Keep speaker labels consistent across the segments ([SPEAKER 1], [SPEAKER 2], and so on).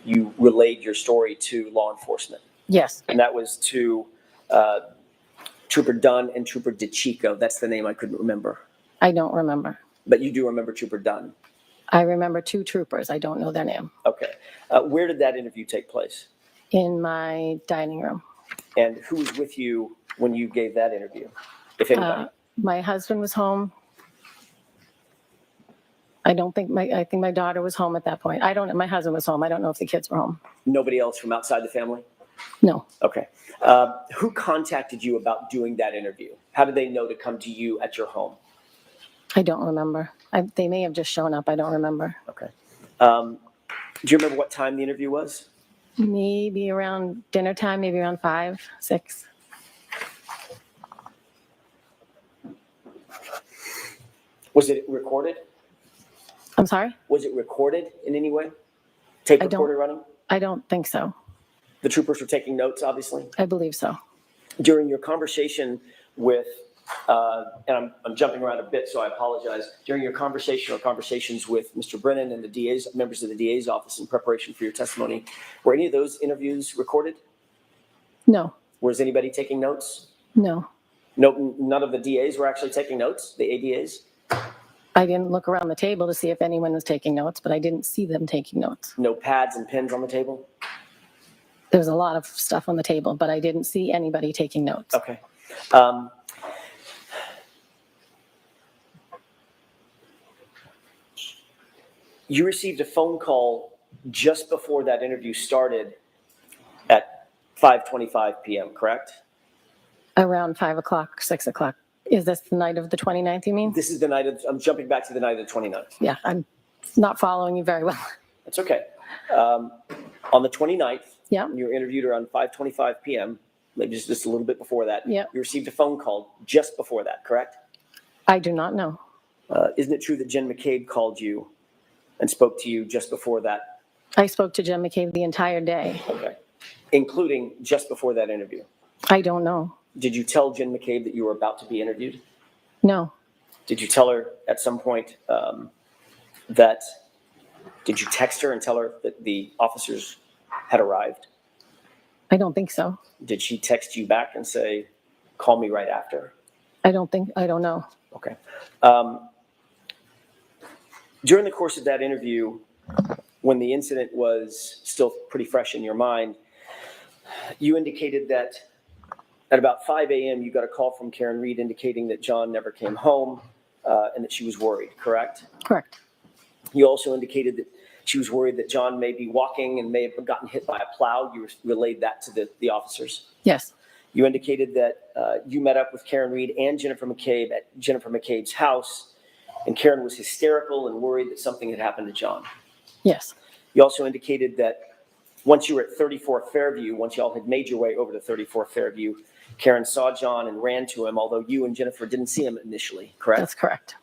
[SPEAKER 1] you relayed your story to law enforcement.
[SPEAKER 2] Yes.
[SPEAKER 1] And that was to Trooper Dunn and Trooper DeChico. That's the name I couldn't remember.
[SPEAKER 2] I don't remember.
[SPEAKER 1] But you do remember Trooper Dunn?
[SPEAKER 2] I remember 2 troopers. I don't know their name.
[SPEAKER 1] Okay. Where did that interview take place?
[SPEAKER 2] In my dining room.
[SPEAKER 1] And who was with you when you gave that interview, if anybody?
[SPEAKER 2] My husband was home. I think my daughter was home at that point. I don't know. My husband was home. I don't know if the kids were home.
[SPEAKER 1] Nobody else from outside the family?
[SPEAKER 2] No.
[SPEAKER 1] Okay. Who contacted you about doing that interview? How did they know to come to you at your home?
[SPEAKER 2] I don't remember. They may have just shown up. I don't remember.
[SPEAKER 1] Okay. Do you remember what time the interview was?
[SPEAKER 2] Maybe around dinner time, maybe around 5, 6.
[SPEAKER 1] Was it recorded?
[SPEAKER 2] I'm sorry?
[SPEAKER 1] Was it recorded in any way? Tape recorder running?
[SPEAKER 2] I don't think so.
[SPEAKER 1] The troopers were taking notes, obviously?
[SPEAKER 2] I believe so.
[SPEAKER 1] During your conversation with, and I'm jumping around a bit, so I apologize. During your conversation or conversations with Mr. Brennan and the DA's, members of the DA's office in preparation for your testimony, were any of those interviews recorded?
[SPEAKER 2] No.
[SPEAKER 1] Was anybody taking notes?
[SPEAKER 2] No.
[SPEAKER 1] No, none of the DAs were actually taking notes, the ADAs?
[SPEAKER 2] I didn't look around the table to see if anyone was taking notes, but I didn't see them taking notes.
[SPEAKER 1] No pads and pens on the table?
[SPEAKER 2] There's a lot of stuff on the table, but I didn't see anybody taking notes.
[SPEAKER 1] Okay. You received a phone call just before that interview started at 5:25 p.m., correct?
[SPEAKER 2] Around 5 o'clock, 6 o'clock. Is this the night of the 29th, you mean?
[SPEAKER 1] This is the night of, I'm jumping back to the night of the 29th.
[SPEAKER 2] Yeah, I'm not following you very well.
[SPEAKER 1] That's okay. On the 29th,
[SPEAKER 2] Yeah.
[SPEAKER 1] you were interviewed around 5:25 p.m., maybe just a little bit before that.
[SPEAKER 2] Yeah.
[SPEAKER 1] You received a phone call just before that, correct?
[SPEAKER 2] I do not know.
[SPEAKER 1] Isn't it true that Jen McCabe called you and spoke to you just before that?
[SPEAKER 2] I spoke to Jen McCabe the entire day.
[SPEAKER 1] Okay. Including just before that interview?
[SPEAKER 2] I don't know.
[SPEAKER 1] Did you tell Jen McCabe that you were about to be interviewed?
[SPEAKER 2] No.
[SPEAKER 1] Did you tell her at some point did you text her and tell her that the officers had arrived?
[SPEAKER 2] I don't think so.
[SPEAKER 1] Did she text you back and say, call me right after?
[SPEAKER 2] I don't know.
[SPEAKER 1] Okay. During the course of that interview, when the incident was still pretty fresh in your mind, you indicated that at about 5 a.m., you got a call from Karen Reed indicating that John never came home and that she was worried, correct?
[SPEAKER 2] Correct.
[SPEAKER 1] You also indicated that she was worried that John may be walking and may have gotten hit by a plow. You relayed that to the officers.
[SPEAKER 2] Yes.
[SPEAKER 1] You indicated that you met up with Karen Reed and Jennifer McCabe at Jennifer McCabe's house, and Karen was hysterical and worried that something had happened to John.
[SPEAKER 2] Yes.
[SPEAKER 1] You also indicated that once you were at 34 Fairview, once y'all had made your way over to 34 Fairview, Karen saw John and ran to him, although you and Jennifer didn't see him initially, correct?
[SPEAKER 2] That's correct.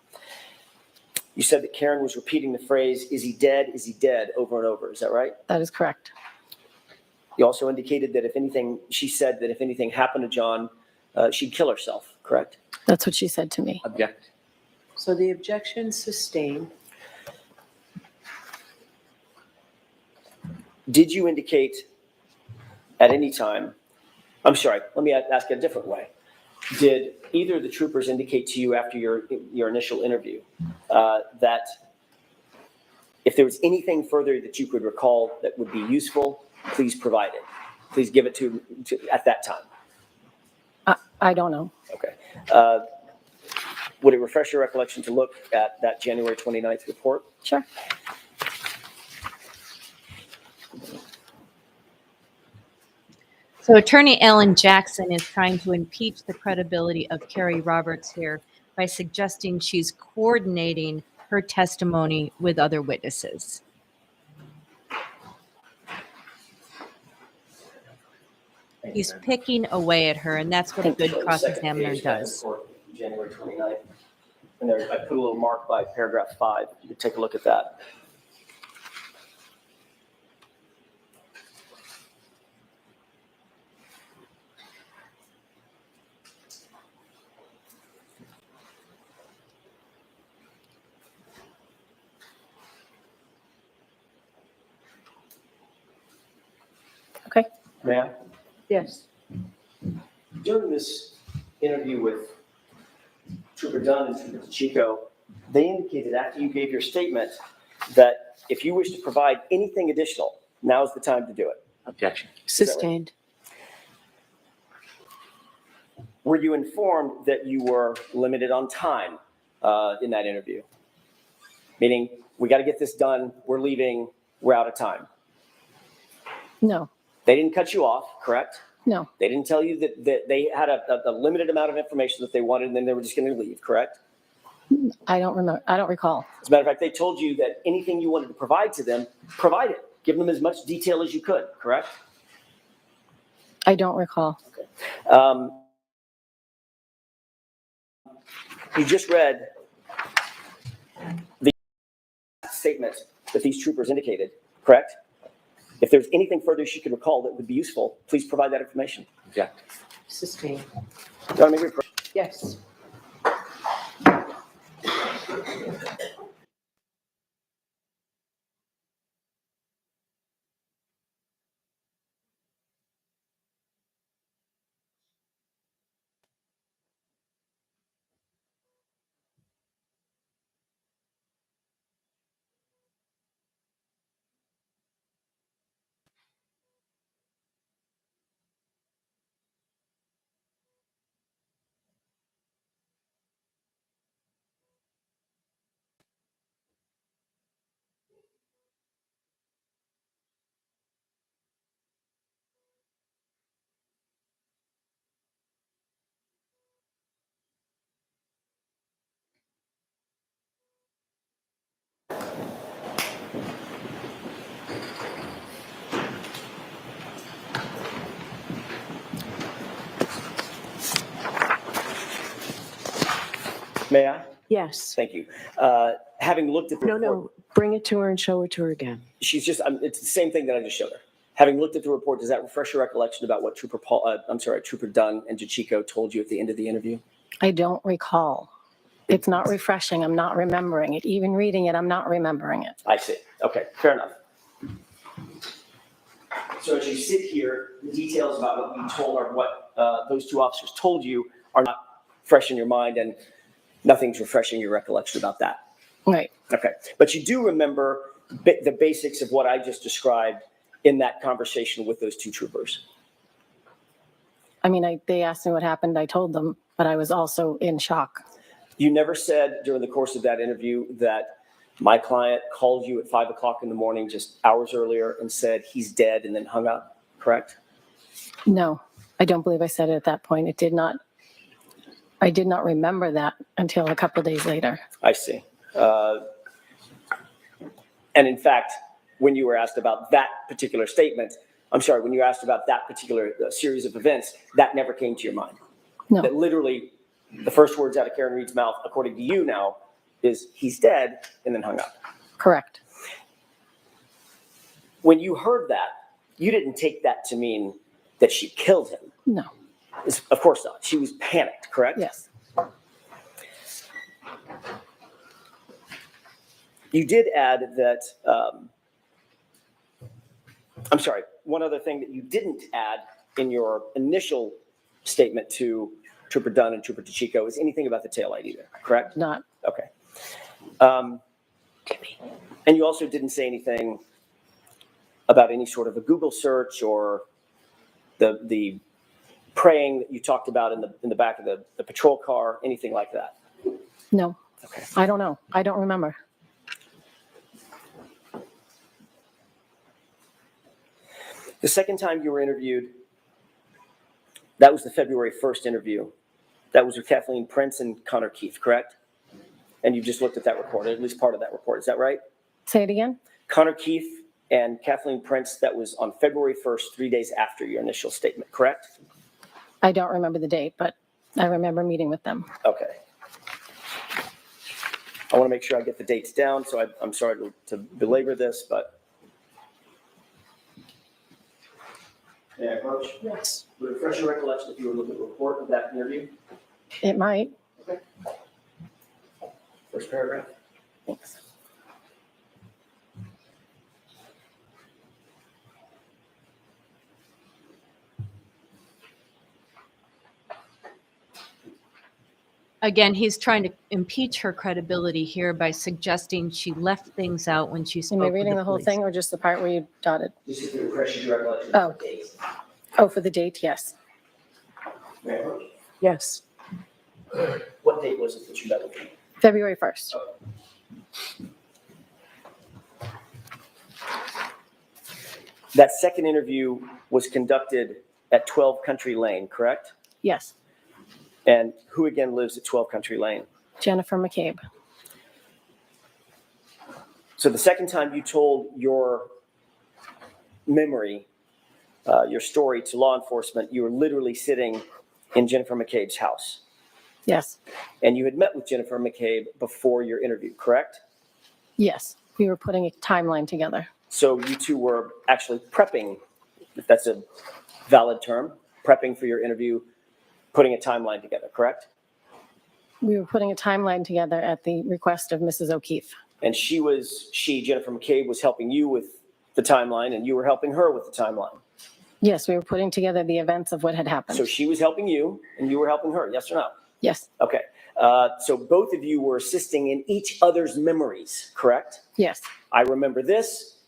[SPEAKER 1] You said that Karen was repeating the phrase, is he dead, over and over. Is that right?
[SPEAKER 2] That is correct.
[SPEAKER 1] You also indicated that she said that if anything happened to John, she'd kill herself, correct?
[SPEAKER 2] That's what she said to me.
[SPEAKER 1] Object.
[SPEAKER 3] So the objection sustained.
[SPEAKER 1] Did you indicate at any time, I'm sorry, let me ask it a different way. Did either of the troopers indicate to you after your initial interview that if there was anything further that you could recall that would be useful, please provide it? Please give it to at that time.
[SPEAKER 2] I don't know.
[SPEAKER 1] Okay. Would it refresh your recollection to look at that January 29th report?
[SPEAKER 2] Sure.
[SPEAKER 4] So Attorney Ellen Jackson is trying to impeach the credibility of Kerry Roberts here by suggesting she's coordinating her testimony with other witnesses. He's picking away at her, and that's what a good cross-examiner does.
[SPEAKER 1] January 29th. And there, I put a little mark by paragraph 5. You can take a look at that. May I?
[SPEAKER 3] Yes.
[SPEAKER 1] During this interview with Trooper Dunn and Trooper DeChico, they indicated after you gave your statement that if you wish to provide anything additional, now is the time to do it.
[SPEAKER 5] Objection.
[SPEAKER 3] Sustained.
[SPEAKER 1] Were you informed that you were limited on time in that interview? Meaning, we got to get this done, we're leaving, we're out of time.
[SPEAKER 2] No,
[SPEAKER 1] They didn't cut you off, correct?
[SPEAKER 2] no,
[SPEAKER 1] They didn't tell you that they had a limited amount of information that they wanted and then they were just going to leave, correct?
[SPEAKER 2] I don't remember. I don't recall.
[SPEAKER 1] As a matter of fact, they told you that anything you wanted to provide to them, provide it. Give them as much detail as you could, correct?
[SPEAKER 2] I don't recall.
[SPEAKER 1] You just read the statement that these troopers indicated, correct? If there's anything further she can recall that would be useful, please provide that information.
[SPEAKER 5] Object.
[SPEAKER 3] Sustained.
[SPEAKER 1] You want to make it?
[SPEAKER 3] Yes.
[SPEAKER 1] May I?
[SPEAKER 3] Yes.
[SPEAKER 1] Thank you. Having looked at the
[SPEAKER 3] No,
[SPEAKER 1] report,
[SPEAKER 3] no, bring it to her and show it to her again.
[SPEAKER 1] she's just, it's the same thing that I just showed her. Having looked at the report, does that refresh your recollection about what Trooper Dunn and DeChico told you at the end of the interview?
[SPEAKER 2] I don't recall. It's not refreshing. I'm not remembering it. Even reading it, I'm not remembering it.
[SPEAKER 1] I see. Okay, fair enough. So as you sit here, the details about what we told or what those two officers told you are not fresh in your mind and nothing's refreshing your recollection about that.
[SPEAKER 2] Right.
[SPEAKER 1] Okay, but you do remember the basics of what I just described in that conversation with those two troopers.
[SPEAKER 2] I mean, they asked me what happened. I told them, but I was also in shock.
[SPEAKER 1] You never said during the course of that interview that my client called you at 5 o'clock in the morning, just hours earlier, and said he's dead and then hung up, correct?
[SPEAKER 2] No, I don't believe I said it at that point. I did not remember that until a couple of days later.
[SPEAKER 1] I see. And in fact, when you were asked about that particular statement, when you asked about that particular series of events, that never came to your mind.
[SPEAKER 2] No,
[SPEAKER 1] That literally the first words out of Karen Reed's mouth, according to you now, is he's dead and then hung up.
[SPEAKER 2] correct.
[SPEAKER 1] When you heard that, you didn't take that to mean that she killed him.
[SPEAKER 2] No,
[SPEAKER 1] Of course not. She was panicked, correct?
[SPEAKER 2] yes.
[SPEAKER 1] You did add that, one other thing that you didn't add in your initial statement to Trooper Dunn and Trooper DeChico is anything about the taillight either, correct?
[SPEAKER 2] Not,
[SPEAKER 1] Okay. And you also didn't say anything about any sort of a Google search or the praying that you talked about in the back of the patrol car, anything like that.
[SPEAKER 2] no.
[SPEAKER 1] Okay.
[SPEAKER 2] I don't know. I don't remember.
[SPEAKER 1] The second time you were interviewed, that was the February 1st interview. That was with Kathleen Prince and Connor Keith, correct? And you just looked at that report, at least part of that report. Is that right?
[SPEAKER 2] Say it again.
[SPEAKER 1] Connor Keith and Kathleen Prince, that was on February 1st, 3 days after your initial statement, correct?
[SPEAKER 2] I don't remember the date, but I remember meeting with them.
[SPEAKER 1] Okay. I want to make sure I get the dates down, so I'm sorry to belabor this, but. May I approach?
[SPEAKER 3] Yes.
[SPEAKER 1] Would it refresh your recollection if you were looking at the report of that interview?
[SPEAKER 2] It might.
[SPEAKER 1] Okay. First paragraph.
[SPEAKER 2] Thanks.
[SPEAKER 4] Again, he's trying to impeach her credibility here by suggesting she left things out when she spoke
[SPEAKER 2] Am I
[SPEAKER 4] with
[SPEAKER 2] reading
[SPEAKER 4] the
[SPEAKER 2] the whole
[SPEAKER 4] police.
[SPEAKER 2] thing or just the part where you dotted?
[SPEAKER 1] This is to refresh your recollection.
[SPEAKER 2] Oh.
[SPEAKER 1] of the dates.
[SPEAKER 2] Oh, for the date, yes.
[SPEAKER 1] Remember?
[SPEAKER 3] Yes.
[SPEAKER 1] What date was it that you met with him?
[SPEAKER 2] February 1st.
[SPEAKER 1] That second interview was conducted at 12 Country Lane, correct?
[SPEAKER 2] Yes.
[SPEAKER 1] And who again lives at 12 Country Lane?
[SPEAKER 2] Jennifer McCabe.
[SPEAKER 1] So the second time you told your memory, your story to law enforcement, you were literally sitting in Jennifer McCabe's house.
[SPEAKER 2] Yes.
[SPEAKER 1] And you had met with Jennifer McCabe before your interview, correct?
[SPEAKER 2] Yes. We were putting a timeline together.
[SPEAKER 1] So you two were actually prepping, if that's a valid term, prepping for your interview, putting a timeline together, correct?
[SPEAKER 2] We were putting a timeline together at the request of Mrs. O'Keefe.
[SPEAKER 1] And Jennifer McCabe, was helping you with the timeline, and you were helping her with the timeline.
[SPEAKER 2] Yes, we were putting together the events of what had happened.
[SPEAKER 1] So she was helping you, and you were helping her, yes or no?
[SPEAKER 2] Yes.
[SPEAKER 1] Okay. So both of you were assisting in each other's memories, correct?
[SPEAKER 2] Yes.
[SPEAKER 1] I remember this,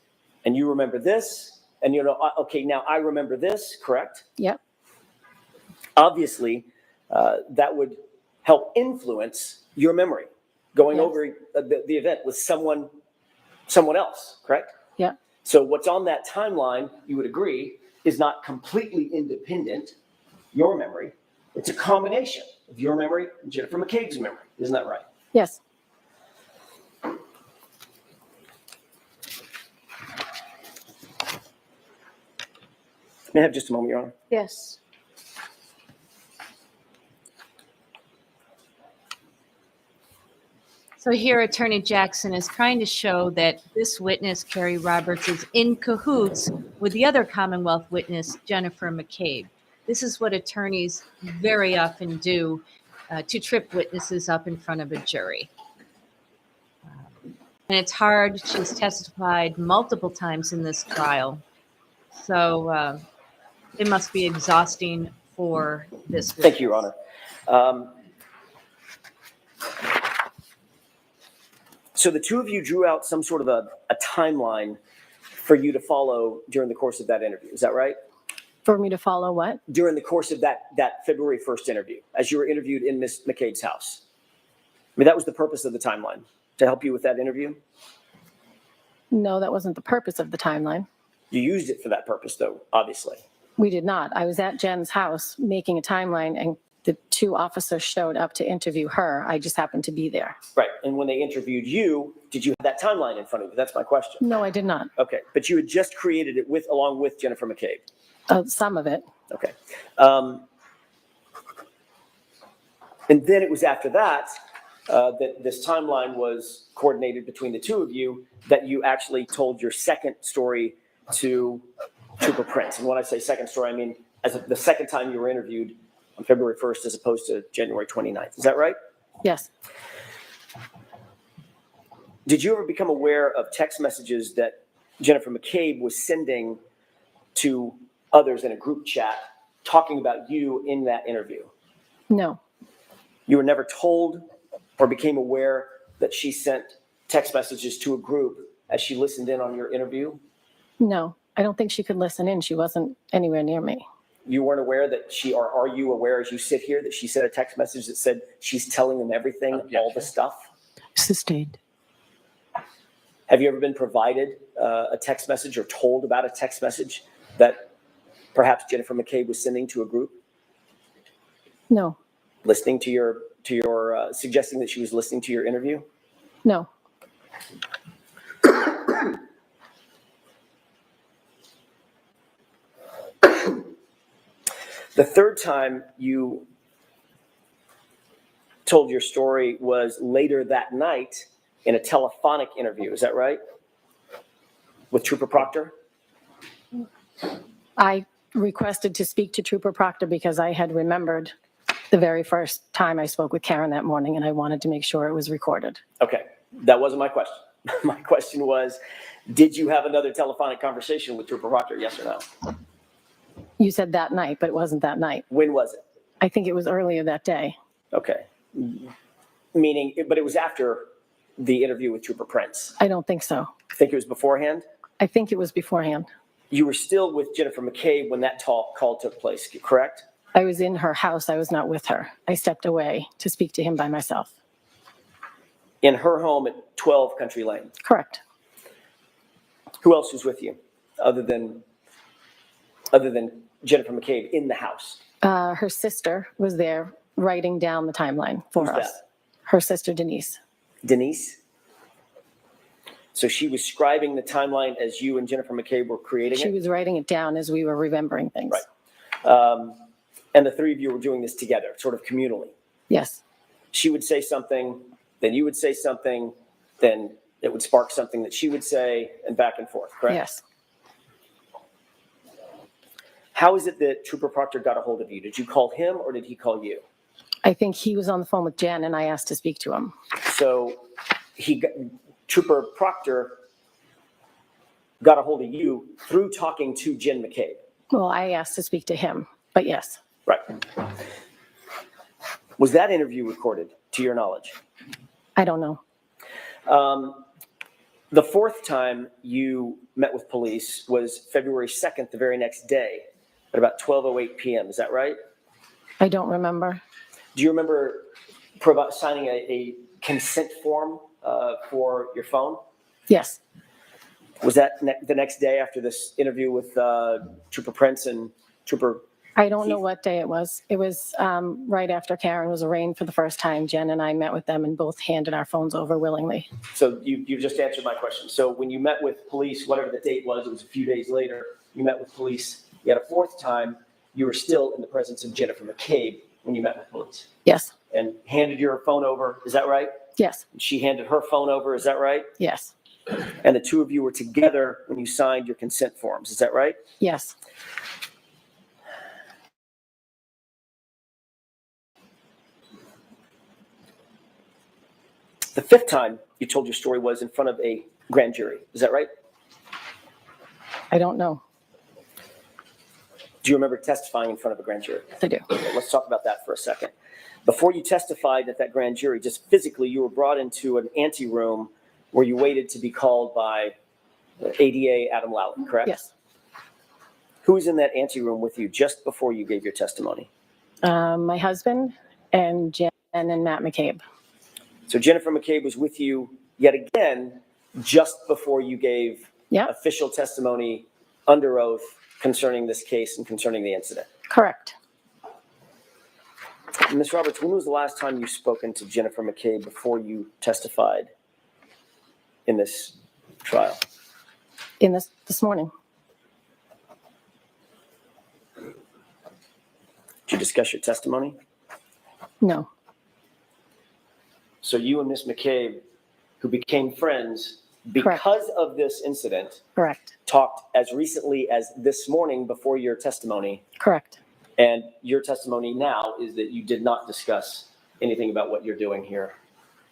[SPEAKER 1] and you remember this, and okay, now I remember this, correct?
[SPEAKER 2] Yep.
[SPEAKER 1] Obviously, that would help influence your memory, going
[SPEAKER 2] Yes.
[SPEAKER 1] over the event with someone else, correct?
[SPEAKER 2] Yeah.
[SPEAKER 1] So what's on that timeline, you would agree, is not completely independent, your memory. It's a combination of your memory and Jennifer McCabe's memory. Isn't that right?
[SPEAKER 2] Yes.
[SPEAKER 1] May I have just a moment, Your Honor?
[SPEAKER 3] Yes.
[SPEAKER 4] So here, Attorney Jackson is trying to show that this witness, Kerry Roberts, is in cahoots with the other Commonwealth witness, Jennifer McCabe. This is what attorneys very often do to trip witnesses up in front of a jury. And it's hard. She's testified multiple times in this trial. So it must be exhausting for this witness.
[SPEAKER 1] Thank you, Your Honor. So the two of you drew out some sort of a timeline for you to follow during the course of that interview. Is that right?
[SPEAKER 2] For me to follow what?
[SPEAKER 1] During the course of that February 1st interview, as you were interviewed in Miss McCabe's house. I mean, that was the purpose of the timeline, to help you with that interview.
[SPEAKER 2] No, that wasn't the purpose of the timeline.
[SPEAKER 1] You used it for that purpose, though, obviously.
[SPEAKER 2] We did not. I was at Jen's house making a timeline, and the two officers showed up to interview her. I just happened to be there.
[SPEAKER 1] Right. And when they interviewed you, did you have that timeline in front of you? That's my question.
[SPEAKER 2] No, I did not.
[SPEAKER 1] Okay. But you had just created it along with Jennifer McCabe.
[SPEAKER 2] Some of it.
[SPEAKER 1] Okay. And then it was after that that this timeline was coordinated between the two of you, that you actually told your second story to Trooper Prince. And when I say second story, I mean the second time you were interviewed on February 1st as opposed to January 29th. Is that right?
[SPEAKER 2] Yes.
[SPEAKER 1] Did you ever become aware of text messages that Jennifer McCabe was sending to others in a group chat talking about you in that interview?
[SPEAKER 2] No.
[SPEAKER 1] You were never told or became aware that she sent text messages to a group as she listened in on your interview?
[SPEAKER 2] No. I don't think she could listen in. She wasn't anywhere near me.
[SPEAKER 1] You weren't aware that or are you aware as you sit here that she sent a text message that said she's telling them everything, all the stuff?
[SPEAKER 3] Sustained.
[SPEAKER 1] Have you ever been provided a text message or told about a text message that perhaps Jennifer McCabe was sending to a group?
[SPEAKER 2] No.
[SPEAKER 1] Listening to your suggesting that she was listening to your interview?
[SPEAKER 2] No.
[SPEAKER 1] The third time you told your story was later that night in a telephonic interview. Is that right? With Trooper Proctor?
[SPEAKER 2] I requested to speak to Trooper Proctor because I had remembered the very first time I spoke with Karen that morning, and I wanted to make sure it was recorded.
[SPEAKER 1] Okay, that wasn't my question. My question was, did you have another telephonic conversation with Trooper Proctor, yes or no?
[SPEAKER 2] You said that night, but it wasn't that night.
[SPEAKER 1] When was it?
[SPEAKER 2] I think it was earlier that day.
[SPEAKER 1] Okay. Meaning, but it was after the interview with Trooper Prince.
[SPEAKER 2] I don't think so.
[SPEAKER 1] I think it was beforehand.
[SPEAKER 2] I think it was beforehand.
[SPEAKER 1] You were still with Jennifer McCabe when that call took place, correct?
[SPEAKER 2] I was in her house. I was not with her. I stepped away to speak to him by myself.
[SPEAKER 1] In her home at 12 Country Lane.
[SPEAKER 2] Correct.
[SPEAKER 1] Who else was with you other than Jennifer McCabe in the house?
[SPEAKER 2] Her sister was there writing down the timeline for
[SPEAKER 1] Who's
[SPEAKER 2] us.
[SPEAKER 1] that?
[SPEAKER 2] Her sister, Denise.
[SPEAKER 1] Denise? So she was scribing the timeline as you and Jennifer McCabe were creating
[SPEAKER 2] She
[SPEAKER 1] it?
[SPEAKER 2] was writing it down as we were remembering things.
[SPEAKER 1] Right. And the three of you were doing this together, sort of communally.
[SPEAKER 2] Yes.
[SPEAKER 1] She would say something, then you would say something, then it would spark something that she would say, and back and forth, correct?
[SPEAKER 2] Yes.
[SPEAKER 1] How is it that Trooper Proctor got a hold of you? Did you call him or did he call you?
[SPEAKER 2] I think he was on the phone with Jen and I asked to speak to him.
[SPEAKER 1] So Trooper Proctor got a hold of you through talking to Jen McCabe.
[SPEAKER 2] Well, I asked to speak to him, but yes,
[SPEAKER 1] Right. Was that interview recorded, to your knowledge?
[SPEAKER 2] I don't know.
[SPEAKER 1] The fourth time you met with police was February 2nd, the very next day, at about 12:08 p.m. Is that right?
[SPEAKER 2] I don't remember.
[SPEAKER 1] Do you remember signing a consent form for your phone?
[SPEAKER 2] Yes.
[SPEAKER 1] Was that the next day after this interview with Trooper Prince and Trooper?
[SPEAKER 2] I don't know what day it was. It was right after Karen was arraigned for the first time. Jen and I met with them and both handed our phones over willingly.
[SPEAKER 1] So you just answered my question. So when you met with police, whatever the date was, it was a few days later, you met with police. You had a fourth time, you were still in the presence of Jennifer McCabe when you met with police
[SPEAKER 2] Yes.
[SPEAKER 1] and handed your phone over. Is that right?
[SPEAKER 2] Yes.
[SPEAKER 1] She handed her phone over. Is that right?
[SPEAKER 2] Yes.
[SPEAKER 1] And the two of you were together when you signed your consent forms. Is that right?
[SPEAKER 2] Yes.
[SPEAKER 1] The fifth time you told your story was in front of a grand jury. Is that right?
[SPEAKER 2] I don't know.
[SPEAKER 1] Do you remember testifying in front of a grand jury?
[SPEAKER 2] Yes, I do.
[SPEAKER 1] Okay, let's talk about that for a second. Before you testified at that grand jury, just physically, you were brought into an anteroom where you waited to be called by ADA Adam Lally, correct?
[SPEAKER 2] Yes.
[SPEAKER 1] Who was in that anteroom with you just before you gave your testimony?
[SPEAKER 2] My husband and Jen and Matt McCabe.
[SPEAKER 1] So Jennifer McCabe was with you yet again just before you gave
[SPEAKER 2] Yeah.
[SPEAKER 1] official testimony under oath concerning this case and concerning the incident.
[SPEAKER 2] Correct.
[SPEAKER 1] Ms. Roberts, when was the last time you spoken to Jennifer McCabe before you testified in this trial?
[SPEAKER 2] In this morning.
[SPEAKER 1] Did you discuss your testimony?
[SPEAKER 2] No.
[SPEAKER 1] So you and Ms. McCabe, who became friends because
[SPEAKER 2] Correct.
[SPEAKER 1] of this incident,
[SPEAKER 2] Correct.
[SPEAKER 1] talked as recently as this morning before your testimony.
[SPEAKER 2] Correct.
[SPEAKER 1] And your testimony now is that you did not discuss anything about what you're doing here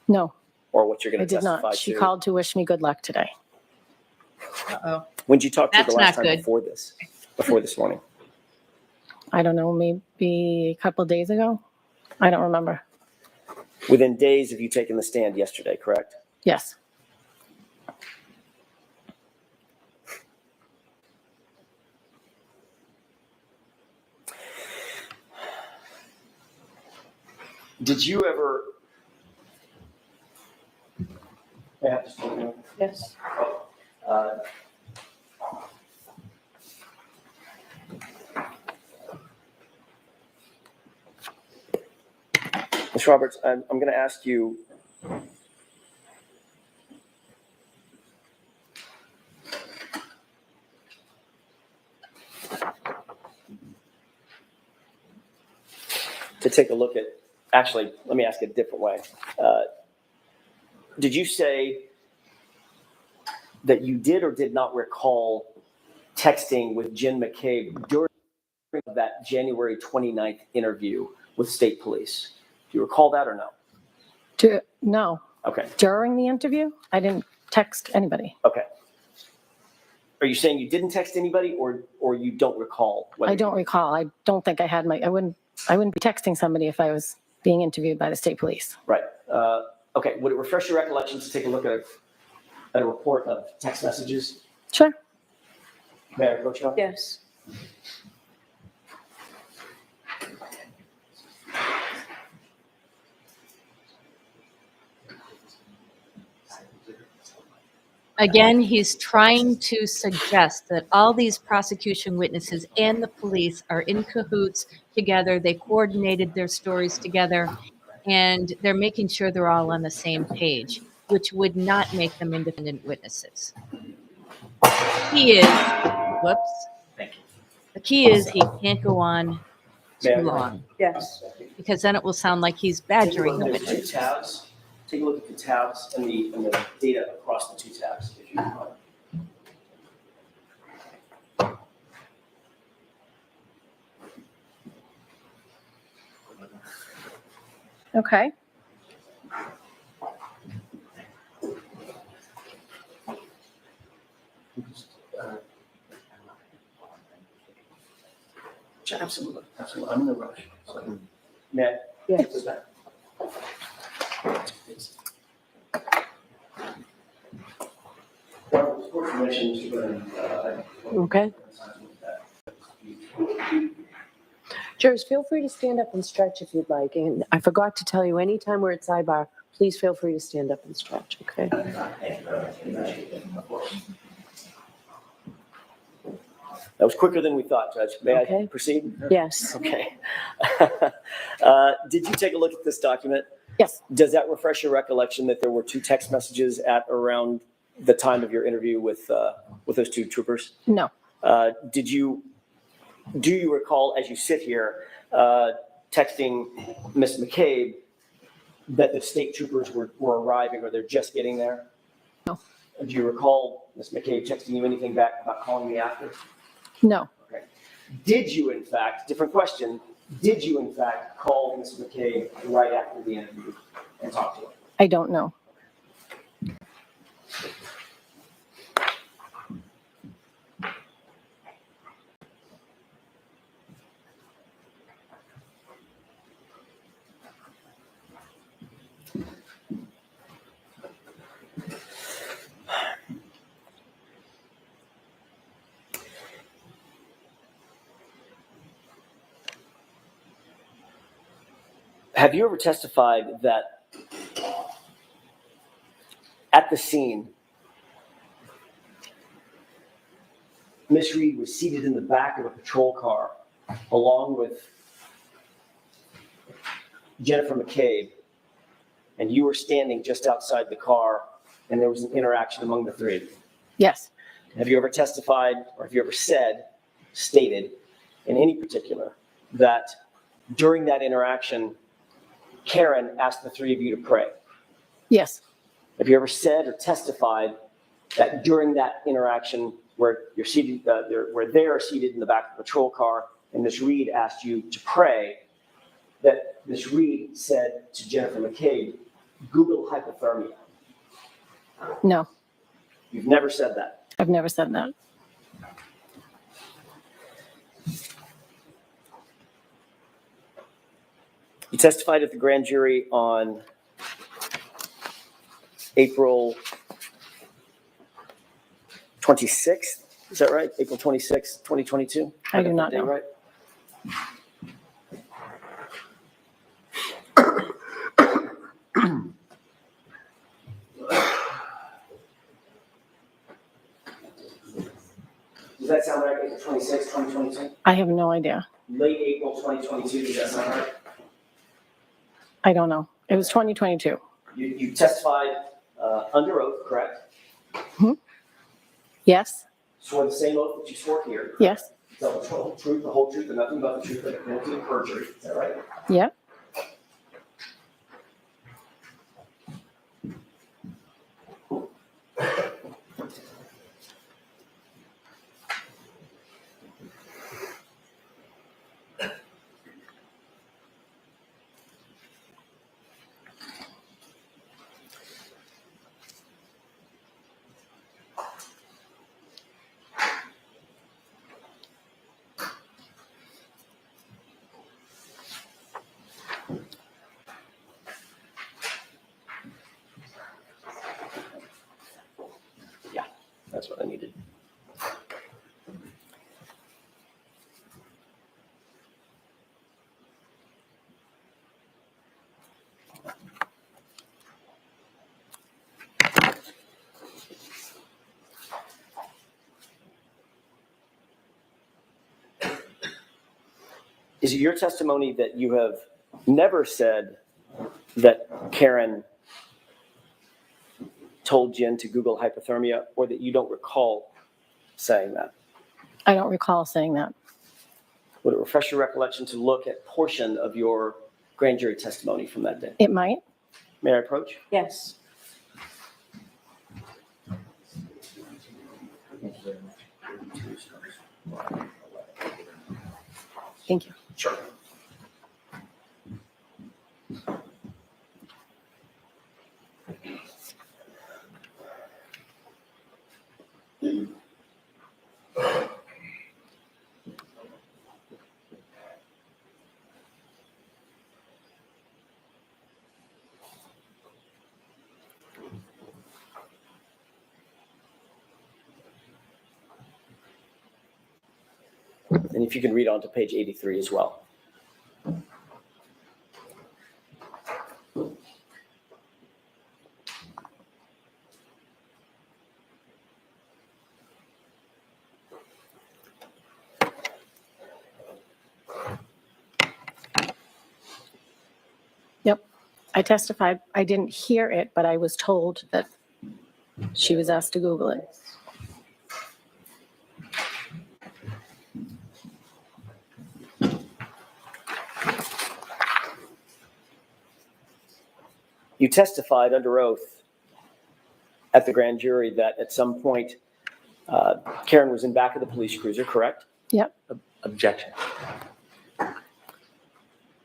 [SPEAKER 2] No,
[SPEAKER 1] or what you're going
[SPEAKER 2] I
[SPEAKER 1] to
[SPEAKER 2] did
[SPEAKER 1] testify
[SPEAKER 2] not. She
[SPEAKER 1] to.
[SPEAKER 2] called to wish me good luck today.
[SPEAKER 4] Uh-oh.
[SPEAKER 1] When did you talk to her
[SPEAKER 4] That's
[SPEAKER 1] the last
[SPEAKER 4] not
[SPEAKER 1] time
[SPEAKER 4] good.
[SPEAKER 1] before this morning?
[SPEAKER 2] I don't know, maybe a couple of days ago. I don't remember.
[SPEAKER 1] Within days of you taking the stand yesterday, correct?
[SPEAKER 2] Yes.
[SPEAKER 1] Did you ever? May I have this photo?
[SPEAKER 3] Yes.
[SPEAKER 1] Uh, Ms. Roberts, I'm going to ask you. To take a look at, actually, let me ask it a different way. Did you say that you did or did not recall texting with Jen McCabe during that January 29th interview with state police? Do you recall that or no?
[SPEAKER 2] No.
[SPEAKER 1] Okay.
[SPEAKER 2] During the interview, I didn't text anybody.
[SPEAKER 1] Okay. Are you saying you didn't text anybody or you don't recall?
[SPEAKER 2] I don't recall. I don't think I had I wouldn't be texting somebody if I was being interviewed by the state police.
[SPEAKER 1] Right. Okay, would it refresh your recollection to take a look at a report of text messages?
[SPEAKER 2] Sure.
[SPEAKER 1] May I approach you?
[SPEAKER 3] Yes.
[SPEAKER 4] Again, he's trying to suggest that all these prosecution witnesses and the police are in cahoots together. They coordinated their stories together, and they're making sure they're all on the same page, which would not make them independent witnesses. He is, whoops.
[SPEAKER 1] Thank you.
[SPEAKER 4] The key is he can't go on
[SPEAKER 1] May I?
[SPEAKER 4] too long,
[SPEAKER 3] Yes.
[SPEAKER 4] because then it will sound like he's
[SPEAKER 1] Take a
[SPEAKER 4] badgering the
[SPEAKER 1] look, there's two
[SPEAKER 4] witness.
[SPEAKER 1] tabs. Take a look at the tabs and the data across the two tabs, if you want.
[SPEAKER 2] Okay.
[SPEAKER 1] Sure, absolutely, absolutely. I'm in a rush. So, may I?
[SPEAKER 3] Yes.
[SPEAKER 1] Take this back? It's- Well, with your permission, Mr. Brennan,
[SPEAKER 3] Okay. Jurors, feel free to stand up and stretch if you'd like. And I forgot to tell you, anytime we're at sidebar, please feel free to stand up and stretch, okay?
[SPEAKER 1] Of course. That was quicker than we thought, Judge. May I
[SPEAKER 3] Okay.
[SPEAKER 1] proceed?
[SPEAKER 3] Yes.
[SPEAKER 1] Okay. Did you take a look at this document?
[SPEAKER 2] Yes.
[SPEAKER 1] Does that refresh your recollection that there were two text messages at around the time of your interview with those two troopers?
[SPEAKER 2] No.
[SPEAKER 1] Do you recall, as you sit here, texting Ms. McCabe that the state troopers were arriving or they're just getting there?
[SPEAKER 2] No.
[SPEAKER 1] Do you recall Ms. McCabe texting you anything back about calling me after?
[SPEAKER 2] No.
[SPEAKER 1] Okay. Did you, in fact, different question, did you, in fact, call Ms. McCabe right after the interview and talk to her?
[SPEAKER 2] I don't know.
[SPEAKER 1] Have you ever testified that at the scene, Ms. Reed was seated in the back of a patrol car along with Jennifer McCabe, and you were standing just outside the car, and there was an interaction among the three of you?
[SPEAKER 2] Yes.
[SPEAKER 1] Have you ever testified, or have you ever stated in any particular, that during that interaction, Karen asked the three of you to pray?
[SPEAKER 2] Yes.
[SPEAKER 1] Have you ever said or testified that during that interaction where you're seated, where they are seated in the back of the patrol car, and Ms. Reed asked you to pray, that Ms. Reed said to Jennifer McCabe, Google hypothermia?
[SPEAKER 2] No.
[SPEAKER 1] You've never said that.
[SPEAKER 2] I've never said that.
[SPEAKER 1] You testified at the grand jury on April 26th. Is that right? April 26th, 2022?
[SPEAKER 2] I do
[SPEAKER 1] got
[SPEAKER 2] not
[SPEAKER 1] that date
[SPEAKER 2] know.
[SPEAKER 1] right? Does that sound right? April 26th, 2022?
[SPEAKER 2] I have no idea.
[SPEAKER 1] Late April 2022, does that sound right?
[SPEAKER 2] I don't know. It was 2022.
[SPEAKER 1] You testified under oath, correct?
[SPEAKER 2] Yes.
[SPEAKER 1] Swore the same oath that you swore here.
[SPEAKER 2] Yes.
[SPEAKER 1] Tell the whole truth, the whole truth, and nothing but the truth, but guilty of perjury. Is that right?
[SPEAKER 2] Yep.
[SPEAKER 1] That's what I needed. Is it your testimony that you have never said that Karen told Jen to Google hypothermia, or that you don't recall saying that?
[SPEAKER 2] I don't recall saying that.
[SPEAKER 1] Would it refresh your recollection to look at portion of your grand jury testimony from that day?
[SPEAKER 2] It might.
[SPEAKER 1] May I approach?
[SPEAKER 3] Yes.
[SPEAKER 2] Thank you.
[SPEAKER 1] Sure. And if you can read on to page 83 as well.
[SPEAKER 2] Yep. I testified. I didn't hear it, but I was told that she was asked to Google it.
[SPEAKER 1] You testified under oath at the grand jury that at some point Karen was in back of the police cruiser, correct?
[SPEAKER 2] Yep.
[SPEAKER 1] Objection.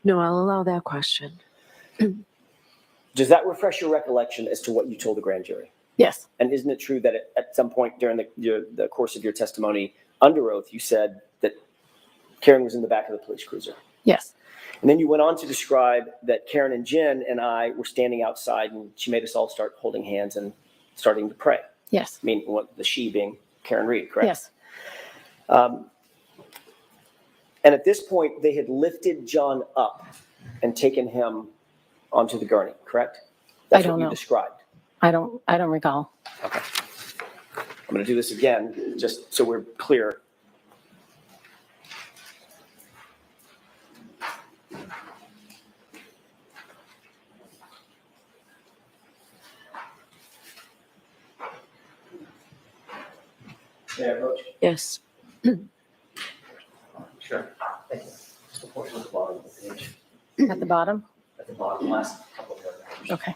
[SPEAKER 3] No, I'll allow that question.
[SPEAKER 1] Does that refresh your recollection as to what you told the grand jury?
[SPEAKER 2] Yes.
[SPEAKER 1] And isn't it true that at some point during the course of your testimony under oath, you said that Karen was in the back of the police cruiser?
[SPEAKER 2] Yes.
[SPEAKER 1] And then you went on to describe that Karen and Jen and I were standing outside, and she made us all start holding hands and starting to pray.
[SPEAKER 2] Yes.
[SPEAKER 1] I mean, what the she being Karen Reed, correct?
[SPEAKER 2] Yes.
[SPEAKER 1] And at this point, they had lifted John up and taken him onto the gurney, correct? That's
[SPEAKER 2] I don't
[SPEAKER 1] what you
[SPEAKER 2] know.
[SPEAKER 1] described.
[SPEAKER 2] I don't recall.
[SPEAKER 1] Okay. I'm going to do this again, just so we're clear. May I approach?
[SPEAKER 3] Yes.
[SPEAKER 1] Sure. Thank you. Just a portion at the bottom of the page.
[SPEAKER 2] At the bottom?
[SPEAKER 1] At the bottom, last couple of paragraphs.
[SPEAKER 2] Okay.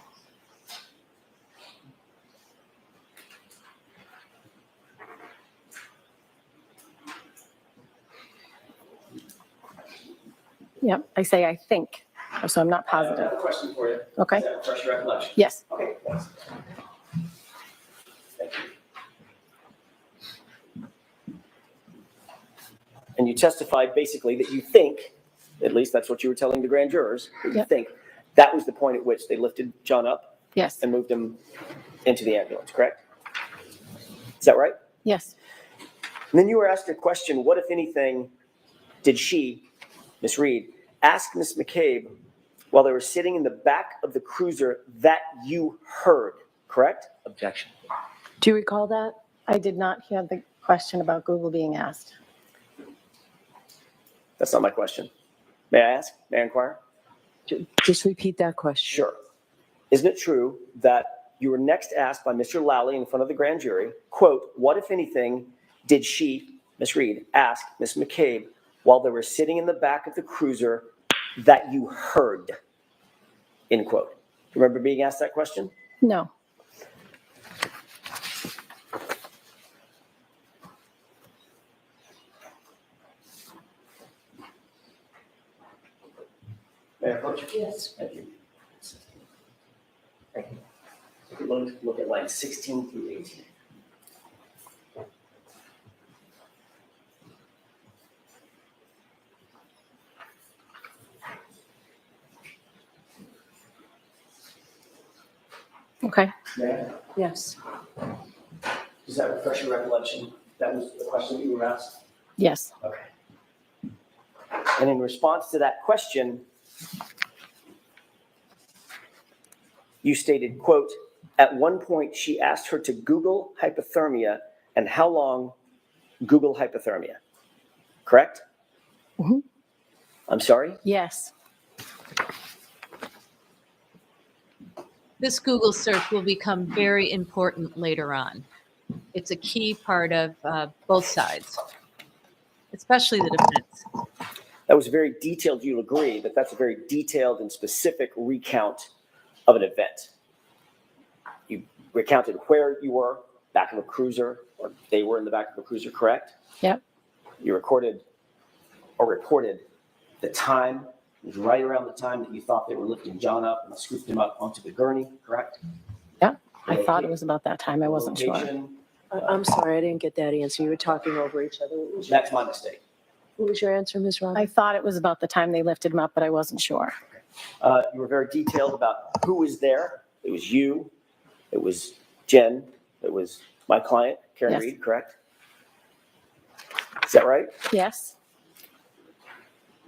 [SPEAKER 2] Yep. I say I think, so I'm not
[SPEAKER 1] I have
[SPEAKER 2] positive.
[SPEAKER 1] a question for you.
[SPEAKER 2] Okay.
[SPEAKER 1] Does that refresh your recollection?
[SPEAKER 2] Yes.
[SPEAKER 1] Okay, thanks. Thank you. And you testified basically that you think, at least that's what you were telling the grand jurors, that you
[SPEAKER 2] Yep.
[SPEAKER 1] think that was the point at which they lifted John up
[SPEAKER 2] Yes.
[SPEAKER 1] and moved him into the ambulance, correct? Is that right?
[SPEAKER 2] Yes.
[SPEAKER 1] And then you were asked a question, what, if anything, did she, Miss Reed, ask Miss McCabe while they were sitting in the back of the cruiser that you heard, correct? Objection.
[SPEAKER 3] Do you recall that?
[SPEAKER 2] I did not hear the question about Google being asked.
[SPEAKER 1] That's not my question. May I ask? May I inquire?
[SPEAKER 3] Just repeat that question.
[SPEAKER 1] Sure. Isn't it true that you were next asked by Mr. Lally in front of the grand jury, quote, what, if anything, did she, Miss Reed, ask Miss McCabe while they were sitting in the back of the cruiser that you heard, end quote. Do you remember being asked that question?
[SPEAKER 2] No.
[SPEAKER 1] May I approach? Yes. Thank you. Thank you. Take a look at lines 16 through 18.
[SPEAKER 2] Okay.
[SPEAKER 1] May I?
[SPEAKER 3] Yes.
[SPEAKER 1] Does Does that refresh your recollection? That was the question that you were asked?
[SPEAKER 2] Yes.
[SPEAKER 1] Okay. And in response to that question, you stated, quote, at one point she asked her to Google hypothermia and how long Google hypothermia. Correct?
[SPEAKER 2] Mhm.
[SPEAKER 1] I'm sorry?
[SPEAKER 2] Yes.
[SPEAKER 4] This Google search will become very important later on. It's a key part of both sides, especially the defense.
[SPEAKER 1] That was very detailed, you'll agree, but that's a very detailed and specific recount of an event. You recounted where you were, back of a cruiser, or they were in the back of a cruiser, correct?
[SPEAKER 2] Yep.
[SPEAKER 1] You recorded or reported the time. It was right around the time that you thought they were lifting John up and scooped him up onto the gurney, correct?
[SPEAKER 2] Yep. I thought it was about that time. I wasn't sure.
[SPEAKER 1] Location,
[SPEAKER 3] I'm sorry, I didn't get that answer. You were talking over each other.
[SPEAKER 1] That's my mistake.
[SPEAKER 3] What was your answer, Ms.
[SPEAKER 2] I
[SPEAKER 3] Roberts?
[SPEAKER 2] thought it was about the time they lifted him up, but I wasn't sure.
[SPEAKER 1] You were very detailed about who was there. It was you, it was Jen, it was my client, Karen
[SPEAKER 2] Yes.
[SPEAKER 1] Reed, correct? Is that right?
[SPEAKER 2] Yes.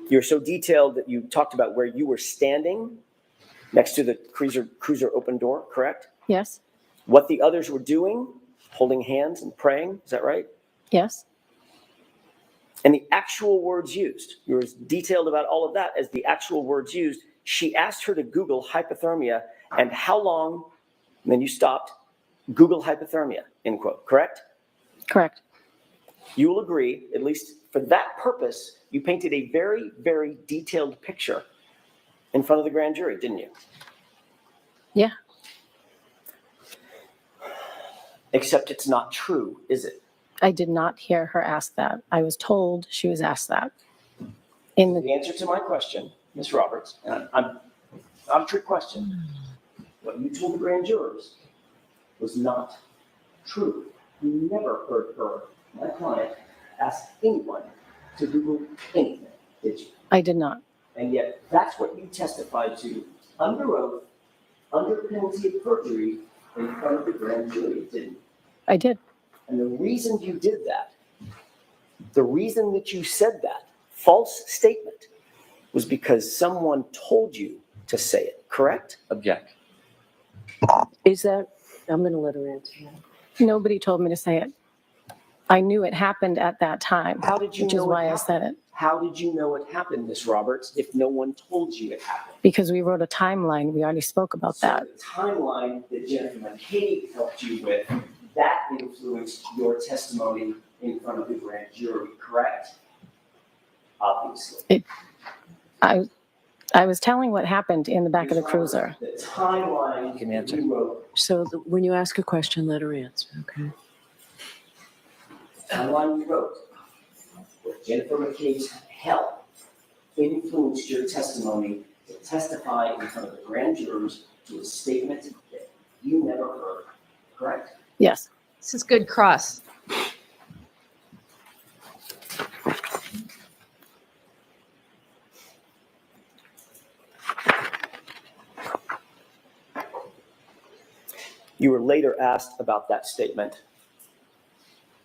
[SPEAKER 1] You're so detailed that you talked about where you were standing next to the cruiser open door, correct?
[SPEAKER 2] Yes.
[SPEAKER 1] What the others were doing, holding hands and praying, is that right?
[SPEAKER 2] Yes.
[SPEAKER 1] And the actual words used, you were as detailed about all of that as the actual words used. She asked her to Google hypothermia and how long, and then you stopped, Google hypothermia, end quote, correct?
[SPEAKER 2] Correct.
[SPEAKER 1] You will agree, at least for that purpose, you painted a very, very detailed picture in front of the grand jury, didn't you?
[SPEAKER 2] Yeah.
[SPEAKER 1] Except it's not true, is it?
[SPEAKER 2] I did not hear her ask that. I was told she was asked that. In the
[SPEAKER 1] The answer to my question, Ms. Roberts, and I'm not a trick question, what you told the grand jurors was not true. You never heard her, my client, ask anyone to Google anything, did you?
[SPEAKER 2] I did not.
[SPEAKER 1] And yet, that's what you testified to under oath, under penalty of perjury, in front of the grand jury, didn't you?
[SPEAKER 2] I did.
[SPEAKER 1] And the reason you did that, the reason that you said that false statement was because someone told you to say it, correct?
[SPEAKER 5] Object.
[SPEAKER 3] Is that, I'm going to let her answer that.
[SPEAKER 2] Nobody told me to say it. I knew it happened at that time,
[SPEAKER 1] How did you
[SPEAKER 2] which is
[SPEAKER 1] know it
[SPEAKER 2] why I
[SPEAKER 1] happened?
[SPEAKER 2] said it.
[SPEAKER 1] How did you know it happened, Ms. Roberts, if no one told you it happened?
[SPEAKER 2] Because we wrote a timeline. We already spoke about
[SPEAKER 1] So
[SPEAKER 2] that.
[SPEAKER 1] the timeline that Jennifer McCabe helped you with, that influenced your testimony in front of the grand jury, correct? Obviously.
[SPEAKER 2] I was telling what happened in the back of the cruiser.
[SPEAKER 1] The timeline
[SPEAKER 5] You can answer.
[SPEAKER 1] that you wrote,
[SPEAKER 3] So when you ask a question, let her answer, okay?
[SPEAKER 1] the timeline you wrote, with Jennifer McCabe's help, influenced your testimony to testify in front of the grand jurors to a statement that you never heard, correct?
[SPEAKER 2] Yes.
[SPEAKER 4] This is good cross.
[SPEAKER 1] You were later asked about that statement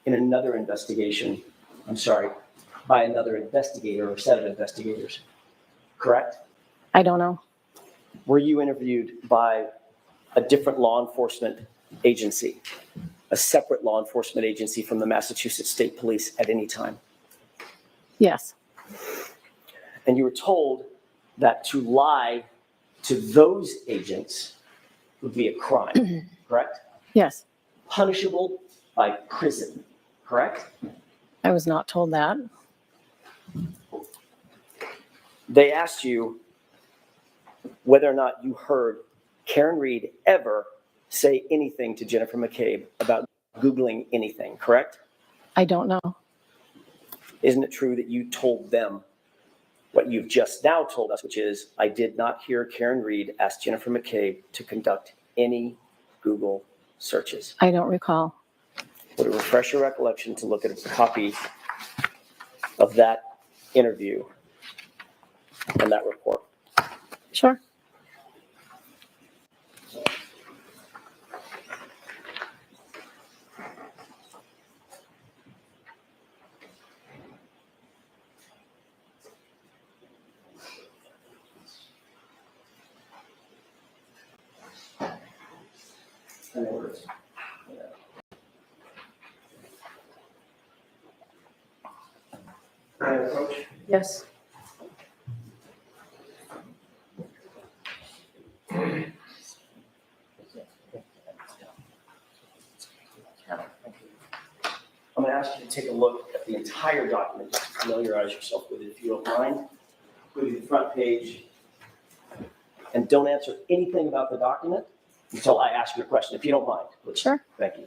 [SPEAKER 1] in another investigation, by another investigator or set of investigators, correct?
[SPEAKER 2] I don't know.
[SPEAKER 1] Were you interviewed by a different law enforcement agency, a separate law enforcement agency from the Massachusetts State Police at any time?
[SPEAKER 2] Yes.
[SPEAKER 1] And you were told that to lie to those agents would be a crime, correct?
[SPEAKER 2] Yes.
[SPEAKER 1] Punishable by prison, correct?
[SPEAKER 2] I was not told that.
[SPEAKER 1] They asked you whether or not you heard Karen Reed ever say anything to Jennifer McCabe about Googling anything, correct?
[SPEAKER 2] I don't know.
[SPEAKER 1] Isn't it true that you told them what you've just now told us, which is, I did not hear Karen Reed ask Jennifer McCabe to conduct any Google searches?
[SPEAKER 2] I don't recall.
[SPEAKER 1] Would it refresh your recollection to look at a copy of that interview and that report?
[SPEAKER 2] Sure.
[SPEAKER 1] And there it is. Can I approach?
[SPEAKER 3] Yes.
[SPEAKER 1] I'm going to ask you to take a look at the entire document, just to familiarize yourself with it, if you don't mind. Go to the front page, and don't answer anything about the document until I ask you a question, if you don't mind, please.
[SPEAKER 2] Sure.
[SPEAKER 1] Thank you.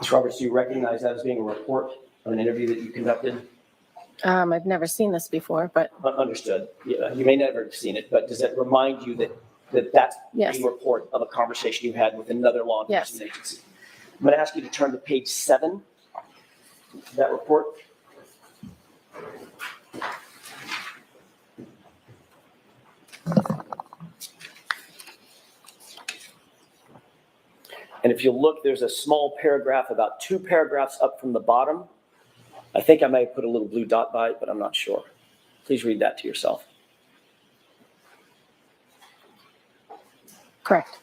[SPEAKER 1] Ms. Roberts, do you recognize that as being a report of an interview that you conducted?
[SPEAKER 2] I've never seen this before, but
[SPEAKER 1] Understood. Yeah, you may never have seen it, but does it remind you that's
[SPEAKER 2] Yes.
[SPEAKER 1] a report of a conversation you had with another law
[SPEAKER 2] Yes.
[SPEAKER 1] enforcement agency? I'm going to ask you to turn to page 7 of that report. And if you look, there's a small paragraph, about 2 paragraphs up from the bottom. I think I may have put a little blue dot by it, but I'm not sure. Please read that to yourself.
[SPEAKER 2] correct.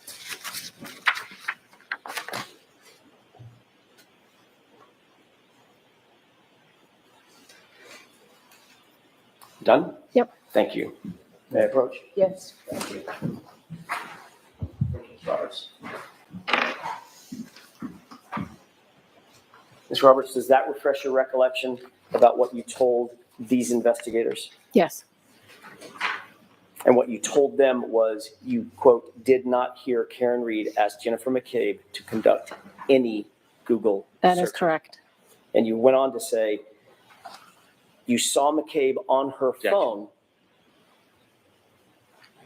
[SPEAKER 1] Done?
[SPEAKER 2] Yep.
[SPEAKER 1] Thank you. May I approach?
[SPEAKER 3] Yes.
[SPEAKER 1] Thank you. Ms. Roberts. Ms. Roberts, does that refresh your recollection about what you told these investigators?
[SPEAKER 2] Yes,
[SPEAKER 1] And what you told them was you, quote, did not hear Karen Reed ask Jennifer McCabe to conduct any Google
[SPEAKER 2] that is
[SPEAKER 1] search.
[SPEAKER 2] correct.
[SPEAKER 1] And you went on to say you saw McCabe on her phone.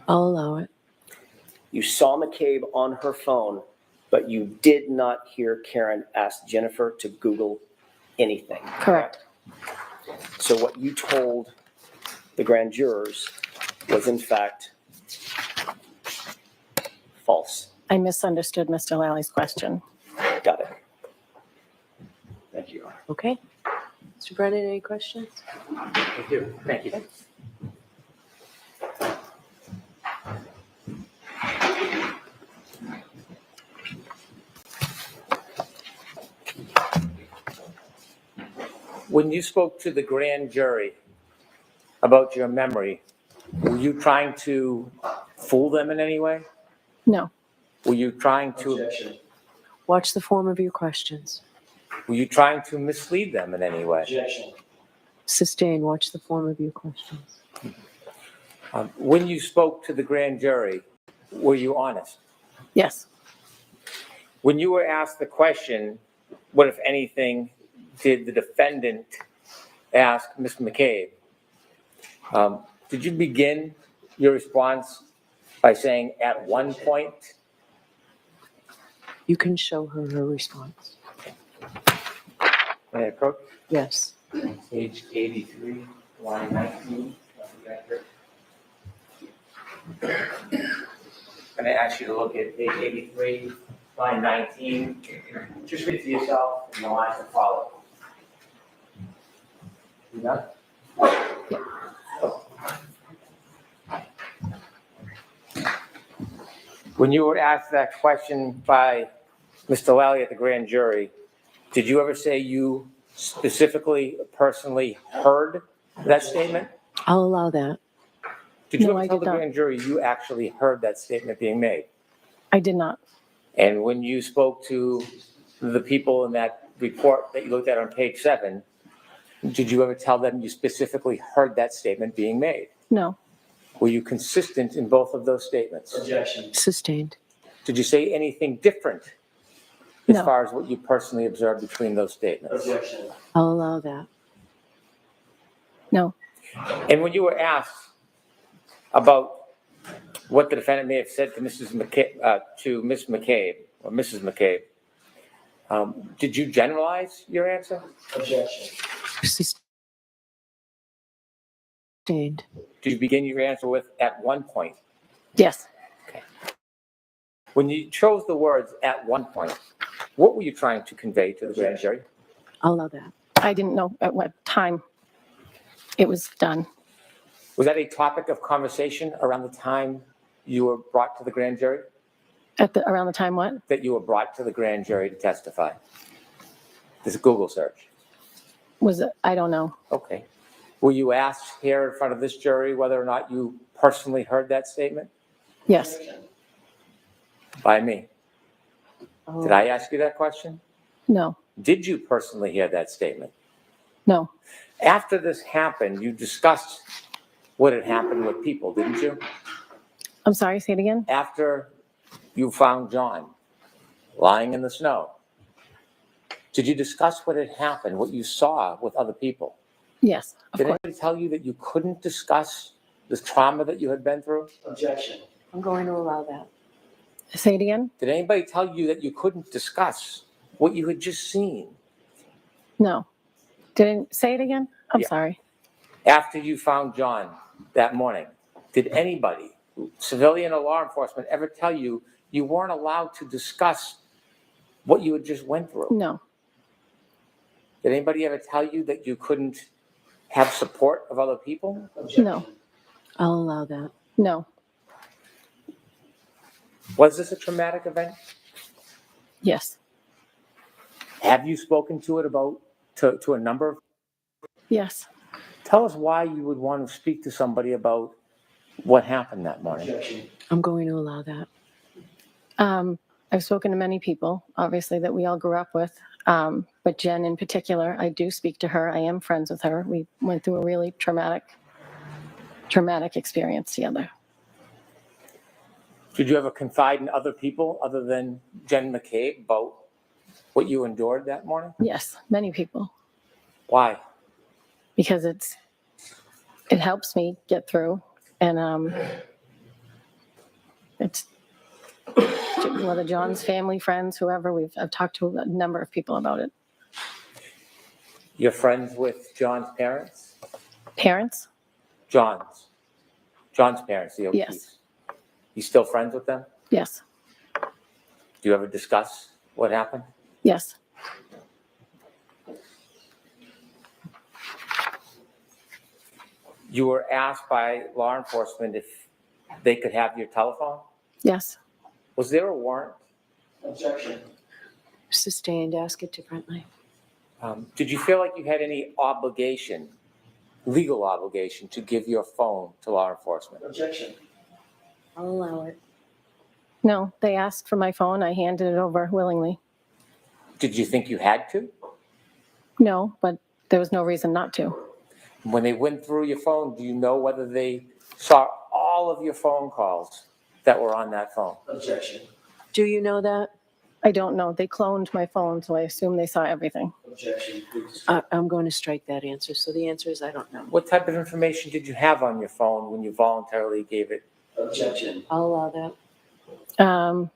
[SPEAKER 3] I'll allow it.
[SPEAKER 1] You saw McCabe on her phone, but you did not hear Karen ask Jennifer to Google anything.
[SPEAKER 2] Correct.
[SPEAKER 1] So what you told the grand jurors was in fact false.
[SPEAKER 2] I misunderstood Mr. Lally's question.
[SPEAKER 1] Got it. Thank you.
[SPEAKER 3] Okay. Mr. Brennan, any questions?
[SPEAKER 5] I do. Thank you. When you spoke to the grand jury about your memory, were you trying to fool them in any way?
[SPEAKER 2] No,
[SPEAKER 5] Were you trying to
[SPEAKER 1] Objection.
[SPEAKER 3] Watch the form of your questions.
[SPEAKER 5] mislead them in any way?
[SPEAKER 1] Objection.
[SPEAKER 3] Sustain. Watch the form of your questions.
[SPEAKER 5] When you spoke to the grand jury, were you honest?
[SPEAKER 2] yes,
[SPEAKER 5] When you were asked the question, what, if anything, did the defendant ask Ms. McCabe? Did you begin your response by saying at one point?
[SPEAKER 3] You can show her her response.
[SPEAKER 5] May I approach?
[SPEAKER 3] Yes.
[SPEAKER 5] Page 83, line 19. Can I ask you to look at page 83, line 19? Just read it to yourself and the lines that follow. You done? When you were asked that question by Mr. Lally at the grand jury, did you ever say you specifically, personally heard that statement?
[SPEAKER 3] I'll allow that.
[SPEAKER 5] Did you
[SPEAKER 2] No,
[SPEAKER 5] ever
[SPEAKER 2] I
[SPEAKER 5] tell
[SPEAKER 2] did
[SPEAKER 5] the
[SPEAKER 2] not.
[SPEAKER 5] grand jury you actually heard that statement being made?
[SPEAKER 2] I did not.
[SPEAKER 5] And when you spoke to the people in that report that you looked at on page 7, did you ever tell them you specifically heard that statement being made?
[SPEAKER 2] No,
[SPEAKER 5] Were you consistent in both of those statements?
[SPEAKER 1] Objection.
[SPEAKER 3] Sustained.
[SPEAKER 5] Did you say anything different as
[SPEAKER 2] No.
[SPEAKER 5] far as what you personally observed between those statements?
[SPEAKER 1] Objection.
[SPEAKER 3] I'll allow that.
[SPEAKER 2] no,
[SPEAKER 5] And when you were asked about what the defendant may have said to Ms. McCabe, or Mrs. McCabe, did you generalize your answer?
[SPEAKER 1] Objection.
[SPEAKER 3] Sustained. Sustained.
[SPEAKER 5] Did you begin your answer with at one point?
[SPEAKER 2] Yes.
[SPEAKER 5] When you chose the words at one point, what were you trying to convey to the grand jury?
[SPEAKER 3] I'll allow that.
[SPEAKER 2] I didn't know at what time it was done.
[SPEAKER 5] Was that a topic of conversation around the time you were brought to the grand jury?
[SPEAKER 2] Around the time what?
[SPEAKER 5] That you were brought to the grand jury to testify? This is Google search.
[SPEAKER 2] Was it? I don't know.
[SPEAKER 5] Okay. Were you asked here in front of this jury whether or not you personally heard that statement?
[SPEAKER 2] Yes.
[SPEAKER 5] By me.
[SPEAKER 3] Oh,
[SPEAKER 5] Did I ask you that question?
[SPEAKER 2] No.
[SPEAKER 5] Did you personally hear that statement?
[SPEAKER 2] No.
[SPEAKER 5] After this happened, you discussed what had happened with people, didn't you?
[SPEAKER 2] I'm sorry, say it again?
[SPEAKER 5] After you found John lying in the snow, did you discuss what had happened, what you saw with other people?
[SPEAKER 2] Yes, of
[SPEAKER 5] Did
[SPEAKER 2] course.
[SPEAKER 5] anybody tell you that you couldn't discuss the trauma that you had been through?
[SPEAKER 1] Objection.
[SPEAKER 3] I'm going to allow that.
[SPEAKER 2] Say it again?
[SPEAKER 5] Did anybody tell you that you couldn't discuss what you had just seen?
[SPEAKER 2] No. Didn't say it again? I'm
[SPEAKER 5] Yeah.
[SPEAKER 2] sorry.
[SPEAKER 5] After you found John that morning, did anybody, civilian or law enforcement, ever tell you you weren't allowed to discuss what you had just went through?
[SPEAKER 2] No.
[SPEAKER 5] Did anybody ever tell you that you couldn't have support of other people?
[SPEAKER 1] Objection.
[SPEAKER 2] No.
[SPEAKER 3] I'll allow that.
[SPEAKER 2] No.
[SPEAKER 5] Was this a traumatic event?
[SPEAKER 2] Yes.
[SPEAKER 5] Have you spoken to it to a number of?
[SPEAKER 2] Yes.
[SPEAKER 5] Tell us why you would want to speak to somebody about what happened that morning.
[SPEAKER 1] Objection.
[SPEAKER 3] I'm going to allow that.
[SPEAKER 2] I've spoken to many people, obviously, that we all grew up with. But Jen in particular, I do speak to her. I am friends with her. We went through a really traumatic experience together.
[SPEAKER 5] Did you ever confide in other people other than Jen McCabe about what you endured that morning?
[SPEAKER 2] Yes, many people,
[SPEAKER 5] Why?
[SPEAKER 2] because it helps me get through, and it's whether John's family, friends, whoever. I've talked to a number of people about it.
[SPEAKER 5] You're friends with John's parents?
[SPEAKER 2] Parents?
[SPEAKER 5] John's parents, the O'Keefes.
[SPEAKER 2] Yes.
[SPEAKER 5] You still friends with them?
[SPEAKER 2] Yes.
[SPEAKER 5] Do you ever discuss what happened?
[SPEAKER 2] Yes.
[SPEAKER 5] You were asked by law enforcement if they could have your telephone?
[SPEAKER 2] Yes.
[SPEAKER 5] Was there a warrant?
[SPEAKER 1] Objection.
[SPEAKER 3] Sustained. Ask it differently.
[SPEAKER 5] Did you feel like you had any obligation, legal obligation, to give your phone to law enforcement?
[SPEAKER 1] Objection.
[SPEAKER 3] I'll allow it.
[SPEAKER 2] No, they asked for my phone. I handed it over willingly.
[SPEAKER 5] Did you think you had to?
[SPEAKER 2] No, but there was no reason not to.
[SPEAKER 5] When they went through your phone, do you know whether they saw all of your phone calls that were on that phone?
[SPEAKER 1] Objection.
[SPEAKER 3] Do you know that?
[SPEAKER 2] I don't know. They cloned my phone, so I assume they saw everything.
[SPEAKER 1] Objection. Please.
[SPEAKER 3] I'm going to strike that answer. So the answer is I don't know.
[SPEAKER 5] What type of information did you have on your phone when you voluntarily gave it?
[SPEAKER 1] Objection.
[SPEAKER 3] I'll allow that.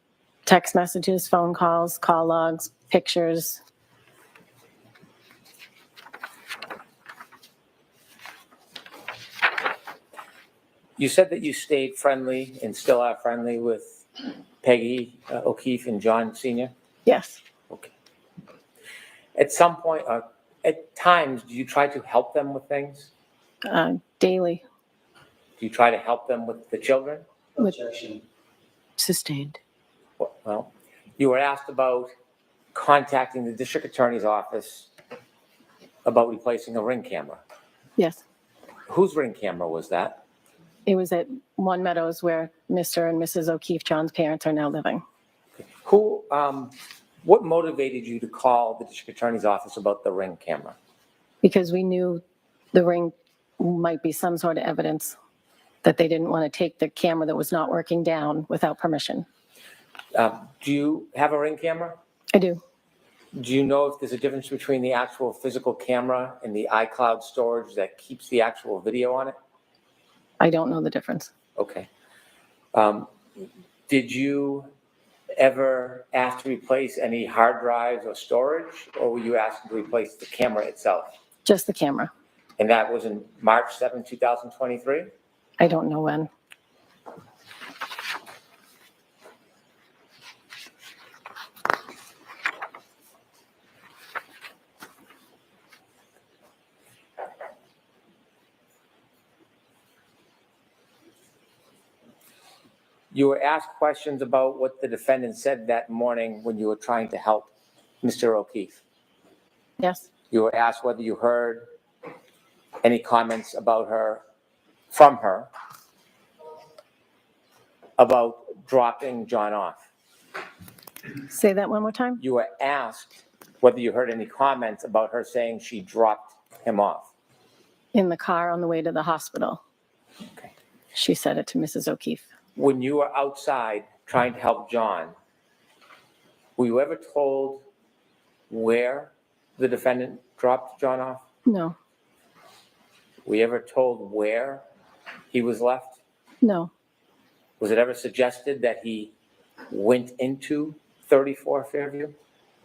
[SPEAKER 2] Text messages, phone calls, call logs, pictures.
[SPEAKER 5] You said that you stayed friendly and still are friendly with Peggy O'Keefe and John Sr.?
[SPEAKER 2] Yes.
[SPEAKER 5] Okay. At some point, at times, do you try to help them with things?
[SPEAKER 2] Daily.
[SPEAKER 5] Do you try to help them with the children?
[SPEAKER 1] Objection.
[SPEAKER 3] Sustained.
[SPEAKER 5] Well, you were asked about contacting the district attorney's office about replacing a Ring camera.
[SPEAKER 2] Yes.
[SPEAKER 5] Whose Ring camera was that?
[SPEAKER 2] It was at One Meadows where Mr. and Mrs. O'Keefe, John's parents, are now living.
[SPEAKER 5] What motivated you to call the district attorney's office about the Ring camera?
[SPEAKER 2] Because we knew the Ring might be some sort of evidence that they didn't want to take the camera that was not working down without permission.
[SPEAKER 5] Do you have a Ring camera?
[SPEAKER 2] I do.
[SPEAKER 5] Do you know if there's a difference between the actual physical camera and the iCloud storage that keeps the actual video on it?
[SPEAKER 2] I don't know the difference.
[SPEAKER 5] Okay. Did you ever ask to replace any hard drives or storage, or were you asked to replace the camera itself?
[SPEAKER 2] Just the camera.
[SPEAKER 5] And that was in March 7, 2023?
[SPEAKER 2] I don't know when.
[SPEAKER 5] You were asked questions about what the defendant said that morning when you were trying to help Mr. O'Keefe.
[SPEAKER 2] Yes,
[SPEAKER 5] You were asked whether you heard any comments about her, from her, about dropping John off.
[SPEAKER 2] say that one more time.
[SPEAKER 5] You were asked whether you heard any comments about her saying she dropped him off.
[SPEAKER 2] In the car on the way to the hospital.
[SPEAKER 5] Okay.
[SPEAKER 2] She said it to Mrs. O'Keefe.
[SPEAKER 5] When you were outside trying to help John, were you ever told where the defendant dropped John off?
[SPEAKER 2] No,
[SPEAKER 5] Were you ever told where he was left?
[SPEAKER 2] no,
[SPEAKER 5] Was it ever suggested that he went into 34 Fairview?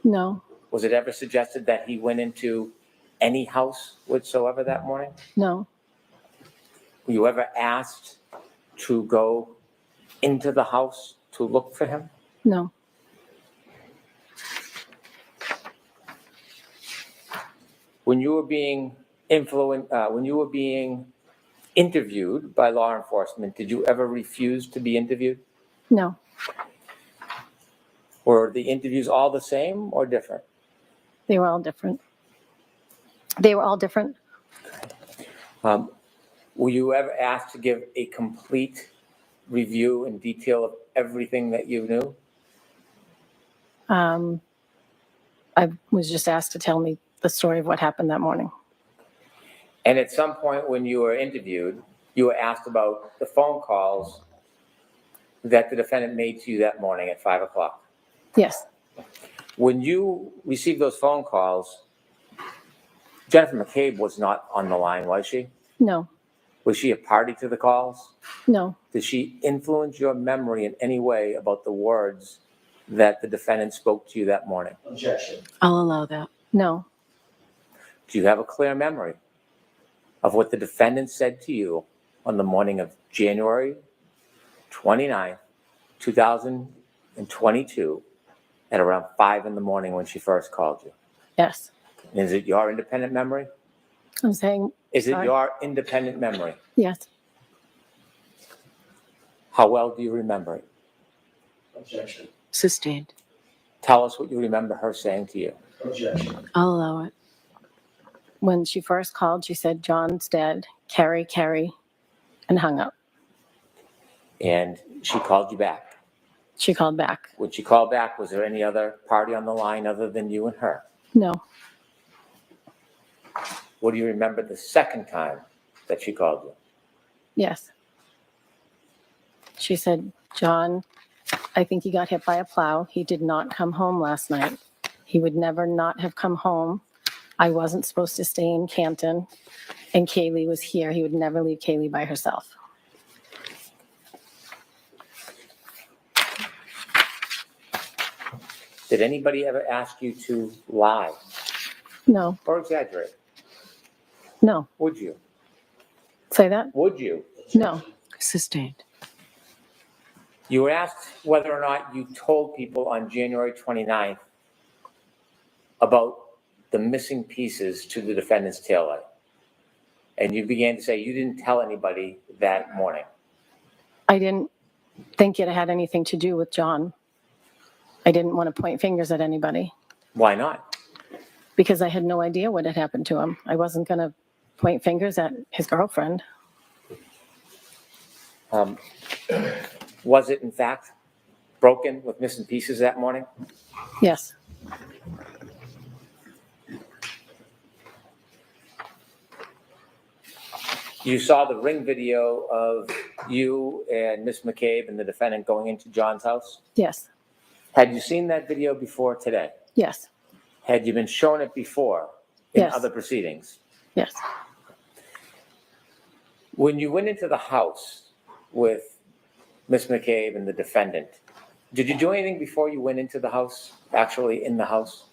[SPEAKER 2] no,
[SPEAKER 5] Was it ever suggested that he went into any house whatsoever that morning?
[SPEAKER 2] no,
[SPEAKER 5] Were you ever asked to go into the house to look for him?
[SPEAKER 2] no,
[SPEAKER 5] When you were being interviewed by law enforcement, did you ever refuse to be interviewed?
[SPEAKER 2] no.
[SPEAKER 5] Were the interviews all the same or different?
[SPEAKER 2] They were all different. They were all different.
[SPEAKER 5] Were you ever asked to give a complete review and detail of everything that you knew?
[SPEAKER 2] I was just asked to tell me the story of what happened that morning.
[SPEAKER 5] And at some point when you were interviewed, you were asked about the phone calls that the defendant made to you that morning at 5 o'clock.
[SPEAKER 2] Yes,
[SPEAKER 5] When you received those phone calls, Jennifer McCabe was not on the line, was she?
[SPEAKER 2] no,
[SPEAKER 5] Was she a party to the calls?
[SPEAKER 2] no,
[SPEAKER 5] Did she influence your memory in any way about the words that the defendant spoke to you that morning?
[SPEAKER 1] Objection.
[SPEAKER 3] I'll allow that.
[SPEAKER 2] no,
[SPEAKER 5] Do you have a clear memory of what the defendant said to you on the morning of January 29th, 2022 at around 5 in the morning when she first called you?
[SPEAKER 2] yes.
[SPEAKER 5] Is it your independent memory?
[SPEAKER 2] I'm saying,
[SPEAKER 5] Is it
[SPEAKER 2] Sorry?
[SPEAKER 5] your independent memory?
[SPEAKER 2] yes.
[SPEAKER 5] How well do you remember it?
[SPEAKER 1] Objection.
[SPEAKER 3] Sustained.
[SPEAKER 5] Tell us what you remember her saying to you.
[SPEAKER 1] Objection.
[SPEAKER 3] I'll allow it.
[SPEAKER 2] When she first called, she said, John's dead, Kerry, Kerry, and hung up.
[SPEAKER 5] And she called you back.
[SPEAKER 2] She called back.
[SPEAKER 5] When she called back, was there any other party on the line other than you and her?
[SPEAKER 2] No,
[SPEAKER 5] What do you remember the second time that she called you?
[SPEAKER 2] yes. She said, John, I think he got hit by a plow. He did not come home last night. He would never not have come home. I wasn't supposed to stay in Canton, and Kaylee was here. He would never leave Kaylee by herself.
[SPEAKER 5] Did anybody ever ask you to lie
[SPEAKER 2] No,
[SPEAKER 5] or exaggerate?
[SPEAKER 2] no.
[SPEAKER 5] Would you?
[SPEAKER 2] Say that?
[SPEAKER 5] Would you?
[SPEAKER 2] No,
[SPEAKER 3] Sustained.
[SPEAKER 5] You were asked whether or not you told people on January 29th about the missing pieces to the defendant's taillight. And you began to say you didn't tell anybody that morning.
[SPEAKER 2] I didn't think it had anything to do with John. I didn't want to point fingers at anybody
[SPEAKER 5] Why not?
[SPEAKER 2] because I had no idea what had happened to him. I wasn't going to point fingers at his girlfriend.
[SPEAKER 5] Was it in fact broken with missing pieces that morning?
[SPEAKER 2] Yes,
[SPEAKER 5] You saw the ring video of you and Miss McCabe and the defendant going into John's house.
[SPEAKER 2] yes,
[SPEAKER 5] Had you seen that video before today?
[SPEAKER 2] yes,
[SPEAKER 5] Had you been shown it before in
[SPEAKER 2] Yes.
[SPEAKER 5] other proceedings?
[SPEAKER 2] yes.
[SPEAKER 5] When you went into the house with Miss McCabe and the defendant, did you do anything before you went into the house, actually in the house?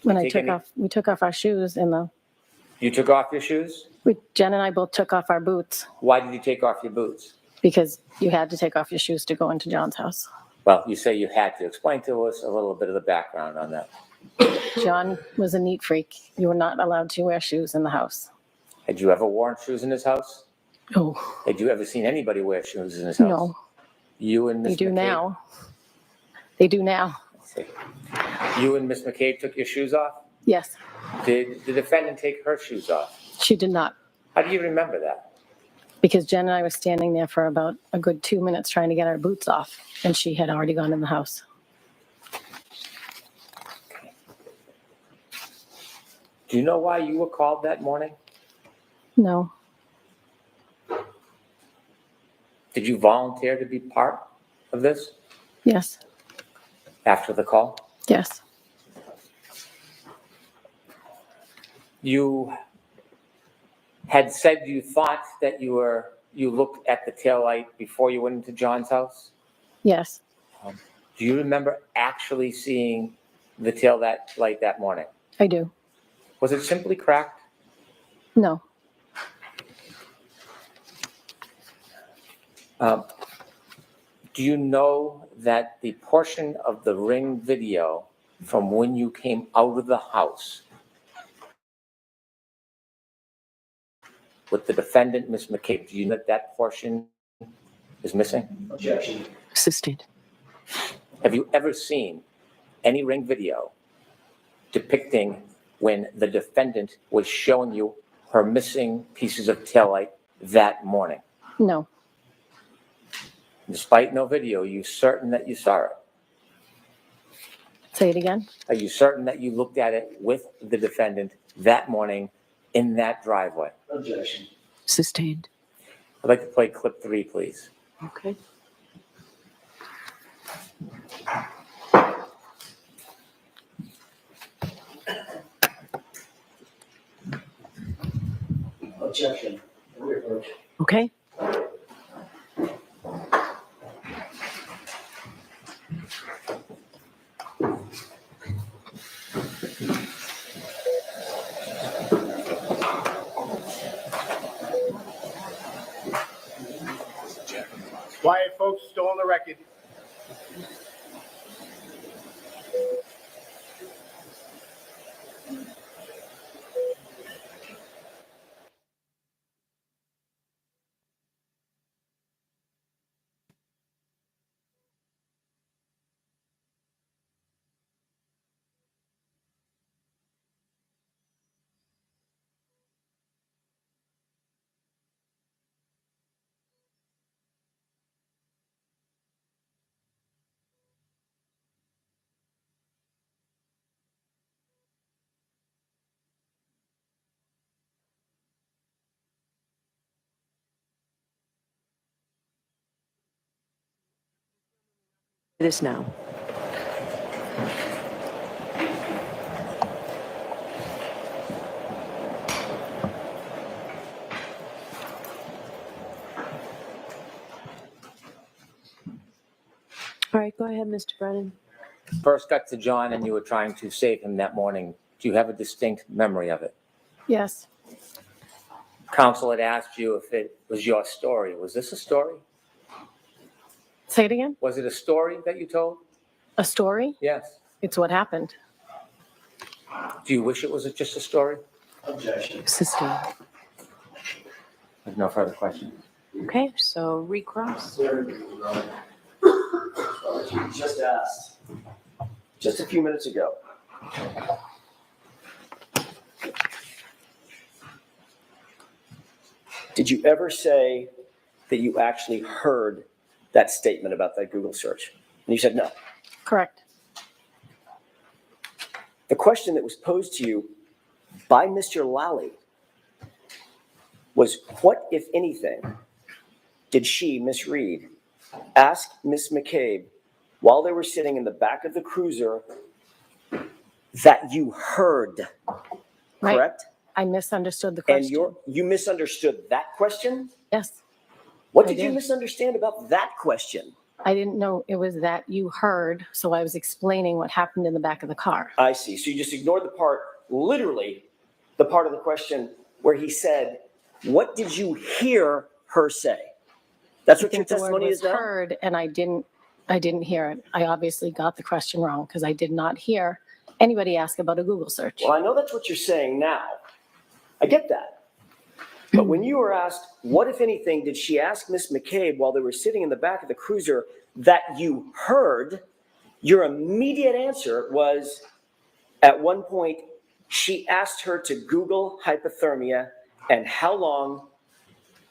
[SPEAKER 2] When
[SPEAKER 5] Take any-
[SPEAKER 2] we took off our shoes in the
[SPEAKER 5] You took off your shoes?
[SPEAKER 2] Jen and I both took off our boots
[SPEAKER 5] Why did you take off your boots?
[SPEAKER 2] because you had to take off your shoes to go into John's house.
[SPEAKER 5] Well, you say you had to. Explain to us a little bit of the background on that.
[SPEAKER 2] John was a neat freak. You were not allowed to wear shoes in the house.
[SPEAKER 5] Had you ever worn shoes in his house?
[SPEAKER 2] Oh,
[SPEAKER 5] Had you ever seen anybody wear shoes in his house?
[SPEAKER 2] no,
[SPEAKER 5] You and
[SPEAKER 2] they
[SPEAKER 5] Miss
[SPEAKER 2] do
[SPEAKER 5] McCabe?
[SPEAKER 2] now. They do now.
[SPEAKER 5] See. You and Miss McCabe took your shoes off?
[SPEAKER 2] Yes,
[SPEAKER 5] Did the defendant take her shoes off?
[SPEAKER 2] she did not.
[SPEAKER 5] How do you remember that?
[SPEAKER 2] Because Jen and I were standing there for about a good 2 minutes trying to get our boots off, and she had already gone in the house.
[SPEAKER 5] Do you know why you were called that morning?
[SPEAKER 2] No,
[SPEAKER 5] Did you volunteer to be part of this
[SPEAKER 2] yes,
[SPEAKER 5] after the call?
[SPEAKER 2] yes,
[SPEAKER 5] You had said you thought that you looked at the taillight before you went into John's house.
[SPEAKER 2] yes,
[SPEAKER 5] Do you remember actually seeing the tail light that morning?
[SPEAKER 2] I do.
[SPEAKER 5] Was it simply cracked?
[SPEAKER 2] No,
[SPEAKER 5] Do you know that the portion of the Ring video from when you came out of the house with the defendant, Ms. McCabe, do you know that portion is missing?
[SPEAKER 1] Objection.
[SPEAKER 3] Sustained.
[SPEAKER 5] Have you ever seen any Ring video depicting when the defendant was showing you her missing pieces of taillight that morning?
[SPEAKER 2] no,
[SPEAKER 5] Despite no video, are you certain that you saw it?
[SPEAKER 2] say it again.
[SPEAKER 5] Are you certain that you looked at it with the defendant that morning in that driveway?
[SPEAKER 1] Objection.
[SPEAKER 3] Sustained.
[SPEAKER 5] I'd like to play clip 3, please.
[SPEAKER 3] Okay.
[SPEAKER 1] Objection.
[SPEAKER 3] Okay.
[SPEAKER 6] Quiet, folks, still on the record.
[SPEAKER 3] This now. All right, go ahead, Mr. Brennan.
[SPEAKER 5] First got to John and you were trying to save him that morning. Do you have a distinct memory of it?
[SPEAKER 2] Yes,
[SPEAKER 5] Counsel had asked you if it was your story. Was this a story?
[SPEAKER 2] say it again.
[SPEAKER 5] Was it a story that you told?
[SPEAKER 2] A story?
[SPEAKER 5] Yes.
[SPEAKER 2] It's what happened.
[SPEAKER 5] Do you wish it was just a story?
[SPEAKER 1] Objection.
[SPEAKER 3] Sustained.
[SPEAKER 5] There's no further questions.
[SPEAKER 3] Okay, so recross.
[SPEAKER 1] Just asked, just a few minutes ago. Did you ever say that you actually heard that statement about that Google search? And you said no.
[SPEAKER 2] Correct.
[SPEAKER 1] The question that was posed to you by Mr. Lally was, what, if anything, did she, Miss Reed, ask Miss McCabe while they were sitting in the back of the cruiser that you heard,
[SPEAKER 2] Right.
[SPEAKER 1] correct?
[SPEAKER 2] I misunderstood the
[SPEAKER 1] And
[SPEAKER 2] question.
[SPEAKER 1] you misunderstood that question?
[SPEAKER 2] Yes,
[SPEAKER 1] What
[SPEAKER 2] I
[SPEAKER 1] did you
[SPEAKER 2] did.
[SPEAKER 1] misunderstand about that question?
[SPEAKER 2] I didn't know it was that you heard, so I was explaining what happened in the back of the car.
[SPEAKER 1] I see. So you just ignored the part literally the part of the question where he said, what did you hear her say? That's
[SPEAKER 2] I
[SPEAKER 1] what your
[SPEAKER 2] think the word
[SPEAKER 1] testimony
[SPEAKER 2] was
[SPEAKER 1] is now?
[SPEAKER 2] heard, and I didn't hear it. I obviously got the question wrong because I did not hear anybody ask about a Google search.
[SPEAKER 1] Well, I know that's what you're saying now. I get that. But when you were asked, what, if anything, did she ask Miss McCabe while they were sitting in the back of the cruiser that you heard, your immediate answer was, at one point, she asked her to Google hypothermia and how long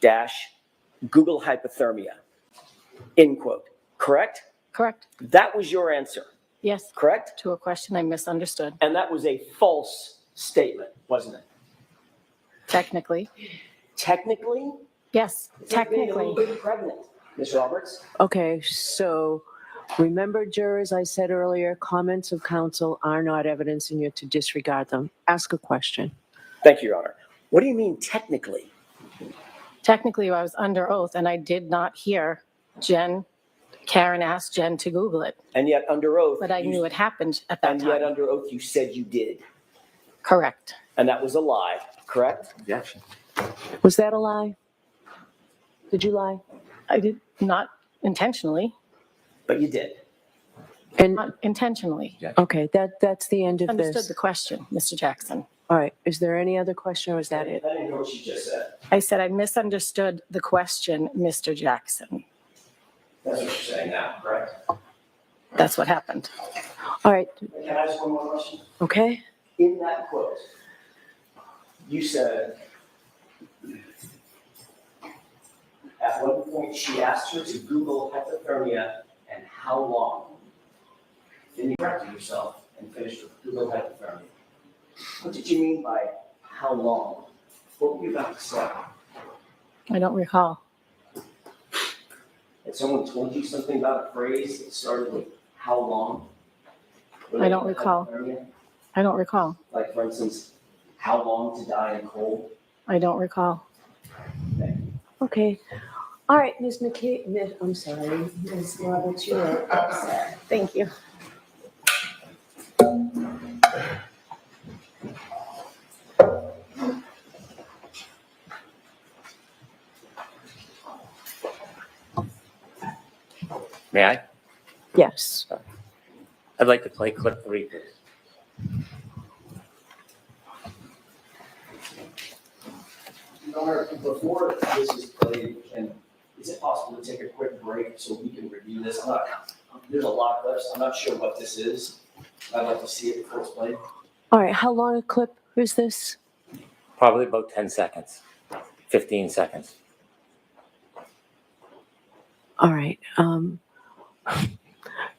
[SPEAKER 1] dash Google hypothermia, end quote. Correct?
[SPEAKER 2] Correct?
[SPEAKER 1] That was your answer,
[SPEAKER 2] Yes.
[SPEAKER 1] correct?
[SPEAKER 2] To a question I misunderstood.
[SPEAKER 1] And that was a false statement, wasn't it?
[SPEAKER 2] Technically.
[SPEAKER 1] Technically?
[SPEAKER 2] Yes,
[SPEAKER 1] It's like being a little
[SPEAKER 2] technically.
[SPEAKER 1] bit pregnant, Ms. Roberts.
[SPEAKER 3] Okay, so remember, jurors, I said earlier, comments of counsel are not evidence and you're to disregard them. Ask a question.
[SPEAKER 1] Thank you, Your Honor. What do you mean technically?
[SPEAKER 2] Technically, I was under oath and I did not hear Karen asked Jen to Google it,
[SPEAKER 1] And yet under oath.
[SPEAKER 2] but I
[SPEAKER 1] you-
[SPEAKER 2] knew it happened at that
[SPEAKER 1] And yet
[SPEAKER 2] time.
[SPEAKER 1] under oath, you said you did.
[SPEAKER 2] Correct.
[SPEAKER 1] And that was a lie, correct?
[SPEAKER 5] Objection.
[SPEAKER 3] Was that a lie? Did you lie?
[SPEAKER 2] I did not intentionally,
[SPEAKER 1] But you did.
[SPEAKER 3] And,
[SPEAKER 2] not intentionally.
[SPEAKER 3] okay, that's the end of
[SPEAKER 2] Understood
[SPEAKER 3] this.
[SPEAKER 2] the question, Mr. Jackson.
[SPEAKER 3] All right, is there any other question or is that it?
[SPEAKER 1] I didn't hear what you just said.
[SPEAKER 2] I said I misunderstood the question, Mr. Jackson.
[SPEAKER 1] That's what you're saying now, correct?
[SPEAKER 2] That's what happened.
[SPEAKER 3] All right,
[SPEAKER 1] Can I ask one more question?
[SPEAKER 3] okay.
[SPEAKER 1] In that quote, you said, at one point, she asked her to Google hypothermia and how long. Then you corrected yourself and finished with Google hypothermia. What did you mean by how long? What were you about to say?
[SPEAKER 2] I don't recall.
[SPEAKER 1] Had someone told you something about a phrase that started with how long?
[SPEAKER 2] I don't recall.
[SPEAKER 1] Hypothermia?
[SPEAKER 2] I don't recall.
[SPEAKER 1] Like, for instance, how long to die in cold?
[SPEAKER 2] I don't recall.
[SPEAKER 3] Okay. All right, Ms. McKay, I'm sorry, Ms. Roberts, you are all set.
[SPEAKER 2] Thank you.
[SPEAKER 5] May I?
[SPEAKER 3] Yes.
[SPEAKER 5] I'd like to play clip 3, please.
[SPEAKER 1] Your Honor, before this is played, is it possible to take a quick break so we can review this? There's a lot of clips. I'm not sure what this is. I'd like to see it before it's played.
[SPEAKER 3] All right, how long a clip is this?
[SPEAKER 5] Probably about 10 seconds, 15 seconds.
[SPEAKER 3] All right.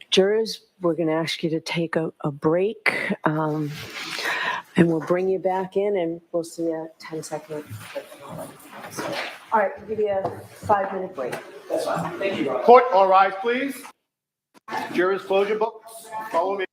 [SPEAKER 3] Jurors, we're going to ask you to take a break, and we'll bring you back in, and we'll see a 10-second clip. All right, we'll give you a 5-minute break.
[SPEAKER 1] That's fine. Thank you, Your Honor.
[SPEAKER 6] Court, all rise, please. Jurors, close your books. Follow me.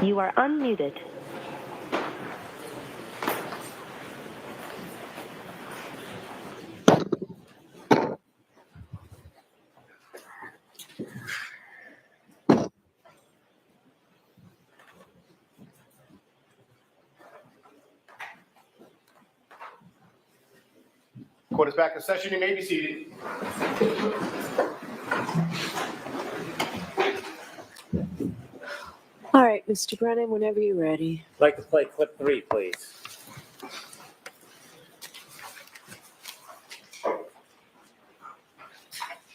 [SPEAKER 7] You are unmuted.
[SPEAKER 6] Court is back in session. You may be seated.
[SPEAKER 3] All right, Mr. Brennan, whenever you're ready.
[SPEAKER 5] I'd like to play clip 3, please.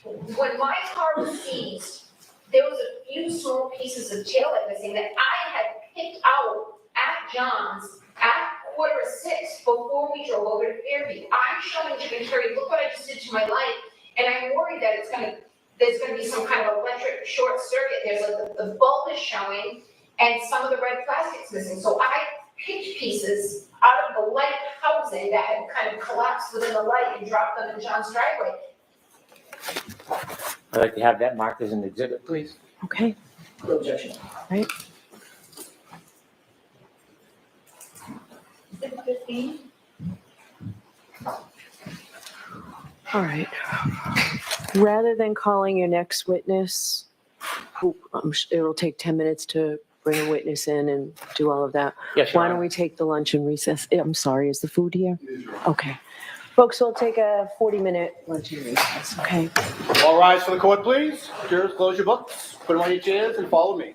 [SPEAKER 8] When my car was seized, there was a few small pieces of taillight missing that I had picked out at John's at 5:45 before we drove over to Fairview. I'm showing Jim and Kerry, look what I just did to my light, and I'm worried that there's gonna be some kind of electric short circuit. There's like the bulb is showing, and some of the red plastic's missing. So I picked pieces out of the light housing that had kind of collapsed within the light and dropped them in John's driveway.
[SPEAKER 5] I'd like to have that marked as an exhibit, please.
[SPEAKER 3] Okay.
[SPEAKER 1] No objection.
[SPEAKER 3] Right. All right. Rather than calling your next witness, who it'll take 10 minutes to bring a witness in and do all of that.
[SPEAKER 5] Yes, Your
[SPEAKER 3] Why don't
[SPEAKER 5] Honor.
[SPEAKER 3] we take the lunch and recess? I'm sorry, is the food here? Okay. Folks, we'll take a 40-minute lunch and recess, okay?
[SPEAKER 6] All rise for the court, please. Jurors, close your books, put them on your chairs, and follow me.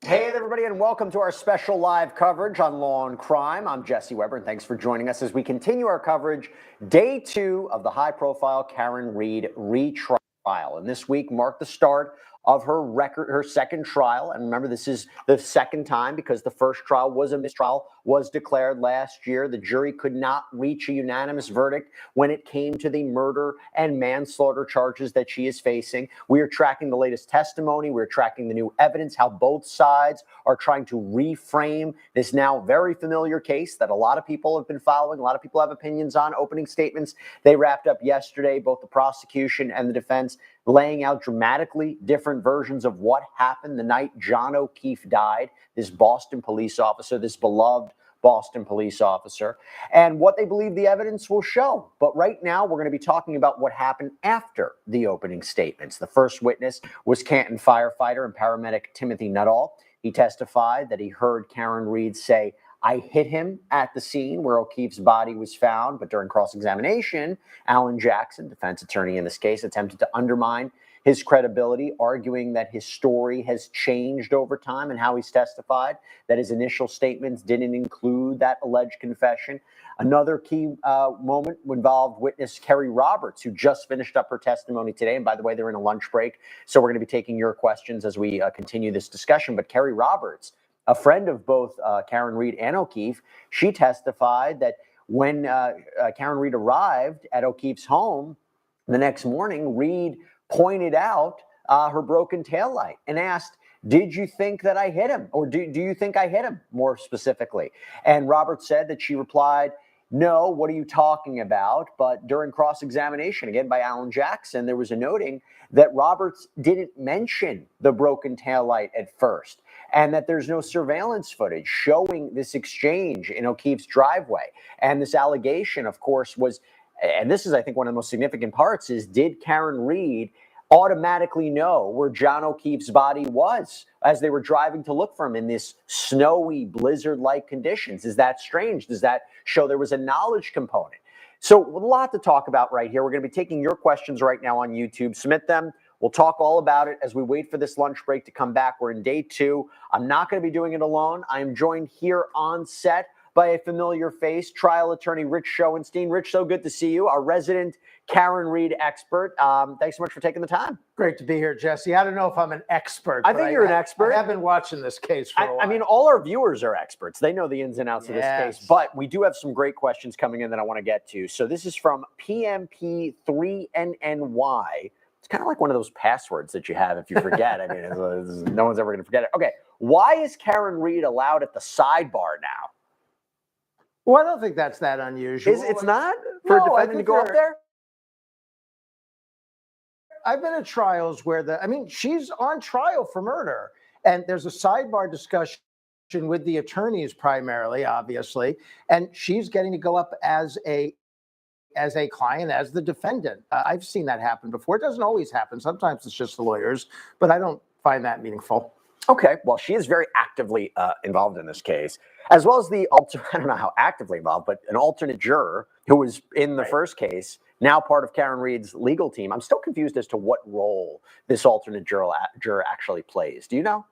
[SPEAKER 9] Hey everybody, and welcome to our special live coverage on Law and Crime. I'm Jesse Weber, and thanks for joining us as we continue our coverage, day 2 of the high-profile Karen Read retrial. And this week marked the start of her second trial. And remember, this is the second time because the first trial was a mistrial, was declared last year. The jury could not reach a unanimous verdict when it came to the murder and manslaughter charges that she is facing. We are tracking the latest testimony. We're tracking the new evidence, how both sides are trying to reframe this now very familiar case that a lot of people have been following. A lot of people have opinions on. Opening statements they wrapped up yesterday, both the prosecution and the defense, laying out dramatically different versions of what happened the night John O'Keefe died, this Boston police officer, this beloved Boston police officer, and what they believe the evidence will show. But right now, we're going to be talking about what happened after the opening statements. The first witness was Canton firefighter and paramedic Timothy Nuttall. He testified that he heard Karen Read say, I hit him at the scene where O'Keefe's body was found, but during cross-examination, Alan Jackson, defense attorney in this case, attempted to undermine his credibility, arguing that his story has changed over time and how he's testified, that his initial statements didn't include that alleged confession. Another key moment involved witness Kerry Roberts, who just finished up her testimony today. And by the way, they're in a lunch break, so we're going to be taking your questions as we continue this discussion. But Kerry Roberts, a friend of both Karen Read and O'Keefe, she testified that when Karen Read arrived at O'Keefe's home the next morning, Read pointed out her broken taillight and asked, "Did you think that I hit him? Or do you think I hit him?" more specifically. And Roberts said that she replied, "No, what are you talking about?" But during cross-examination, again by Alan Jackson, there was a noting that Roberts didn't mention the broken taillight at first, and that there's no surveillance footage showing this exchange in O'Keefe's driveway. And this allegation, of course, was, and this is, I think, one of the most significant parts, is did Karen Read automatically know where John O'Keefe's body was as they were driving to look for him in this snowy, blizzard-like conditions? Is that strange? Does that show there was a knowledge component? So a lot to talk about right here. We're going to be taking your questions right now on YouTube. Submit them. We'll talk all about it as we wait for this lunch break to come back. We're in day 2. I'm not going to be doing it alone. I am joined here on set by a familiar face, trial attorney Rich Schoenstein. Rich, so good to see you, our resident Karen Read expert. Thanks so much for taking the time.
[SPEAKER 7] Great to be here, Jesse. I don't know if I'm an expert.
[SPEAKER 9] I think you're an expert.
[SPEAKER 7] I have been watching this case for a while.
[SPEAKER 9] I mean, all our viewers are experts. They know the ins and outs of this case. But we do have some great questions coming in that I want to get to. So this is from PMP3NNY. It's kind of like one of those passwords that you have if you forget. I mean, no one's ever going to forget it. Okay. Why is Karen Read allowed at the sidebar now?
[SPEAKER 7] Well, I don't think that's that unusual.
[SPEAKER 9] It's not for a defendant to go up there?
[SPEAKER 7] I've been at trials where she's on trial for murder, and there's a sidebar discussion with the attorneys primarily, obviously, and she's getting to go up as a client, as the defendant. I've seen that happen before. It doesn't always happen. Sometimes it's just the lawyers, but I don't find that meaningful.
[SPEAKER 9] Okay, well, she is very actively involved in this case, as well as I don't know how actively involved, but an alternate juror who was in the first case, now part of Karen Read's legal team. I'm still confused as to what role this alternate juror actually plays. Do you know?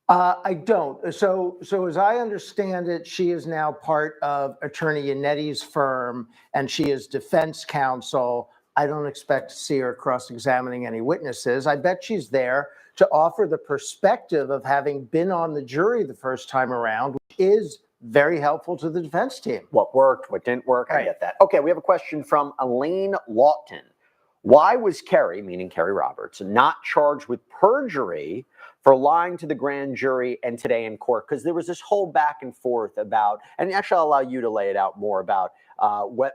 [SPEAKER 7] I don't. So as I understand it, she is now part of Attorney Yannetti's firm, and she is defense counsel. I don't expect to see her cross-examining any witnesses. I bet she's there to offer the perspective of having been on the jury the first time around, which is very helpful to the defense team.
[SPEAKER 9] What worked, what didn't work, I get that. Okay, we have a question from Elaine Lawton. Why was Kerry, meaning Kerry Roberts, not charged with perjury for lying to the grand jury and today in court? Because there was this whole back and forth about, and actually I'll allow you to lay it out more about what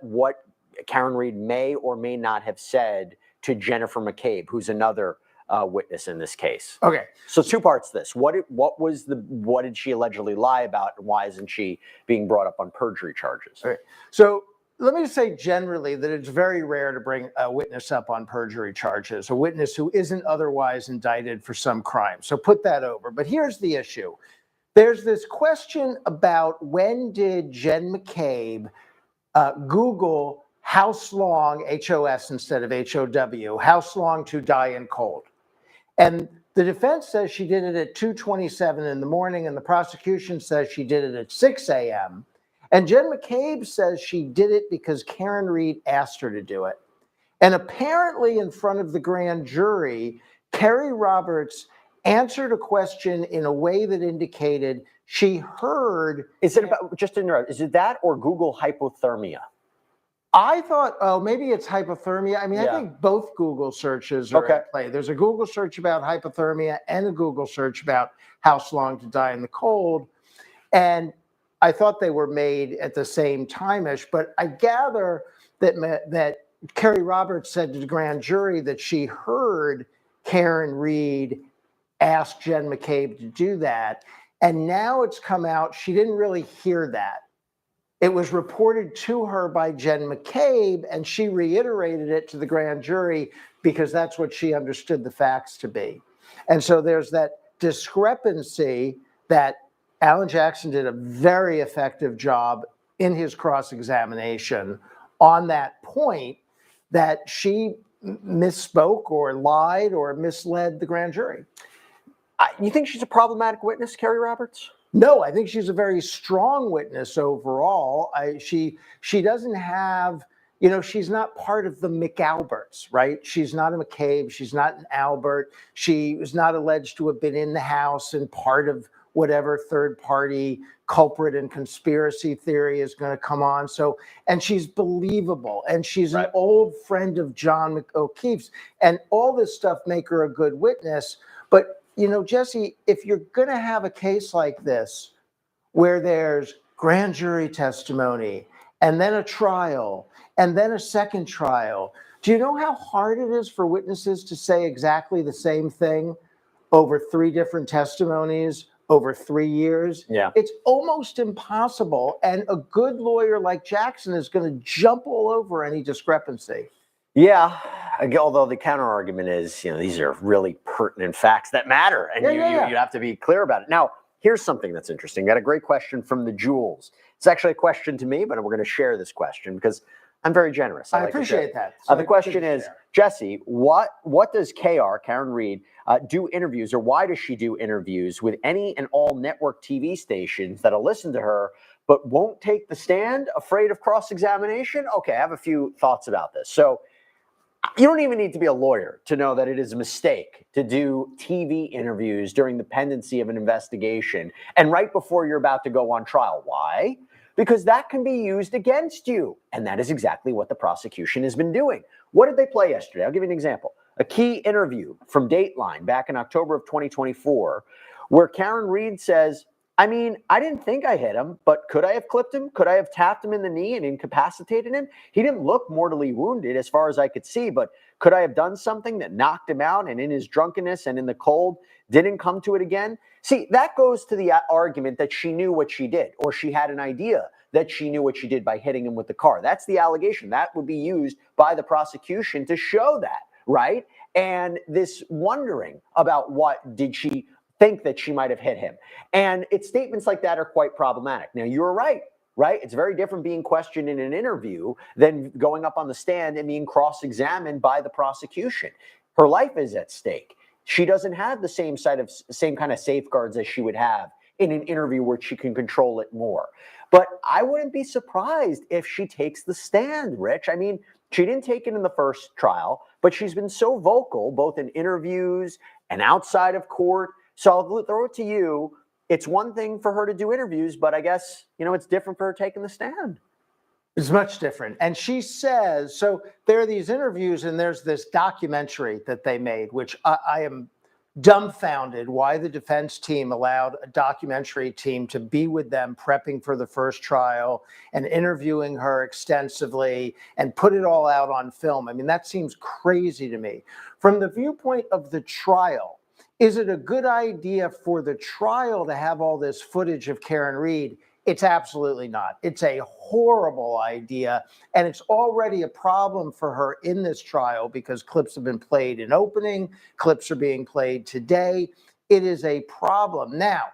[SPEAKER 9] Karen Read may or may not have said to Jennifer McCabe, who's another witness in this case.
[SPEAKER 7] Okay.
[SPEAKER 9] So 2 parts to this. What did she allegedly lie about, and why isn't she being brought up on perjury charges?
[SPEAKER 7] Okay. So let me just say generally that it's very rare to bring a witness up on perjury charges, a witness who isn't otherwise indicted for some crime. So put that over. But here's the issue. There's this question about when did Jen McCabe Google house long, HOS instead of HOW, house long to die in cold. And the defense says she did it at 2:27 in the morning, and the prosecution says she did it at 6 a.m. And Jen McCabe says she did it because Karen Read asked her to do it. And apparently in front of the grand jury, Kerry Roberts answered a question in a way that indicated she heard.
[SPEAKER 9] Is it about, just to interrupt, is it that or Google hypothermia?
[SPEAKER 7] I thought, oh, maybe it's hypothermia. I mean, I think both Google searches are at play. There's a Google search about hypothermia and a Google search about house long to die in the cold. And I thought they were made at the same time-ish, but I gather that Kerry Roberts said to the grand jury that she heard Karen Read ask Jen McCabe to do that. And now it's come out, she didn't really hear that. It was reported to her by Jen McCabe, and she reiterated it to the grand jury because that's what she understood the facts to be. And so there's that discrepancy that Alan Jackson did a very effective job in his cross-examination on that point that she misspoke or lied or misled the grand jury.
[SPEAKER 9] You think she's a problematic witness, Kerry Roberts?
[SPEAKER 7] No, I think she's a very strong witness overall. She doesn't have, she's not part of the McAlberts, right? She's not a McCabe. She's not an Albert. She was not alleged to have been in the house and part of whatever third party culprit and conspiracy theory is going to come on. So, and she's believable, and she's an old friend of John O'Keefe's, and all this stuff make her a good witness. But Jesse, if you're going to have a case like this, where there's grand jury testimony, and then a trial, and then a second trial, do you know how hard it is for witnesses to say exactly the same thing over 3 different testimonies, over 3 years?
[SPEAKER 9] Yeah.
[SPEAKER 7] It's almost impossible, and a good lawyer like Jackson is going to jump all over any discrepancy.
[SPEAKER 9] Yeah, although the counter argument is, these are really pertinent facts that matter, and you have to be clear about it. Now, here's something that's interesting. Got a great question from the Jules. It's actually a question to me, but we're going to share this question because I'm very generous.
[SPEAKER 7] I appreciate that.
[SPEAKER 9] The question is, Jesse, what does Karen Reed, do interviews, or why does she do interviews with any and all network TV stations that'll listen to her but won't take the stand, afraid of cross-examination? Okay, I have a few thoughts about this. So, you don't even need to be a lawyer to know that it is a mistake to do TV interviews during the pendency of an investigation and right before you're about to go on trial. Why? Because that can be used against you. And that is exactly what the prosecution has been doing. What did they play yesterday? I'll give you an example. A key interview from Dateline back in October of 2024, where Karen Reed says, I didn't think I hit him, but could I have clipped him? Could I have tapped him in the knee and incapacitated him? He didn't look mortally wounded as far as I could see, but could I have done something that knocked him out and in his drunkenness and in the cold didn't come to it again? See, that goes to the argument that she knew what she did, or she had an idea that she knew what she did by hitting him with the car. That's the allegation. That would be used by the prosecution to show that, right? And this wondering about what did she think that she might have hit him. And it's statements like that are quite problematic. Now, you're right? It's very different being questioned in an interview than going up on the stand and being cross-examined by the prosecution. Her life is at stake. She doesn't have the same kind of safeguards as she would have in an interview where she can control it more. But I wouldn't be surprised if she takes the stand, Rich. She didn't take it in the first trial, but she's been so vocal, both in interviews and outside of court. So I'll throw it to you. It's one thing for her to do interviews, but I guess, it's different for her taking the stand.
[SPEAKER 7] It's much different. And she says, so there are these interviews and there's this documentary that they made, which I am dumbfounded why the defense team allowed a documentary team to be with them prepping for the first trial and interviewing her extensively and put it all out on film. That seems crazy to me. From the viewpoint of the trial, is it a good idea for the trial to have all this footage of Karen Reed? It's absolutely not. It's a horrible idea, and it's already a problem for her in this trial because clips have been played in opening, clips are being played today. It is a problem. Now,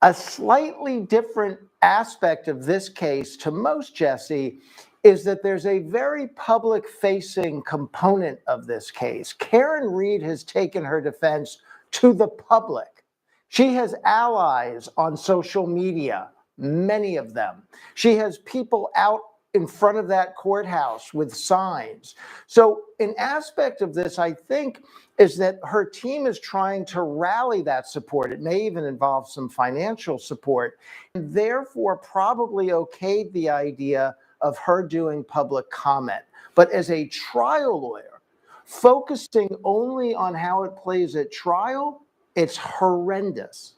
[SPEAKER 7] a slightly different aspect of this case to most, Jesse, is that there's a very public-facing component of this case. Karen Reed has taken her defense to the public. She has allies on social media, many of them. She has people out in front of that courthouse with signs. So an aspect of this, I think, is that her team is trying to rally that support. It may even involve some financial support, and therefore probably okayed the idea of her doing public comment. But as a trial lawyer, focusing only on how it plays at trial, it's horrendous.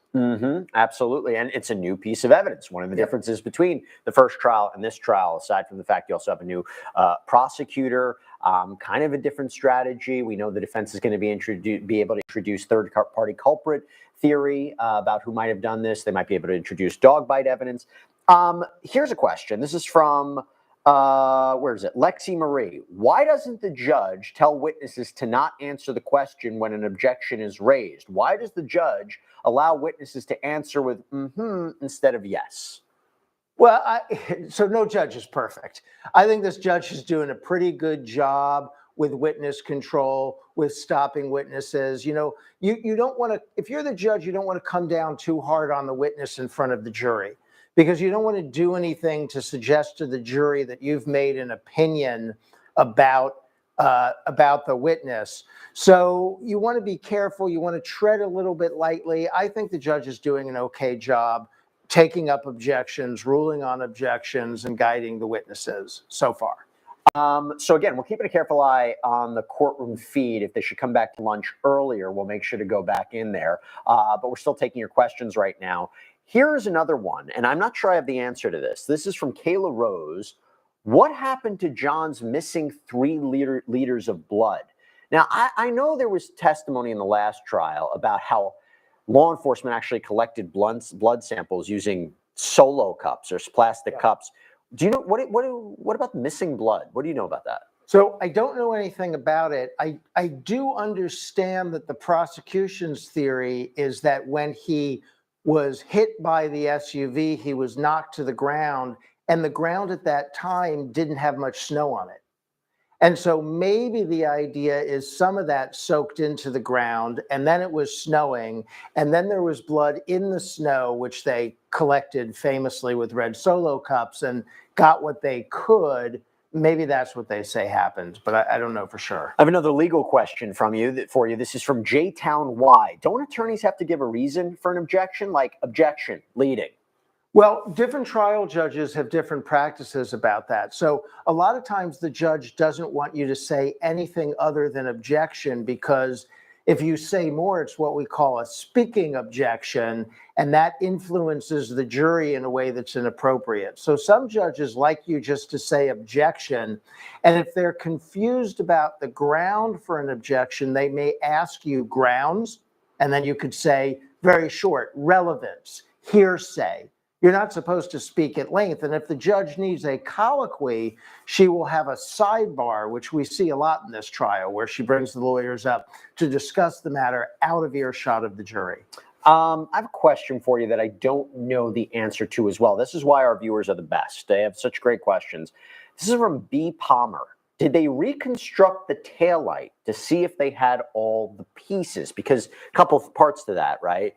[SPEAKER 9] Absolutely. And it's a new piece of evidence. One of the differences between the first trial and this trial, aside from the fact you also have a new prosecutor, kind of a different strategy. We know the defense is going to be able to introduce third-party culprit theory about who might have done this. They might be able to introduce dog bite evidence. Here's a question. This is from Where is it? Lexi Marie. Why doesn't the judge tell witnesses to not answer the question when an objection is raised? Why does the judge allow witnesses to answer with mm-hmm instead of yes?
[SPEAKER 7] Well, so no judge is perfect. I think this judge is doing a pretty good job with witness control, with stopping witnesses. You know, you don't want to, if you're the judge, you don't want to come down too hard on the witness in front of the jury, because you don't want to do anything to suggest to the jury that you've made an opinion about the witness. So you want to be careful. You want to tread a little bit lightly. I think the judge is doing an okay job taking up objections, ruling on objections, and guiding the witnesses so far.
[SPEAKER 9] So again, we're keeping a careful eye on the courtroom feed. If they should come back to lunch earlier, we'll make sure to go back in there. But we're still taking your questions right now. Here's another one, and I'm not sure I have the answer to this. This is from Kayla Rose. What happened to John's missing 3 liters of blood? Now, I know there was testimony in the last trial about how law enforcement actually collected blood samples using solo cups or plastic cups. Do you know what about missing blood? What do you know about that?
[SPEAKER 7] So I don't know anything about it. I do understand that the prosecution's theory is that when he was hit by the SUV, he was knocked to the ground, and the ground at that time didn't have much snow on it. And so maybe the idea is some of that soaked into the ground, and then it was snowing, and then there was blood in the snow, which they collected famously with red Solo cups and got what they could. Maybe that's what they say happened, but I don't know for sure.
[SPEAKER 9] I have another legal question for you. This is from J-Town Y. Don't attorneys have to give a reason for an objection, like objection, leading?
[SPEAKER 7] Well, different trial judges have different practices about that. So a lot of times the judge doesn't want you to say anything other than objection, because if you say more, it's what we call a speaking objection, and that influences the jury in a way that's inappropriate. So some judges like you just to say objection, and if they're confused about the ground for an objection, they may ask you grounds, and then you could say very short, relevance, hearsay. You're not supposed to speak at length. And if the judge needs a colloquy, she will have a sidebar, which we see a lot in this trial, where she brings the lawyers up to discuss the matter out of earshot of the jury.
[SPEAKER 9] I have a question for you that I don't know the answer to as well. This is why our viewers are the best. They have such great questions. This is from B. Palmer. Did they reconstruct the taillight to see if they had all the pieces? Because a couple of parts to that, right?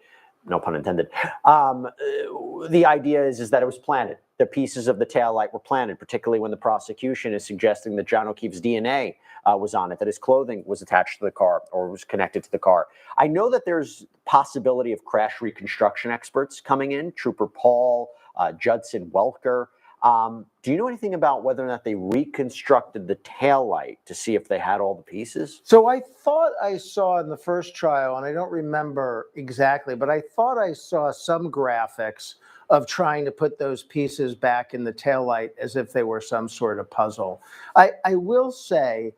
[SPEAKER 9] No pun intended. The idea is that it was planted. The pieces of the taillight were planted, particularly when the prosecution is suggesting that John O'Keefe's DNA was on it, that his clothing was attached to the car or was connected to the car. I know that there's possibility of crash reconstruction experts coming in, Trooper Paul, Judson Welker. Do you know anything about whether or not they reconstructed the taillight to see if they had all the pieces?
[SPEAKER 7] So I thought I saw in the first trial, and I don't remember exactly, but I thought I saw some graphics of trying to put those pieces back in the taillight as if they were some sort of puzzle. I will say,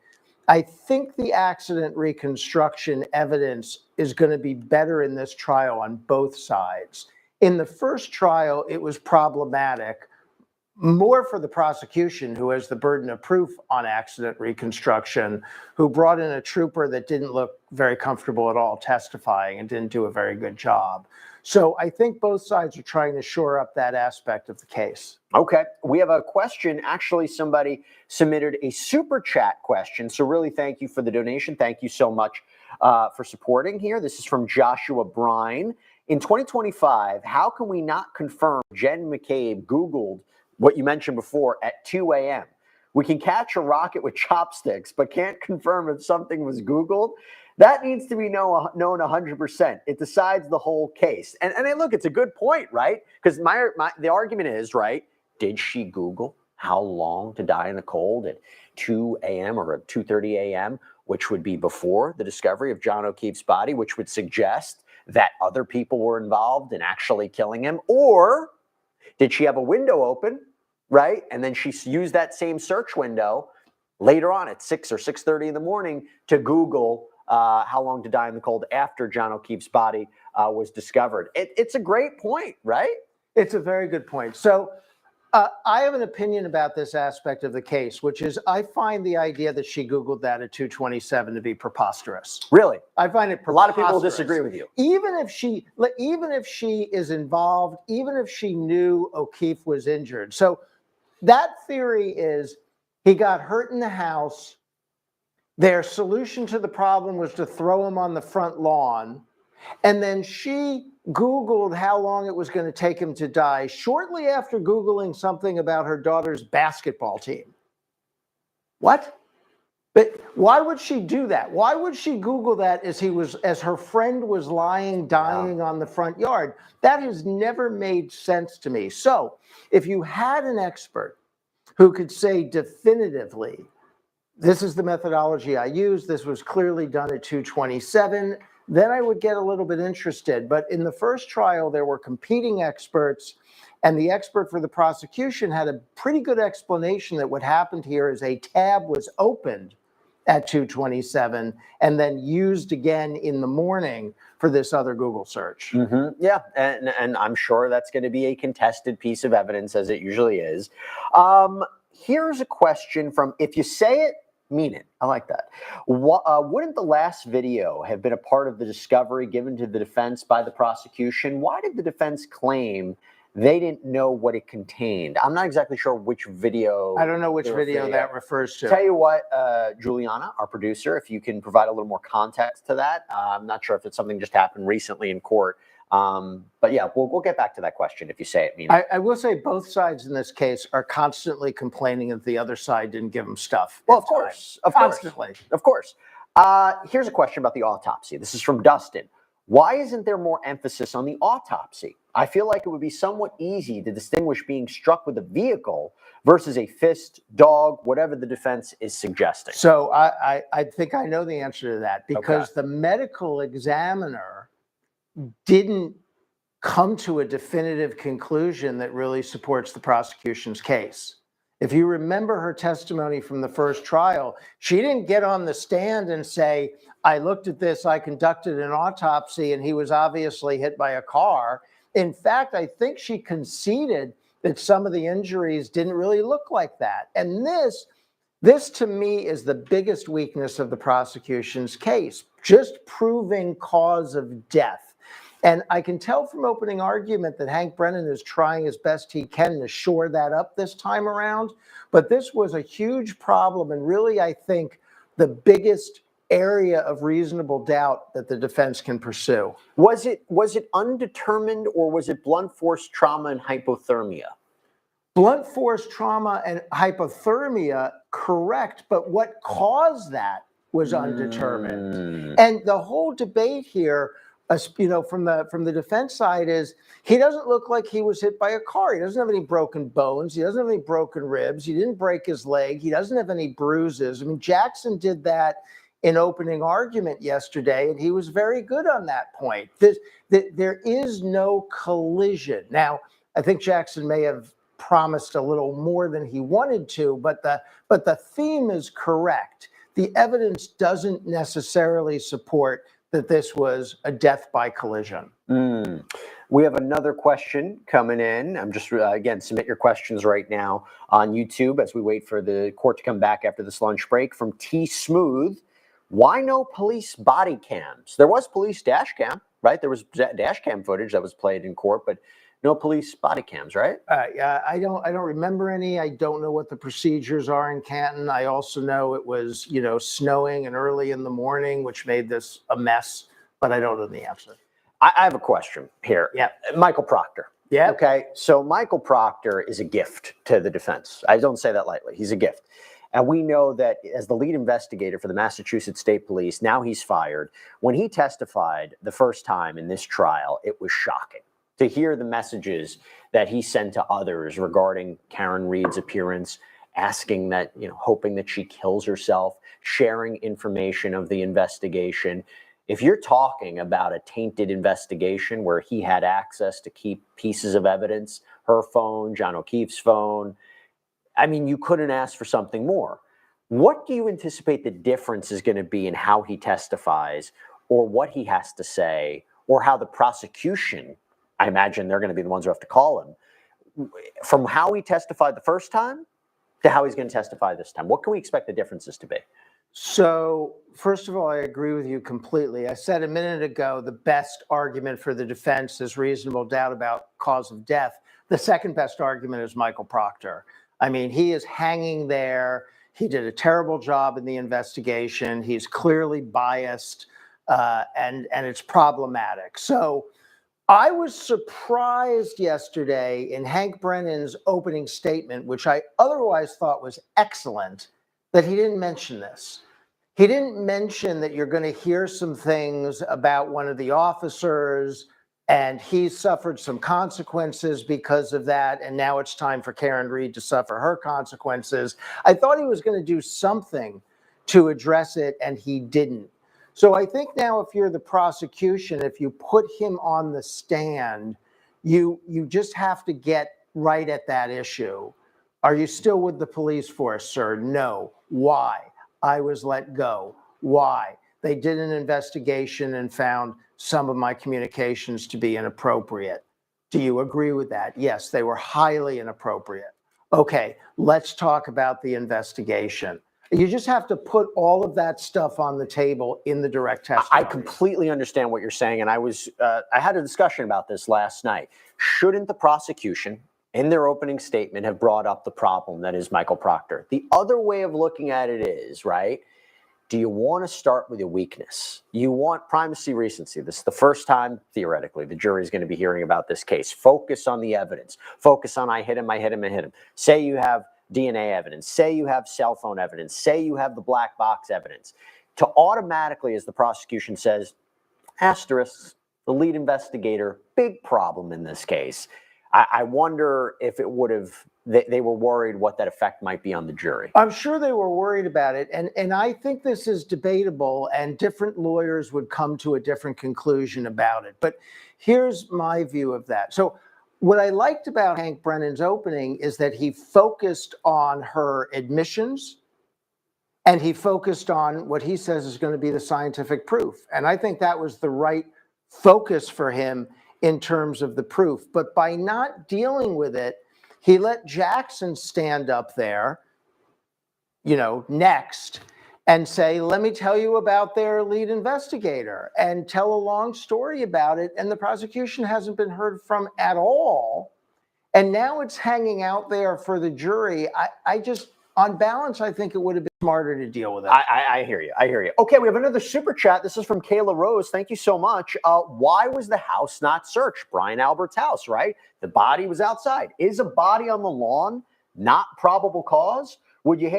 [SPEAKER 7] I think the accident reconstruction evidence is going to be better in this trial on both sides. In the first trial, it was problematic, more for the prosecution, who has the burden of proof on accident reconstruction, who brought in a trooper that didn't look very comfortable at all testifying and didn't do a very good job. So I think both sides are trying to shore up that aspect of the case.
[SPEAKER 9] Okay, we have a question. Actually, somebody submitted a super chat question. So really, thank you for the donation. Thank you so much for supporting here. This is from Joshua Brine. In 2025, how can we not confirm Jen McCabe Googled what you mentioned before at 2 a.m.? We can catch a rocket with chopsticks, but can't confirm if something was Googled. That needs to be known 100%. It decides the whole case. And look, it's a good point, right? Because the argument is, right, did she Google how long to die in the cold at 2 a.m. or at 2:30 a.m., which would be before the discovery of John O'Keefe's body, which would suggest that other people were involved in actually killing him? Or did she have a window open, right? And then she used that same search window later on at 6 or 6:30 in the morning to Google how long to die in the cold after John O'Keefe's body was discovered. It's a great point, right?
[SPEAKER 7] It's a very good point. So I have an opinion about this aspect of the case, which is I find the idea that she Googled that at 2:27 to be preposterous.
[SPEAKER 9] Really?
[SPEAKER 7] I find it
[SPEAKER 9] A lot of people will
[SPEAKER 7] preposterous.
[SPEAKER 9] disagree with you.
[SPEAKER 7] Even if she is involved, even if she knew O'Keefe was injured. So that theory is he got hurt in the house. Their solution to the problem was to throw him on the front lawn. And then she Googled how long it was going to take him to die shortly after Googling something about her daughter's basketball team. What? But why would she do that? Why would she Google that as her friend was lying, dying on the front yard? That has never made sense to me. So if you had an expert who could say definitively, this is the methodology I used, this was clearly done at 2:27, then I would get a little bit interested. But in the first trial, there were competing experts, and the expert for the prosecution had a pretty good explanation that what happened here is a tab was opened at 2:27 and then used again in the morning for this other Google search.
[SPEAKER 9] Yeah, and I'm sure that's going to be a contested piece of evidence, as it usually is. Here's a question from If You Say It, Mean It. I like that. Wouldn't the last video have been a part of the discovery given to the defense by the prosecution? Why did the defense claim they didn't know what it contained? I'm not exactly sure which video.
[SPEAKER 7] I don't know which video that refers to.
[SPEAKER 9] Tell you what, Juliana, our producer, if you can provide a little more context to that. I'm not sure if it's something just happened recently in court. But yeah, we'll get back to that question. If you say it, mean it.
[SPEAKER 7] I will say both sides in this case are constantly complaining that the other side didn't give them stuff.
[SPEAKER 9] Well, of course.
[SPEAKER 7] Constantly.
[SPEAKER 9] Of course. Here's a question about the autopsy. This is from Dustin. Why isn't there more emphasis on the autopsy? I feel like it would be somewhat easy to distinguish being struck with a vehicle versus a fist, dog, whatever the defense is suggesting.
[SPEAKER 7] So I think I know the answer to that, because the medical examiner didn't come to a definitive conclusion that really supports the prosecution's case. If you remember her testimony from the first trial, she didn't get on the stand and say, I looked at this, I conducted an autopsy, and he was obviously hit by a car. In fact, I think she conceded that some of the injuries didn't really look like that. And this to me is the biggest weakness of the prosecution's case, just proving cause of death. And I can tell from opening argument that Hank Brennan is trying as best he can to shore that up this time around. But this was a huge problem, and really, I think, the biggest area of reasonable doubt that the defense can pursue.
[SPEAKER 9] Was it undetermined, or was it blunt force trauma and hypothermia?
[SPEAKER 7] Blunt force trauma and hypothermia, correct, but what caused that was undetermined. And the whole debate here, from the defense side, is he doesn't look like he was hit by a car. He doesn't have any broken bones. He doesn't have any broken ribs. He didn't break his leg. He doesn't have any bruises. I mean, Jackson did that in opening argument yesterday, and he was very good on that point. There is no collision. Now, I think Jackson may have promised a little more than he wanted to, but the theme is correct. The evidence doesn't necessarily support that this was a death by collision.
[SPEAKER 9] We have another question coming in. I'm just, again, submit your questions right now on YouTube as we wait for the court to come back after this lunch break. From T Smooth, why no police body cams? There was police dash cam, right? There was dash cam footage that was played in court, but no police body cams, right?
[SPEAKER 7] I don't remember any. I don't know what the procedures are in Canton. I also know it was, snowing and early in the morning, which made this a mess, but I don't know the answer.
[SPEAKER 9] I have a question here.
[SPEAKER 7] Yeah.
[SPEAKER 9] Michael Proctor.
[SPEAKER 7] Yeah.
[SPEAKER 9] Okay. So Michael Proctor is a gift to the defense. I don't say that lightly. He's a gift. And we know that as the lead investigator for the Massachusetts State Police, now he's fired. When he testified the first time in this trial, it was shocking to hear the messages that he sent to others regarding Karen Reed's appearance, asking that, hoping that she kills herself, sharing information of the investigation. If you're talking about a tainted investigation where he had access to key pieces of evidence, her phone, John O'Keefe's phone, I mean, you couldn't ask for something more. What do you anticipate the difference is going to be in how he testifies, or what he has to say, or how the prosecution, I imagine they're going to be the ones who have to call him, from how he testified the first time to how he's going to testify this time? What can we expect the differences to be?
[SPEAKER 7] So, first of all, I agree with you completely. I said a minute ago the best argument for the defense is reasonable doubt about cause of death. The second best argument is Michael Proctor. I mean, he is hanging there. He did a terrible job in the investigation. He's clearly biased, and it's problematic. So, I was surprised yesterday in Hank Brennan's opening statement, which I otherwise thought was excellent, that he didn't mention this. He didn't mention that you're going to hear some things about one of the officers and he's suffered some consequences because of that. And now it's time for Karen Reed to suffer her consequences. I thought he was going to do something to address it, and he didn't. So I think now if you're the prosecution, if you put him on the stand, you just have to get right at that issue. Are you still with the police force, sir? No. Why? I was let go. Why? They did an investigation and found some of my communications to be inappropriate. Do you agree with that? Yes, they were highly inappropriate. Okay, let's talk about the investigation. You just have to put all of that stuff on the table in the direct testimony.
[SPEAKER 9] I completely understand what you're saying, and I had a discussion about this last night. Shouldn't the prosecution, in their opening statement, have brought up the problem that is Michael Proctor? The other way of looking at it is, right, do you want to start with a weakness? You want primacy recency. This is the first time, theoretically, the jury is going to be hearing about this case. Focus on the evidence. Focus on I hit him, I hit him, I hit him. Say you have DNA evidence. Say you have cell phone evidence. Say you have the black box evidence. To automatically, as the prosecution says, asterisk, the lead investigator, big problem in this case. I wonder if it would have, they were worried what that effect might be on the jury.
[SPEAKER 7] I'm sure they were worried about it. And I think this is debatable, and different lawyers would come to a different conclusion about it. But here's my view of that. So what I liked about Hank Brennan's opening is that he focused on her admissions, and he focused on what he says is going to be the scientific proof. And I think that was the right focus for him in terms of the proof. But by not dealing with it, he let Jackson stand up there, next, and say, let me tell you about their lead investigator, and tell a long story about it. And the prosecution hasn't been heard from at all. And now it's hanging out there for the jury. I just, on balance, I think it would have been smarter to deal with it.
[SPEAKER 9] I hear you. I hear you. Okay, we have another super chat. This is from Kayla Rose. Thank you so much. Why was the house not searched? Brian Albert's house, right? The body was outside. Is a body on the lawn not probable cause? Would you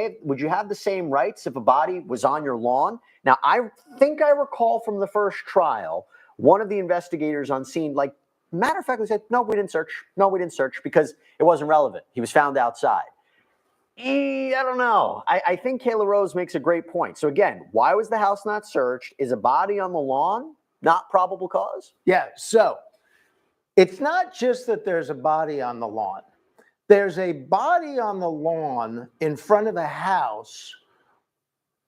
[SPEAKER 9] have the same rights if a body was on your lawn? Now, I think I recall from the first trial, one of the investigators on scene, matter of fact, said, no, we didn't search. No, we didn't search because it wasn't relevant. He was found outside. I don't know. I think Kayla Rose makes a great point. So again, why was the house not searched? Is a body on the lawn not probable cause?
[SPEAKER 7] Yeah, so it's not just that there's a body on the lawn. There's a body on the lawn in front of a house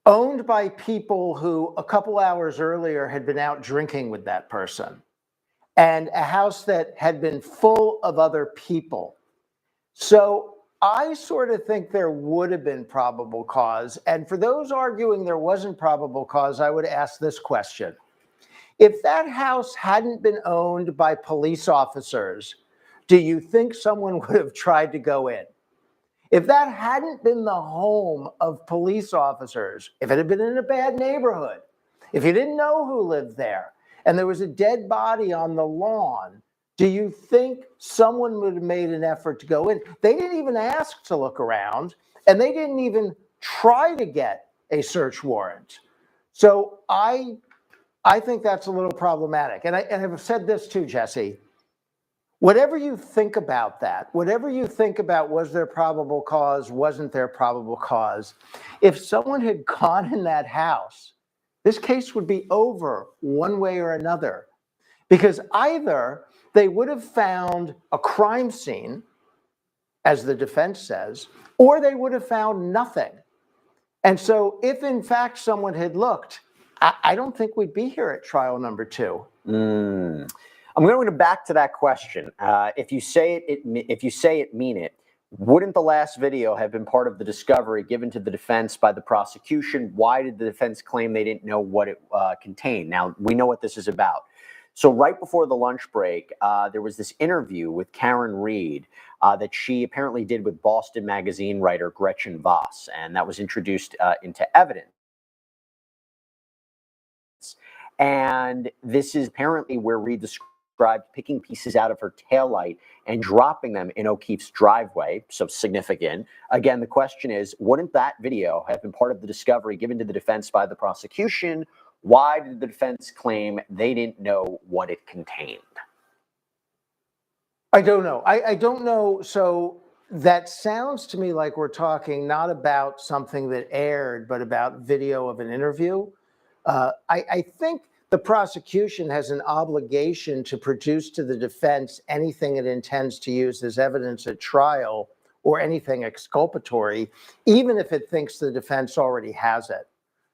[SPEAKER 7] owned by people who a couple hours earlier had been out drinking with that person, and a house that had been full of other people. So I sort of think there would have been probable cause. And for those arguing there wasn't probable cause, I would ask this question. If that house hadn't been owned by police officers, do you think someone would have tried to go in? If that hadn't been the home of police officers, if it had been in a bad neighborhood, if you didn't know who lived there, and there was a dead body on the lawn, do you think someone would have made an effort to go in? They didn't even ask to look around, and they didn't even try to get a search warrant. So I think that's a little problematic. And I've said this too, Jesse. Whatever you think about that, whatever you think about was there probable cause, wasn't there probable cause, if someone had gone in that house, this case would be over one way or another. Because either they would have found a crime scene, as the defense says, or they would have found nothing. And so if in fact someone had looked, I don't think we'd be here at trial number 2.
[SPEAKER 9] I'm going to back to that question. If you say it, mean it. Wouldn't the last video have been part of the discovery given to the defense by the prosecution? Why did the defense claim they didn't know what it contained? Now, we know what this is about. So right before the lunch break, there was this interview with Karen Reed that she apparently did with Boston Magazine writer Gretchen Voss, and that was introduced into evidence. And this is apparently where Reed described picking pieces out of her taillight and dropping them in O'Keefe's driveway, so significant. Again, the question is, wouldn't that video have been part of the discovery given to the defense by the prosecution? Why did the defense claim they didn't know what it contained?
[SPEAKER 7] I don't know. I don't know. So that sounds to me like we're talking not about something that aired, but about video of an interview. I think the prosecution has an obligation to produce to the defense anything it intends to use as evidence at trial or anything exculpatory, even if it thinks the defense already has it.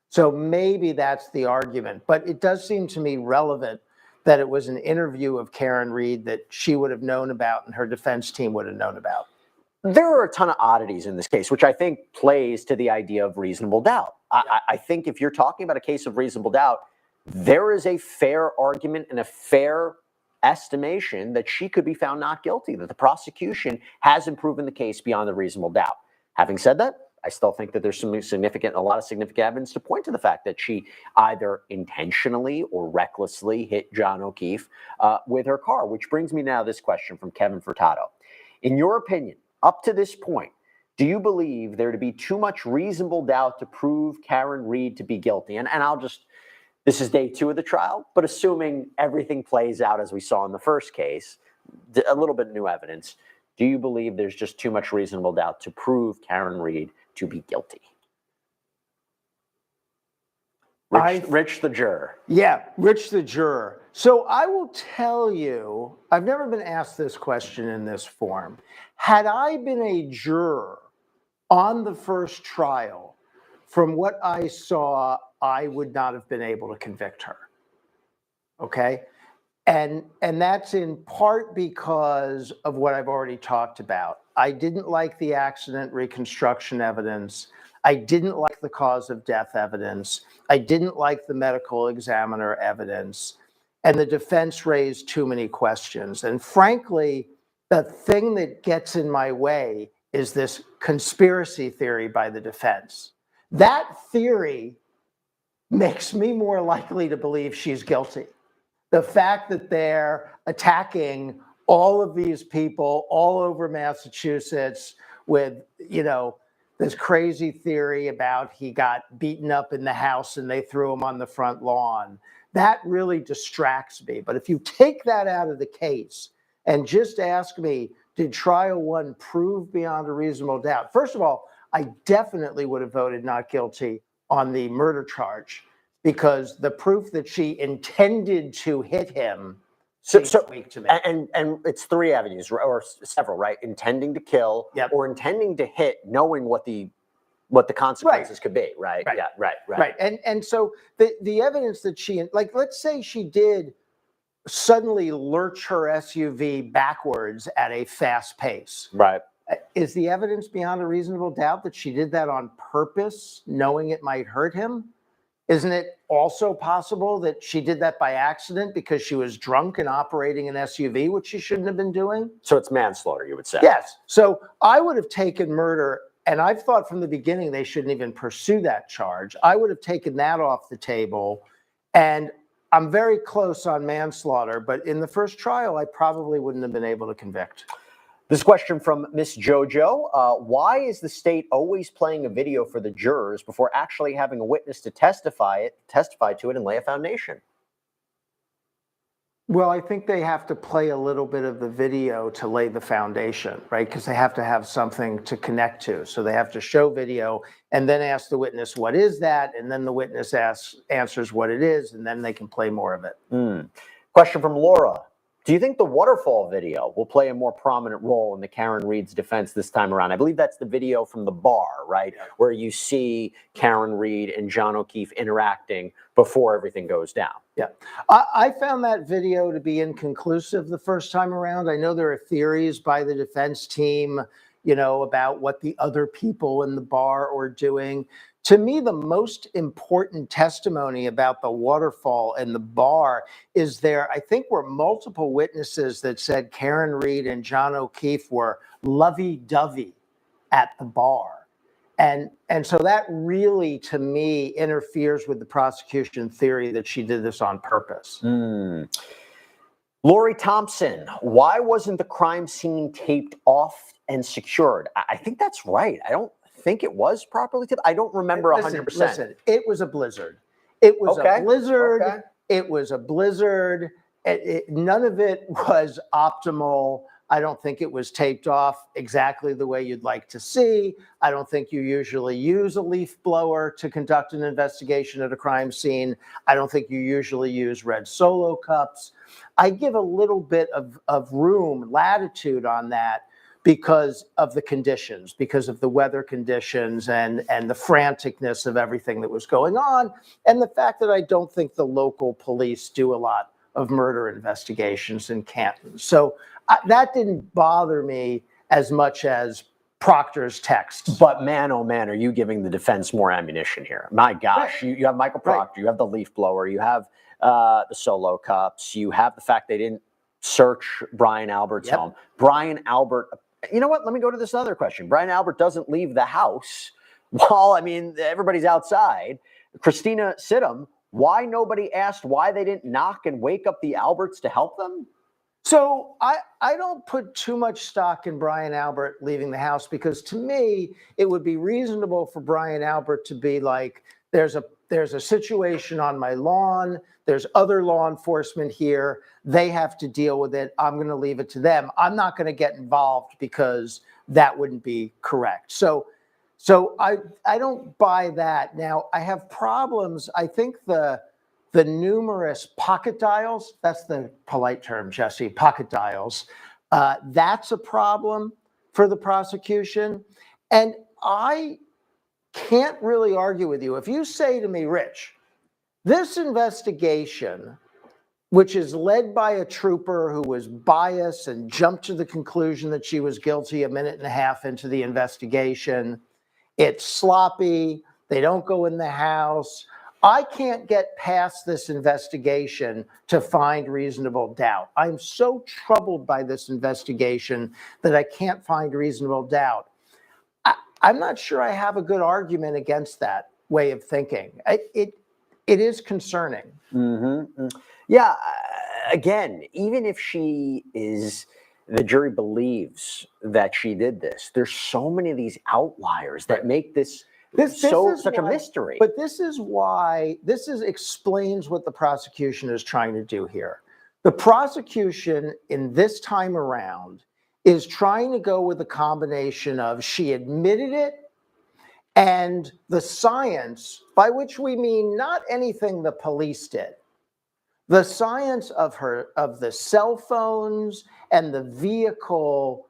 [SPEAKER 7] So maybe that's the argument. But it does seem to me relevant that it was an interview of Karen Reed that she would have known about and her defense team would have known about.
[SPEAKER 9] There are a ton of oddities in this case, which I think plays to the idea of reasonable doubt. I think if you're talking about a case of reasonable doubt, there is a fair argument and a fair estimation that she could be found not guilty, that the prosecution hasn't proven the case beyond a reasonable doubt. Having said that, I still think that there's a lot of significant evidence to point to the fact that she either intentionally or recklessly hit John O'Keefe with her car, which brings me now to this question from Kevin Furtado. In your opinion, up to this point, do you believe there to be too much reasonable doubt to prove Karen Reed to be guilty? And I'll just, this is day 2 of the trial, but assuming everything plays out as we saw in the first case, a little bit of new evidence, do you believe there's just too much reasonable doubt to prove Karen Reed to be guilty? Rich the juror.
[SPEAKER 7] Yeah, Rich the juror. So I will tell you, I've never been asked this question in this form. Had I been a juror on the first trial, from what I saw, I would not have been able to convict her. Okay? And that's in part because of what I've already talked about. I didn't like the accident reconstruction evidence. I didn't like the cause of death evidence. I didn't like the medical examiner evidence. And the defense raised too many questions. And frankly, the thing that gets in my way is this conspiracy theory by the defense. That theory makes me more likely to believe she's guilty. The fact that they're attacking all of these people all over Massachusetts with, this crazy theory about he got beaten up in the house and they threw him on the front lawn, that really distracts me. But if you take that out of the case and just ask me, did trial 1 prove beyond a reasonable doubt? First of all, I definitely would have voted not guilty on the murder charge, because the proof that she intended to hit him seems weak to me.
[SPEAKER 9] And it's 3 avenues, or several, right? Intending to kill,
[SPEAKER 7] Yep.
[SPEAKER 9] or intending to hit, knowing what the consequences could be, right?
[SPEAKER 7] Right.
[SPEAKER 9] Yeah, right.
[SPEAKER 7] Right. And so the evidence that she, like, let's say she did suddenly lurch her SUV backwards at a fast pace.
[SPEAKER 9] Right.
[SPEAKER 7] Is the evidence beyond a reasonable doubt that she did that on purpose, knowing it might hurt him? Isn't it also possible that she did that by accident because she was drunk and operating an SUV, which she shouldn't have been doing?
[SPEAKER 9] So it's manslaughter, you would say?
[SPEAKER 7] Yes. So I would have taken murder, and I've thought from the beginning they shouldn't even pursue that charge. I would have taken that off the table, and I'm very close on manslaughter, but in the first trial, I probably wouldn't have been able to convict.
[SPEAKER 9] This question from Miss Jojo. Why is the state always playing a video for the jurors before actually having a witness to testify to it and lay a foundation?
[SPEAKER 7] Well, I think they have to play a little bit of the video to lay the foundation, right? Because they have to have something to connect to. So they have to show video and then ask the witness, what is that? And then the witness answers what it is, and then they can play more of it.
[SPEAKER 9] Question from Laura. Do you think the waterfall video will play a more prominent role in the Karen Reid's defense this time around? I believe that's the video from the bar, right? Yeah. Where you see Karen Reid and John O'Keefe interacting before everything goes down.
[SPEAKER 7] Yeah. I found that video to be inconclusive the first time around. I know there are theories by the defense team, you know, about what the other people in the bar are doing. To me, the most important testimony about the waterfall and the bar is I think were multiple witnesses that said Karen Reid and John O'Keefe were lovey-dovey at the bar. And so that really, to me, interferes with the prosecution theory that she did this on purpose.
[SPEAKER 9] Lori Thompson, why wasn't the crime scene taped off and secured? I think that's right. I don't think it was properly taped. I don't remember 100%.
[SPEAKER 7] Listen, it was a blizzard. It was
[SPEAKER 9] Okay.
[SPEAKER 7] a blizzard.
[SPEAKER 9] Okay.
[SPEAKER 7] It was a blizzard. None of it was optimal. I don't think it was taped off exactly the way you'd like to see. I don't think you usually use a leaf blower to conduct an investigation at a crime scene. I don't think you usually use red Solo cups. I give a little bit of room, latitude on that because of the conditions, because of the weather conditions and the franticness of everything that was going on, and the fact that I don't think the local police do a lot of murder investigations in Canton. So that didn't bother me as much as Proctor's text.
[SPEAKER 9] But man, oh man, are you giving the defense more ammunition here? My gosh, you have Michael Proctor, you have the leaf blower, you have the Solo cups, you have the fact they didn't search Brian Albert's home. Brian Albert, you know what? Let me go to this other question. Brian Albert doesn't leave the house while, I mean, everybody's outside. Christina Sidham, why nobody asked why they didn't knock and wake up the Alberts to help them?
[SPEAKER 7] So I don't put too much stock in Brian Albert leaving the house, because to me, it would be reasonable for Brian Albert to be like, there's a situation on my lawn. There's other law enforcement here. They have to deal with it. I'm going to leave it to them. I'm not going to get involved because that wouldn't be correct. So I don't buy that. Now, I have problems. I think the numerous pocket dials, that's the polite term, Jesse, pocket dials, that's a problem for the prosecution. And I can't really argue with you. If you say to me, Rich, this investigation, which is led by a trooper who was biased and jumped to the conclusion that she was guilty a minute and a half into the investigation, it's sloppy, they don't go in the house, I can't get past this investigation to find reasonable doubt. I'm so troubled by this investigation that I can't find reasonable doubt. I'm not sure I have a good argument against that way of thinking. It is concerning.
[SPEAKER 9] Mm-hmm. Yeah, again, even if the jury believes that she did this, there's so many of these outliers that make this such a mystery.
[SPEAKER 7] But this explains what the prosecution is trying to do here. The prosecution in this time around is trying to go with a combination of she admitted it and the science, by which we mean not anything the police did. The science of the cell phones and the vehicle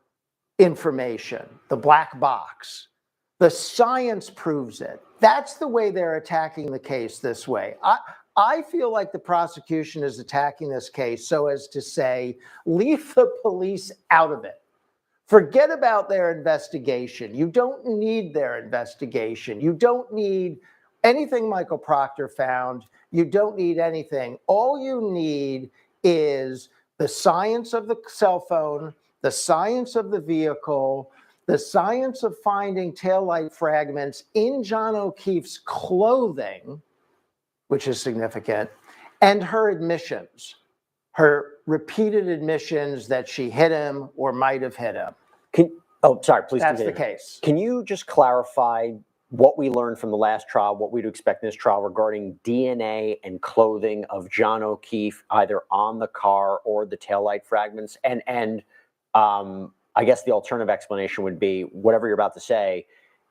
[SPEAKER 7] information, the black box. The science proves it. That's the way they're attacking the case this way. I feel like the prosecution is attacking this case so as to say, leave the police out of it. Forget about their investigation. You don't need their investigation. You don't need anything Michael Proctor found. You don't need anything. All you need is the science of the cell phone, the science of the vehicle, the science of finding taillight fragments in John O'Keefe's clothing, which is significant, and her admissions, her repeated admissions that she hit him or might have hit him.
[SPEAKER 9] Please
[SPEAKER 7] That's
[SPEAKER 9] continue.
[SPEAKER 7] the case.
[SPEAKER 9] Can you just clarify what we learned from the last trial, what we'd expect in this trial regarding DNA and clothing of John O'Keefe, either on the car or the taillight fragments? And I guess the alternative explanation would be, whatever you're about to say,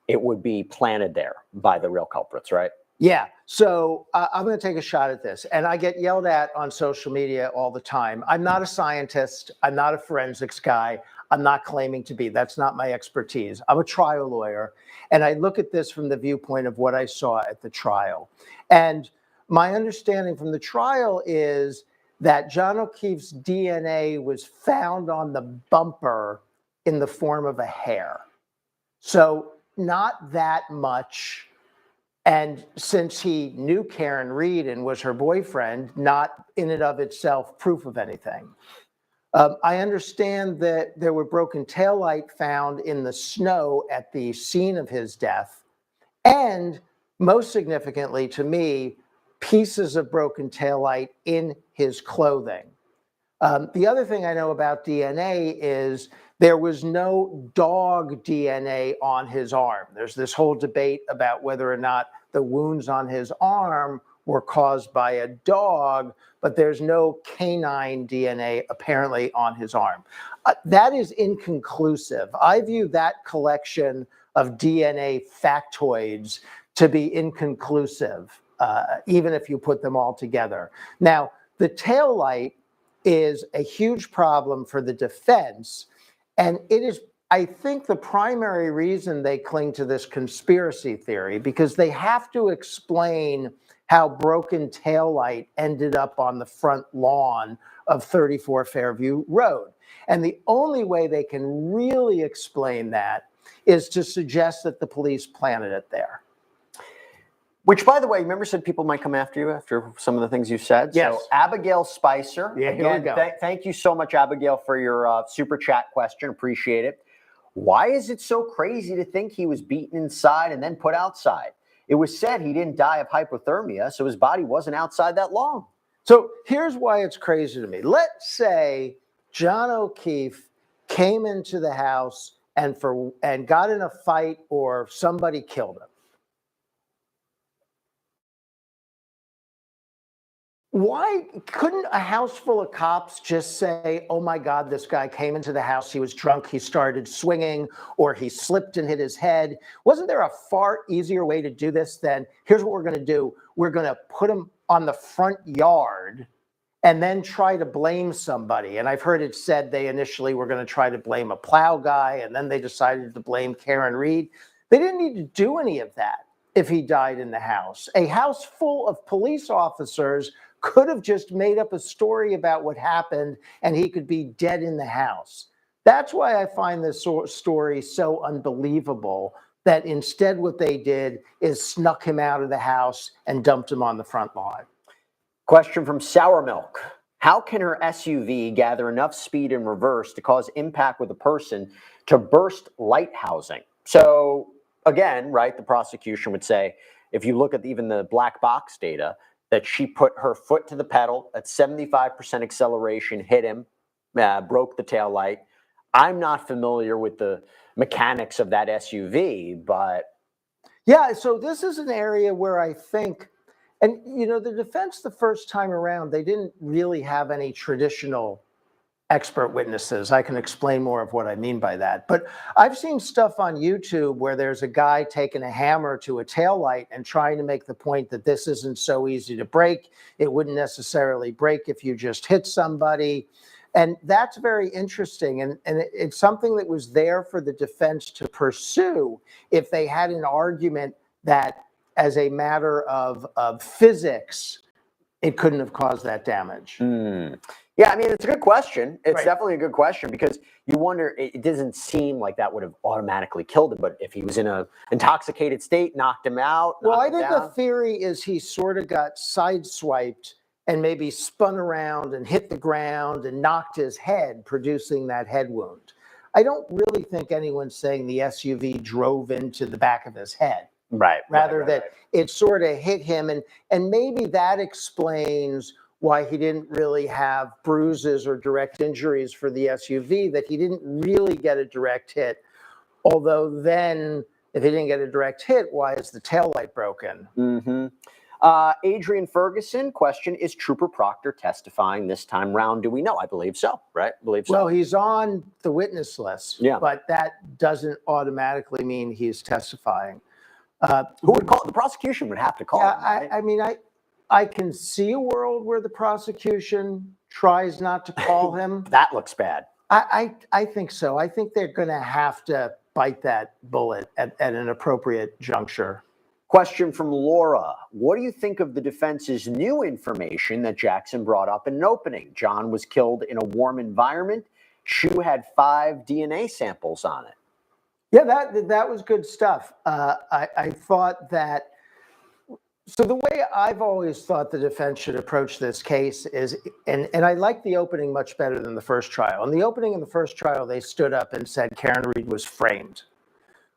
[SPEAKER 9] it would be planted there by the real culprits, right?
[SPEAKER 7] Yeah, so I'm going to take a shot at this. And I get yelled at on social media all the time. I'm not a scientist. I'm not a forensics guy. I'm not claiming to be. That's not my expertise. I'm a trial lawyer. And I look at this from the viewpoint of what I saw at the trial. And my understanding from the trial is that John O'Keefe's DNA was found on the bumper in the form of a hair. So not that much. And since he knew Karen Reed and was her boyfriend, not in and of itself proof of anything. I understand that there were broken taillight found in the snow at the scene of his death. And most significantly to me, pieces of broken taillight in his clothing. The other thing I know about DNA is there was no dog DNA on his arm. There's this whole debate about whether or not the wounds on his arm were caused by a dog, but there's no canine DNA apparently on his arm. That is inconclusive. I view that collection of DNA factoids to be inconclusive, even if you put them all together. Now, the taillight is a huge problem for the defense. And it is, I think, the primary reason they cling to this conspiracy theory, because they have to explain how broken taillight ended up on the front lawn of 34 Fairview Road. And the only way they can really explain that is to suggest that the police planted it there.
[SPEAKER 9] Which, by the way, remember said people might come after you after some of the things you said?
[SPEAKER 7] Yes.
[SPEAKER 9] So Abigail Spicer.
[SPEAKER 7] Yeah, here we
[SPEAKER 9] again,
[SPEAKER 7] go.
[SPEAKER 9] Thank you so much, Abigail, for your super chat question. Appreciate it. Why is it so crazy to think he was beaten inside and then put outside? It was said he didn't die of hypothermia, so his body wasn't outside that long.
[SPEAKER 7] So here's why it's crazy to me. Let's say John O'Keefe came into the house and got in a fight or somebody killed him. Why couldn't a house full of cops just say, oh my God, this guy came into the house, he was drunk, he started swinging, or he slipped and hit his head? Wasn't there a far easier way to do this than, here's what we're going to do. We're going to put him on the front yard and then try to blame somebody. And I've heard it said they initially were going to try to blame a plow guy, and then they decided to blame Karen Reed. They didn't need to do any of that if he died in the house. A house full of police officers could have just made up a story about what happened and he could be dead in the house. That's why I find this story so unbelievable, that instead what they did is snuck him out of the house and dumped him on the front lawn.
[SPEAKER 9] Question from Sour Milk. How can her SUV gather enough speed in reverse to cause impact with a person to burst light housing? So again, right, the prosecution would say, if you look at even the black box data, that she put her foot to the pedal at 75% acceleration, hit him, broke the taillight. I'm not familiar with the mechanics of that SUV, but...
[SPEAKER 7] Yeah, so this is an area where I think, and you know, the defense the first time around, they didn't really have any traditional expert witnesses. I can explain more of what I mean by that. But I've seen stuff on YouTube where there's a guy taking a hammer to a taillight and trying to make the point that this isn't so easy to break. It wouldn't necessarily break if you just hit somebody. And that's very interesting. And it's something that was there for the defense to pursue if they had an argument that as a matter of physics, it couldn't have caused that damage.
[SPEAKER 9] Yeah, I mean, it's a good question. It's
[SPEAKER 7] Right.
[SPEAKER 9] definitely a good question, because you wonder, it doesn't seem like that would have automatically killed him, but if he was in an intoxicated state, knocked him out.
[SPEAKER 7] Well, I
[SPEAKER 9] knocked him
[SPEAKER 7] think
[SPEAKER 9] down.
[SPEAKER 7] the theory is he sort of got sideswiped and maybe spun around and hit the ground and knocked his head, producing that head wound. I don't really think anyone's saying the SUV drove into the back of his head.
[SPEAKER 9] Right.
[SPEAKER 7] Rather that it sort of hit him, and maybe that explains why he didn't really have bruises or direct injuries for the SUV, that he didn't really get a direct hit. Although then, if he didn't get a direct hit, why is the taillight broken?
[SPEAKER 9] Adrian Ferguson, question, is Trooper Proctor testifying this time round? Do we know? I believe so, right? I believe so.
[SPEAKER 7] Well, he's on the witness list,
[SPEAKER 9] Yeah.
[SPEAKER 7] but that doesn't automatically mean he's testifying.
[SPEAKER 9] Who would call? The prosecution would have to call him, right?
[SPEAKER 7] I mean, I can see a world where the prosecution tries not to call him.
[SPEAKER 9] That looks bad.
[SPEAKER 7] I think so. I think they're going to have to bite that bullet at an appropriate juncture.
[SPEAKER 9] Question from Laura. What do you think of the defense's new information that Jackson brought up in an opening? John was killed in a warm environment. Shoe had 5 DNA samples on it.
[SPEAKER 7] Yeah, that was good stuff. I thought that. So the way I've always thought the defense should approach this case is, and I like the opening much better than the first trial. In the opening in the first trial, they stood up and said Karen Reed was framed,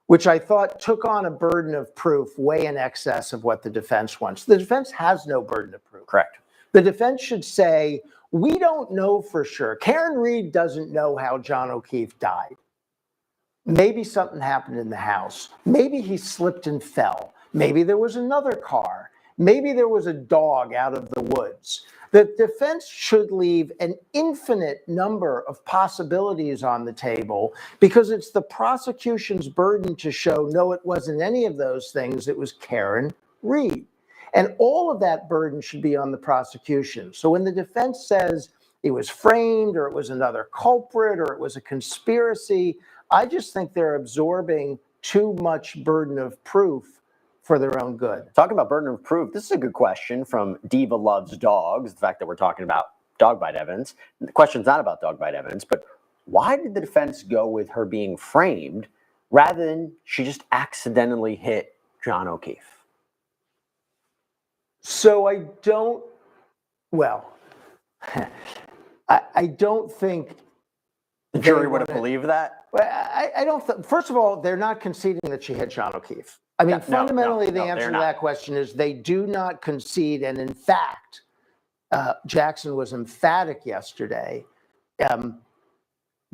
[SPEAKER 7] which I thought took on a burden of proof way in excess of what the defense wants. The defense has no burden of proof.
[SPEAKER 9] Correct.
[SPEAKER 7] The defense should say, we don't know for sure. Karen Reed doesn't know how John O'Keefe died. Maybe something happened in the house. Maybe he slipped and fell. Maybe there was another car. Maybe there was a dog out of the woods. The defense should leave an infinite number of possibilities on the table because it's the prosecution's burden to show, no, it wasn't any of those things. It was Karen Reed. And all of that burden should be on the prosecution. So when the defense says it was framed or it was another culprit or it was a conspiracy, I just think they're absorbing too much burden of proof for their own good.
[SPEAKER 9] Talking about burden of proof, this is a good question from Diva Loves Dogs, the fact that we're talking about dog bite evidence. The question's not about dog bite evidence, but why did the defense go with her being framed rather than she just accidentally hit John O'Keefe?
[SPEAKER 7] So I don't think
[SPEAKER 9] the jury would have believed that.
[SPEAKER 7] I don't. First of all, they're not conceding that she hit John O'Keefe. I mean, fundamentally, the answer to that question is they do not concede. And in fact, Jackson was emphatic yesterday,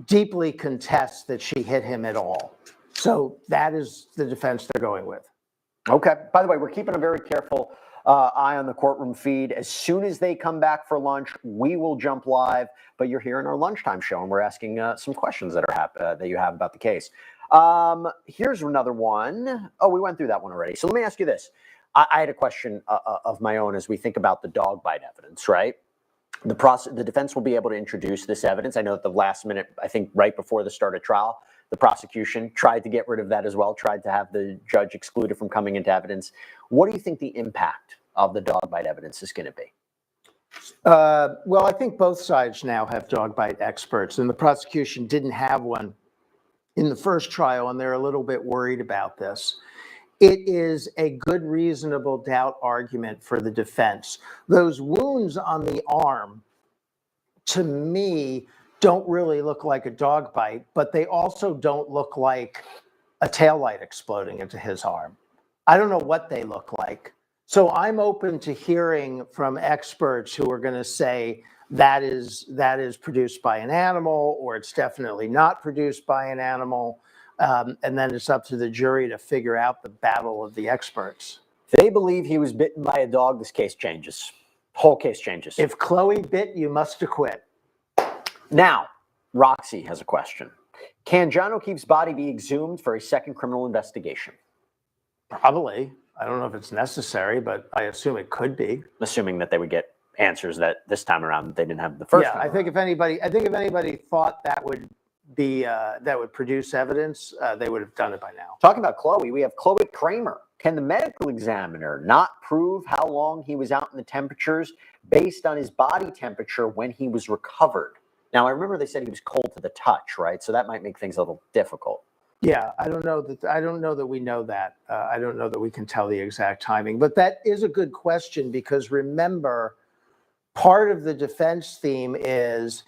[SPEAKER 7] deeply contests that she hit him at all. So that is the defense they're going with.
[SPEAKER 9] Okay. By the way, we're keeping a very careful eye on the courtroom feed. As soon as they come back for lunch, we will jump live. But you're here in our lunchtime show, and we're asking some questions that are that you have about the case. Here's another one. Oh, we went through that one already. So let me ask you this. I had a question of my own as we think about the dog bite evidence, right? The defense will be able to introduce this evidence. I know at the last minute, I think right before the start of trial, the prosecution tried to get rid of that as well, tried to have the judge excluded from coming into evidence. What do you think the impact of the dog bite evidence is going to be?
[SPEAKER 7] Well, I think both sides now have dog bite experts, and the prosecution didn't have one in the first trial, and they're a little bit worried about this. It is a good, reasonable doubt argument for the defense. Those wounds on the arm, to me, don't really look like a dog bite, but they also don't look like a taillight exploding into his arm. I don't know what they look like. So I'm open to hearing from experts who are going to say that is produced by an animal, or it's definitely not produced by an animal. And then it's up to the jury to figure out the battle of the experts.
[SPEAKER 9] If they believe he was bitten by a dog, this case changes. Whole case changes.
[SPEAKER 7] If Chloe bit, you must acquit.
[SPEAKER 9] Now, Roxy has a question. Can John O'Keefe's body be exhumed for a second criminal investigation?
[SPEAKER 7] Probably. I don't know if it's necessary, but I assume it could be.
[SPEAKER 9] Assuming that they would get answers that this time around they didn't have the first time.
[SPEAKER 7] I think if anybody thought that would be that would produce evidence, they would have done it by now.
[SPEAKER 9] Talking about Chloe, we have Chloe Kramer. Can the medical examiner not prove how long he was out in the temperatures based on his body temperature when he was recovered? Now, I remember they said he was cold to the touch, right? So that might make things a little difficult.
[SPEAKER 7] Yeah, I don't know that we know that. I don't know that we can tell the exact timing. But that is a good question because remember, part of the defense theme is,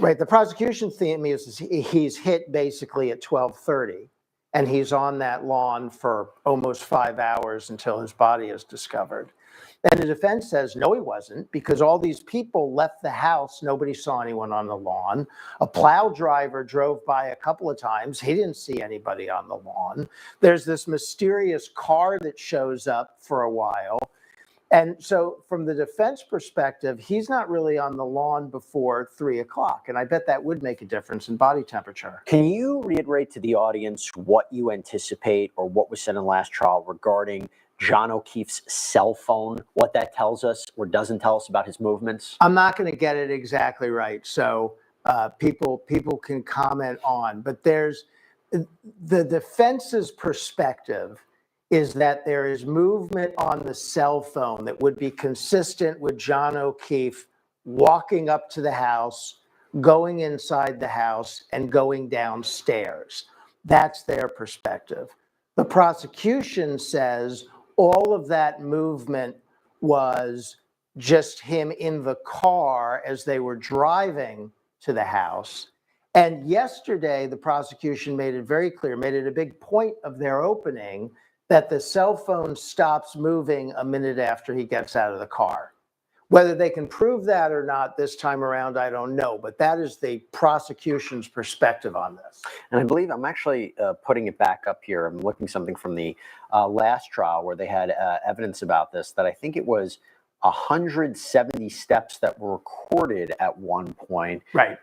[SPEAKER 7] right, the prosecution theme is he's hit basically at 12:30, and he's on that lawn for almost 5 hours until his body is discovered. And the defense says, no, he wasn't, because all these people left the house. Nobody saw anyone on the lawn. A plow driver drove by a couple of times. He didn't see anybody on the lawn. There's this mysterious car that shows up for a while. And so from the defense perspective, he's not really on the lawn before 3 o'clock. And I bet that would make a difference in body temperature.
[SPEAKER 9] Can you reiterate to the audience what you anticipate or what was said in the last trial regarding John O'Keefe's cell phone, what that tells us or doesn't tell us about his movements?
[SPEAKER 7] I'm not going to get it exactly right. So people can comment on, but there's the defense's perspective is that there is movement on the cell phone that would be consistent with John O'Keefe walking up to the house, going inside the house, and going downstairs. That's their perspective. The prosecution says all of that movement was just him in the car as they were driving to the house. And yesterday, the prosecution made it very clear, made it a big point of their opening, that the cell phone stops moving a minute after he gets out of the car. Whether they can prove that or not this time around, I don't know, but that is the prosecution's perspective on this.
[SPEAKER 9] And I believe I'm actually putting it back up here. I'm looking something from the last trial where they had evidence about this, that I think it was 170 steps that were recorded at one point.
[SPEAKER 7] Right.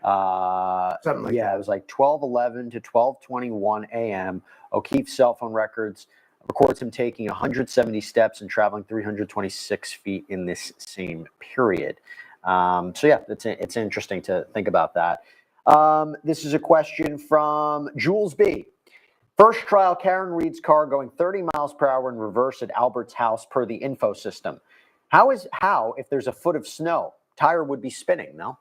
[SPEAKER 7] Something like that.
[SPEAKER 9] It was like 12:11 to 12:21 a.m. O'Keefe's cell phone records records him taking 170 steps and traveling 326 feet in this same period. So yeah, it's interesting to think about that. This is a question from Jules B. First trial, Karen Reed's car going 30 miles per hour in reverse at Albert's house per the info system. How, if there's a foot of snow, tire would be spinning, no?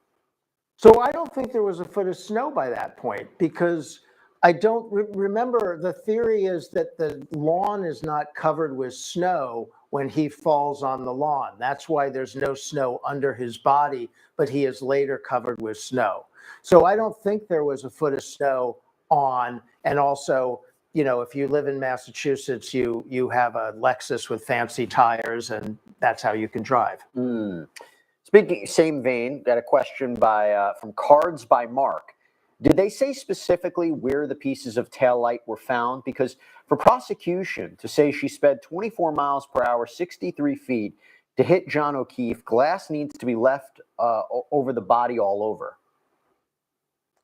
[SPEAKER 7] So I don't think there was a foot of snow by that point, because I don't remember. The theory is that the lawn is not covered with snow when he falls on the lawn. That's why there's no snow under his body, but he is later covered with snow. So I don't think there was a foot of snow on. And also, you know, if you live in Massachusetts, you have a Lexus with fancy tires, and that's how you can drive.
[SPEAKER 9] Speaking, same vein, got a question from Cards by Mark. Did they say specifically where the pieces of taillight were found? Because for prosecution to say she sped 24 miles per hour, 63 feet to hit John O'Keefe, glass needs to be left over the body all over.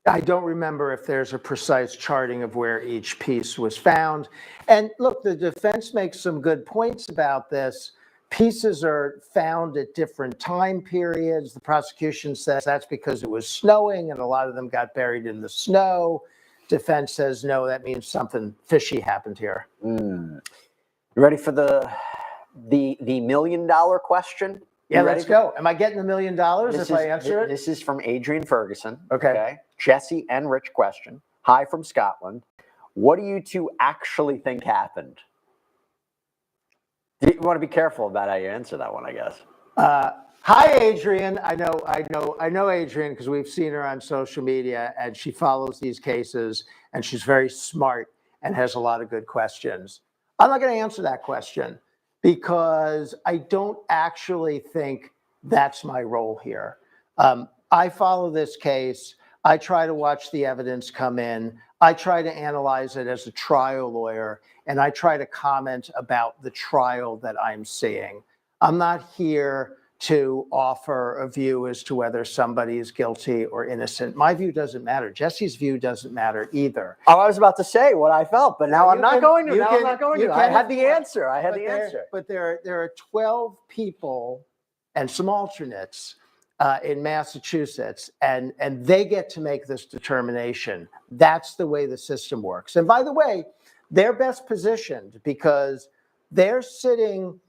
[SPEAKER 7] I don't remember if there's a precise charting of where each piece was found. And look, the defense makes some good points about this. Pieces are found at different time periods. The prosecution says that's because it was snowing and a lot of them got buried in the snow. Defense says, no, that means something fishy happened here.
[SPEAKER 9] You ready for the $1 million question?
[SPEAKER 7] Yeah, let's go. Am I getting $1 million if I answer it?
[SPEAKER 9] This is from Adrian Ferguson.
[SPEAKER 7] Okay.
[SPEAKER 9] Jesse and Rich question. Hi from Scotland. What do you two actually think happened? You want to be careful about how you answer that one, I guess.
[SPEAKER 7] Hi, Adrian. I know Adrian because we've seen her on social media, and she follows these cases, and she's very smart and has a lot of good questions. I'm not going to answer that question because I don't actually think that's my role here. I follow this case. I try to watch the evidence come in. I try to analyze it as a trial lawyer, and I try to comment about the trial that I'm seeing. I'm not here to offer a view as to whether somebody is guilty or innocent. My view doesn't matter. Jesse's view doesn't matter either.
[SPEAKER 9] Oh, I was about to say what I felt, but now I'm not going to. I had the answer.
[SPEAKER 7] But there are 12 people and some alternates in Massachusetts, and they get to make this determination. That's the way the system works. And by the way, they're best positioned because they're sitting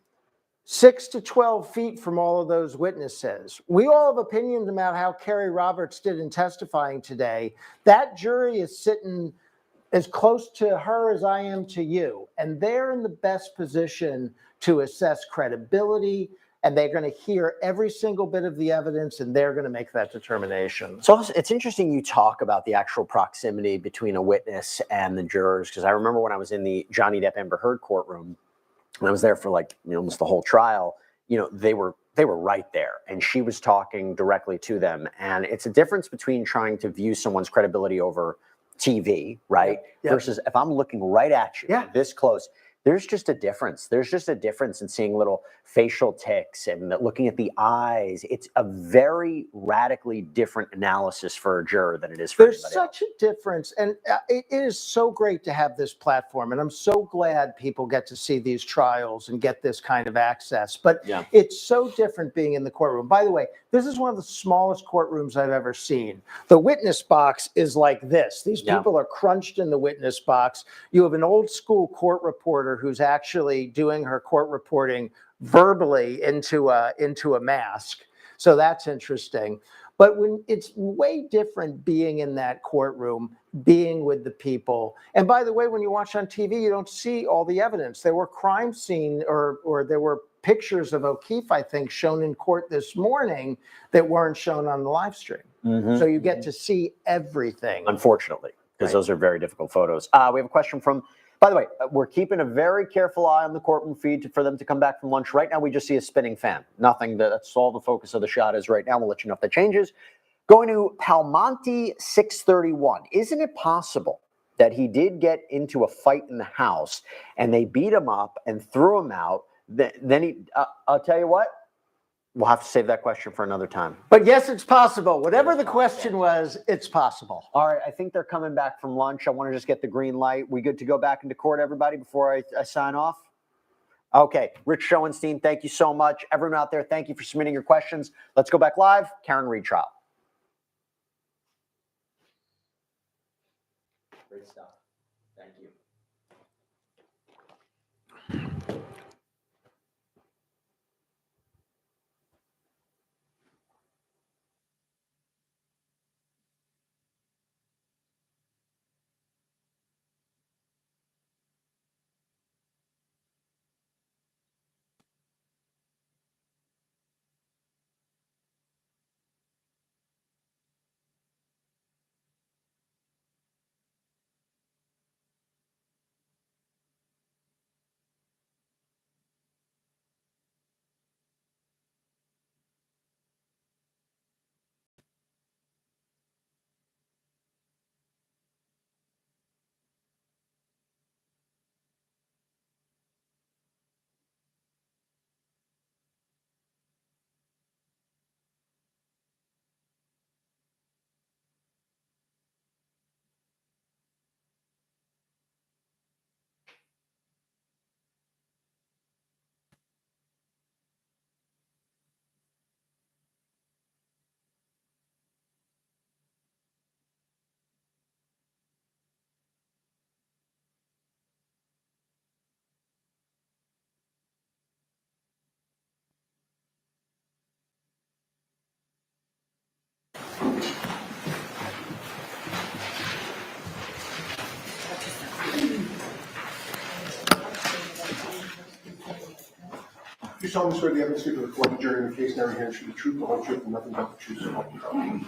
[SPEAKER 7] 6 to 12 feet from all of those witnesses. We all have opinions about how Kerry Roberts did in testifying today. That jury is sitting as close to her as I am to you, and they're in the best position to assess credibility, and they're going to hear every single bit of the evidence, and they're going to make that determination.
[SPEAKER 9] So it's interesting you talk about the actual proximity between a witness and the jurors, because I remember when I was in the Johnny Depp Amber Heard courtroom, and I was there for almost the whole trial, they were right there, and she was talking directly to them. And it's a difference between trying to view someone's credibility over TV, right?
[SPEAKER 7] Yeah.
[SPEAKER 9] Versus if I'm looking right at you, this close. there's just a difference. There's just a difference in seeing little facial tics and looking at the eyes. It's a very radically different analysis for a juror than it is for
[SPEAKER 7] There's
[SPEAKER 9] anybody
[SPEAKER 7] such a difference, and it is so great to have this platform, and I'm so glad people get to see these trials and get this kind of access. But
[SPEAKER 9] Yeah.
[SPEAKER 7] it's so different being in the courtroom. By the way, this is one of the smallest courtrooms I've ever seen. The witness box is like this. These
[SPEAKER 9] Yeah.
[SPEAKER 7] people are crunched in the witness box. You have an old school court reporter who's actually doing her court reporting verbally into a mask. So that's interesting. But when it's way different being in that courtroom, being with the people. And by the way, when you watch on TV, you don't see all the evidence. There were crime scene or there were pictures of O'Keefe, I think, shown in court this morning that weren't shown on the live stream. So you get to see everything.
[SPEAKER 9] unfortunately, because
[SPEAKER 7] Right.
[SPEAKER 9] those are very difficult photos. We have a question from, by the way, we're keeping a very careful eye on the courtroom feed for them to come back from lunch. Right now, we just see a spinning fan. Nothing, that's all the focus of the shot is right now. We'll let you know if that changes. Going to Palmonte 631. Isn't it possible that he did get into a fight in the house and they beat him up and threw him out? Then he, I'll tell you what, we'll have to save that question for another time.
[SPEAKER 7] But yes, it's possible. Whatever the question was, it's possible.
[SPEAKER 9] All right, I think they're coming back from lunch. I want to just get the green light. We good to go back into court, everybody, before I sign off? Okay, Rich Schoenstein, thank you so much. Everyone out there, thank you for submitting your questions. Let's go back live. Karen Reed trial. Great stuff. Thank you.
[SPEAKER 6] You solemnly swear the evidence to be before the jury in the case now in hand should be true, the whole truth, and nothing but the truth, so help you God.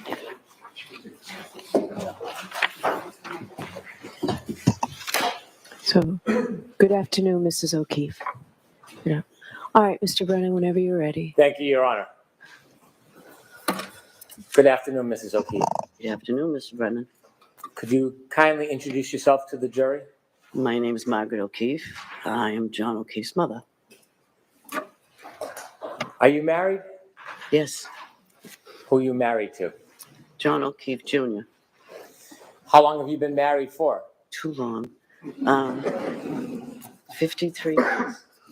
[SPEAKER 3] So, good afternoon, Mrs. O'Keefe. Yeah. All right, Mr. Brennan, whenever you're ready.
[SPEAKER 5] Thank you, Your Honor. Good afternoon, Mrs. O'Keefe.
[SPEAKER 10] Good afternoon, Mr. Brennan.
[SPEAKER 5] Could you kindly introduce yourself to the jury?
[SPEAKER 10] My name is Margaret O'Keefe. I am John O'Keefe's mother.
[SPEAKER 5] Are you married?
[SPEAKER 10] Yes,
[SPEAKER 5] Who are you married to?
[SPEAKER 10] John O'Keefe Jr.
[SPEAKER 5] How long have you been married for?
[SPEAKER 10] Too long. 53.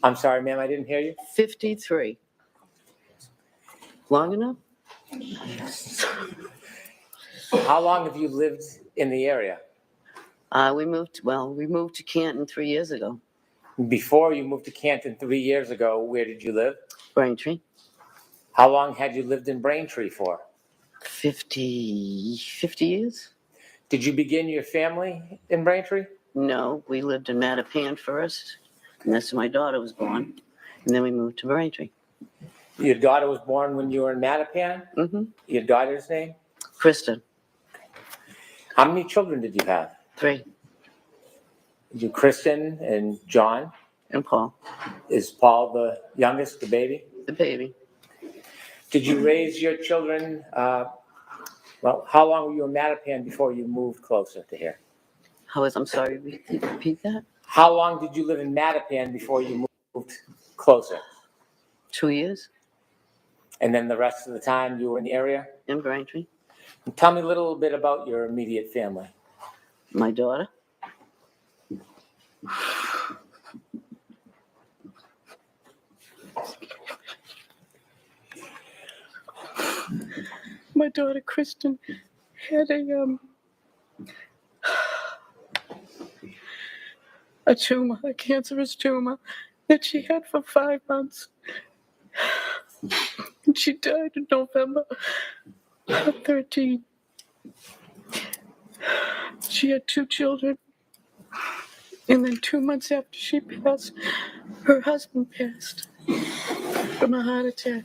[SPEAKER 5] I'm sorry, ma'am, I didn't hear you.
[SPEAKER 10] 53. Long enough?
[SPEAKER 5] How long have you lived in the area?
[SPEAKER 10] We moved to Canton 3 years ago.
[SPEAKER 5] Before you moved to Canton 3 years ago, where did you live?
[SPEAKER 10] Braintree.
[SPEAKER 5] How long had you lived in Braintree for?
[SPEAKER 10] 50 years?
[SPEAKER 5] Did you begin your family in Braintree?
[SPEAKER 10] No, we lived in Mattapan first, and that's where my daughter was born. And then we moved to Braintree.
[SPEAKER 5] Your daughter was born when you were in Mattapan?
[SPEAKER 10] Mm-hmm.
[SPEAKER 5] Your daughter's name?
[SPEAKER 10] Kristen.
[SPEAKER 5] How many children did you have?
[SPEAKER 10] 3.
[SPEAKER 5] You, Kristen and John?
[SPEAKER 10] And Paul.
[SPEAKER 5] Is Paul the youngest, the baby?
[SPEAKER 10] The baby.
[SPEAKER 5] Did you raise your children, how long were you in Mattapan before you moved closer to here?
[SPEAKER 10] I'm sorry, repeat that?
[SPEAKER 5] How long did you live in Mattapan before you moved closer?
[SPEAKER 10] 2 years
[SPEAKER 5] And then the rest of the time you were in the area?
[SPEAKER 10] in Braintree.
[SPEAKER 5] And tell me a little bit about your immediate family.
[SPEAKER 10] My daughter. My daughter Kristen had a tumor, a cancerous tumor that she had for 5 months. And she died in November of 13. She had 2 children. And then 2 months after she passed, her husband passed from a heart attack.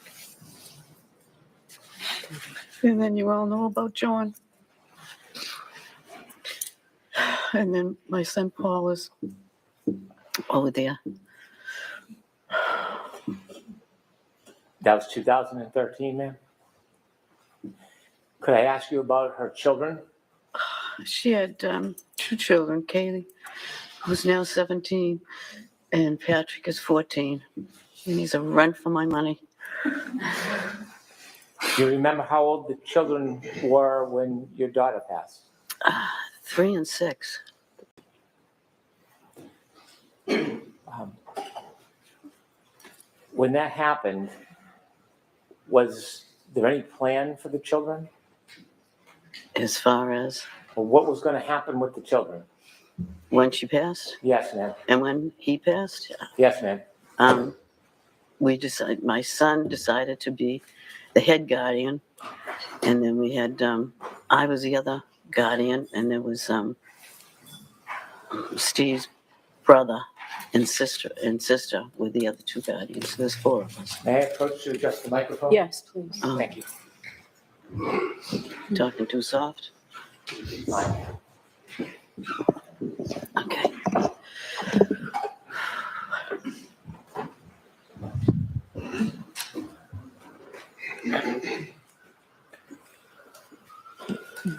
[SPEAKER 10] And then you all know about John. And then my son Paul is over there.
[SPEAKER 5] That was 2013, ma'am? Could I ask you about her children?
[SPEAKER 10] She had 2 children, Kaylee, who's now 17, and Patrick is 14. And he's a run for my money.
[SPEAKER 5] Do you remember how old the children were when your daughter passed?
[SPEAKER 10] 3 and 6.
[SPEAKER 5] When that happened, was there any plan for the children?
[SPEAKER 10] As far as
[SPEAKER 5] Or what was going to happen with the children?
[SPEAKER 10] when she passed
[SPEAKER 5] Yes, ma'am.
[SPEAKER 10] and when he passed,
[SPEAKER 5] Yes, ma'am.
[SPEAKER 10] my son decided to be the head guardian, and then we had I was the other guardian, and there was Steve's brother and sister were the other 2 guardians. So there's 4 of us.
[SPEAKER 5] May I approach to adjust the microphone?
[SPEAKER 3] Yes, please.
[SPEAKER 10] Oh,
[SPEAKER 5] Thank you.
[SPEAKER 10] talking too soft?
[SPEAKER 5] Fine.
[SPEAKER 10] Okay.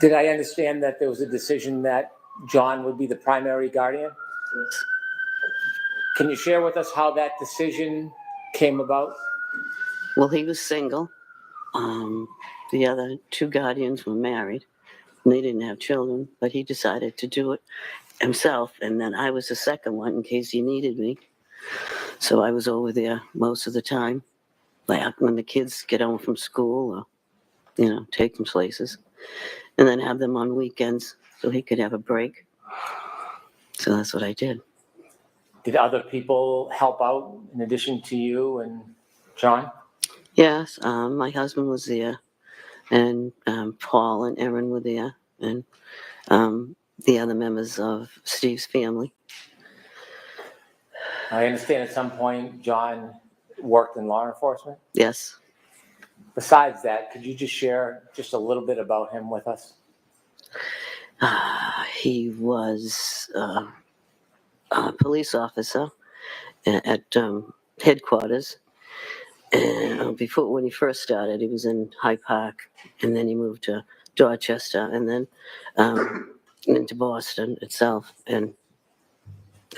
[SPEAKER 5] Did I understand that there was a decision that John would be the primary guardian? Can you share with us how that decision came about?
[SPEAKER 10] Well, he was single. The other 2 guardians were married, and they didn't have children, but he decided to do it himself. And then I was the second one in case he needed me. So I was over there most of the time, like when the kids get home from school or, take them places, and then have them on weekends so he could have a break. So that's what I did.
[SPEAKER 5] Did other people help out in addition to you and John?
[SPEAKER 10] Yes, my husband was there, and Paul and Erin were there, and the other members of Steve's family.
[SPEAKER 5] I understand at some point John worked in law enforcement.
[SPEAKER 10] Yes.
[SPEAKER 5] Besides that, could you just share just a little bit about him with us?
[SPEAKER 10] He was a police officer at headquarters. And when he first started, he was in Hyde Park, and then he moved to Dorchester, and then into Boston itself, and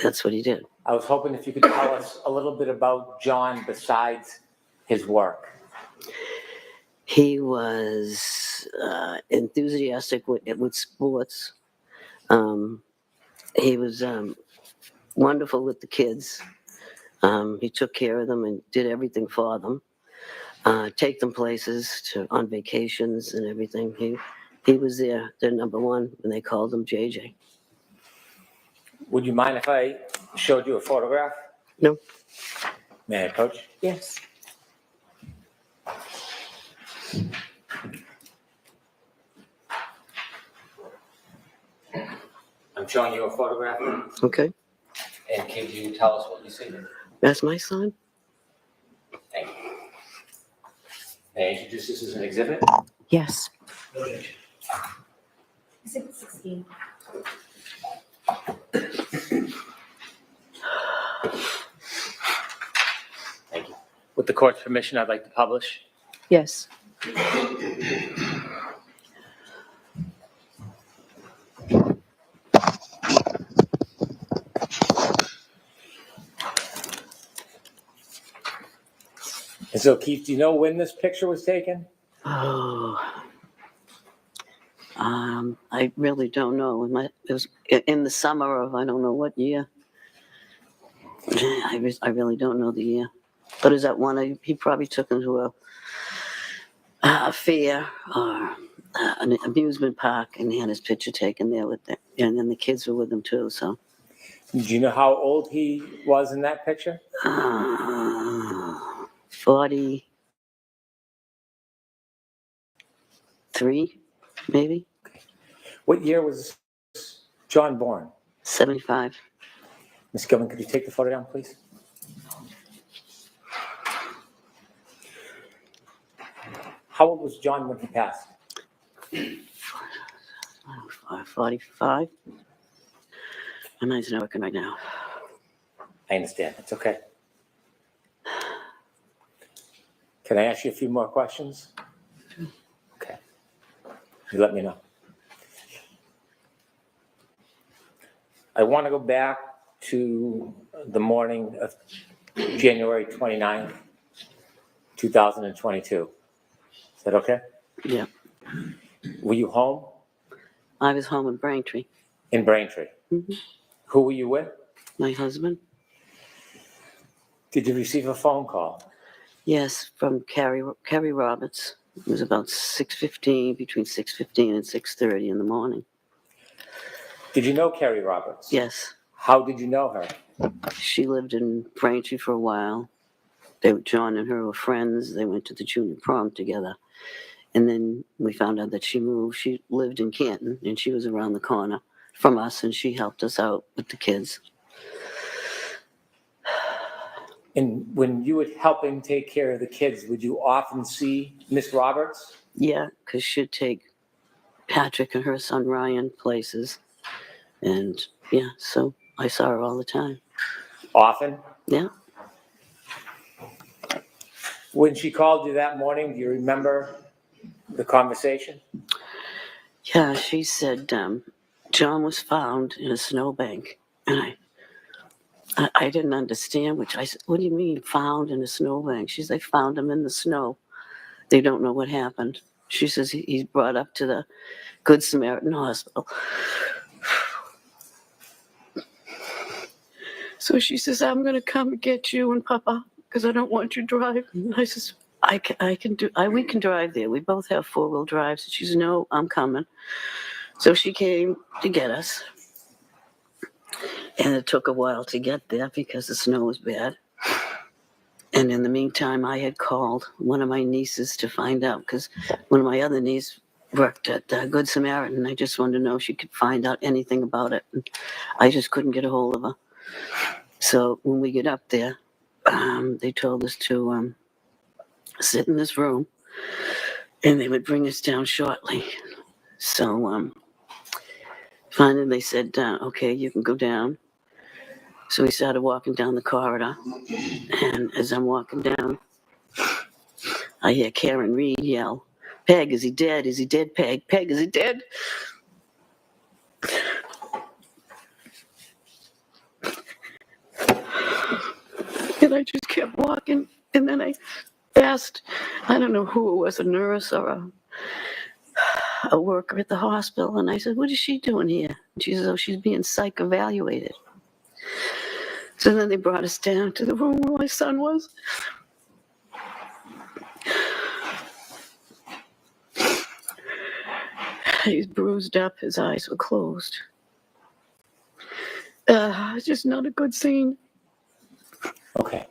[SPEAKER 10] that's what he did.
[SPEAKER 5] I was hoping if you could tell us a little bit about John besides his work.
[SPEAKER 10] He was enthusiastic with sports. He was wonderful with the kids. He took care of them and did everything for them. Take them places on vacations and everything. He was their number one when they called him JJ.
[SPEAKER 5] Would you mind if I showed you a photograph?
[SPEAKER 10] No.
[SPEAKER 5] May I, Coach?
[SPEAKER 3] Yes.
[SPEAKER 5] I'm showing you a photograph,
[SPEAKER 10] Okay.
[SPEAKER 5] and can you tell us what you see?
[SPEAKER 10] That's my son?
[SPEAKER 5] Thank you. May I introduce this as an exhibit?
[SPEAKER 3] Yes.
[SPEAKER 8] Exhibit 16.
[SPEAKER 5] Thank you. With the court's permission, I'd like to publish.
[SPEAKER 3] Yes.
[SPEAKER 5] And so, Keith, do you know when this picture was taken?
[SPEAKER 10] Oh, I really don't know. It was in the summer of I don't know what year. I really don't know the year. But is that one he probably took him to a fair or an amusement park, and he had his picture taken there with them, and then the kids were with him too. So,
[SPEAKER 5] Do you know how old he was in that picture?
[SPEAKER 10] 43, maybe
[SPEAKER 5] What year was John born?
[SPEAKER 10] 75.
[SPEAKER 5] Ms. Gilman, could you take the photo down, please? How old was John when he passed?
[SPEAKER 10] 45. My mind's not working right now.
[SPEAKER 5] I understand. It's okay. Can I ask you a few more questions? Okay. You let me know. I want to go back to the morning of January 29th, 2022. Is that okay?
[SPEAKER 10] Yeah.
[SPEAKER 5] Were you home
[SPEAKER 10] I was home in Braintree.
[SPEAKER 5] in Braintree?
[SPEAKER 10] Mm-hmm.
[SPEAKER 5] Who were you with?
[SPEAKER 10] My husband?
[SPEAKER 5] Did you receive a phone call?
[SPEAKER 10] Yes, from Kerry Roberts. It was about 6:15, between 6:15 and 6:30 in the morning.
[SPEAKER 5] Did you know Kerry Roberts?
[SPEAKER 10] Yes.
[SPEAKER 5] How did you know her?
[SPEAKER 10] She lived in Braintree for a while. John and her were friends. They went to the junior prom together. And then we found out that she moved. She lived in Canton, and she was around the corner from us, and she helped us out with the kids.
[SPEAKER 5] And when you would help him take care of the kids, would you often see Miss Roberts?
[SPEAKER 10] Yeah, because she'd take Patrick and her son Ryan places. And yeah, so I saw her all the time.
[SPEAKER 5] Often?
[SPEAKER 10] Yeah.
[SPEAKER 5] When she called you that morning, do you remember the conversation?
[SPEAKER 10] Yeah, she said John was found in a snowbank. And I didn't understand, which I said, what do you mean found in a snowbank? She said, they found him in the snow. They don't know what happened. She says he's brought up to the Good Samaritan Hospital. So she says, I'm going to come get you and Papa because I don't want you to drive. And I says, we can drive there. We both have 4-wheel drives. She says, no, I'm coming. So she came to get us. And it took a while to get there because the snow was bad. And in the meantime, I had called one of my nieces to find out because one of my other nieces worked at Good Samaritan. I just wanted to know if she could find out anything about it. And I just couldn't get a hold of her. So when we get up there, they told us to sit in this room and they would bring us down shortly. So finally they said, okay, you can go down. So we started walking down the corridor. And as I'm walking down, I hear Karen Reed yell, Peg, is he dead? Is he dead, Peg? Peg, is he dead? And I just kept walking. And then I asked, I don't know who it was, a nurse or a worker at the hospital. And I said, what is she doing here? And she says, oh, she's being psych evaluated. So then they brought us down to the room where my son was. He's bruised up. His eyes were closed. It's just not a good scene.
[SPEAKER 5] Okay.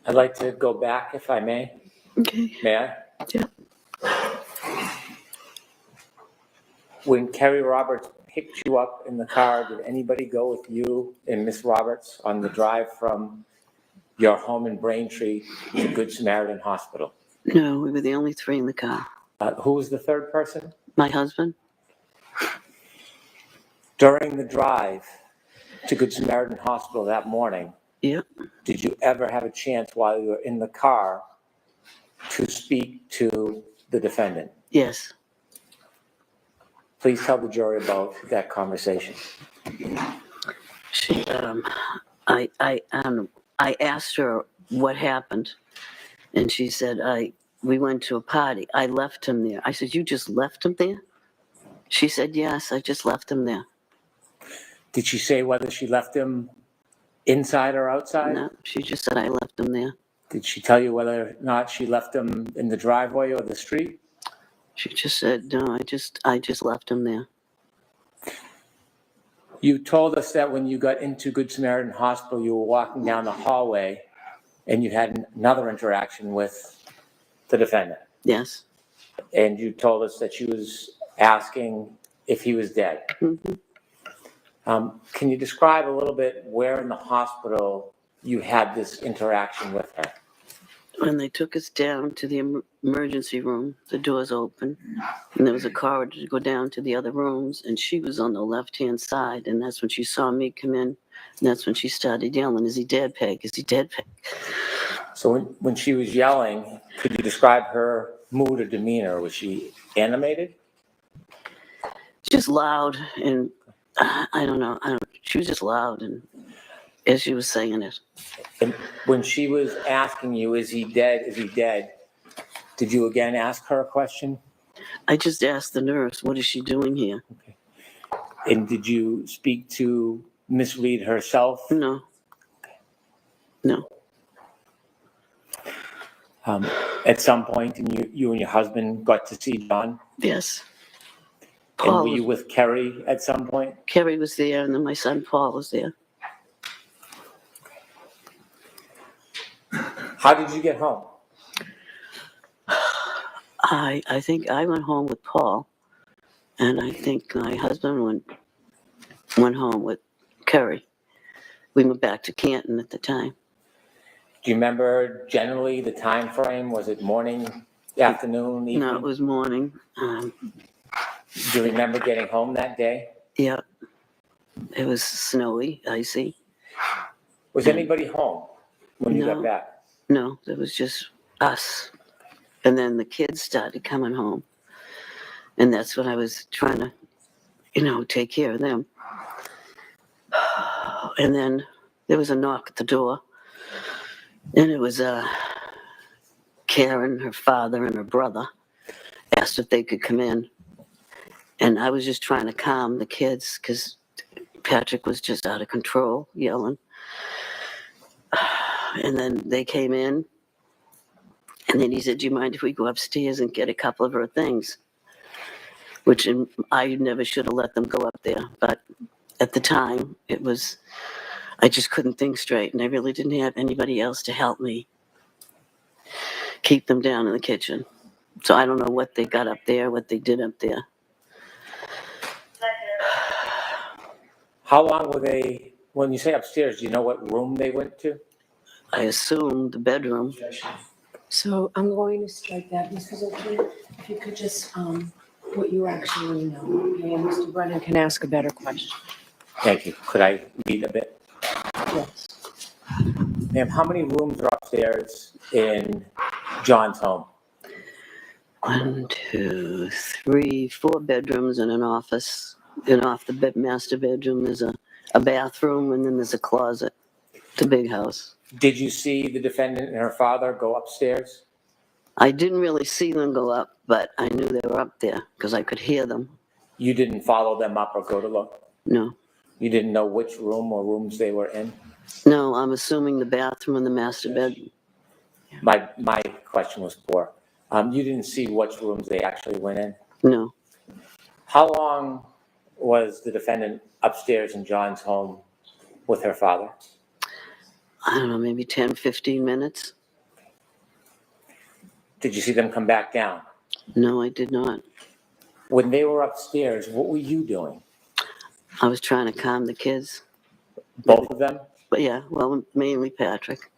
[SPEAKER 5] I'd like to go back, if I may.
[SPEAKER 10] Okay.
[SPEAKER 5] May I?
[SPEAKER 10] Yeah.
[SPEAKER 5] When Kerry Roberts picked you up in the car, did anybody go with you and Miss Roberts on the drive from your home in Braintree to Good Samaritan Hospital?
[SPEAKER 10] No, we were the only 3 in the car.
[SPEAKER 5] Who was the third person?
[SPEAKER 10] My husband.
[SPEAKER 5] During the drive to Good Samaritan Hospital that morning,
[SPEAKER 10] Yep.
[SPEAKER 5] did you ever have a chance while you were in the car to speak to the defendant?
[SPEAKER 10] Yes.
[SPEAKER 5] Please tell the jury about that conversation.
[SPEAKER 10] She, I asked her what happened, and she said, we went to a party. I left him there. I said, you just left him there? She said, yes, I just left him there.
[SPEAKER 5] Did she say whether she left him inside or outside?
[SPEAKER 10] No, she just said, I left him there.
[SPEAKER 5] Did she tell you whether or not she left him in the driveway or the street?
[SPEAKER 10] She just said, no, I just left him there.
[SPEAKER 5] You told us that when you got into Good Samaritan Hospital, you were walking down the hallway and you had another interaction with the defendant.
[SPEAKER 10] Yes.
[SPEAKER 5] And you told us that she was asking if he was dead.
[SPEAKER 10] Mm-hmm.
[SPEAKER 5] Can you describe a little bit where in the hospital you had this interaction with her?
[SPEAKER 10] When they took us down to the emergency room, the doors open, and there was a corridor to go down to the other rooms, and she was on the left-hand side, and that's when she saw me come in, and that's when she started yelling, is he dead, Peg? Is he dead, Peg?
[SPEAKER 5] So when she was yelling, could you describe her mood or demeanor? Was she animated?
[SPEAKER 10] Just loud, and I don't know, she was just loud, and as she was saying it.
[SPEAKER 5] And when she was asking you, is he dead, is he dead, did you again ask her a question?
[SPEAKER 10] I just asked the nurse, what is she doing here?
[SPEAKER 5] Okay. And did you speak to Miss Reed herself?
[SPEAKER 10] No. No.
[SPEAKER 5] At some point, you and your husband got to see John?
[SPEAKER 10] Yes.
[SPEAKER 5] And were you with Kerry at some point?
[SPEAKER 10] Kerry was there, and then my son Paul was there.
[SPEAKER 5] How did you get home?
[SPEAKER 10] I think I went home with Paul, and I think my husband went home with Kerry. We went back to Canton at the time.
[SPEAKER 5] Do you remember generally the time frame? Was it morning, afternoon, evening?
[SPEAKER 10] No, it was morning.
[SPEAKER 5] Do you remember getting home that day?
[SPEAKER 10] Yeah. It was snowy, icy.
[SPEAKER 5] Was anybody home when you got back?
[SPEAKER 10] No, it was just us. And then the kids started coming home. And that's when I was trying to, take care of them. And then there was a knock at the door. And it was Karen, her father, and her brother asked if they could come in. And I was just trying to calm the kids because Patrick was just out of control, yelling. And then they came in. And then he said, do you mind if we go upstairs and get a couple of her things? Which I never should have let them go up there. But at the time, I just couldn't think straight. And I really didn't have anybody else to help me keep them down in the kitchen. So I don't know what they got up there, what they did up there.
[SPEAKER 5] How long were they, when you say upstairs, do you know what room they went to?
[SPEAKER 10] I assumed the bedroom.
[SPEAKER 3] So I'm going to strike that, Mrs. O'Keefe. If you could just, what you actually know, okay, and Mr. Brennan can ask a better question.
[SPEAKER 5] Thank you. Could I read a bit?
[SPEAKER 3] Yes.
[SPEAKER 5] Ma'am, how many rooms are upstairs in John's home?
[SPEAKER 10] 1, 2, 3, 4 bedrooms and an office. And off the master bedroom, there's a bathroom, and then there's a closet. It's a big house.
[SPEAKER 5] Did you see the defendant and her father go upstairs?
[SPEAKER 10] I didn't really see them go up, but I knew they were up there because I could hear them.
[SPEAKER 5] You didn't follow them up or go to look?
[SPEAKER 10] No.
[SPEAKER 5] You didn't know which room or rooms they were in?
[SPEAKER 10] No, I'm assuming the bathroom and the master bedroom.
[SPEAKER 5] My question was poor. You didn't see which rooms they actually went in?
[SPEAKER 10] No.
[SPEAKER 5] How long was the defendant upstairs in John's home with her father?
[SPEAKER 10] I don't know, maybe 10, 15 minutes.
[SPEAKER 5] Did you see them come back down?
[SPEAKER 10] No, I did not.
[SPEAKER 5] When they were upstairs, what were you doing?
[SPEAKER 10] I was trying to calm the kids.
[SPEAKER 5] Both of them?
[SPEAKER 10] But yeah, well, mainly Patrick.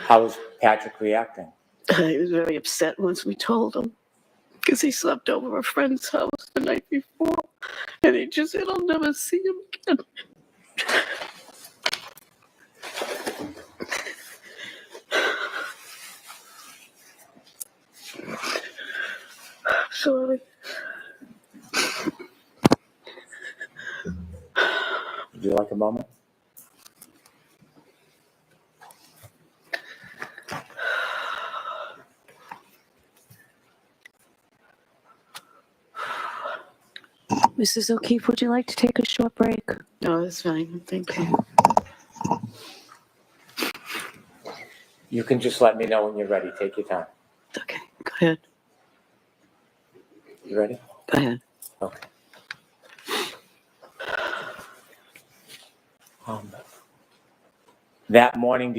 [SPEAKER 5] How was Patrick reacting?
[SPEAKER 10] He was very upset once we told him because he slept over a friend's house the night before. And he just said, I'll never see him again. Sorry.
[SPEAKER 5] you like a moment?
[SPEAKER 3] Mrs. O'Keefe, would you like to take a short break?
[SPEAKER 10] No, that's fine. Thank you.
[SPEAKER 5] You can just let me know when you're ready. Take your time.
[SPEAKER 10] Okay, go ahead.
[SPEAKER 5] You ready?
[SPEAKER 10] Go ahead.
[SPEAKER 5] Okay. That morning,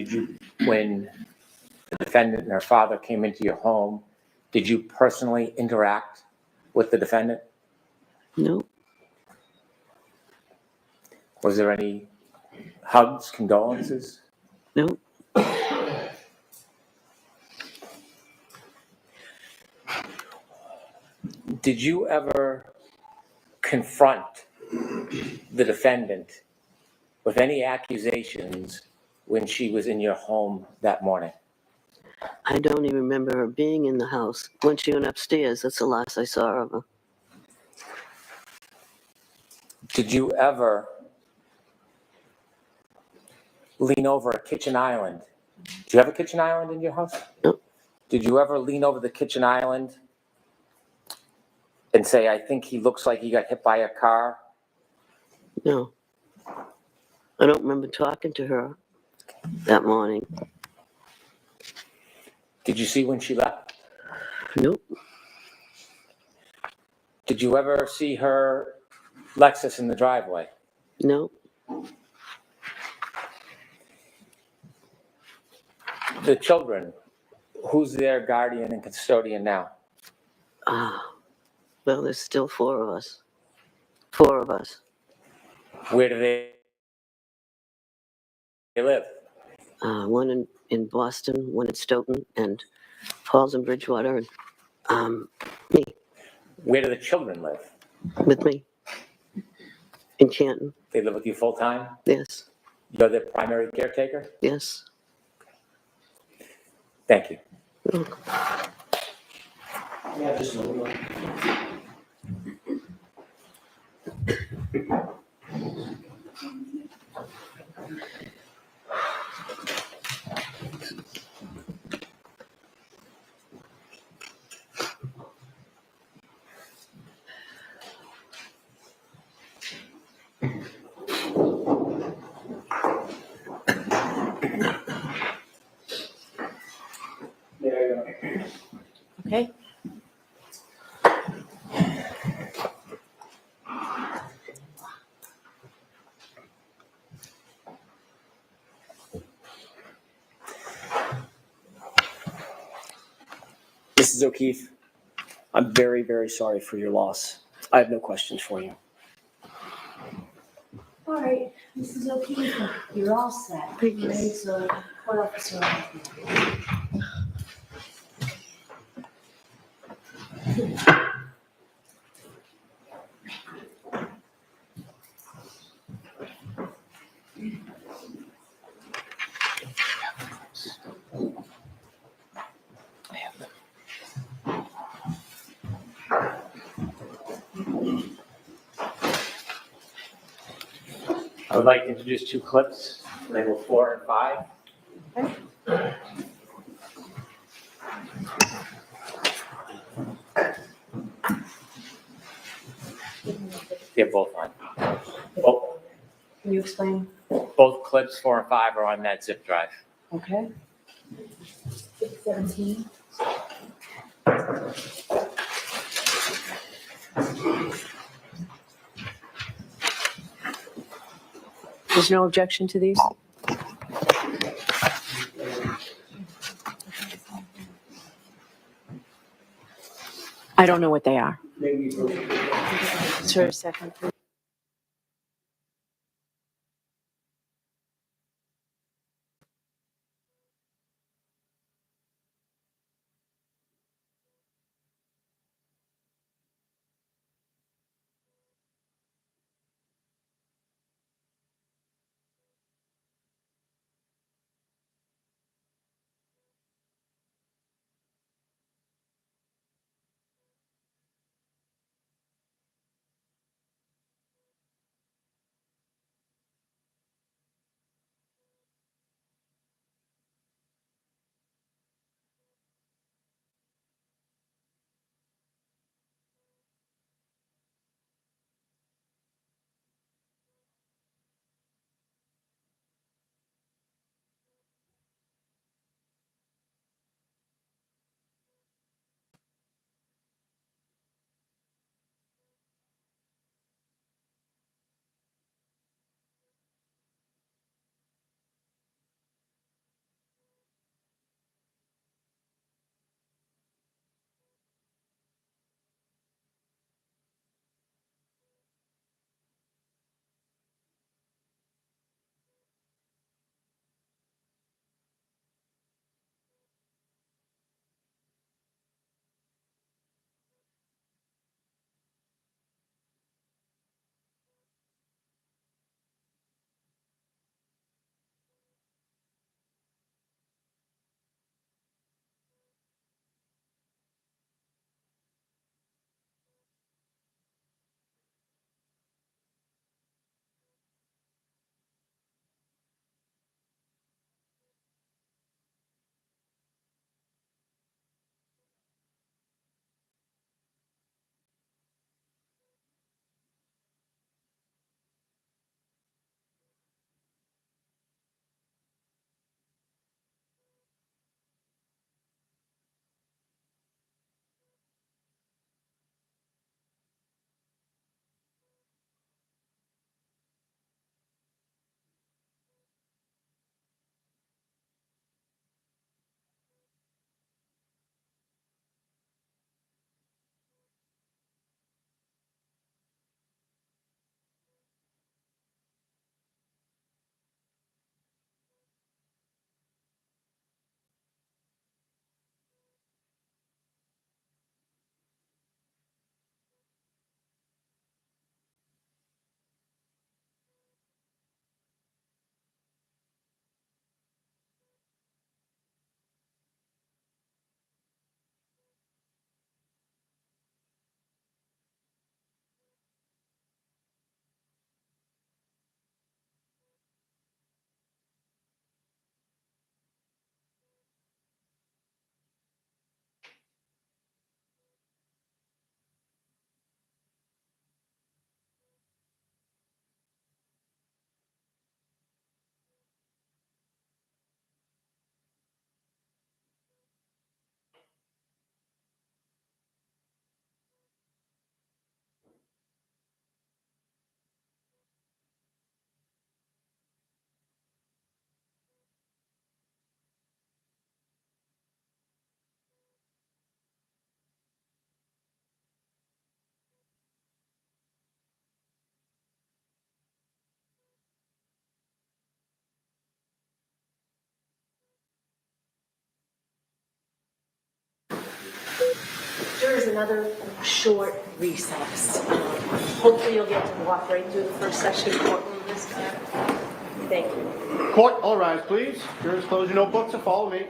[SPEAKER 5] when the defendant and her father came into your home, did you personally interact with the defendant?
[SPEAKER 10] No,
[SPEAKER 5] Was there any hugs, condolences?
[SPEAKER 10] no,
[SPEAKER 5] Did you ever confront the defendant with any accusations when she was in your home that morning?
[SPEAKER 10] I don't even remember her being in the house. When she went upstairs, that's the last I saw of her.
[SPEAKER 5] Did you ever lean over a kitchen island? Do you have a kitchen island in your house?
[SPEAKER 10] No.
[SPEAKER 5] Did you ever lean over the kitchen island and say, I think he looks like he got hit by a car?
[SPEAKER 10] No. I don't remember talking to her that morning.
[SPEAKER 5] Did you see when she left?
[SPEAKER 10] Nope.
[SPEAKER 5] Did you ever see her Lexus in the driveway?
[SPEAKER 10] No.
[SPEAKER 5] The children, who's their guardian and custodian now?
[SPEAKER 10] Well, there's still 4 of us. 4 of us.
[SPEAKER 5] Where do they live?
[SPEAKER 10] One in Boston, one in Stoughton, and Paul's in Bridgewater, and me,
[SPEAKER 5] Where do the children live?
[SPEAKER 10] with me. In Canton.
[SPEAKER 5] They live with you full time?
[SPEAKER 10] Yes.
[SPEAKER 5] You're their primary caretaker?
[SPEAKER 10] Yes.
[SPEAKER 5] Thank you.
[SPEAKER 1] Yeah, just a little.
[SPEAKER 3] Okay.
[SPEAKER 1] Mrs. O'Keefe, I'm very, very sorry for your loss. I have no questions for you.
[SPEAKER 11] All right, Mrs. O'Keefe, you're all set.
[SPEAKER 10] Thank you.
[SPEAKER 11] Right, so what officer are you?
[SPEAKER 5] I would like to introduce 2 clips, labeled 4 and 5. They're both on.
[SPEAKER 11] Can you explain?
[SPEAKER 5] Both clips 4 and 5 are on that zip drive.
[SPEAKER 11] Okay. 17.
[SPEAKER 3] There's no objection to these? I don't know what they are. Sir, second, please.
[SPEAKER 11] another short recess. Hopefully you'll get to walk right through the first section of the courtroom this time. Thank you.
[SPEAKER 6] Court, all rise, please. Jurors, close your notebooks and follow me.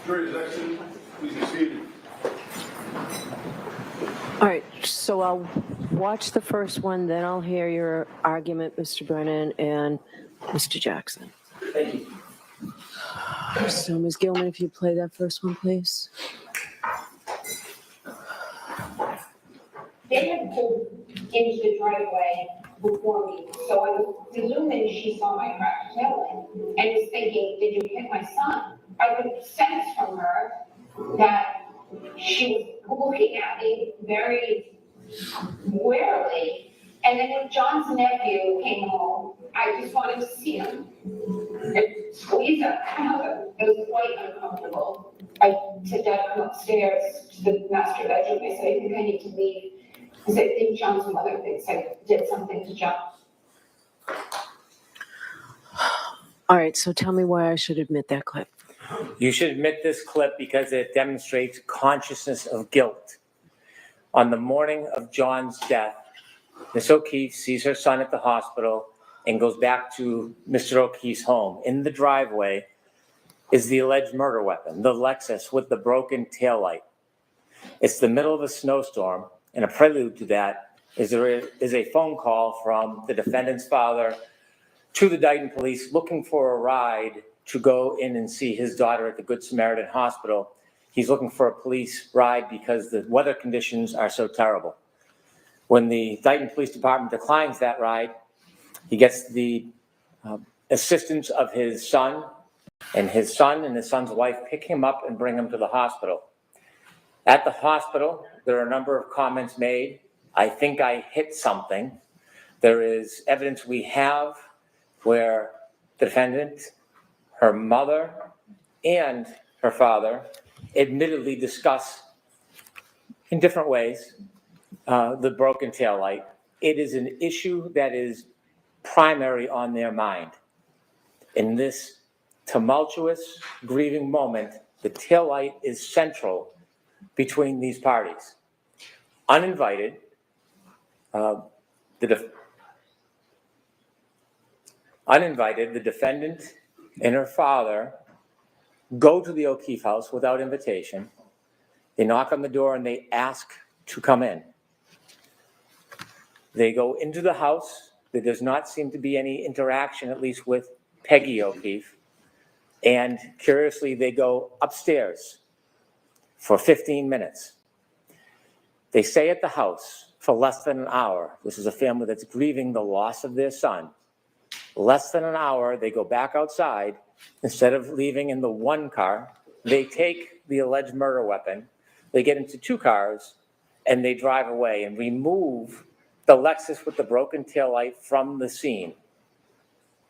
[SPEAKER 6] Jury is excellent. Please be seated.
[SPEAKER 3] All right, so I'll watch the first one, then I'll hear your argument, Mr. Brennan and Mr. Jackson.
[SPEAKER 1] Thank you.
[SPEAKER 3] So, Ms. Gilman, if you play that first one, please.
[SPEAKER 8] They had pulled into the driveway before me, so I was presuming she saw my cracked tail light and was thinking, did you hit my son? I could sense from her that she was looking at me very warily. And then when John's nephew came home, I just wanted to see him and squeeze him. It was quite uncomfortable. I said, Dad, come upstairs to the master bedroom. I said, I think I need to leave. Because I think John's mother thinks I did something to John.
[SPEAKER 3] All right, so tell me why I should admit that clip.
[SPEAKER 5] You should admit this clip because it demonstrates consciousness of guilt. On the morning of John's death, Ms. O'Keefe sees her son at the hospital and goes back to Mr. O'Keefe's home. In the driveway is the alleged murder weapon, the Lexus with the broken taillight. It's the middle of a snowstorm, and a prelude to that is there is a phone call from the defendant's father to the Dayton police looking for a ride to go in and see his daughter at the Good Samaritan Hospital. He's looking for a police ride because the weather conditions are so terrible. When the Dayton Police Department declines that ride, he gets the assistance of his son and his son's wife pick him up and bring him to the hospital. At the hospital, there are a number of comments made. I think I hit something. There is evidence we have where the defendant, her mother, and her father admittedly discuss in different ways the broken taillight. It is an issue that is primary on their mind. In this tumultuous, grieving moment, the taillight is central between these parties. Uninvited, the defendant and her father go to the O'Keefe house without invitation. They knock on the door and they ask to come in. They go into the house. There does not seem to be any interaction, at least with Peggy O'Keefe. And curiously, they go upstairs for 15 minutes. They stay at the house for less than an hour. This is a family that's grieving the loss of their son. Less than an hour, they go back outside. Instead of leaving in the one car, they take the alleged murder weapon, they get into two cars, and they drive away and remove the Lexus with the broken taillight from the scene.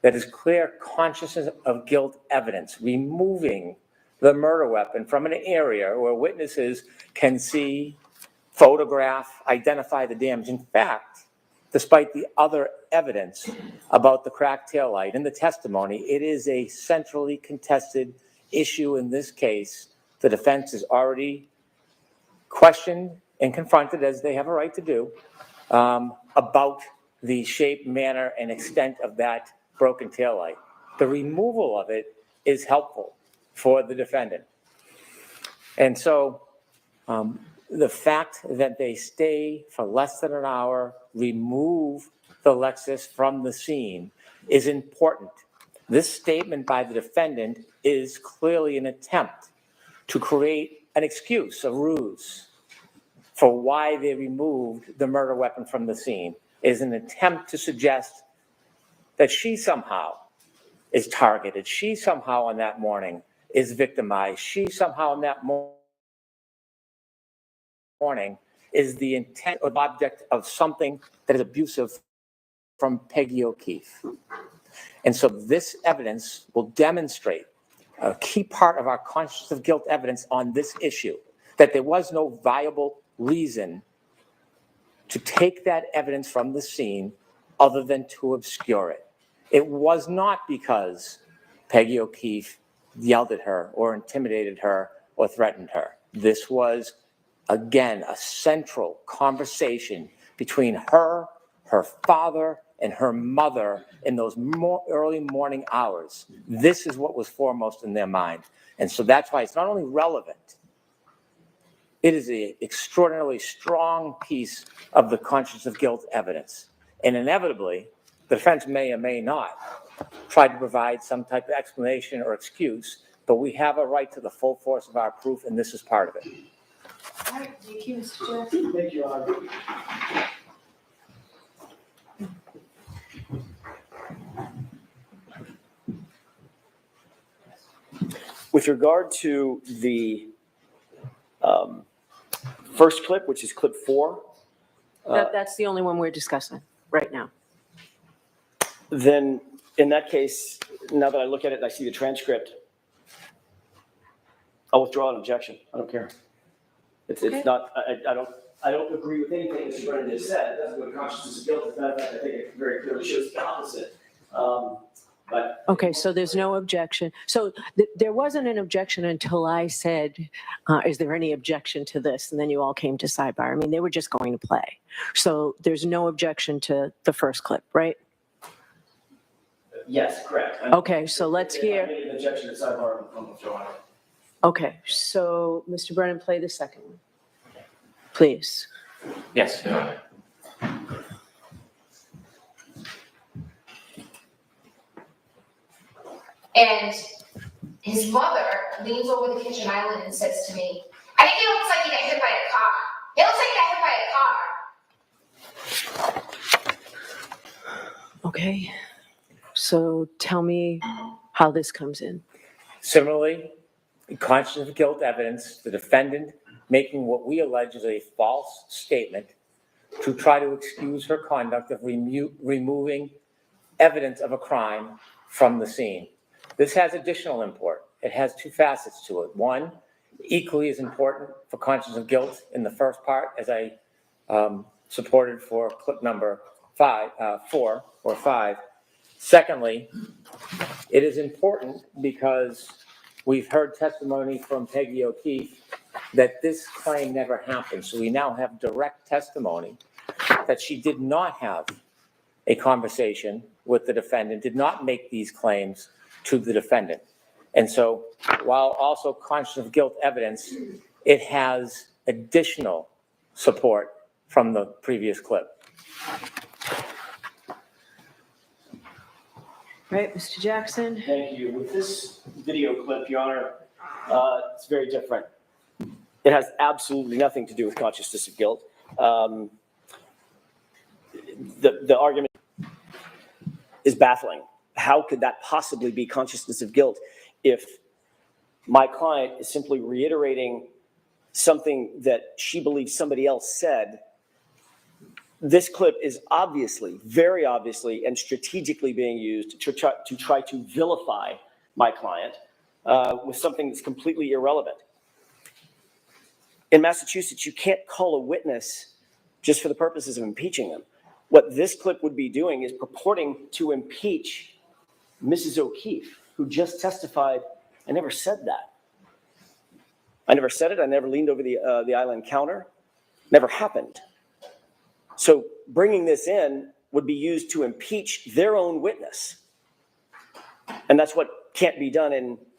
[SPEAKER 5] That is clear consciousness of guilt evidence, removing the murder weapon from an area where witnesses can see, photograph, identify the damage. In fact, despite the other evidence about the cracked taillight and the testimony, it is a centrally contested issue in this case. The defense is already questioned and confronted, as they have a right to do, about the shape, manner, and extent of that broken taillight. The removal of it is helpful for the defendant. And so the fact that they stay for less than an hour, remove the Lexus from the scene is important. This statement by the defendant is clearly an attempt to create an excuse, a ruse, for why they removed the murder weapon from the scene. It is an attempt to suggest that she somehow is targeted. She somehow on that morning is victimized. She somehow on that morning is the intent or object of something that is abusive from Peggy O'Keefe. And so this evidence will demonstrate a key part of our consciousness of guilt evidence on this issue, that there was no viable reason to take that evidence from the scene other than to obscure it. It was not because Peggy O'Keefe yelled at her or intimidated her or threatened her. This was, again, a central conversation between her, her father, and her mother in those early morning hours. This is what was foremost in their mind. And so that's why it's not only relevant, it is an extraordinarily strong piece of the consciousness of guilt evidence. And inevitably, the defense may or may not try to provide some type of explanation or excuse, but we have a right to the full force of our proof, and this is part of it.
[SPEAKER 3] All right, thank you, Mr. Jackson.
[SPEAKER 1] Thank you, Your Honor. With regard to the first clip, which is clip 4,
[SPEAKER 3] That's the only one we're discussing right now.
[SPEAKER 1] then in that case, now that I look at it and I see the transcript, I'll withdraw an objection. I don't care. It's not, I don't agree with anything Mr. Brennan just said. It doesn't go to consciousness of guilt. As a matter of fact, I think it very clearly shows the opposite. But
[SPEAKER 3] Okay, so there's no objection. So there wasn't an objection until I said, is there any objection to this? And then you all came to sidebar. I mean, they were just going to play. So there's no objection to the first clip, right?
[SPEAKER 1] yes, correct.
[SPEAKER 3] Okay, so let's
[SPEAKER 1] If
[SPEAKER 3] hear.
[SPEAKER 1] I made an objection at sidebar, I'm withdrawing it.
[SPEAKER 3] Okay, so Mr. Brennan, play the second one, please.
[SPEAKER 5] Yes, Your Honor.
[SPEAKER 8] And his mother leans over the kitchen island and says to me, I think it looks like he got hit by a car. It looks like he got hit by a car.
[SPEAKER 3] Okay, so tell me how this comes in.
[SPEAKER 5] Similarly, in consciousness of guilt evidence, the defendant making what we allege is a false statement to try to excuse her conduct of removing evidence of a crime from the scene. This has additional import. It has two facets to it. One, equally as important for consciousness of guilt in the first part, as I supported for clip number 4 or 5. Secondly, it is important because we've heard testimony from Peggy O'Keefe that this claim never happened. So we now have direct testimony that she did not have a conversation with the defendant, did not make these claims to the defendant. And so while also consciousness of guilt evidence, it has additional support from the previous clip.
[SPEAKER 3] Right, Mr. Jackson?
[SPEAKER 1] Thank you. With this video clip, Your Honor, it's very different. It has absolutely nothing to do with consciousness of guilt. The argument is baffling. How could that possibly be consciousness of guilt if my client is simply reiterating something that she believes somebody else said? This clip is obviously, very obviously, and strategically being used to try to vilify my client with something that's completely irrelevant. In Massachusetts, you can't call a witness just for the purposes of impeaching them. What this clip would be doing is purporting to impeach Mrs. O'Keefe, who just testified, I never said that. I never said it. I never leaned over the island counter. Never happened. So bringing this in would be used to impeach their own witness. And that's what can't be done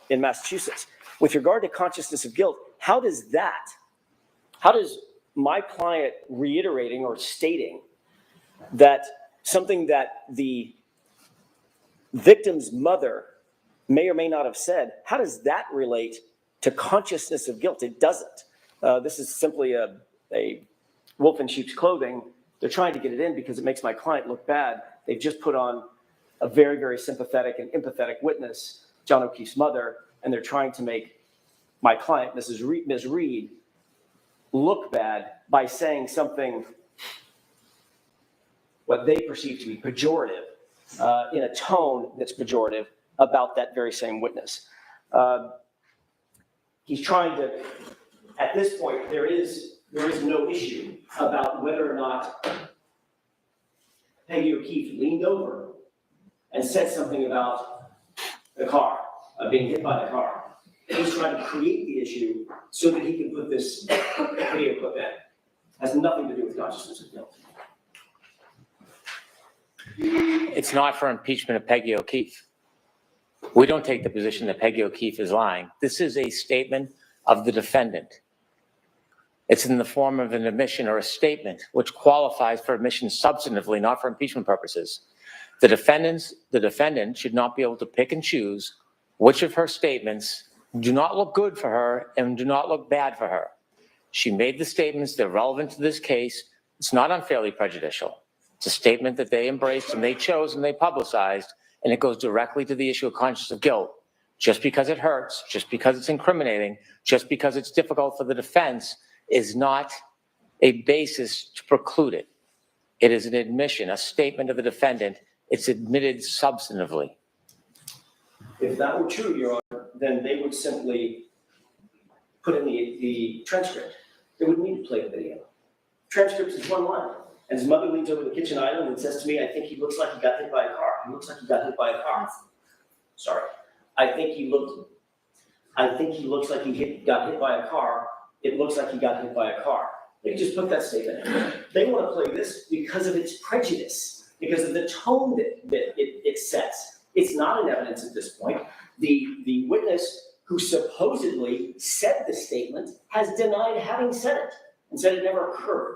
[SPEAKER 1] in Massachusetts. With regard to consciousness of guilt, how does my client reiterating or stating that something that the victim's mother may or may not have said, how does that relate to consciousness of guilt? It doesn't. This is simply a wolf in sheep's clothing. They're trying to get it in because it makes my client look bad. They've just put on a very, very sympathetic and empathetic witness, John O'Keefe's mother, and they're trying to make my client, Ms. Reed, look bad by saying something what they perceive to be pejorative, in a tone that's pejorative about that very same witness. He's trying to, at this point, there is no issue about whether or not Peggy O'Keefe leaned over and said something about the car, being hit by the car. He's trying to create the issue so that he can put this video clip in. Has nothing to do with consciousness of guilt.
[SPEAKER 5] It's not for impeachment of Peggy O'Keefe. We don't take the position that Peggy O'Keefe is lying. This is a statement of the defendant. It's in the form of an admission or a statement which qualifies for admission substantively, not for impeachment purposes. The defendant should not be able to pick and choose which of her statements do not look good for her and do not look bad for her. She made the statements that are relevant to this case. It's not unfairly prejudicial. It's a statement that they embraced and they chose and they publicized, and it goes directly to the issue of consciousness of guilt. Just because it hurts, just because it's incriminating, just because it's difficult for the defense is not a basis to preclude it. It is an admission, a statement of the defendant. It's admitted substantively.
[SPEAKER 1] If that were true, Your Honor, then they would simply put in the transcript. They wouldn't need to play the video. Transcript is one line. And his mother leans over the kitchen island and says to me, I think he looks like he got hit by a car. He looks like he got hit by a car. Sorry. I think he looks like he got hit by a car. It looks like he got hit by a car. They just put that statement in. They want to play this because of its prejudice, because of the tone that it sets. It's not an evidence at this point. The witness who supposedly said the statement has denied having said it and said it never occurred.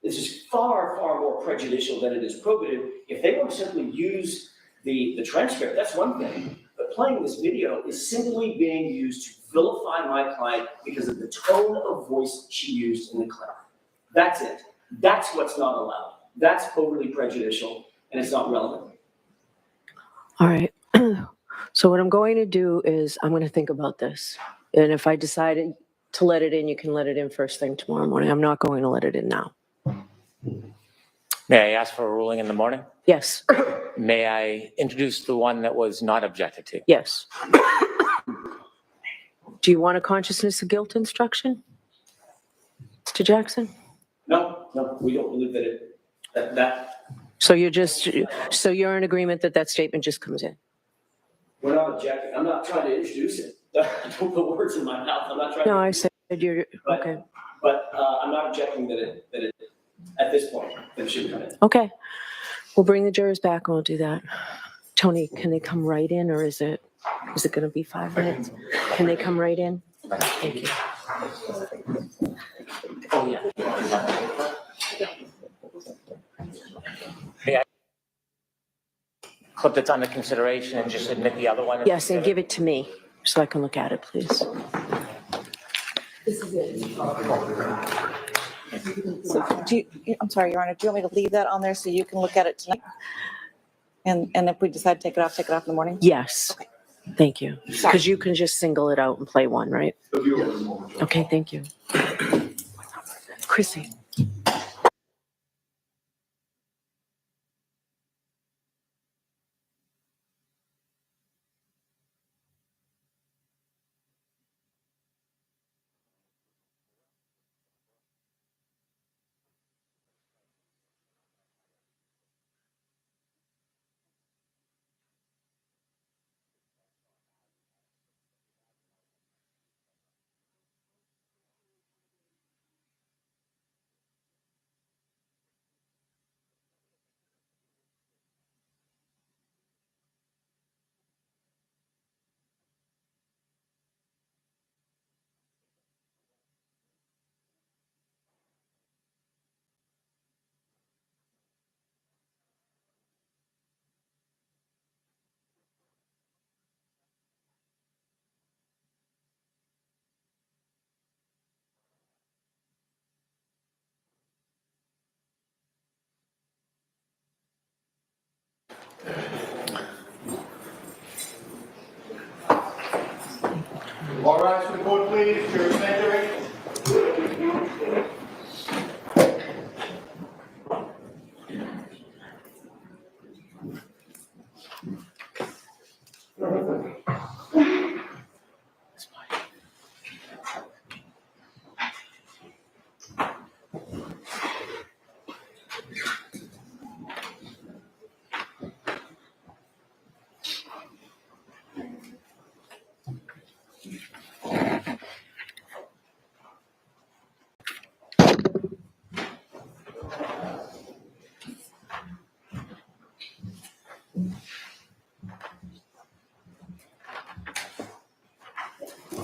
[SPEAKER 1] This is far, far more prejudicial than it is probative. If they want to simply use the transcript, that's one thing. But playing this video is simply being used to vilify my client because of the tone of voice she used in the clip. That's it. That's what's not allowed. That's overly prejudicial, and it's not relevant.
[SPEAKER 3] All right. So what I'm going to do is I'm going to think about this. And if I decided to let it in, you can let it in first thing tomorrow morning. I'm not going to let it in now.
[SPEAKER 5] May I ask for a ruling in the morning?
[SPEAKER 3] Yes.
[SPEAKER 5] May I introduce the one that was not objected to?
[SPEAKER 3] Yes. Do you want a consciousness of guilt instruction, Mr. Jackson?
[SPEAKER 1] No, we don't believe that
[SPEAKER 3] So you're in agreement that that statement just comes in?
[SPEAKER 1] we're not objecting. I'm not trying to introduce it. Don't put words in my mouth. I'm not trying.
[SPEAKER 3] No, I said you're, okay.
[SPEAKER 1] But I'm not objecting that it at this point that it should come in.
[SPEAKER 3] Okay. We'll bring the jurors back and we'll do that. Tony, can they come right in or is it going to be 5 minutes? Can they come right in? Thank you.
[SPEAKER 5] Oh, yeah. May I clip that's under consideration and just admit the other one?
[SPEAKER 3] Yes, and give it to me so I can look at it, please.
[SPEAKER 12] So I'm sorry, Your Honor, do you want me to leave that on there so you can look at it tonight? And if we decide to take it off in the morning?
[SPEAKER 3] Yes.
[SPEAKER 12] Okay.
[SPEAKER 3] Thank you. Because you can just single it out and play one, right?
[SPEAKER 6] Review.
[SPEAKER 3] Okay, thank you. Chrissy.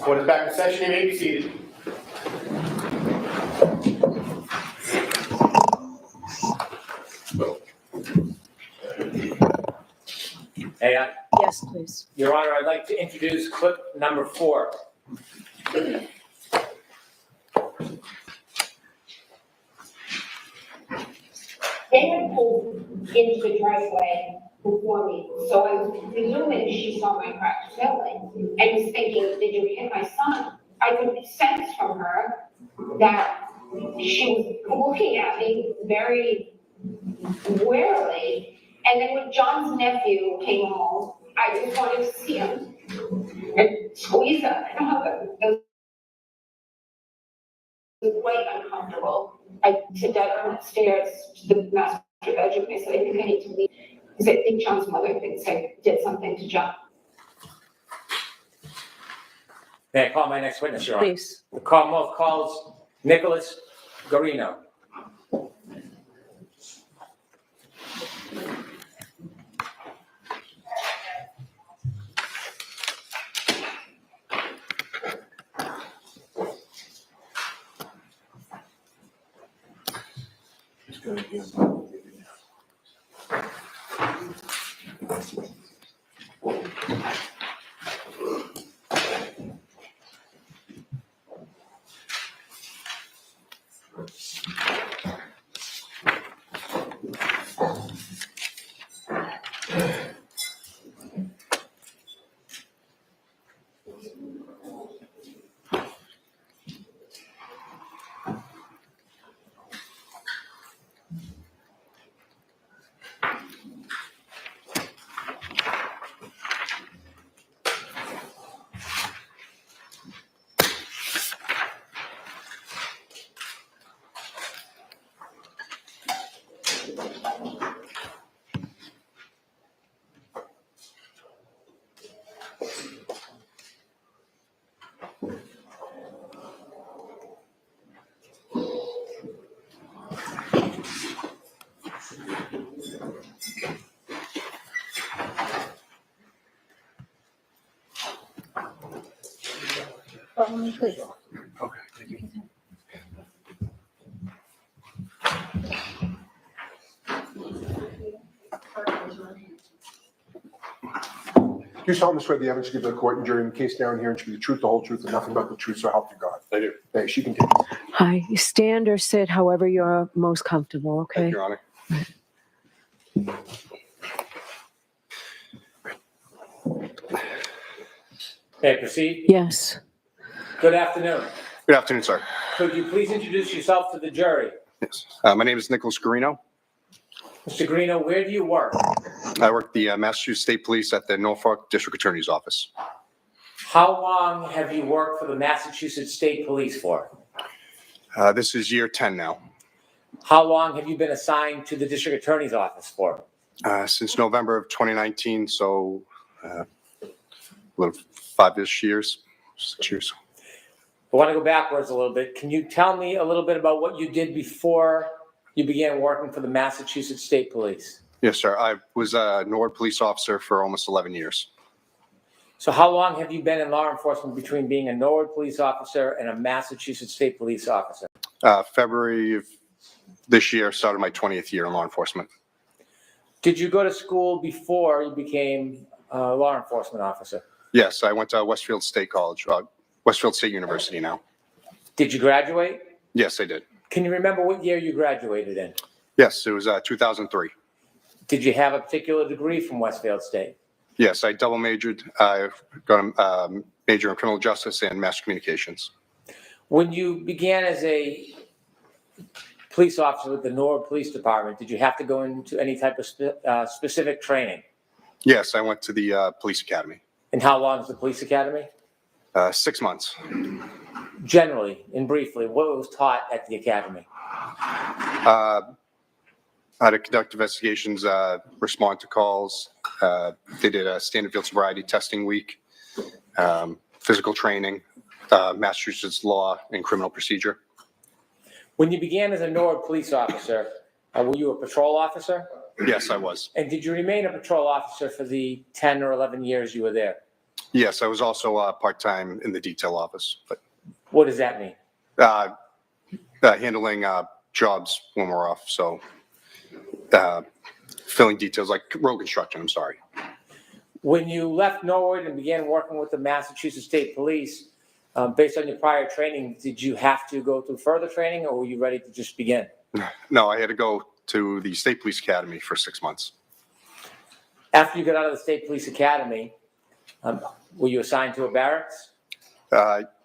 [SPEAKER 6] Court is back in session. You may be seated.
[SPEAKER 5] Hey,
[SPEAKER 3] Yes, please.
[SPEAKER 5] Your Honor, I'd like to introduce clip number 4.
[SPEAKER 8] They had pulled into the driveway before me, so I was presuming she saw my cracked ceiling and was thinking, did you hit my son? I could sense from her that she was looking at me very warily. And then when John's nephew came home, I just wanted to see him and squeeze him and hug him. It was quite uncomfortable. I said, Dad, I went upstairs to the master bedroom. I said, I think I need to leave. Because I think John's mother thinks I did something to John.
[SPEAKER 5] May I call my next witness, Your Honor?
[SPEAKER 3] Please.
[SPEAKER 5] The Commonwealth calls Nicholas Garino.
[SPEAKER 2] Follow me, please.
[SPEAKER 6] Okay, thank you. Do you solemnly swear the evidence you give to the court and jury in the case now and here should be the truth, the whole truth, and nothing but the truth, so help you God?
[SPEAKER 13] I do.
[SPEAKER 6] Thanks. She can take.
[SPEAKER 3] Hi, you stand or sit, however you're most comfortable, okay?
[SPEAKER 13] Thank you, Your Honor.
[SPEAKER 5] May I proceed?
[SPEAKER 3] Yes.
[SPEAKER 5] Good afternoon.
[SPEAKER 13] Good afternoon, sir.
[SPEAKER 5] Could you please introduce yourself to the jury?
[SPEAKER 13] Yes. My name is Nicholas Garino.
[SPEAKER 5] Mr. Garino, where do you work?
[SPEAKER 13] I work at the Massachusetts State Police at the Norfolk District Attorney's Office.
[SPEAKER 5] How long have you worked for the Massachusetts State Police for?
[SPEAKER 13] This is year 10 now.
[SPEAKER 5] How long have you been assigned to the District Attorney's Office for?
[SPEAKER 13] Since November of 2019, so a little 5-ish years, 6 years.
[SPEAKER 5] I want to go backwards a little bit. Can you tell me a little bit about what you did before you began working for the Massachusetts State Police?
[SPEAKER 13] Yes, sir. I was a Norwood police officer for almost 11 years.
[SPEAKER 5] So how long have you been in law enforcement between being a Norwood police officer and a Massachusetts State Police officer?
[SPEAKER 13] February of this year started my 20th year in law enforcement.
[SPEAKER 5] Did you go to school before you became a law enforcement officer?
[SPEAKER 13] Yes, I went to Westfield State College, Westfield State University now.
[SPEAKER 5] Did you graduate?
[SPEAKER 13] Yes, I did.
[SPEAKER 5] Can you remember what year you graduated in?
[SPEAKER 13] Yes, it was 2003.
[SPEAKER 5] Did you have a particular degree from Westfield State?
[SPEAKER 13] Yes, I double majored. I got a major in criminal justice and mass communications.
[SPEAKER 5] When you began as a police officer with the Norwood Police Department, did you have to go into any type of specific training?
[SPEAKER 13] Yes, I went to the police academy.
[SPEAKER 5] And how long is the police academy?
[SPEAKER 13] 6 months.
[SPEAKER 5] Generally and briefly, what was taught at the academy?
[SPEAKER 13] How to conduct investigations, respond to calls. They did a standard field sobriety testing week, physical training, Massachusetts law and criminal procedure.
[SPEAKER 5] When you began as a Norwood police officer, were you a patrol officer?
[SPEAKER 13] Yes, I was.
[SPEAKER 5] And did you remain a patrol officer for the 10 or 11 years you were there?
[SPEAKER 13] Yes, I was also part-time in the detail office, but
[SPEAKER 5] What does that mean?
[SPEAKER 13] handling jobs when we're off. So filling details like road construction, I'm sorry.
[SPEAKER 5] When you left Norwood and began working with the Massachusetts State Police, based on your prior training, did you have to go through further training or were you ready to just begin?
[SPEAKER 13] No, I had to go to the State Police Academy for 6 months.
[SPEAKER 5] After you got out of the State Police Academy, were you assigned to a barracks?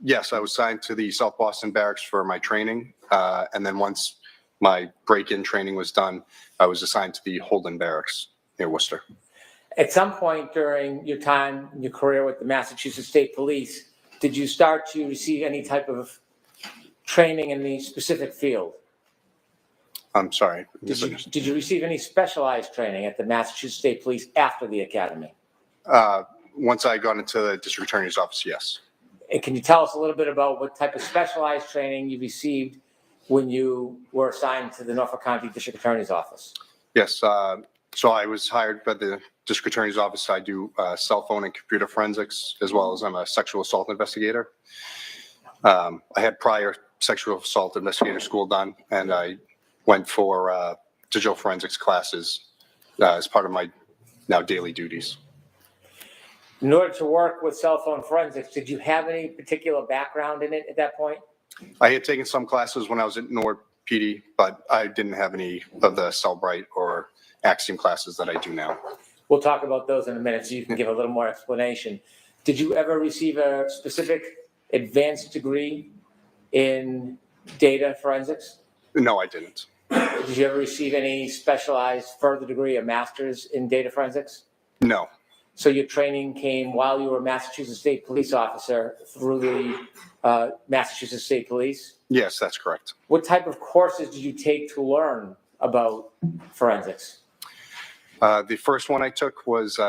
[SPEAKER 13] Yes, I was assigned to the South Boston Barracks for my training. And then once my break-in training was done, I was assigned to the Holden Barracks near Worcester.
[SPEAKER 5] At some point during your time, your career with the Massachusetts State Police, did you start to receive any type of training in the specific field?
[SPEAKER 13] I'm sorry.
[SPEAKER 5] Did you receive any specialized training at the Massachusetts State Police after the academy?
[SPEAKER 13] Once I got into the district attorney's office, yes.
[SPEAKER 5] And can you tell us a little bit about what type of specialized training you received when you were assigned to the Norfolk County District Attorney's Office?
[SPEAKER 13] Yes. So I was hired by the district attorney's office. I do cell phone and computer forensics, as well as I'm a sexual assault investigator. I had prior sexual assault investigator school done, and I went for digital forensics classes as part of my now daily duties.
[SPEAKER 5] In order to work with cell phone forensics, did you have any particular background in it at that point?
[SPEAKER 13] I had taken some classes when I was at Norwood PD, but I didn't have any of the Cellbrite or Axiom classes that I do now.
[SPEAKER 5] We'll talk about those in a minute so you can give a little more explanation. Did you ever receive a specific advanced degree in data forensics?
[SPEAKER 13] No, I didn't.
[SPEAKER 5] Did you ever receive any specialized further degree, a master's in data forensics?
[SPEAKER 13] No.
[SPEAKER 5] So your training came while you were a Massachusetts State Police officer through the Massachusetts State Police?
[SPEAKER 13] Yes, that's correct.
[SPEAKER 5] What type of courses did you take to learn about forensics?
[SPEAKER 13] The first one I took was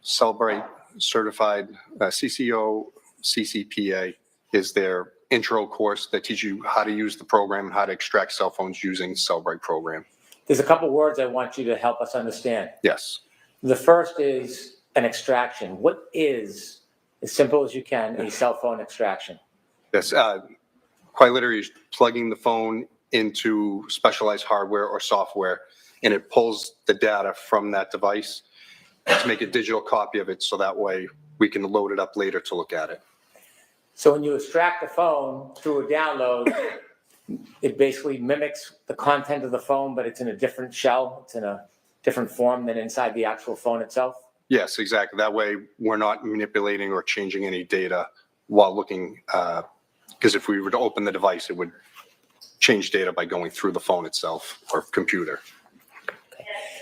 [SPEAKER 13] Cellbrite certified CCO CCPA is their intro course that teaches you how to use the program, how to extract cell phones using Cellbrite program.
[SPEAKER 5] There's a couple words I want you to help us understand.
[SPEAKER 13] Yes.
[SPEAKER 5] The first is an extraction. What is, as simple as you can, a cell phone extraction?
[SPEAKER 13] Yes. Quite literally is plugging the phone into specialized hardware or software, and it pulls the data from that device to make a digital copy of it, so that way we can load it up later to look at it.
[SPEAKER 5] So when you extract the phone through a download, it basically mimics the content of the phone, but it's in a different shell. It's in a different form than inside the actual phone itself.
[SPEAKER 13] Yes, exactly. That way we're not manipulating or changing any data while looking, because if we were to open the device, it would change data by going through the phone itself or computer.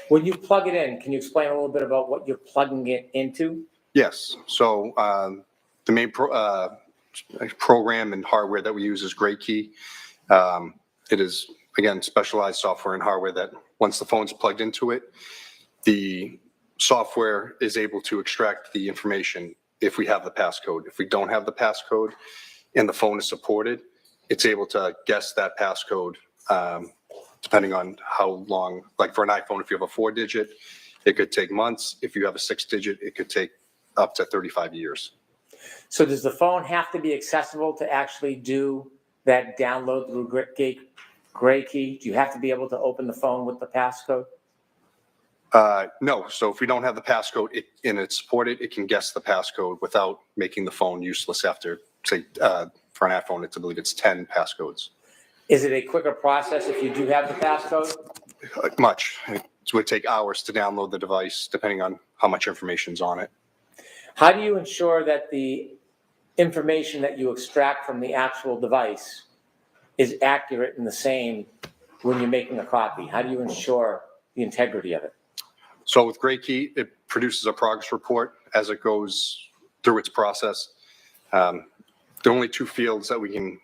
[SPEAKER 5] When you plug it in, can you explain a little bit about what you're plugging it into?
[SPEAKER 13] Yes. So the main program and hardware that we use is GrayKey. It is, again, specialized software and hardware that once the phone's plugged into it, the software is able to extract the information if we have the passcode. If we don't have the passcode and the phone is supported, it's able to guess that passcode depending on how long. Like for an iPhone, if you have a 4-digit, it could take months. If you have a 6-digit, it could take up to 35 years.
[SPEAKER 5] So does the phone have to be accessible to actually do that download through GrayKey? Do you have to be able to open the phone with the passcode?
[SPEAKER 13] No. So if we don't have the passcode and it's supported, it can guess the passcode without making the phone useless after, say, for an iPhone, I believe it's 10 passcodes.
[SPEAKER 5] Is it a quicker process if you do have the passcode?
[SPEAKER 13] Much. It would take hours to download the device, depending on how much information's on it.
[SPEAKER 5] How do you ensure that the information that you extract from the actual device is accurate and the same when you're making a copy? How do you ensure the integrity of it?
[SPEAKER 13] So with GrayKey, it produces a progress report as it goes through its process. The only two fields that we can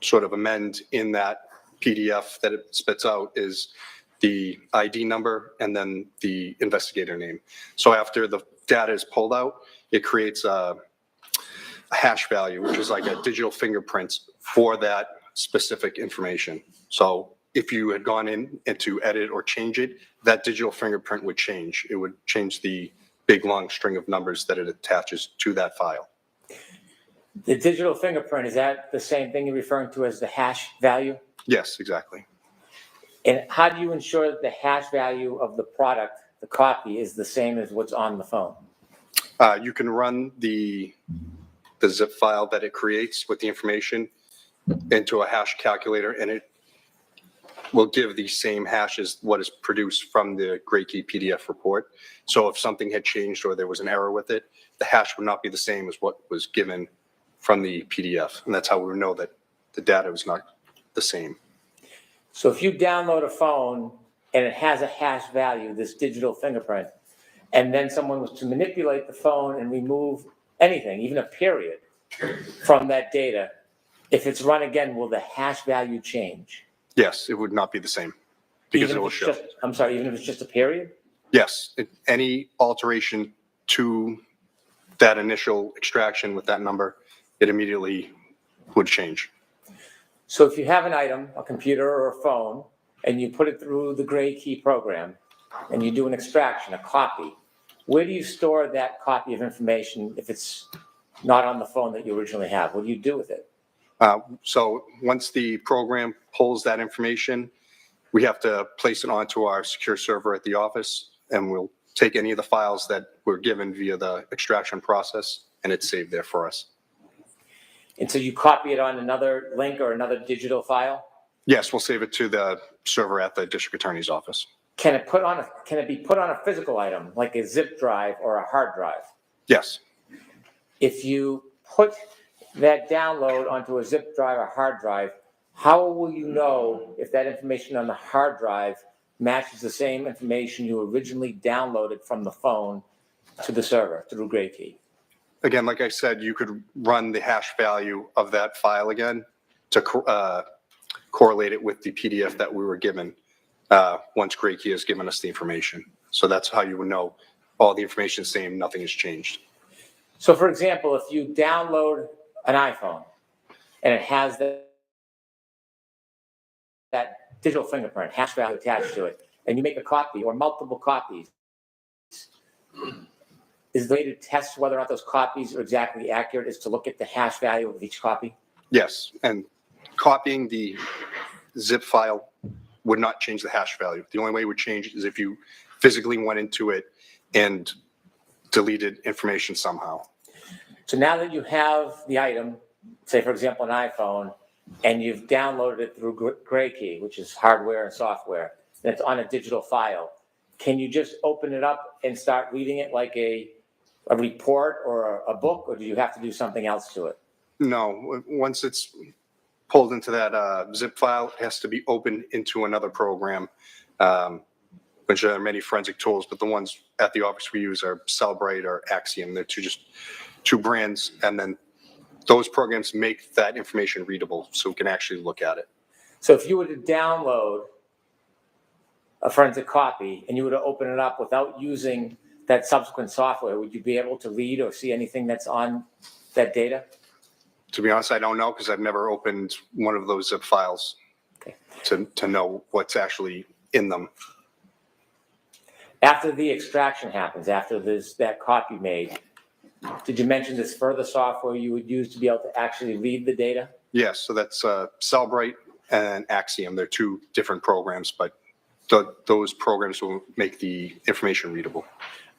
[SPEAKER 13] sort of amend in that PDF that it spits out is the ID number and then the investigator name. So after the data is pulled out, it creates a hash value, which is like a digital fingerprint for that specific information. So if you had gone in and to edit or change it, that digital fingerprint would change. It would change the big long string of numbers that it attaches to that file.
[SPEAKER 5] The digital fingerprint, is that the same thing you're referring to as the hash value?
[SPEAKER 13] Yes, exactly.
[SPEAKER 5] And how do you ensure that the hash value of the product, the copy, is the same as what's on the phone?
[SPEAKER 13] You can run the zip file that it creates with the information into a hash calculator, and it will give the same hash as what is produced from the Gray Key PDF report. So if something had changed or there was an error with it, the hash would not be the same as what was given from the PDF. And that's how we know that the data was not the same.
[SPEAKER 5] So if you download a phone and it has a hash value, this digital fingerprint, and then someone was to manipulate the phone and remove anything, even a period, from that data, if it's run again, will the hash value change?
[SPEAKER 13] Yes, it would not be the same because
[SPEAKER 5] Even
[SPEAKER 13] it will
[SPEAKER 5] if it's
[SPEAKER 13] show.
[SPEAKER 5] just, I'm sorry, even if it's just a period?
[SPEAKER 13] Yes, any alteration to that initial extraction with that number, it immediately would change.
[SPEAKER 5] So if you have an item, a computer or a phone, and you put it through the Gray Key program, and you do an extraction, a copy, where do you store that copy of information if it's not on the phone that you originally have? What do you do with it?
[SPEAKER 13] So once the program pulls that information, we have to place it onto our secure server at the office, and we'll take any of the files that were given via the extraction process, and it's saved there for us.
[SPEAKER 5] And so you copy it on another link or another digital file?
[SPEAKER 13] Yes, we'll save it to the server at the district attorney's office.
[SPEAKER 5] Can it be put on a physical item, like a zip drive or a hard drive?
[SPEAKER 13] Yes,
[SPEAKER 5] If you put that download onto a zip drive or hard drive, how will you know if that information on the hard drive matches the same information you originally downloaded from the phone to the server through Gray Key?
[SPEAKER 13] again, like I said, you could run the hash value of that file again to correlate it with the PDF that we were given once Gray Key has given us the information. So that's how you would know all the information is the same, nothing has changed.
[SPEAKER 5] So for example, if you download an iPhone and it has that digital fingerprint, hash value attached to it, and you make a copy or multiple copies, is the way to test whether or not those copies are exactly accurate is to look at the hash value of each copy?
[SPEAKER 13] Yes, and copying the zip file would not change the hash value. The only way it would change is if you physically went into it and deleted information somehow.
[SPEAKER 5] So now that you have the item, say for example an iPhone, and you've downloaded it through Gray Key, which is hardware and software, and it's on a digital file, can you just open it up and start reading it like a report or a book, or do you have to do something else to it?
[SPEAKER 13] No, once it's pulled into that zip file, it has to be opened into another program, which there are many forensic tools, but the ones at the office we use are Cellbrite or Axiom. They're two brands, and then those programs make that information readable so we can actually look at it.
[SPEAKER 5] So if you were to download a forensic copy and you were to open it up without using that subsequent software, would you be able to read or see anything that's on that data?
[SPEAKER 13] To be honest, I don't know because I've never opened one of those zip files to know what's actually in them.
[SPEAKER 5] After the extraction happens, after that copy made, did you mention this further software you would use to be able to actually read the data?
[SPEAKER 13] Yes, so that's Cellbrite and Axiom. They're two different programs, but those programs will make the information readable.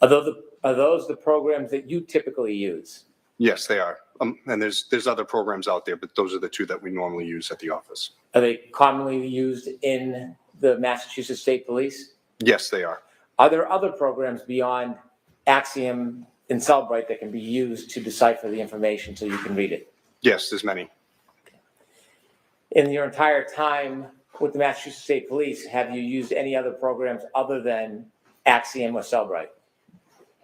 [SPEAKER 5] Are those the programs that you typically use?
[SPEAKER 13] Yes, they are. And there's other programs out there, but those are the two that we normally use at the office.
[SPEAKER 5] Are they commonly used in the Massachusetts State Police?
[SPEAKER 13] Yes, they are.
[SPEAKER 5] Are there other programs beyond Axiom and Cellbrite that can be used to decipher the information so you can read it?
[SPEAKER 13] Yes, there's many.
[SPEAKER 5] In your entire time with the Massachusetts State Police, have you used any other programs other than Axiom or Cellbrite?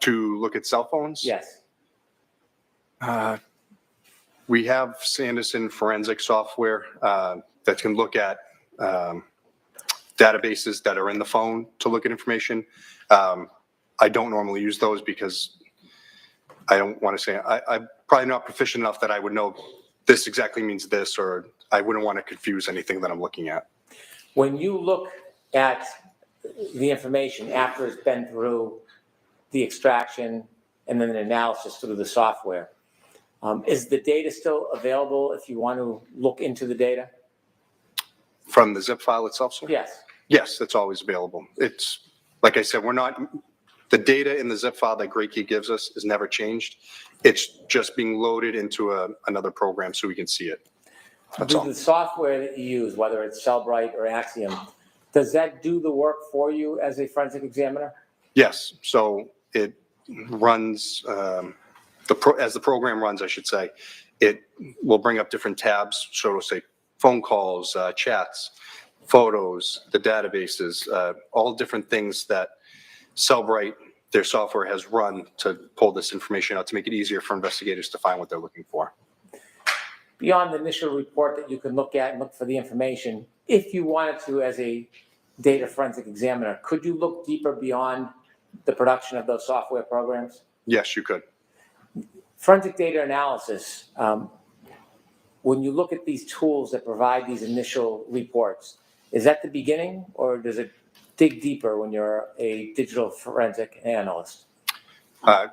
[SPEAKER 13] To look at cell phones?
[SPEAKER 5] Yes.
[SPEAKER 13] We have Sanderson forensic software that can look at databases that are in the phone to look at information. I don't normally use those because I don't want to say, I'm probably not proficient enough that I would know this exactly means this, or I wouldn't want to confuse anything that I'm looking at.
[SPEAKER 5] When you look at the information after it's been through the extraction, and then the analysis through the software. Is the data still available if you want to look into the data?
[SPEAKER 13] From the zip file itself, sir?
[SPEAKER 5] Yes.
[SPEAKER 13] Yes, it's always available. It's, like I said, the data in the zip file that Great Key gives us is never changed. It's just being loaded into another program so we can see it. That's all.
[SPEAKER 5] The software that you use, whether it's Cellbrite or Axiom, does that do the work for you as a forensic examiner?
[SPEAKER 13] Yes, so it runs, as the program runs, I should say, it will bring up different tabs. So it'll say phone calls, chats, photos, the databases, all different things that Cellbrite, their software, has run to pull this information out to make it easier for investigators to find what they're looking for.
[SPEAKER 5] Beyond the initial report that you can look at and look for the information, if you wanted to as a data forensic examiner, could you look deeper beyond the production of those software programs?
[SPEAKER 13] Yes, you could.
[SPEAKER 5] Forensic data analysis, when you look at these tools that provide these initial reports, is that the beginning or does it dig deeper when you're a digital forensic analyst?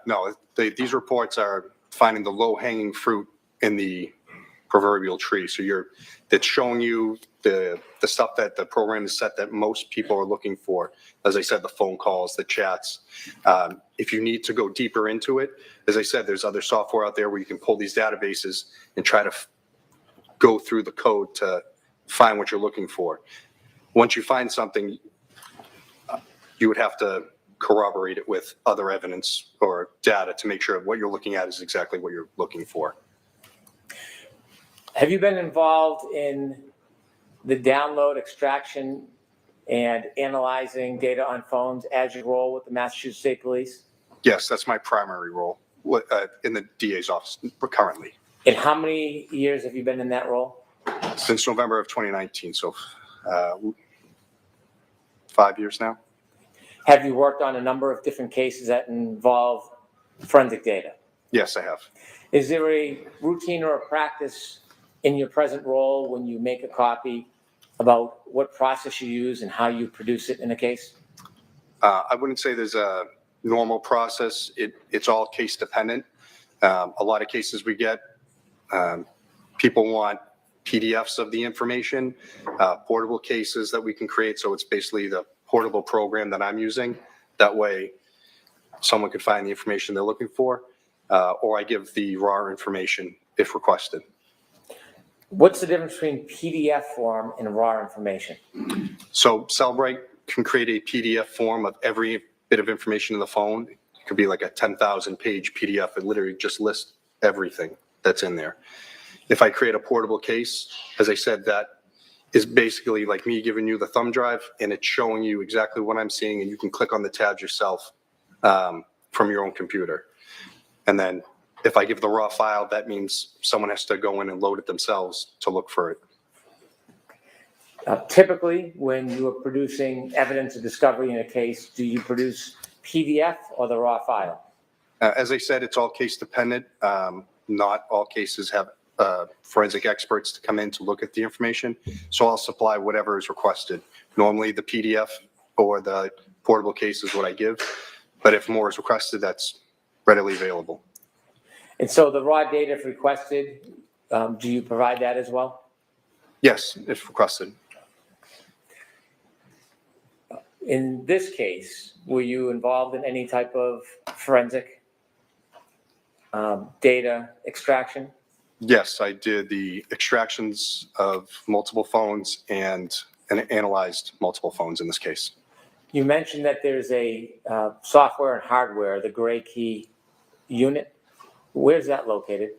[SPEAKER 13] No, these reports are finding the low-hanging fruit in the proverbial tree. So it's showing you the stuff that the program is set that most people are looking for. As I said, the phone calls, the chats. If you need to go deeper into it, as I said, there's other software out there where you can pull these databases and try to go through the code to find what you're looking for. Once you find something, you would have to corroborate it with other evidence or data to make sure what you're looking at is exactly what you're looking for.
[SPEAKER 5] Have you been involved in the download, extraction, and analyzing data on phones as your role with the Massachusetts State Police?
[SPEAKER 13] Yes, that's my primary role in the DA's office currently.
[SPEAKER 5] And how many years have you been in that role?
[SPEAKER 13] Since November of 2019, so 5 years now.
[SPEAKER 5] Have you worked on a number of different cases that involve forensic data?
[SPEAKER 13] Yes, I have.
[SPEAKER 5] Is there a routine or a practice in your present role when you make a copy about what process you use and how you produce it in a case?
[SPEAKER 13] I wouldn't say there's a normal process. It's all case dependent. A lot of cases we get, people want PDFs of the information, portable cases that we can create. So it's basically the portable program that I'm using. That way someone could find the information they're looking for, or I give the raw information if requested.
[SPEAKER 5] What's the difference between PDF form and raw information?
[SPEAKER 13] So Cellbrite can create a PDF form of every bit of information in the phone. It could be like a 10,000 page PDF. It literally just lists everything that's in there. If I create a portable case, as I said, that is basically like me giving you the thumb drive and it's showing you exactly what I'm seeing and you can click on the tabs yourself from your own computer. And then if I give the raw file, that means someone has to go in and load it themselves to look for it.
[SPEAKER 5] Typically, when you are producing evidence of discovery in a case, do you produce PDF or the raw file?
[SPEAKER 13] As I said, it's all case dependent. Not all cases have forensic experts to come in to look at the information. So I'll supply whatever is requested. Normally the PDF or the portable case is what I give, but if more is requested, that's readily available.
[SPEAKER 5] And so the raw data, if requested, do you provide that as well?
[SPEAKER 13] Yes, if requested.
[SPEAKER 5] In this case, were you involved in any type of forensic data extraction?
[SPEAKER 13] Yes, I did the extractions of multiple phones and analyzed multiple phones in this case.
[SPEAKER 5] You mentioned that there's a software and hardware, the Gray Key unit. Where's that located?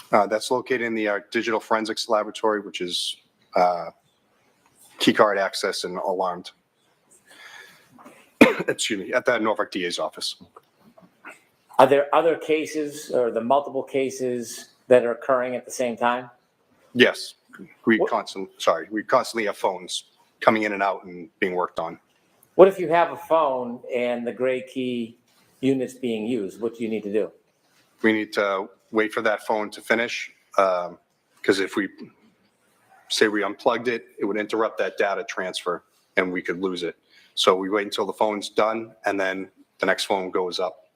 [SPEAKER 13] That's located in the Digital Forensics Laboratory, which is keycard access and alarmed. Excuse me, at the Norfolk DA's office.
[SPEAKER 5] Are there other cases or the multiple cases that are occurring at the same time?
[SPEAKER 13] Yes, we constantly have phones coming in and out and being worked on.
[SPEAKER 5] What if you have a phone and the Gray Key unit's being used? What do you need to do?
[SPEAKER 13] We need to wait for that phone to finish, because if we say we unplugged it, it would interrupt that data transfer and we could lose it. So we wait until the phone's done and then the next phone goes up.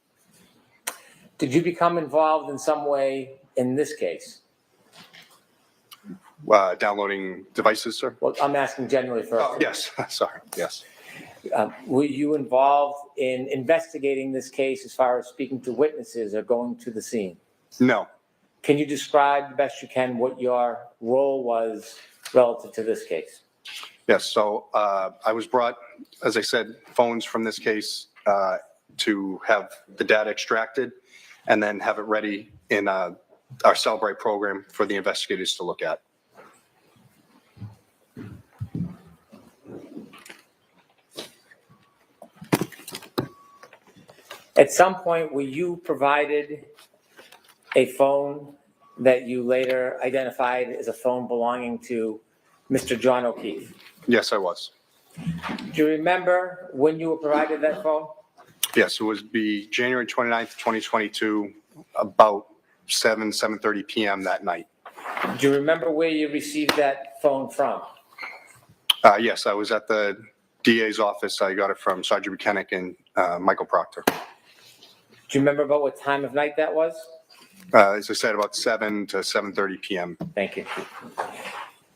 [SPEAKER 5] Did you become involved in some way in this case?
[SPEAKER 13] Downloading devices, sir?
[SPEAKER 5] Well, I'm asking generally first.
[SPEAKER 13] Oh, yes, sorry, yes.
[SPEAKER 5] Were you involved in investigating this case as far as speaking to witnesses or going to the scene?
[SPEAKER 13] No.
[SPEAKER 5] Can you describe the best you can what your role was relative to this case?
[SPEAKER 13] Yes, so I was brought, as I said, phones from this case to have the data extracted and then have it ready in our Celebrate program for the investigators to look at.
[SPEAKER 5] At some point, were you provided a phone that you later identified as a phone belonging to Mr. John O'Keefe?
[SPEAKER 13] Yes, I was.
[SPEAKER 5] Do you remember when you were provided that phone?
[SPEAKER 13] Yes, it would be January 29th, 2022, about 7:30 p.m. that night.
[SPEAKER 5] Do you remember where you received that phone from?
[SPEAKER 13] Yes, I was at the DA's office. I got it from Sergeant Buchanan and Michael Proctor.
[SPEAKER 5] Do you remember about what time of night that was?
[SPEAKER 13] As I said, about 7 to 7:30 p.m.
[SPEAKER 5] Thank you.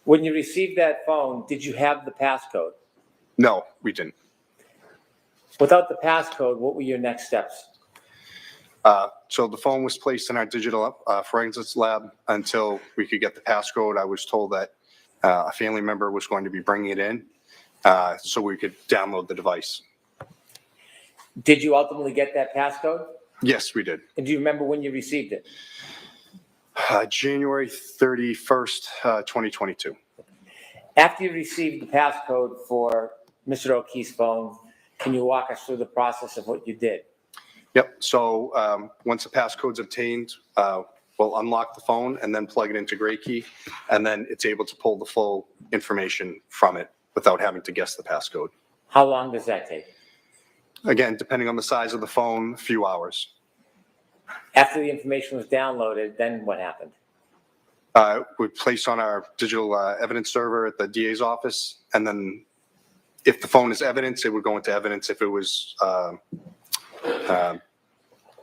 [SPEAKER 5] When you received that phone, did you have the passcode?
[SPEAKER 13] No, we didn't.
[SPEAKER 5] Without the passcode, what were your next steps?
[SPEAKER 13] So the phone was placed in our digital forensics lab until we could get the passcode. I was told that a family member was going to be bringing it in so we could download the device.
[SPEAKER 5] Did you ultimately get that passcode?
[SPEAKER 13] Yes, we did.
[SPEAKER 5] And do you remember when you received it?
[SPEAKER 13] January 31st, 2022.
[SPEAKER 5] After you received the passcode for Mr. O'Keefe's phone, can you walk us through the process of what you did?
[SPEAKER 13] Yep. So once the passcode's obtained, we'll unlock the phone and then plug it into GrayKey, and then it's able to pull the full information from it without having to guess the passcode.
[SPEAKER 5] How long does that take?
[SPEAKER 13] Again, depending on the size of the phone, a few hours.
[SPEAKER 5] After the information was downloaded, then what happened?
[SPEAKER 13] We place on our digital evidence server at the DA's office, and then if the phone is evidence, it would go into evidence. If it was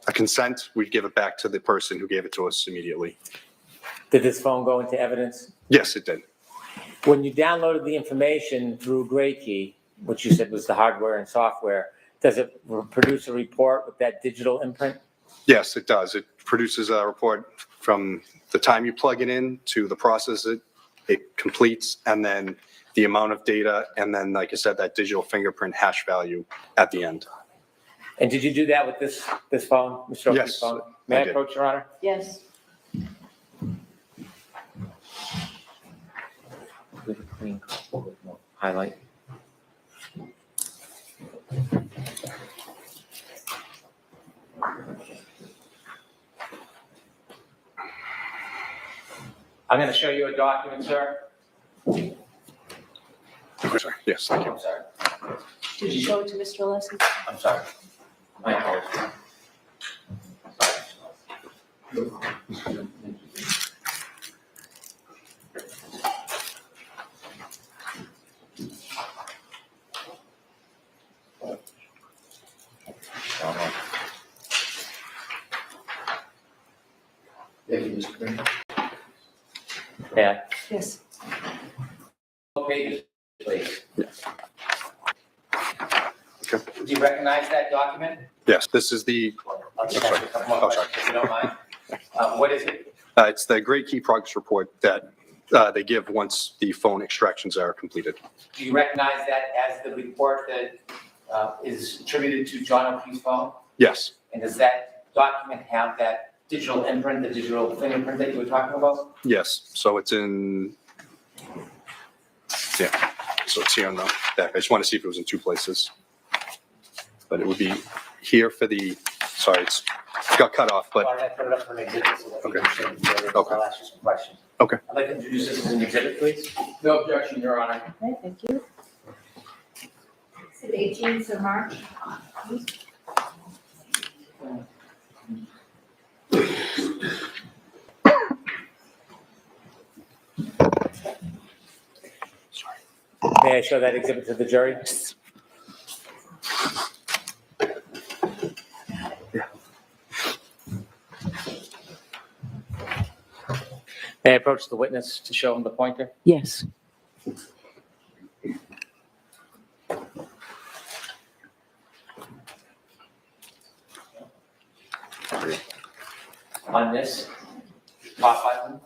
[SPEAKER 13] a consent, we'd give it back to the person who gave it to us immediately.
[SPEAKER 5] Did this phone go into evidence?
[SPEAKER 13] Yes, it did.
[SPEAKER 5] When you downloaded the information through GrayKey, which you said was the hardware and software, does it produce a report with that digital imprint?
[SPEAKER 13] Yes, it does. It produces a report from the time you plug it in to the process it completes, and then the amount of data, and then, like I said, that digital fingerprint hash value at the end.
[SPEAKER 5] And did you do that with this phone, Mr. O'Keefe's
[SPEAKER 13] Yes,
[SPEAKER 5] phone? May I
[SPEAKER 13] I did.
[SPEAKER 5] approach, Your Honor?
[SPEAKER 12] Yes.
[SPEAKER 5] With a clean highlight. I'm going to show you a document, sir.
[SPEAKER 13] Okay, sorry. Yes, thank you.
[SPEAKER 5] I'm sorry.
[SPEAKER 12] Did you show it to Mr. Alessi?
[SPEAKER 5] I'm sorry. My apologies. Yeah.
[SPEAKER 12] Yes.
[SPEAKER 5] Pages, please.
[SPEAKER 13] Yes. Okay.
[SPEAKER 5] Do you recognize that document?
[SPEAKER 13] Yes, this is the,
[SPEAKER 5] I'll just ask you a couple more
[SPEAKER 13] Oh, sorry.
[SPEAKER 5] questions, if you don't mind. What is it?
[SPEAKER 13] it's the GrayKey progress report that they give once the phone extractions are completed.
[SPEAKER 5] Do you recognize that as the report that is attributed to John O'Keefe's phone?
[SPEAKER 13] Yes,
[SPEAKER 5] And does that document have that digital imprint, the digital fingerprint that you were talking about?
[SPEAKER 13] yes. So it's in, yeah, so it's here on the back. I just want to see if it was in two places. But it would be here for the, sorry, it got cut off, but,
[SPEAKER 5] Why don't I put it up for an exhibit so that we
[SPEAKER 13] Okay.
[SPEAKER 5] can show you the others?
[SPEAKER 13] Okay.
[SPEAKER 5] I'll ask you some questions.
[SPEAKER 13] okay.
[SPEAKER 5] I'd like to introduce this as an exhibit, please. No objection, Your Honor.
[SPEAKER 12] Okay, thank you.
[SPEAKER 8] It's the 18th of March.
[SPEAKER 5] May I show that exhibit to the jury? May I approach the witness to show him the pointer?
[SPEAKER 3] Yes.
[SPEAKER 5] On this, top button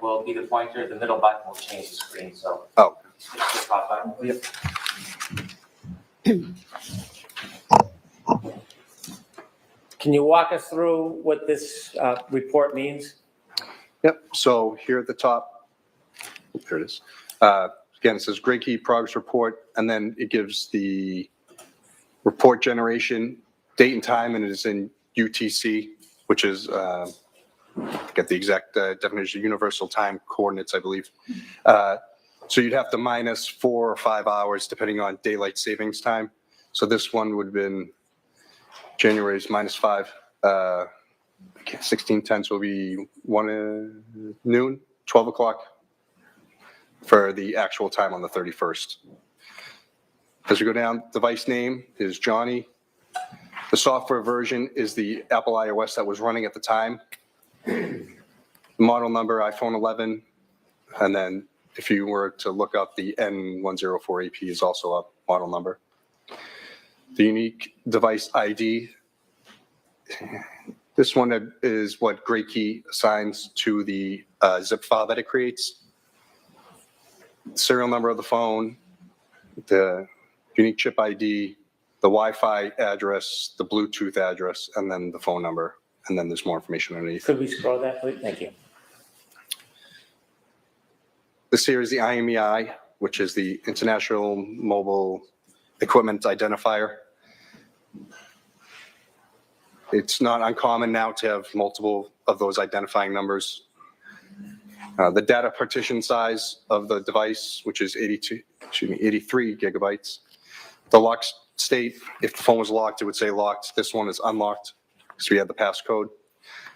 [SPEAKER 5] will be the pointer, the middle button will change the screen, so.
[SPEAKER 13] Oh.
[SPEAKER 5] It's the top button.
[SPEAKER 13] Yep.
[SPEAKER 5] Can you walk us through what this report means?
[SPEAKER 13] Yep. So here at the top, there it is. Again, it says Grey Key progress report, and then it gives the report generation date and time, and it is in UTC, which is, get the exact definition, universal time coordinates, I believe. So you'd have to minus 4 or 5 hours depending on daylight savings time. So this one would have been January's -5. 16/10 will be 1 noon, 12 o'clock for the actual time on the 31st. As we go down, device name is Johnny. The software version is the Apple iOS that was running at the time. The model number, iPhone 11. And then if you were to look up the N104AP is also a model number. The unique device ID. This one is what Grey Key assigns to the zip file that it creates. Serial number of the phone, the unique chip ID, the Wi-Fi address, the Bluetooth address, and then the phone number. And then there's more information underneath.
[SPEAKER 5] Could we scroll that, please? Thank you.
[SPEAKER 13] This here is the IMEI, which is the International Mobile Equipment Identifier. It's not uncommon now to have multiple of those identifying numbers. The data partition size of the device, which is 83 gigabytes. The lock state, if the phone was locked, it would say locked. This one is unlocked because we had the passcode.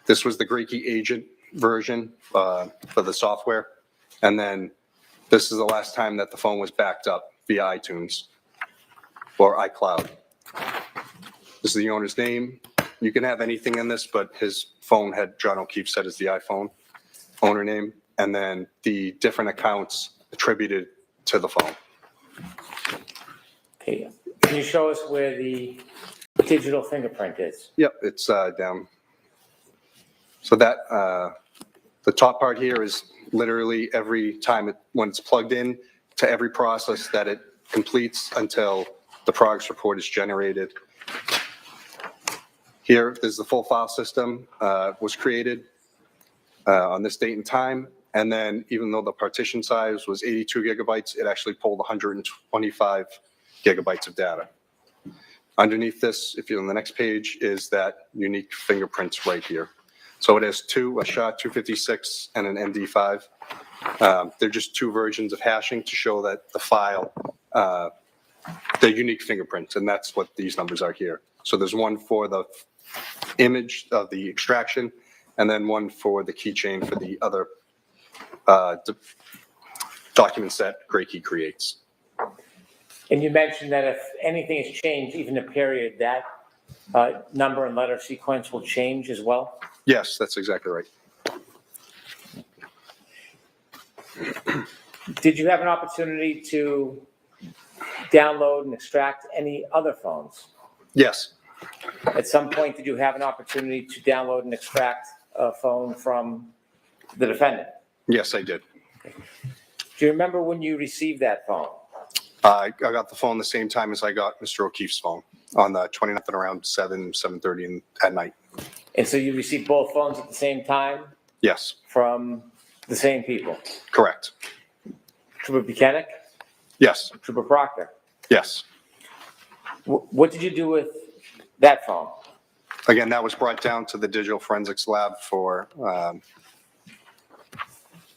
[SPEAKER 13] This was the Grey Key agent version for the software. And then this is the last time that the phone was backed up via iTunes or iCloud. This is the owner's name. You can have anything in this, but his phone had John O'Keefe set as the iPhone owner name, and then the different accounts attributed to the phone.
[SPEAKER 5] Okay. Can you show us where the digital fingerprint is?
[SPEAKER 13] Yep, it's down. So that the top part here is literally every time when it's plugged in to every process that it completes until the progress report is generated. Here is the full file system was created on this date and time. And then even though the partition size was 82 gigabytes, it actually pulled 125 gigabytes of data. Underneath this, if you're on the next page, is that unique fingerprints right here. So it has two, a SHA-256 and an MD5. They're just two versions of hashing to show that the file, the unique fingerprints, and that's what these numbers are here. So there's one for the image of the extraction, and then one for the keychain for the other documents that Grey Key creates.
[SPEAKER 5] And you mentioned that if anything has changed, even a period, that number and letter sequence will change as well?
[SPEAKER 13] Yes, that's exactly right.
[SPEAKER 5] Did you have an opportunity to download and extract any other phones?
[SPEAKER 13] Yes.
[SPEAKER 5] At some point, did you have an opportunity to download and extract a phone from the defendant?
[SPEAKER 13] Yes, I did.
[SPEAKER 5] Do you remember when you received that phone?
[SPEAKER 13] I got the phone the same time as I got Mr. O'Keefe's phone on the 29th at around 7:30 at night.
[SPEAKER 5] And so you received both phones at the same time
[SPEAKER 13] Yes,
[SPEAKER 5] from the same people?
[SPEAKER 13] correct.
[SPEAKER 5] Trooper Buchanan?
[SPEAKER 13] Yes,
[SPEAKER 5] Trooper Proctor?
[SPEAKER 13] yes.
[SPEAKER 5] What did you do with that phone?
[SPEAKER 13] Again, that was brought down to the digital forensics lab for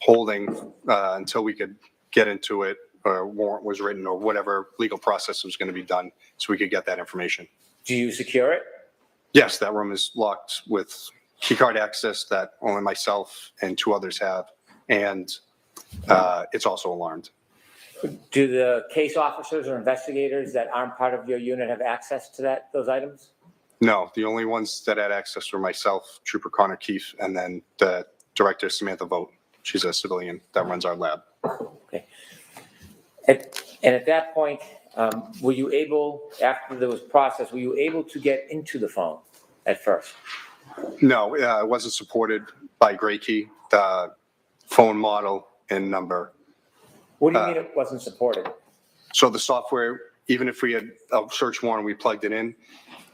[SPEAKER 13] holding until we could get into it, or a warrant was written, or whatever legal process was going to be done, so we could get that information.
[SPEAKER 5] Do you secure it?
[SPEAKER 13] Yes, that room is locked with keycard access that only myself and two others have, and it's also alarmed.
[SPEAKER 5] Do the case officers or investigators that aren't part of your unit have access to those items?
[SPEAKER 13] No, the only ones that had access were myself, Trooper Connor Keefe, and then the director, Samantha Vogt. She's a civilian that runs our lab.
[SPEAKER 5] Okay. And at that point, were you able, after there was process, were you able to get into the phone at first?
[SPEAKER 13] No, it wasn't supported by Gray Key, the phone model and number.
[SPEAKER 5] What do you mean it wasn't supported?
[SPEAKER 13] So the software, even if we had a search warrant, we plugged it in,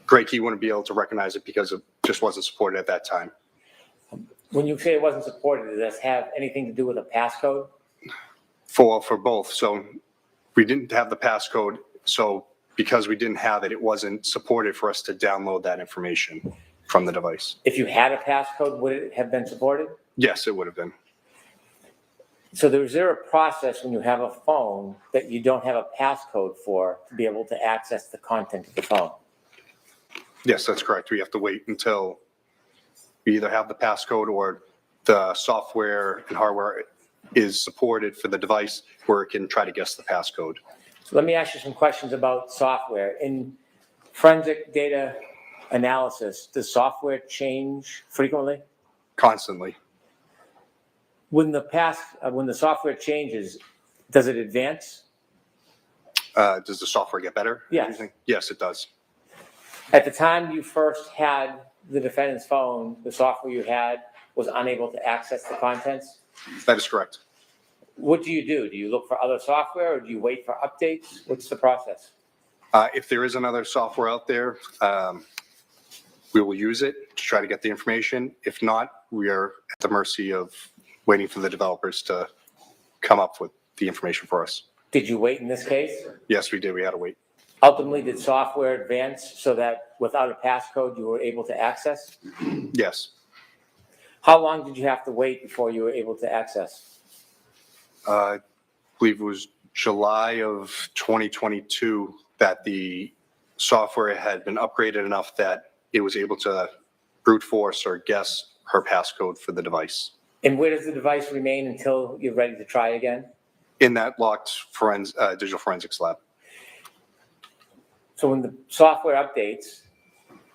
[SPEAKER 13] Gray Key wouldn't be able to recognize it because it just wasn't supported at that time.
[SPEAKER 5] When you say it wasn't supported, does this have anything to do with a passcode?
[SPEAKER 13] For both. So we didn't have the passcode. So because we didn't have it, it wasn't supported for us to download that information from the device.
[SPEAKER 5] If you had a passcode, would it have been supported?
[SPEAKER 13] Yes, it would have been.
[SPEAKER 5] So is there a process when you have a phone that you don't have a passcode for to be able to access the content of the phone?
[SPEAKER 13] Yes, that's correct. We have to wait until we either have the passcode or the software and hardware is supported for the device where it can try to guess the passcode.
[SPEAKER 5] So let me ask you some questions about software. In forensic data analysis, does software change frequently?
[SPEAKER 13] Constantly.
[SPEAKER 5] When the software changes, does it advance?
[SPEAKER 13] Does the software get better?
[SPEAKER 5] Yes.
[SPEAKER 13] Yes, it does.
[SPEAKER 5] At the time you first had the defendant's phone, the software you had was unable to access the contents?
[SPEAKER 13] That is correct.
[SPEAKER 5] What do? Do you look for other software or do you wait for updates? What's the process?
[SPEAKER 13] If there is another software out there, we will use it to try to get the information. If not, we are at the mercy of waiting for the developers to come up with the information for us.
[SPEAKER 5] Did you wait in this case?
[SPEAKER 13] Yes, we did. We had to wait.
[SPEAKER 5] Ultimately, did software advance so that without a passcode you were able to access?
[SPEAKER 13] Yes.
[SPEAKER 5] How long did you have to wait before you were able to access?
[SPEAKER 13] I believe it was July of 2022 that the software had been upgraded enough that it was able to brute force or guess her passcode for the device.
[SPEAKER 5] And where does the device remain until you're ready to try again?
[SPEAKER 13] In that locked digital forensics lab.
[SPEAKER 5] So when the software updates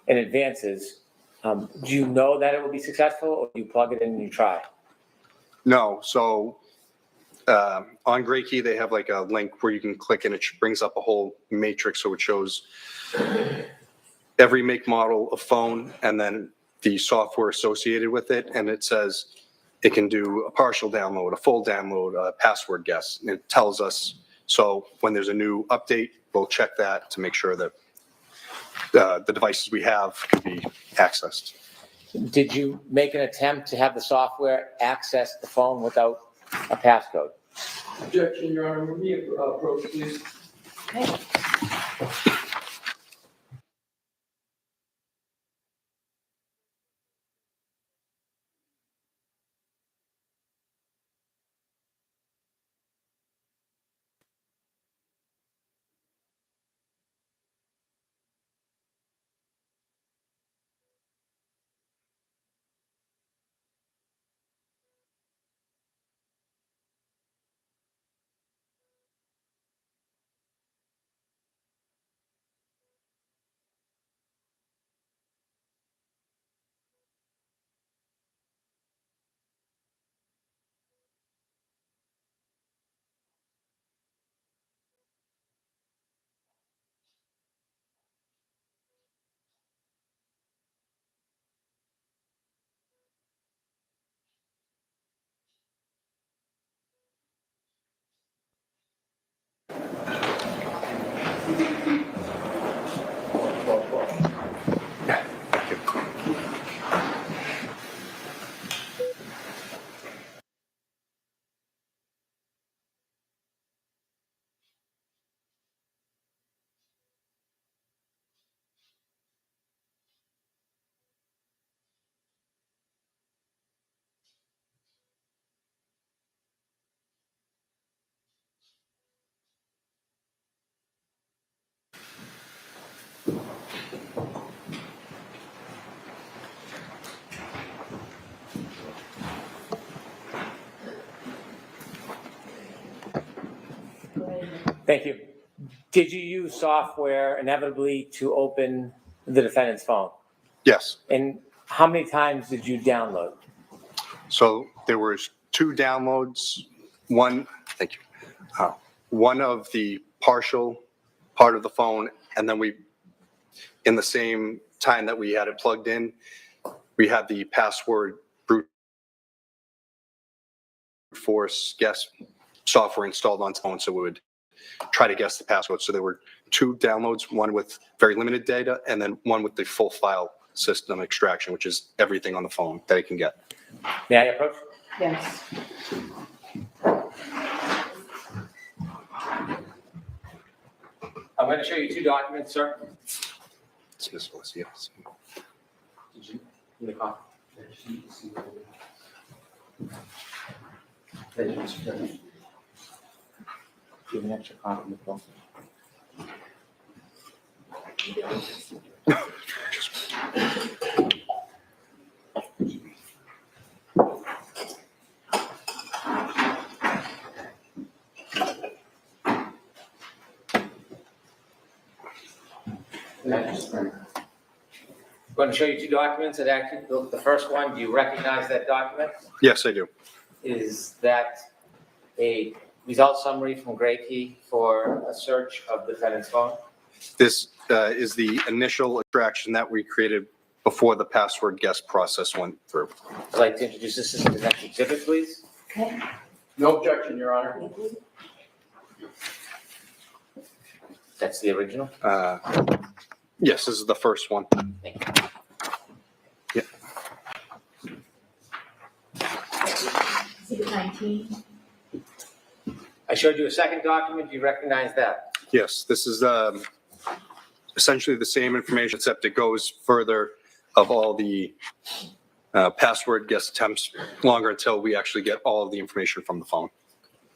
[SPEAKER 5] and advances, do you know that it will be successful or do you plug it in and you try?
[SPEAKER 13] No. So on Gray Key, they have like a link where you can click and it brings up a whole matrix. So it shows every make, model of phone and then the software associated with it. And it says it can do a partial download, a full download, a password guess. And it tells us, so when there's a new update, we'll check that to make sure that the devices we have can be accessed.
[SPEAKER 5] Did you make an attempt to have the software access the phone without a passcode?
[SPEAKER 14] Objection, Your Honor. Would be approach, please.
[SPEAKER 12] Okay.
[SPEAKER 5] Thank you. Did you use software inevitably to open the defendant's phone?
[SPEAKER 13] Yes.
[SPEAKER 5] And how many times did you download?
[SPEAKER 13] So there was two downloads, thank you. One of the partial part of the phone, and then in the same time that we had it plugged in, we had the password brute force guess software installed on the phone, so we would try to guess the password. So there were two downloads, one with very limited data, and then one with the full file system extraction, which is everything on the phone that it can get.
[SPEAKER 5] May I approach?
[SPEAKER 3] Yes.
[SPEAKER 5] I'm going to show you two documents, sir.
[SPEAKER 13] This was, yes.
[SPEAKER 5] Did you need a copy? Do you have an extra copy of the phone? I'm going to show you two documents that actually, the first one, do you recognize that document?
[SPEAKER 13] Yes, I do.
[SPEAKER 5] Is that a result summary from Gray Key for a search of the defendant's phone?
[SPEAKER 13] This is the initial extraction that we created before the password guess process went through.
[SPEAKER 5] I'd like to introduce this as the next exhibit, please.
[SPEAKER 12] Okay.
[SPEAKER 14] No objection, Your Honor.
[SPEAKER 5] That's the original.
[SPEAKER 13] Yes, this is the first one.
[SPEAKER 5] Thank you.
[SPEAKER 13] Yeah.
[SPEAKER 8] Exhibit 19.
[SPEAKER 5] I showed you a second document. Do you recognize that?
[SPEAKER 13] Yes, this is essentially the same information, except it goes further of all the password guess attempts longer until we actually get all of the information from the phone.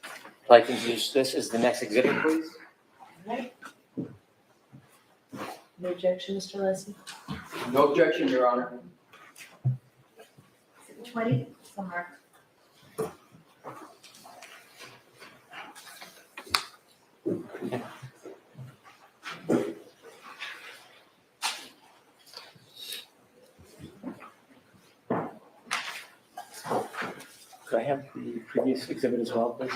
[SPEAKER 5] I'd like to introduce this as the next exhibit, please.
[SPEAKER 12] Right. No objection, Mr. Leslie?
[SPEAKER 14] No objection, Your Honor.
[SPEAKER 8] Exhibit 20. Somewhere.
[SPEAKER 5] Could I have the previous exhibit as well, please?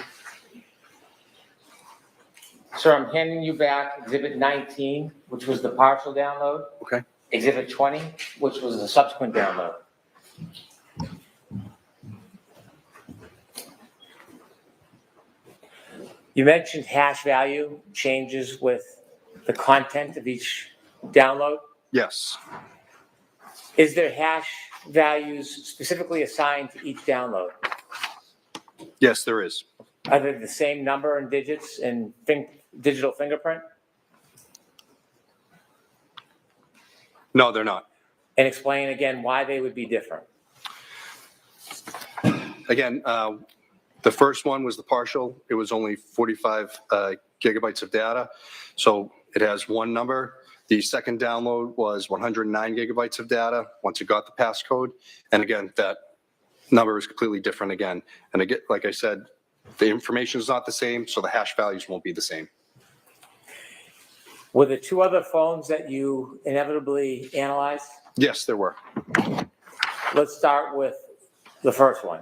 [SPEAKER 5] Sir, I'm handing you back exhibit 19, which was the partial download.
[SPEAKER 13] Okay.
[SPEAKER 5] Exhibit 20, which was the subsequent download. You mentioned hash value changes with the content of each download.
[SPEAKER 13] Yes.
[SPEAKER 5] Is there hash values specifically assigned to each download?
[SPEAKER 13] Yes, there is.
[SPEAKER 5] Are they the same number and digits in digital fingerprint?
[SPEAKER 13] No, they're not.
[SPEAKER 5] And explain again why they would be different.
[SPEAKER 13] Again, the first one was the partial. It was only 45 gigabytes of data. So it has one number. The second download was 109 gigabytes of data once it got the passcode. And again, that number is completely different again. And again, like I said, the information is not the same, so the hash values won't be the same.
[SPEAKER 5] Were there two other phones that you inevitably analyzed?
[SPEAKER 13] Yes, there were.
[SPEAKER 5] Let's start with the first one.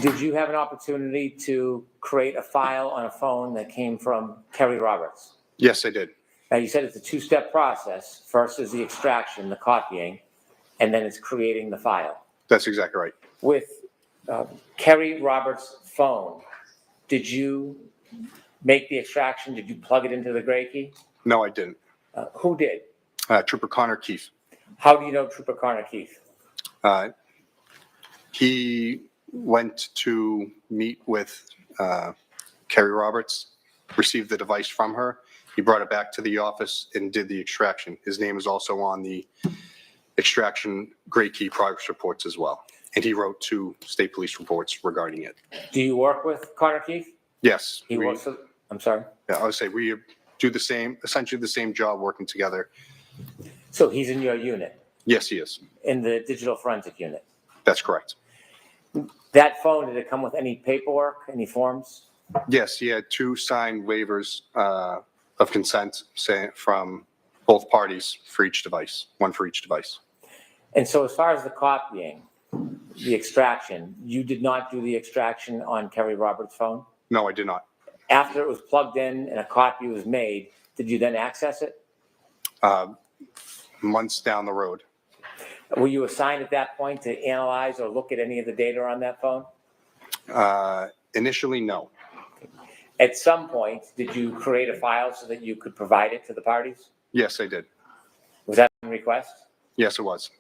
[SPEAKER 5] Did you have an opportunity to create a file on a phone that came from Kerry Roberts?
[SPEAKER 13] Yes, I did.
[SPEAKER 5] Now, you said it's a two-step process. First is the extraction, the copying, and then it's creating the file.
[SPEAKER 13] That's exactly right.
[SPEAKER 5] With Kerry Roberts' phone, did you make the extraction? Did you plug it into the Gray Key?
[SPEAKER 13] No, I didn't.
[SPEAKER 5] Who did?
[SPEAKER 13] Trooper Connor Keefe.
[SPEAKER 5] How do you know Trooper Connor Keefe?
[SPEAKER 13] He went to meet with Kerry Roberts, received the device from her. He brought it back to the office and did the extraction. His name is also on the extraction Gray Key progress reports as well. And he wrote 2 state police reports regarding it.
[SPEAKER 5] Do you work with Connor Keefe?
[SPEAKER 13] Yes.
[SPEAKER 5] He works with, I'm sorry?
[SPEAKER 13] Yeah, I would say we do the same, essentially the same job working together.
[SPEAKER 5] So he's in your unit,
[SPEAKER 13] Yes, he is.
[SPEAKER 5] in the digital forensic unit.
[SPEAKER 13] That's correct.
[SPEAKER 5] That phone, did it come with any paperwork, any forms?
[SPEAKER 13] Yes, he had 2 signed waivers of consent from both parties for each device, one for each device.
[SPEAKER 5] And so as far as the copying, the extraction, you did not do the extraction on Kerry Roberts' phone?
[SPEAKER 13] No, I did not.
[SPEAKER 5] After it was plugged in and a copy was made, did you then access it?
[SPEAKER 13] Months down the road.
[SPEAKER 5] Were you assigned at that point to analyze or look at any of the data on that phone?
[SPEAKER 13] Initially, no.
[SPEAKER 5] At some point, did you create a file so that you could provide it to the parties?
[SPEAKER 13] Yes, I did.
[SPEAKER 5] Was that a request?
[SPEAKER 13] Yes, it was.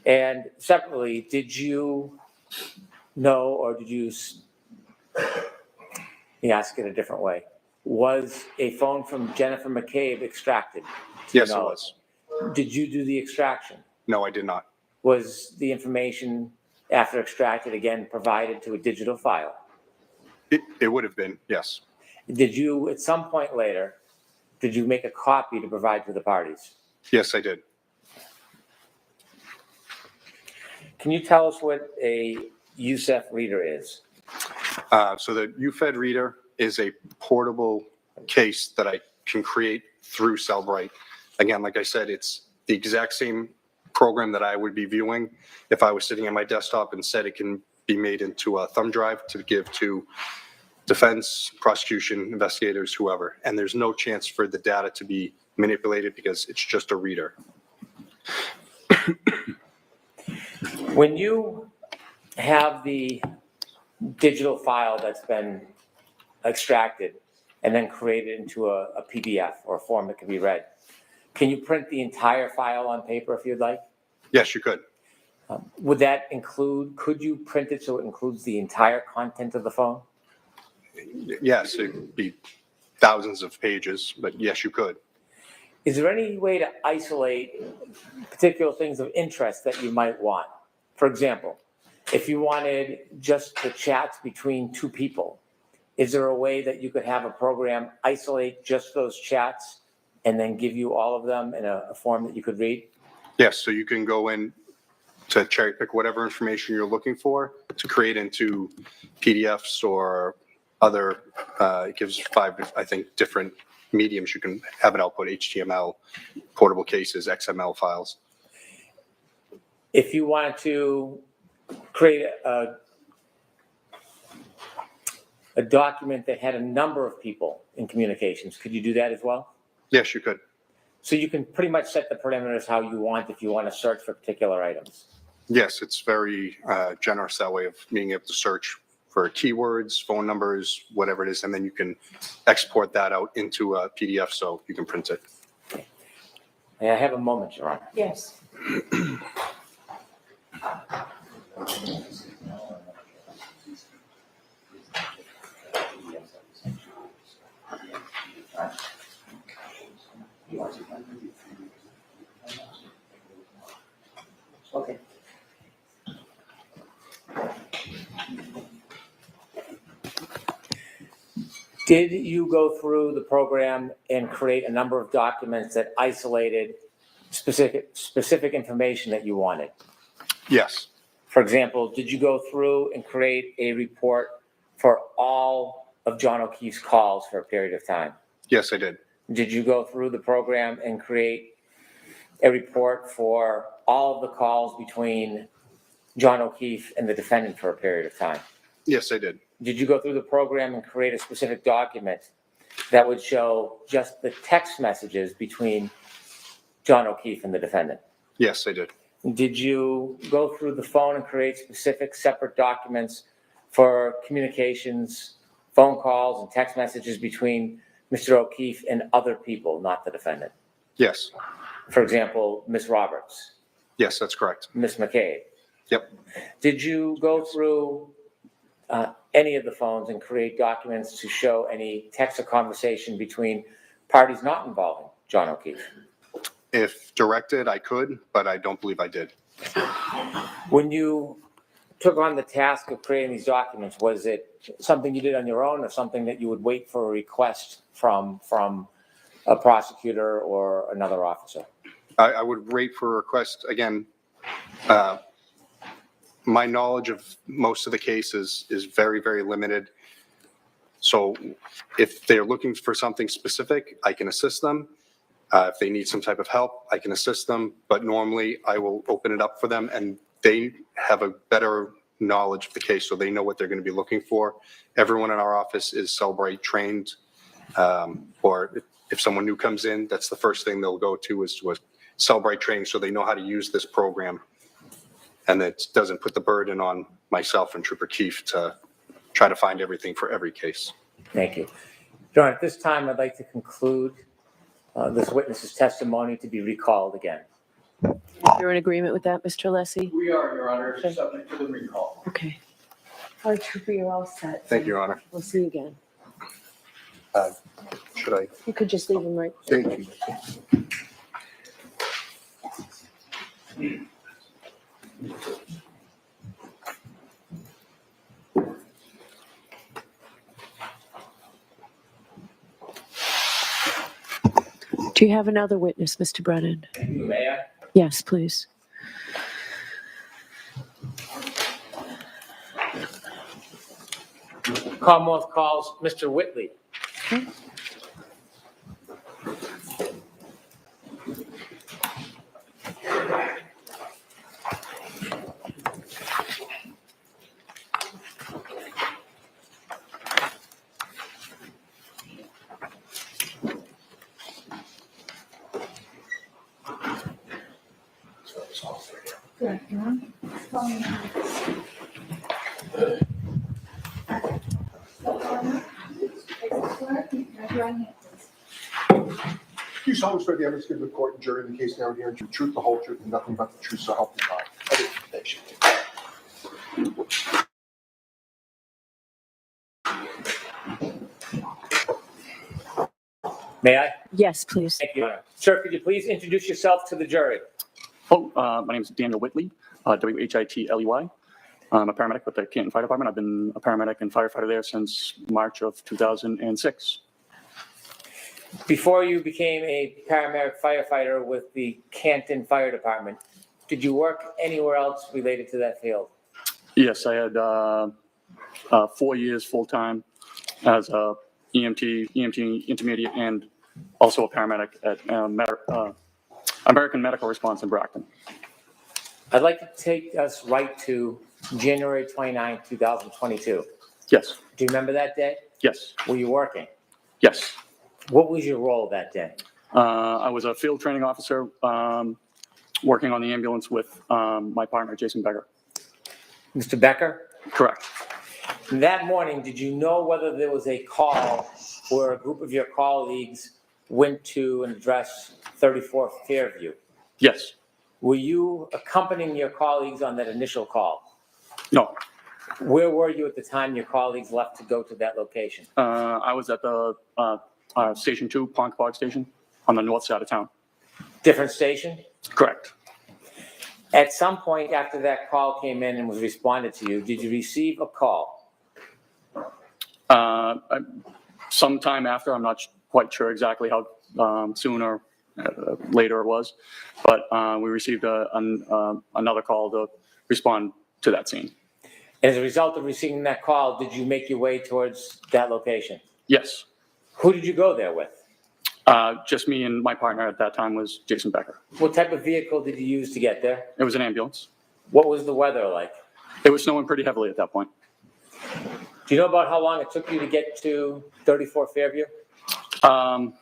[SPEAKER 5] And separately, did you know, or did you, let me ask it a different way. Was a phone from Jennifer McCabe extracted?
[SPEAKER 13] Yes, it was.
[SPEAKER 5] Did you do the extraction?
[SPEAKER 13] No, I did not.
[SPEAKER 5] Was the information after extracted again provided to a digital file?
[SPEAKER 13] It would have been, yes.
[SPEAKER 5] Did you, at some point later, did you make a copy to provide to the parties?
[SPEAKER 13] Yes, I did.
[SPEAKER 5] Can you tell us what a USEF reader is?
[SPEAKER 13] So the UFED reader is a portable case that I can create through Cellbrite. Again, like I said, it's the exact same program that I would be viewing if I was sitting at my desktop. Instead, it can be made into a thumb drive to give to defense, prosecution, investigators, whoever. And there's no chance for the data to be manipulated because it's just a reader.
[SPEAKER 5] When you have the digital file that's been extracted and then created into a PDF or a form that can be read, can you print the entire file on paper if you'd like?
[SPEAKER 13] Yes, you could.
[SPEAKER 5] Would that include, could you print it so it includes the entire content of the phone?
[SPEAKER 13] Yes, it'd be thousands of pages, but yes, you could.
[SPEAKER 5] Is there any way to isolate particular things of interest that you might want? For example, if you wanted just the chats between two people, is there a way that you could have a program isolate just those chats and then give you all of them in a form that you could read?
[SPEAKER 13] Yes, so you can go in to cherry pick whatever information you're looking for to create into PDFs or other, it gives 5, I think, different mediums. You can have it output: HTML, portable cases, XML files.
[SPEAKER 5] If you wanted to create a document that had a number of people in communications, could you do that as well?
[SPEAKER 13] Yes, you could.
[SPEAKER 5] So you can pretty much set the parameters how you want if you want to search for particular items.
[SPEAKER 13] Yes, it's very generous that way of being able to search for keywords, phone numbers, whatever it is, and then you can export that out into a PDF so you can print it.
[SPEAKER 5] May I have a moment, Your Honor?
[SPEAKER 12] Yes.
[SPEAKER 5] Okay. Did you go through the program and create a number of documents that isolated specific information that you wanted?
[SPEAKER 13] Yes.
[SPEAKER 5] For example, did you go through and create a report for all of John O'Keefe's calls for a period of time?
[SPEAKER 13] Yes, I did.
[SPEAKER 5] Did you go through the program and create a report for all of the calls between John O'Keefe and the defendant for a period of time?
[SPEAKER 13] Yes, I did.
[SPEAKER 5] Did you go through the program and create a specific document that would show just the text messages between John O'Keefe and the defendant?
[SPEAKER 13] Yes, I did.
[SPEAKER 5] Did you go through the phone and create specific separate documents for communications, phone calls, and text messages between Mr. O'Keefe and other people, not the defendant?
[SPEAKER 13] Yes.
[SPEAKER 5] For example, Ms. Roberts,
[SPEAKER 13] Yes, that's correct.
[SPEAKER 5] Ms. McCabe.
[SPEAKER 13] Yep.
[SPEAKER 5] Did you go through any of the phones and create documents to show any text or conversation between parties not involving John O'Keefe?
[SPEAKER 13] If directed, I could, but I don't believe I did.
[SPEAKER 5] When you took on the task of creating these documents, was it something you did on your own or something that you would wait for a request from a prosecutor or another officer?
[SPEAKER 13] I would wait for a request. Again, my knowledge of most of the cases is very, very limited. So if they're looking for something specific, I can assist them. If they need some type of help, I can assist them. But normally I will open it up for them and they have a better knowledge of the case, so they know what they're going to be looking for. Everyone in our office is Cellbrite trained, or if someone new comes in, that's the first thing they'll go to is to a Cellbrite training, so they know how to use this program. And it doesn't put the burden on myself and Trooper Keefe to try to find everything for every case.
[SPEAKER 5] Thank you. John, at this time, I'd like to conclude this witness's testimony to be recalled again.
[SPEAKER 3] You're in agreement with that, Mr. Leslie?
[SPEAKER 14] We are, Your Honor, subject to the recall.
[SPEAKER 3] Okay. All right, Trooper, you're all set.
[SPEAKER 13] Thank you, Your Honor.
[SPEAKER 3] We'll see you again.
[SPEAKER 13] Should I?
[SPEAKER 3] You could just leave them right.
[SPEAKER 13] Thank you.
[SPEAKER 3] Do you have another witness, Mr. Brennan?
[SPEAKER 5] May I?
[SPEAKER 3] Yes, please.
[SPEAKER 5] Commonwealth calls Mr. Whitley.
[SPEAKER 3] Okay.
[SPEAKER 6] Do you solemnly swear the evidence given to the court and jury in the case now and here to the truth, the whole truth, and nothing but the truth, so help you God? I do. Thank you.
[SPEAKER 5] May I?
[SPEAKER 3] Yes, please.
[SPEAKER 5] Thank you, Your Honor. Sir, could you please introduce yourself to the jury?
[SPEAKER 15] My name is Daniel Whitley, W-H-I-T-L-E-Y. I'm a paramedic with the Canton Fire Department. I've been a paramedic and firefighter there since March of 2006.
[SPEAKER 5] Before you became a paramedic firefighter with the Canton Fire Department, did you work anywhere else related to that field?
[SPEAKER 15] Yes, I had 4 years full-time as a EMT intermediate, and also a paramedic at American Medical Response in Brockton.
[SPEAKER 5] I'd like to take us right to January 29, 2022.
[SPEAKER 15] Yes.
[SPEAKER 5] Do you remember that day?
[SPEAKER 15] Yes.
[SPEAKER 5] Were you working?
[SPEAKER 15] Yes.
[SPEAKER 5] What was your role that day?
[SPEAKER 15] I was a field training officer working on the ambulance with my partner, Jason Becker.
[SPEAKER 5] Mr. Becker?
[SPEAKER 15] Correct.
[SPEAKER 5] That morning, did you know whether there was a call where a group of your colleagues went to and addressed 34 Fairview?
[SPEAKER 15] Yes.
[SPEAKER 5] Were you accompanying your colleagues on that initial call?
[SPEAKER 15] No.
[SPEAKER 5] Where were you at the time your colleagues left to go to that location?
[SPEAKER 15] I was at the Station 2, Ponkapaug Station, on the north side of town.
[SPEAKER 5] Different station?
[SPEAKER 15] Correct.
[SPEAKER 5] At some point after that call came in and was responded to you, did you receive a call?
[SPEAKER 15] Sometime after, I'm not quite sure exactly how soon or later it was, but we received another call to respond to that scene.
[SPEAKER 5] As a result of receiving that call, did you make your way towards that location?
[SPEAKER 15] Yes.
[SPEAKER 5] Who did you go there with?
[SPEAKER 15] Just me and my partner at that time was Jason Becker.
[SPEAKER 5] What type of vehicle did you use to get there?
[SPEAKER 15] It was an ambulance.
[SPEAKER 5] What was the weather like?
[SPEAKER 15] It was snowing pretty heavily at that point.
[SPEAKER 5] Do you know about how long it took you to get to 34 Fairview?
[SPEAKER 15] Not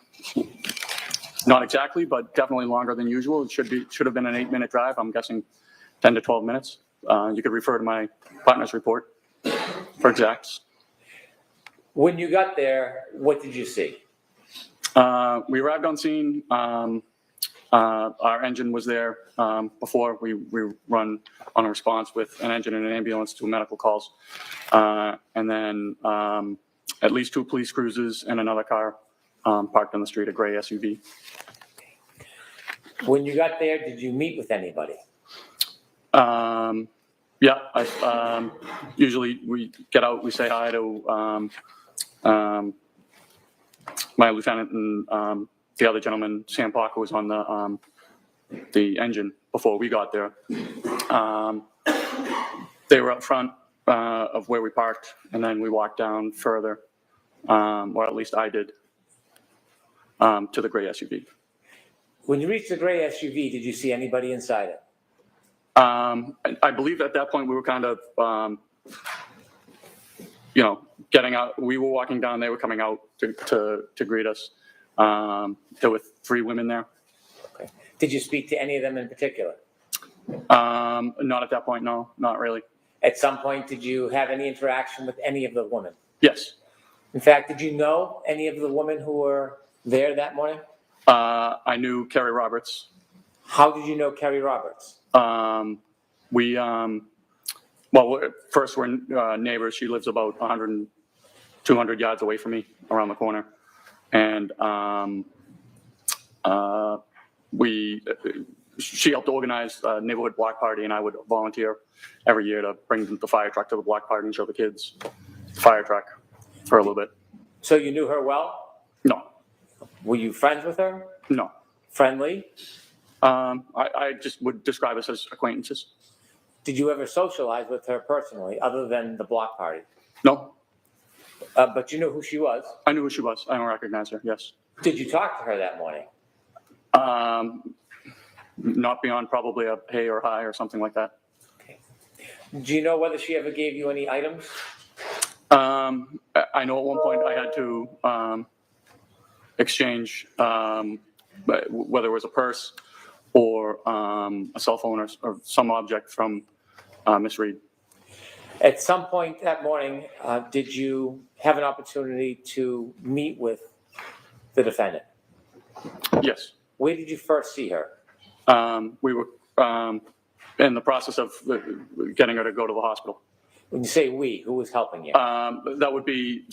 [SPEAKER 15] exactly, but definitely longer than usual. It should have been an 8-minute drive. I'm guessing 10 to 12 minutes. You could refer to my partner's report for exacts.
[SPEAKER 5] When you got there, what did you see?
[SPEAKER 15] We arrived on scene. Our engine was there before we run on a response with an engine and an ambulance to medical calls. And then at least 2 police cruisers and another car parked on the street, a gray SUV.
[SPEAKER 5] When you got there, did you meet with anybody?
[SPEAKER 15] Yeah, usually we get out, we say hi to my lieutenant and the other gentleman, Sam Parker, was on the engine before we got there. They were up front of where we parked, and then we walked down further, or at least I did, to the gray SUV.
[SPEAKER 5] When you reached the gray SUV, did you see anybody inside it?
[SPEAKER 15] I believe at that point we were kind of, getting out. We were walking down, they were coming out to greet us. There were 3 women there.
[SPEAKER 5] Okay. Did you speak to any of them in particular?
[SPEAKER 15] Not at that point, no, not really.
[SPEAKER 5] At some point, did you have any interaction with any of the women?
[SPEAKER 15] Yes.
[SPEAKER 5] In fact, did you know any of the women who were there that morning?
[SPEAKER 15] I knew Kerry Roberts.
[SPEAKER 5] How did you know Kerry Roberts?
[SPEAKER 15] First we're neighbors. She lives about 100, 200 yards away from me around the corner. And she helped organize a neighborhood block party, and I would volunteer every year to bring the fire truck to the block party and show the kids the fire truck for a little bit.
[SPEAKER 5] So you knew her well?
[SPEAKER 15] No.
[SPEAKER 5] Were you friends with her?
[SPEAKER 15] No.
[SPEAKER 5] Friendly?
[SPEAKER 15] I just would describe us as acquaintances.
[SPEAKER 5] Did you ever socialize with her personally, other than the block party?
[SPEAKER 15] No.
[SPEAKER 5] But you knew who she was?
[SPEAKER 15] I knew who she was. I don't recognize her, yes.
[SPEAKER 5] Did you talk to her that morning?
[SPEAKER 15] Not beyond probably a hey or hi or something like that.
[SPEAKER 5] Okay. Do you know whether she ever gave you any items?
[SPEAKER 15] I know at one point I had to exchange whether it was a purse or a cell phone or some object from Miss Reed.
[SPEAKER 5] At some point that morning, did you have an opportunity to meet with the defendant?
[SPEAKER 15] Yes.
[SPEAKER 5] Where did you first see her?
[SPEAKER 15] We were in the process of getting her to go to the hospital.
[SPEAKER 5] When you say we, who was helping you?
[SPEAKER 15] That would be,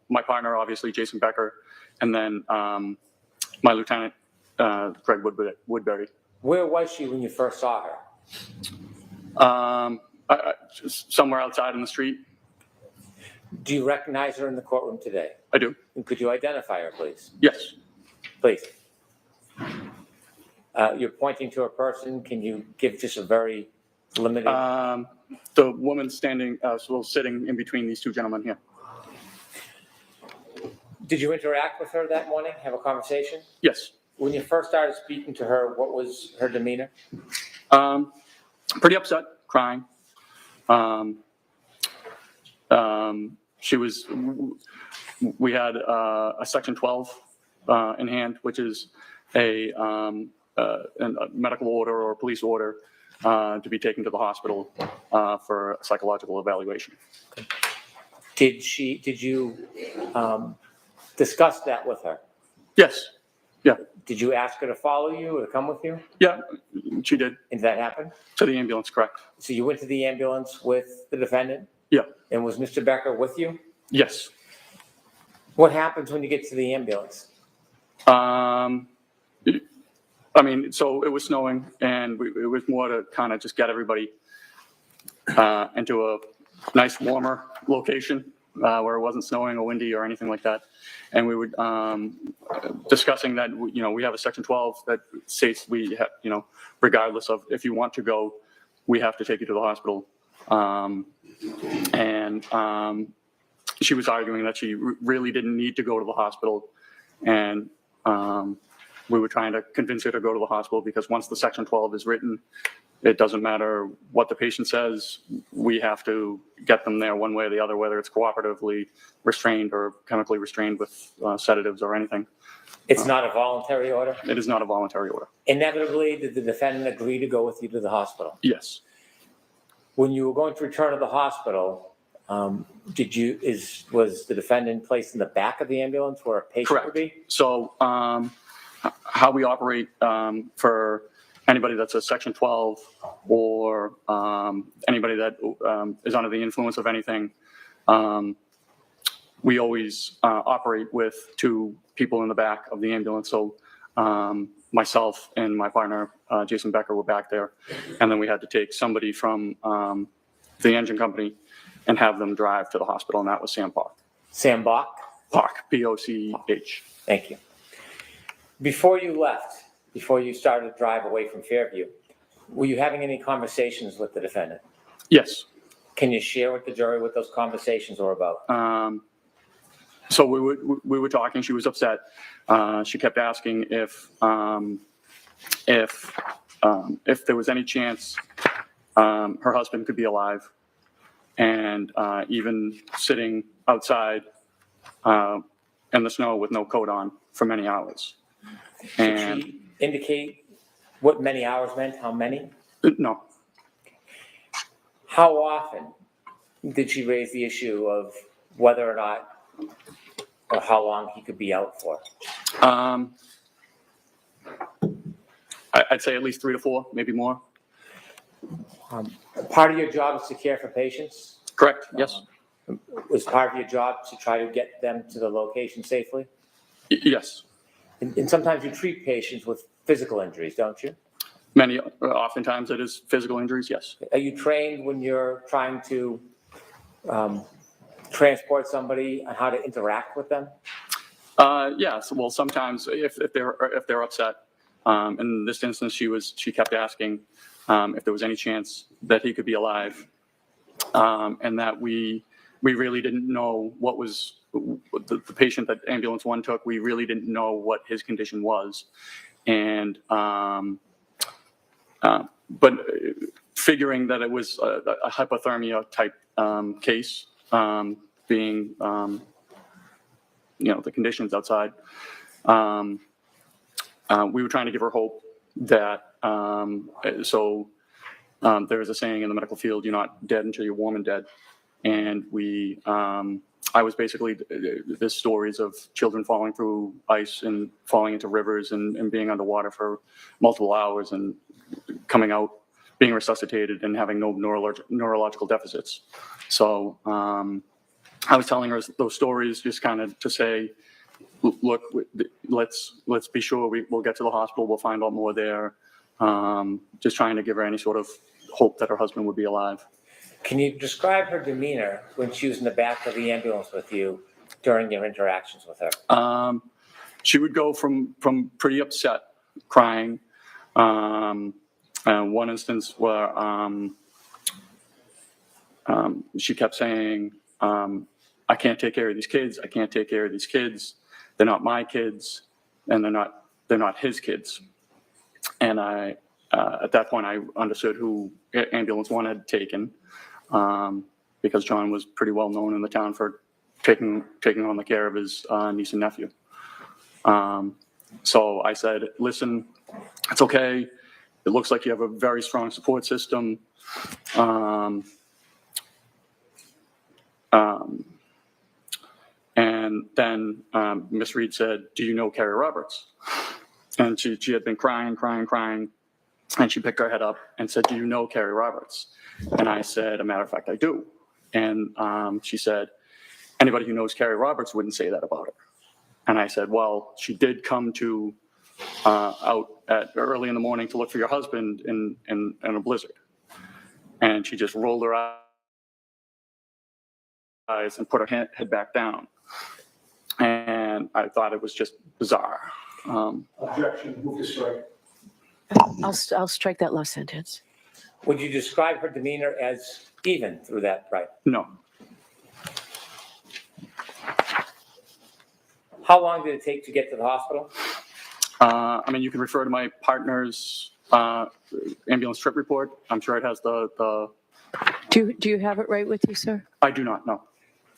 [SPEAKER 15] my partner, obviously, Jason Becker, and then my lieutenant, Greg Woodbury.
[SPEAKER 5] Where was she when you first saw her?
[SPEAKER 15] Just somewhere outside in the street.
[SPEAKER 5] Do you recognize her in the courtroom today?
[SPEAKER 15] I do.
[SPEAKER 5] And could you identify her, please?
[SPEAKER 15] Yes.
[SPEAKER 5] Please. You're pointing to a person. Can you give just a very limited?
[SPEAKER 15] The woman sitting in between these 2 gentlemen here.
[SPEAKER 5] Did you interact with her that morning? Have a conversation?
[SPEAKER 15] Yes.
[SPEAKER 5] When you first started speaking to her, what was her demeanor?
[SPEAKER 15] Pretty upset, crying. We had a Section 12 in hand, which is a medical order or a police order to be taken to the hospital for a psychological evaluation.
[SPEAKER 5] Did you discuss that with her?
[SPEAKER 15] Yes. Yeah.
[SPEAKER 5] Did you ask her to follow you or to come with you?
[SPEAKER 15] Yeah, she did.
[SPEAKER 5] And did that happen?
[SPEAKER 15] To the ambulance, correct.
[SPEAKER 5] So you went to the ambulance with the defendant?
[SPEAKER 15] Yeah.
[SPEAKER 5] And was Mr. Becker with you?
[SPEAKER 15] Yes.
[SPEAKER 5] What happens when you get to the ambulance?
[SPEAKER 15] So it was snowing, and it was more to kind of just get everybody into a nice, warmer location where it wasn't snowing or windy or anything like that. And we were discussing that, we have a Section 12 that states we have, regardless of if you want to go, we have to take you to the hospital. She was arguing that she really didn't need to go to the hospital. And we were trying to convince her to go to the hospital because once the Section 12 is written, it doesn't matter what the patient says. We have to get them there one way or the other, whether it's cooperatively restrained or chemically restrained with sedatives or anything.
[SPEAKER 5] It's not a voluntary order?
[SPEAKER 15] It is not a voluntary order.
[SPEAKER 5] Inevitably, did the defendant agree to go with you to the hospital?
[SPEAKER 15] Yes.
[SPEAKER 5] When you were going to return to the hospital, was the defendant placed in the back of the ambulance where a patient would be?
[SPEAKER 15] So how we operate for anybody that's a Section 12 or anybody that is under the influence of anything, we always operate with 2 people in the back of the ambulance. So myself and my partner, Jason Becker, were back there. And then we had to take somebody from the engine company and have them drive to the hospital, and that was Sam Poch.
[SPEAKER 5] Sam Bach?
[SPEAKER 15] Poch, P-O-C-H.
[SPEAKER 5] Thank you. Before you started to drive away from Fairview, were you having any conversations with the defendant?
[SPEAKER 15] Yes.
[SPEAKER 5] Can you share with the jury what those conversations were about?
[SPEAKER 15] So we were talking. She was upset. She kept asking if if there was any chance her husband could be alive, and even sitting outside in the snow with no coat on for many hours.
[SPEAKER 5] Did
[SPEAKER 15] And
[SPEAKER 5] she indicate what many hours meant? How many?
[SPEAKER 15] no,
[SPEAKER 5] How often did she raise the issue of whether or not, or how long he could be out for?
[SPEAKER 15] I'd say at least 3 to 4, maybe more.
[SPEAKER 5] Part of your job is to care for patients.
[SPEAKER 15] Correct, yes.
[SPEAKER 5] Was part of your job to try to get them to the location safely?
[SPEAKER 15] Yes.
[SPEAKER 5] And sometimes you treat patients with physical injuries, don't you?
[SPEAKER 15] Many, oftentimes it is physical injuries, yes.
[SPEAKER 5] Are you trained when you're trying to transport somebody on how to interact with them?
[SPEAKER 15] Yes, well, sometimes if they're upset, in this instance, she kept asking if there was any chance that he could be alive, and that we really didn't know what was the patient that ambulance 1 took. We really didn't know what his condition was, and but figuring that it was a hypothermia type case, being the conditions outside, we were trying to give her hope that there is a saying in the medical field, you're not dead until you're warm and dead. And I was basically, there's stories of children falling through ice and falling into rivers and being underwater for multiple hours and coming out, being resuscitated and having no neurological deficits. So I was telling her those stories just kind of to say, look, let's be sure we'll get to the hospital, we'll find out more there. Just trying to give her any sort of hope that her husband would be alive.
[SPEAKER 5] Can you describe her demeanor when she was in the back of the ambulance with you during your interactions with her?
[SPEAKER 15] She would go from pretty upset, crying. One instance where she kept saying, I can't take care of these kids. I can't take care of these kids. They're not my kids, and they're not his kids. And I, at that point, I understood who ambulance 1 had taken, because John was pretty well known in the town for taking on the care of his niece and nephew. So I said, listen, it's okay. It looks like you have a very strong support system. And then Miss Reed said, do you know Kerry Roberts? And she had been crying. And she picked her head up and said, do you know Kerry Roberts? And I said, a matter of fact, I do. And she said, anybody who knows Kerry Roberts wouldn't say that about her. And I said, well, she did come to out at early in the morning to look for your husband in a blizzard. And she just rolled her eyes and put her head back down. And I thought it was just bizarre.
[SPEAKER 6] Objection, move to strike.
[SPEAKER 3] I'll strike that last sentence.
[SPEAKER 5] Would you describe her demeanor as even through that, right?
[SPEAKER 15] No.
[SPEAKER 5] How long did it take to get to the hospital?
[SPEAKER 15] I mean, you can refer to my partner's ambulance trip report. I'm sure it has the.
[SPEAKER 3] Do you have it right with you, sir?
[SPEAKER 15] I do not know.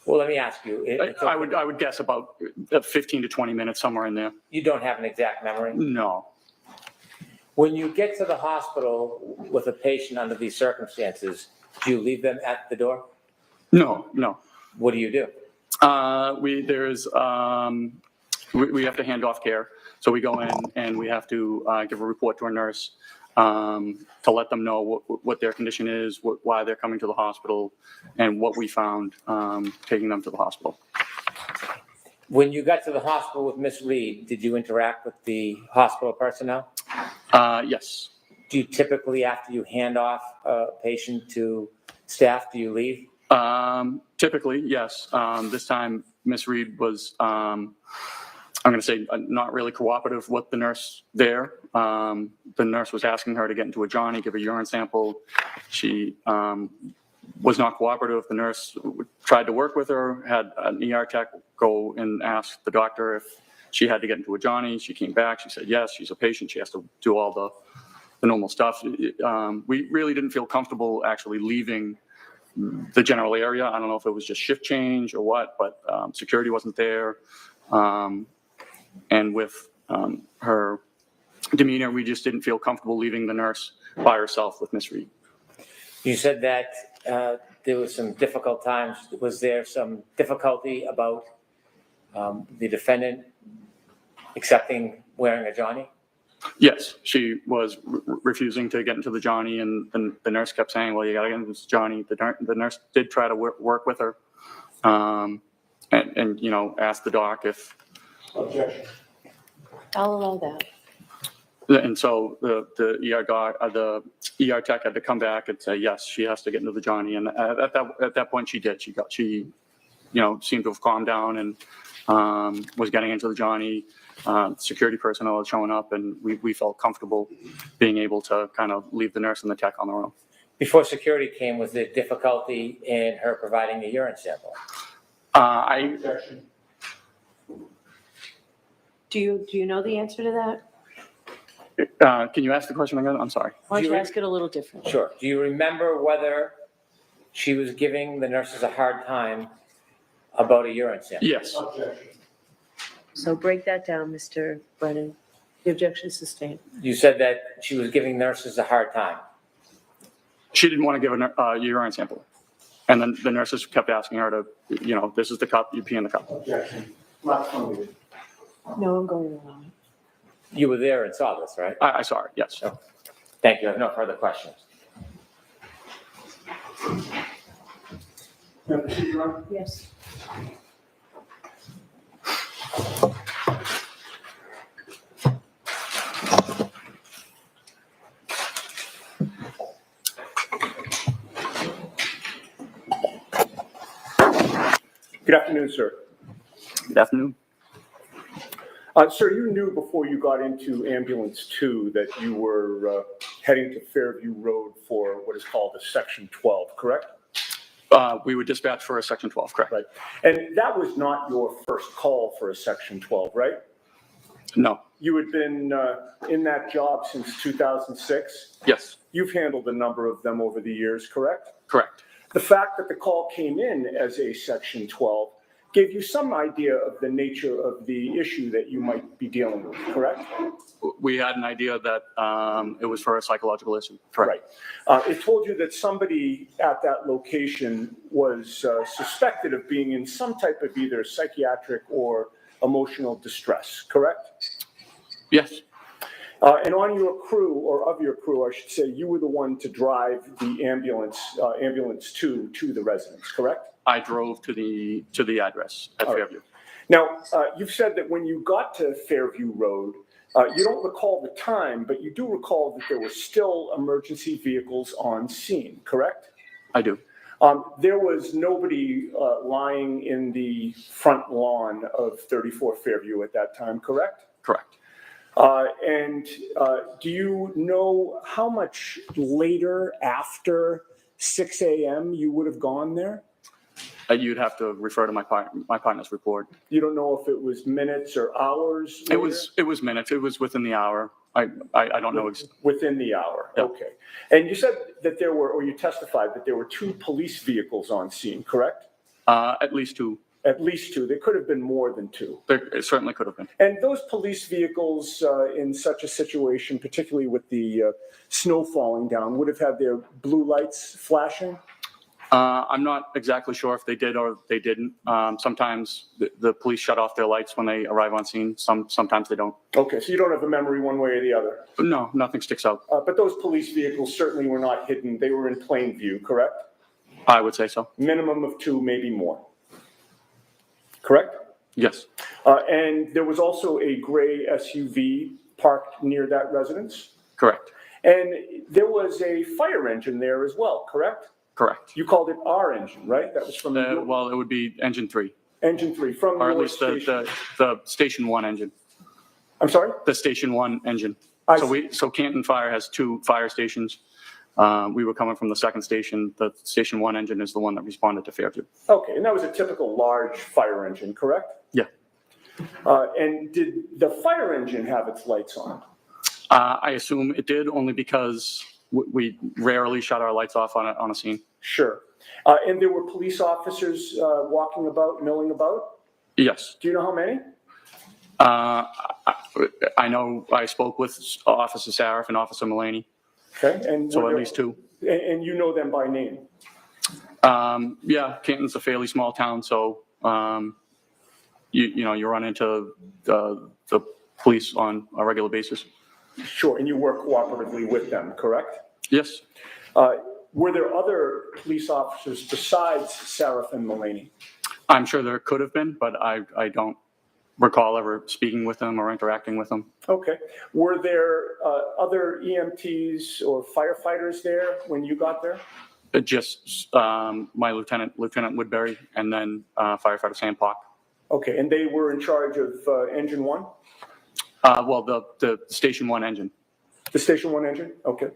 [SPEAKER 5] Well, let me ask you.
[SPEAKER 15] I would guess about 15 to 20 minutes, somewhere in there.
[SPEAKER 5] You don't have an exact memory?
[SPEAKER 15] No.
[SPEAKER 5] When you get to the hospital with a patient under these circumstances, do you leave them at the door?
[SPEAKER 15] No.
[SPEAKER 5] What do you do?
[SPEAKER 15] We have to hand off care. So we go in and we have to give a report to a nurse to let them know what their condition is, why they're coming to the hospital, and what we found taking them to the hospital.
[SPEAKER 5] When you got to the hospital with Miss Reed, did you interact with the hospital personnel?
[SPEAKER 15] Yes.
[SPEAKER 5] Do you typically, after you hand off a patient to staff, do you leave?
[SPEAKER 15] Typically, yes. This time, Miss Reed was, I'm going to say, not really cooperative with the nurse there. The nurse was asking her to get into a Johnny, give a urine sample. She was not cooperative. The nurse tried to work with her, had an ER tech go and ask the doctor if she had to get into a Johnny. She came back. She said, yes, she's a patient. She has to do all normal stuff. We really didn't feel comfortable actually leaving the general area. I don't know if it was just shift change or what, but security wasn't there. And with her demeanor, we just didn't feel comfortable leaving the nurse by herself with Miss Reed.
[SPEAKER 5] You said that there was some difficult times. Was there some difficulty about the defendant accepting wearing a Johnny?
[SPEAKER 15] Yes, she was refusing to get into the Johnny, and the nurse kept saying, well, you got to get into this Johnny. The nurse did try to work with her and you know, asked the doc if...
[SPEAKER 6] Objection.
[SPEAKER 3] I'll allow that.
[SPEAKER 15] And so the ER doc, the ER tech had to come back and say, yes, she has to get into the Johnny. And at that point she did. She you know, seemed to have calmed down and was getting into the Johnny. Security personnel was showing up, and we felt comfortable being able to kind of leave the nurse and the tech on their own.
[SPEAKER 5] Before security came, was there difficulty in her providing the urine sample?
[SPEAKER 6] Objection.
[SPEAKER 3] Do you know the answer to that?
[SPEAKER 15] Can you ask the question again? I'm sorry.
[SPEAKER 3] Why don't you ask it a little different?
[SPEAKER 5] Sure. Do you remember whether she was giving the nurses a hard time about a urine sample?
[SPEAKER 15] Yes.
[SPEAKER 6] Objection.
[SPEAKER 3] So break that down, Mr. Brennan. The objection is sustained.
[SPEAKER 5] You said that she was giving nurses a hard time.
[SPEAKER 15] She didn't want to give a urine sample. And then the nurses kept asking her to, you know, this is the cup, you pee in the cup.
[SPEAKER 6] Objection. Not funded.
[SPEAKER 3] No, I'm going to allow it.
[SPEAKER 5] You were there and saw this, right?
[SPEAKER 15] I saw it, yes.
[SPEAKER 5] Oh, thank you. I have no further questions.
[SPEAKER 6] May I proceed, Your Honor?
[SPEAKER 3] Yes.
[SPEAKER 16] Good afternoon, sir.
[SPEAKER 15] Good afternoon.
[SPEAKER 16] Sir, you knew before you got into ambulance 2 that you were heading to Fairview Road for what is called a Section 12, correct?
[SPEAKER 15] We were dispatched for a Section 12, correct?
[SPEAKER 16] Right. And that was not your first call for a Section 12, right?
[SPEAKER 15] No.
[SPEAKER 16] You had been in that job since 2006?
[SPEAKER 15] Yes.
[SPEAKER 16] You've handled a number of them over the years, correct?
[SPEAKER 15] Correct.
[SPEAKER 16] The fact that the call came in as a Section 12 gave you some idea of the nature of the issue that you might be dealing with, correct?
[SPEAKER 15] We had an idea that it was for a psychological issue.
[SPEAKER 16] Correct. Right. It told you that somebody at that location was suspected of being in some type of either psychiatric or emotional distress, correct?
[SPEAKER 15] Yes.
[SPEAKER 16] And on your crew, or of your crew, I should say, you were the one to drive the ambulance to the residence, correct?
[SPEAKER 15] I drove to the address at Fairview.
[SPEAKER 16] Now, you've said that when you got to Fairview Road, you don't recall the time, but you do recall that there were still emergency vehicles on scene, correct?
[SPEAKER 15] I do.
[SPEAKER 16] There was nobody lying in the front lawn of 34 Fairview at that time, correct?
[SPEAKER 15] Correct.
[SPEAKER 16] And do you know how much later after 6 a.m. you would have gone there?
[SPEAKER 15] You'd have to refer to my partner's report.
[SPEAKER 16] You don't know if it was minutes or hours later?
[SPEAKER 15] It was minutes. It was within the hour. I don't know.
[SPEAKER 16] Within the hour,
[SPEAKER 15] Yeah.
[SPEAKER 16] Okay. And you said that there were, or you testified that there were 2 police vehicles on scene, correct?
[SPEAKER 15] At least 2.
[SPEAKER 16] At least 2. There could have been more than 2.
[SPEAKER 15] It certainly could have been.
[SPEAKER 16] And those police vehicles in such a situation, particularly with the snow falling down, would have had their blue lights flashing?
[SPEAKER 15] I'm not exactly sure if they did or they didn't. Sometimes the police shut off their lights when they arrive on scene. Sometimes they don't.
[SPEAKER 16] Okay, so you don't have a memory one way or the other?
[SPEAKER 15] No, nothing sticks out.
[SPEAKER 16] But those police vehicles certainly were not hidden. They were in plain view, correct?
[SPEAKER 15] I would say so.
[SPEAKER 16] Minimum of 2, maybe more. Correct?
[SPEAKER 15] Yes.
[SPEAKER 16] And there was also a gray SUV parked near that residence?
[SPEAKER 15] Correct.
[SPEAKER 16] And there was a fire engine there as well, correct?
[SPEAKER 15] Correct.
[SPEAKER 16] You called it our engine, right? That was from
[SPEAKER 15] well, it would be engine 3.
[SPEAKER 16] Engine 3 from
[SPEAKER 15] or at
[SPEAKER 16] your
[SPEAKER 15] least
[SPEAKER 16] station.
[SPEAKER 15] the station 1 engine.
[SPEAKER 16] I'm sorry?
[SPEAKER 15] The station 1 engine. So Canton Fire has 2 fire stations. We were coming from the second station. The station 1 engine is the one that responded to Fairview.
[SPEAKER 16] Okay, and that was a typical large fire engine, correct?
[SPEAKER 15] Yeah.
[SPEAKER 16] And did the fire engine have its lights on?
[SPEAKER 15] I assume it did, only because we rarely shut our lights off on a scene.
[SPEAKER 16] Sure. And there were police officers walking about, milling about?
[SPEAKER 15] Yes.
[SPEAKER 16] Do you know how many?
[SPEAKER 15] I know I spoke with Officer Sarif and Officer McLean.
[SPEAKER 16] Okay. And
[SPEAKER 15] So at least two.
[SPEAKER 16] And you know them by name?
[SPEAKER 15] Yeah, Canton's a fairly small town, so you run into the police on a regular basis.
[SPEAKER 16] Sure, and you work cooperatively with them, correct?
[SPEAKER 15] Yes.
[SPEAKER 16] Were there other police officers besides Sarif and Mullaney?
[SPEAKER 15] I'm sure there could have been, but I don't recall ever speaking with them or interacting with them.
[SPEAKER 16] Okay. Were there other EMTs or firefighters there when you got there?
[SPEAKER 15] Just my Lieutenant Woodbury, and then Firefighter Sam Pock.
[SPEAKER 16] Okay, and they were in charge of Engine 1?
[SPEAKER 15] Well, the Station 1 engine.
[SPEAKER 16] The Station 1 engine? Okay.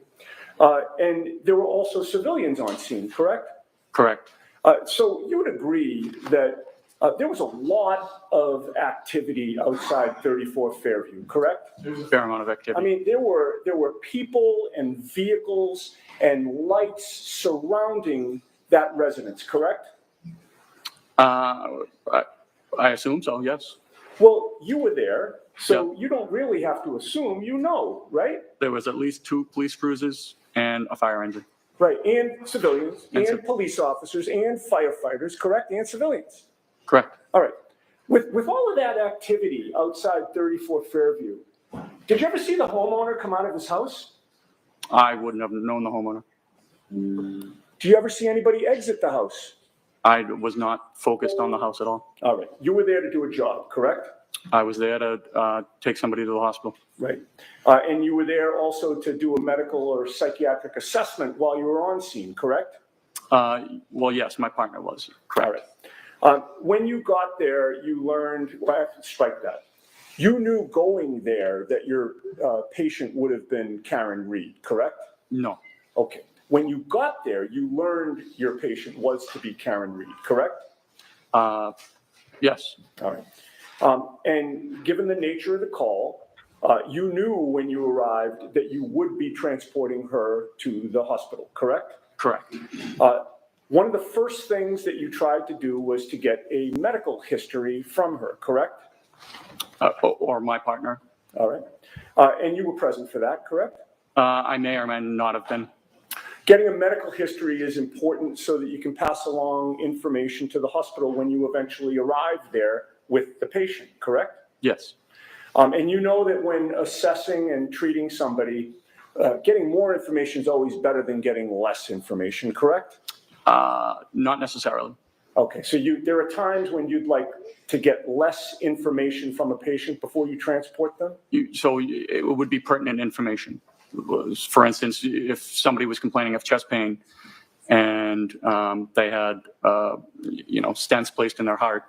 [SPEAKER 16] And there were also civilians on scene, correct?
[SPEAKER 15] Correct.
[SPEAKER 16] So you would agree that there was a lot of activity outside 34 Fairview, correct?
[SPEAKER 15] There's a fair amount of activity.
[SPEAKER 16] I mean, there were people and vehicles and lights surrounding that residence, correct?
[SPEAKER 15] I assume so, yes.
[SPEAKER 16] Well, you were there, so you don't really have to assume, you know, right?
[SPEAKER 15] There was at least 2 police cruisers and a fire engine.
[SPEAKER 16] Right, and civilians, and police officers, and firefighters, correct? And civilians.
[SPEAKER 15] Correct.
[SPEAKER 16] All right. With all of that activity outside 34 Fairview, did you ever see the homeowner come out of his house?
[SPEAKER 15] I wouldn't have known the homeowner.
[SPEAKER 16] Do you ever see anybody exit the house?
[SPEAKER 15] I was not focused on the house at all.
[SPEAKER 16] All right. You were there to do a job, correct?
[SPEAKER 15] I was there to take somebody to the hospital.
[SPEAKER 16] Right. And you were there also to do a medical or psychiatric assessment while you were on scene, correct?
[SPEAKER 15] Well, yes, my partner was. Correct.
[SPEAKER 16] All right. When you got there, you learned, well, I have to strike that. You knew going there that your patient would have been Karen Reed, correct?
[SPEAKER 15] No.
[SPEAKER 16] Okay. When you got there, you learned your patient was to be Karen Reed, correct?
[SPEAKER 15] Yes.
[SPEAKER 16] All right. And given the nature of the call, you knew when you arrived that you would be transporting her to the hospital, correct?
[SPEAKER 15] Correct.
[SPEAKER 16] One of the first things that you tried to do was to get a medical history from her, correct?
[SPEAKER 15] Or my partner.
[SPEAKER 16] All right. And you were present for that, correct?
[SPEAKER 15] I may or may not have been.
[SPEAKER 16] Getting a medical history is important so that you can pass along information to the hospital when you eventually arrive there with the patient, correct?
[SPEAKER 15] Yes.
[SPEAKER 16] And you know that when assessing and treating somebody, getting more information is always better than getting less information, correct?
[SPEAKER 15] Not necessarily.
[SPEAKER 16] Okay, so there are times when you'd like to get less information from a patient before you transport them?
[SPEAKER 15] So it would be pertinent information. For instance, if somebody was complaining of chest pain and they had, stents placed in their heart,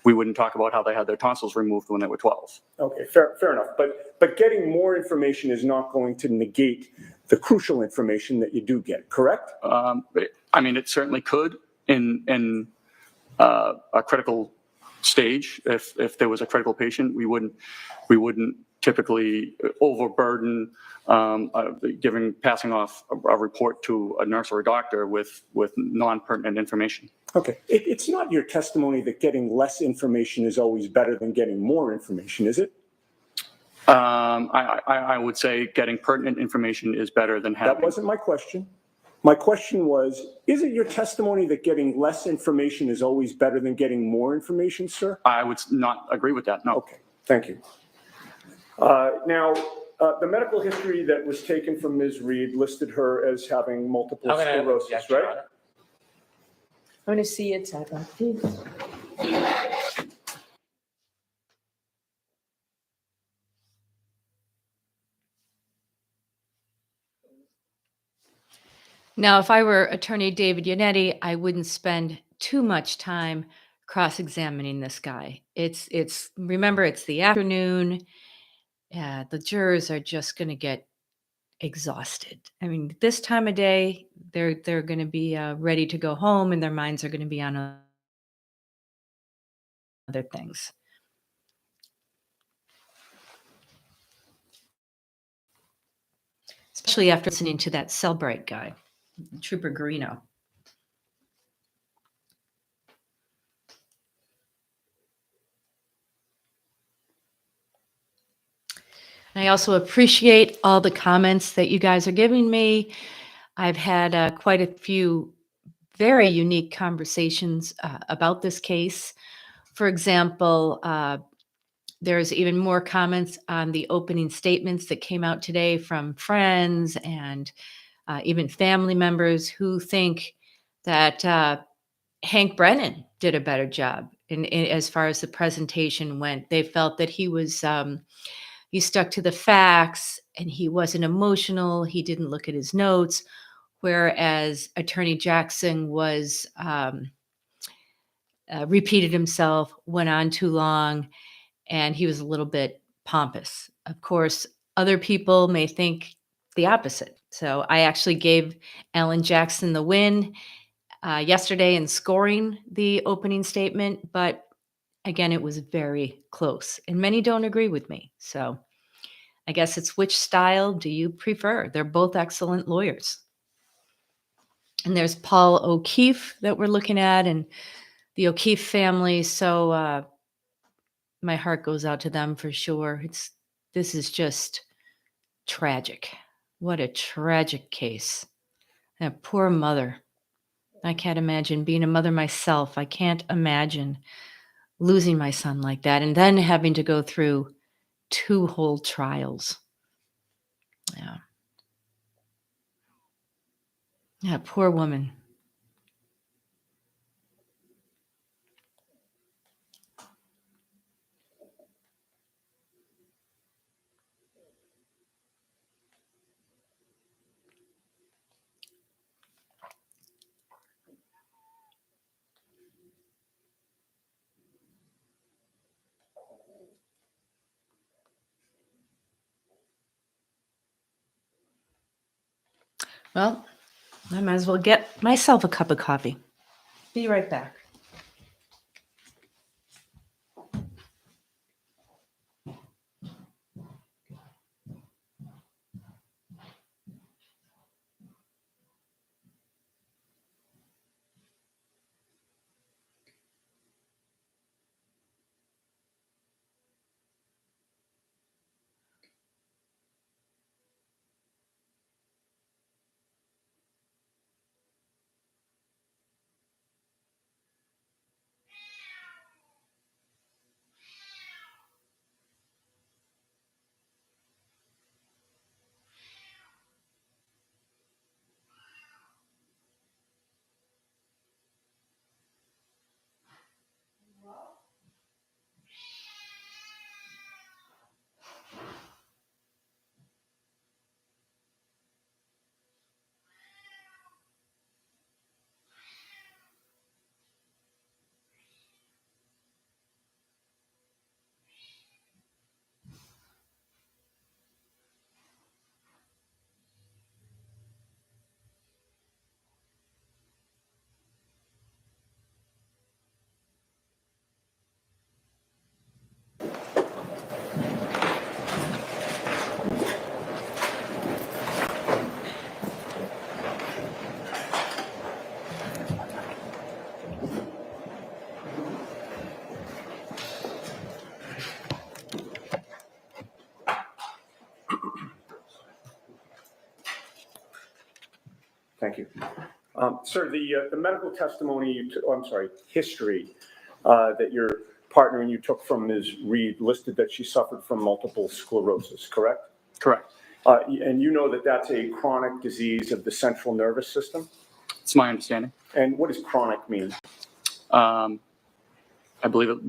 [SPEAKER 15] we wouldn't talk about how they had their tonsils removed when they were 12.
[SPEAKER 16] Okay, fair enough. But getting more information is not going to negate the crucial information that you do get, correct?
[SPEAKER 15] I mean, it certainly could in a critical stage. If there was a critical patient, we wouldn't typically overburden passing off a report to a nurse or a doctor with non-pertinent information.
[SPEAKER 16] Okay, it's not your testimony that getting less information is always better than getting more information, is it?
[SPEAKER 15] I would say getting pertinent information is better than having.
[SPEAKER 16] That wasn't my question. My question was, is it your testimony that getting less information is always better than getting more information, sir?
[SPEAKER 15] I would not agree with that, no.
[SPEAKER 16] Okay, thank you. Now, the medical history that was taken from Ms. Reed listed her as having multiple sclerosis, right?
[SPEAKER 11] I'm going to see it, Tyler.
[SPEAKER 4] Now, if I were Attorney David Yannetti, I wouldn't spend too much time cross-examining this guy. Remember, it's the afternoon. Yeah, the jurors are just going to get exhausted. I mean, this time of day, they're going to be ready to go home, and their minds are going to be on other things. especially after listening to that Cellbrite guy, Trooper Garino. I also appreciate all the comments that you guys are giving me. I've had quite a few very unique conversations about this case. For example, there's even more comments on the opening statements that came out today from friends and even family members who think that Hank Brennan did a better job as far as the presentation went. They felt that he stuck to the facts and he wasn't emotional. He didn't look at his notes, whereas Attorney Jackson was repeated himself, went on too long, and he was a little bit pompous. Of course, other people may think the opposite. So I actually gave Alan Jackson the win yesterday in scoring the opening statement, but again, it was very close, and many don't agree with me. So I guess it's which style do you prefer? They're both excellent lawyers. And there's Paul O'Keefe that we're looking at, and the O'Keefe family. So my heart goes out to them for sure. This is just tragic. What a tragic case. That poor mother. I can't imagine being a mother myself. I can't imagine losing my son like that and then having to go through 2 whole trials. Yeah. Yeah, poor woman. Well, I might as well get myself a cup of coffee. Be right back.
[SPEAKER 16] Thank you. Sir, the medical testimony, history that your partner and you took from Ms. Reed listed that she suffered from multiple sclerosis, correct?
[SPEAKER 15] Correct.
[SPEAKER 16] And you know that that's a chronic disease of the central nervous system?
[SPEAKER 15] It's my understanding.
[SPEAKER 16] And what does chronic mean?
[SPEAKER 15] I believe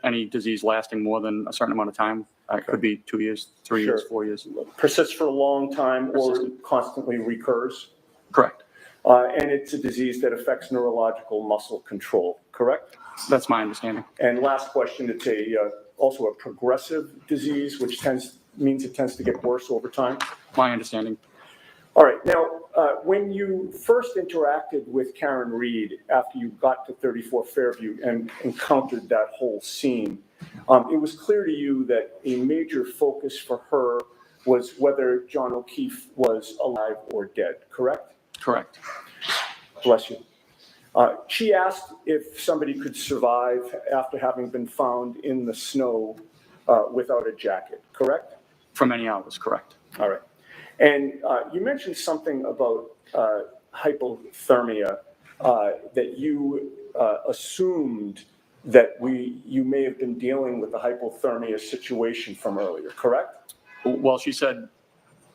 [SPEAKER 15] any disease lasting more than a certain amount of time. It could be 2 years, 3 years, 4 years.
[SPEAKER 16] Persists for a long time or constantly recurs?
[SPEAKER 15] Correct.
[SPEAKER 16] And it's a disease that affects neurological muscle control, correct?
[SPEAKER 15] That's my understanding.
[SPEAKER 16] And last question, it's also a progressive disease, which means it tends to get worse over time?
[SPEAKER 15] My understanding.
[SPEAKER 16] All right. Now, when you first interacted with Karen Reed after you got to 34 Fairview and encountered that whole scene, it was clear to you that a major focus for her was whether John O'Keefe was alive or dead, correct?
[SPEAKER 15] Correct.
[SPEAKER 16] Bless you. She asked if somebody could survive after having been found in the snow without a jacket, correct?
[SPEAKER 15] For many hours, correct.
[SPEAKER 16] All right. And you mentioned something about hypothermia, that you assumed that you may have been dealing with the hypothermia situation from earlier, correct?
[SPEAKER 15] Well, she said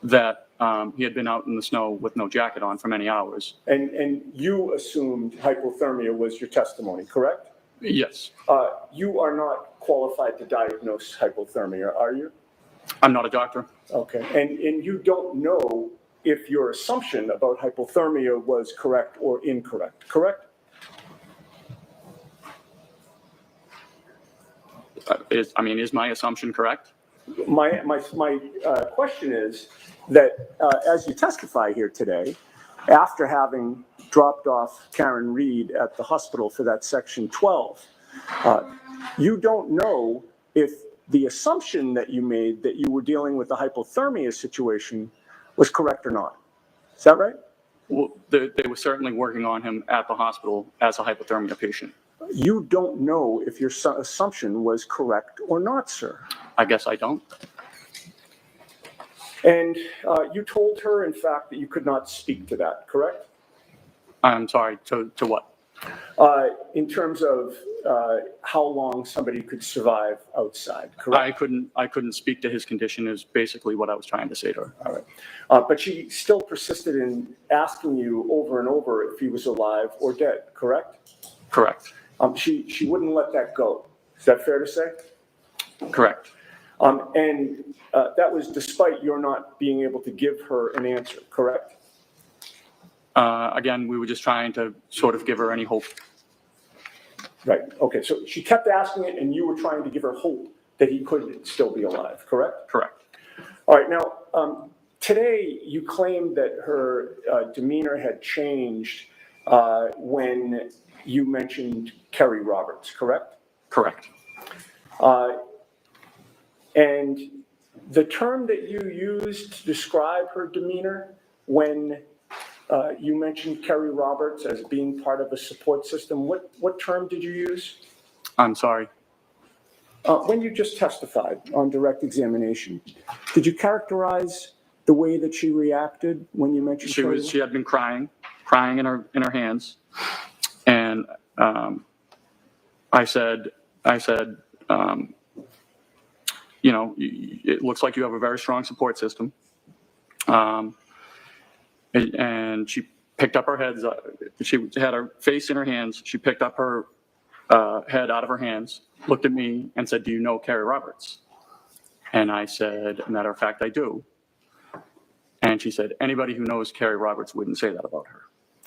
[SPEAKER 15] that he had been out in the snow with no jacket on for many hours.
[SPEAKER 16] And you assumed hypothermia was your testimony, correct?
[SPEAKER 15] Yes.
[SPEAKER 16] You are not qualified to diagnose hypothermia, are you?
[SPEAKER 15] I'm not a doctor.
[SPEAKER 16] Okay. And you don't know if your assumption about hypothermia was correct or incorrect, correct?
[SPEAKER 15] Is my assumption correct?
[SPEAKER 16] My question is that as you testify here today, after having dropped off Karen Reed at the hospital for that Section 12, you don't know if the assumption that you made that you were dealing with the hypothermia situation was correct or not. Is that right?
[SPEAKER 15] Well, they were certainly working on him at the hospital as a hypothermia patient.
[SPEAKER 16] You don't know if your assumption was correct or not, sir.
[SPEAKER 15] I guess I don't.
[SPEAKER 16] And you told her, in fact, that you could not speak to that, correct?
[SPEAKER 15] I'm sorry, to what?
[SPEAKER 16] In terms of how long somebody could survive outside, correct?
[SPEAKER 15] I couldn't speak to his condition is basically what I was trying to say to her.
[SPEAKER 16] All right. But she still persisted in asking you over and over if he was alive or dead, correct?
[SPEAKER 15] Correct.
[SPEAKER 16] She wouldn't let that go. Is that fair to say?
[SPEAKER 15] Correct.
[SPEAKER 16] And that was despite your not being able to give her an answer, correct?
[SPEAKER 15] Again, we were just trying to sort of give her any hope.
[SPEAKER 16] Right. Okay. So she kept asking it, and you were trying to give her hope that he could still be alive, correct?
[SPEAKER 15] Correct.
[SPEAKER 16] All right. Now, today you claimed that her demeanor had changed when you mentioned Kerry Roberts, correct?
[SPEAKER 15] Correct.
[SPEAKER 16] And the term that you used to describe her demeanor when you mentioned Kerry Roberts as being part of a support system, what term did you use?
[SPEAKER 15] I'm sorry.
[SPEAKER 16] When you just testified on direct examination, did you characterize the way that she reacted when you mentioned Kerry?
[SPEAKER 15] She had been crying in her hands, and I said, you know, it looks like you have a very strong support system. And she picked up her head. She had her face in her hands. She picked up her head out of her hands, looked at me, and said, "Do you know Kerry Roberts?" And I said, "Matter of fact, I do." And she said, "Anybody who knows Kerry Roberts wouldn't say that about her."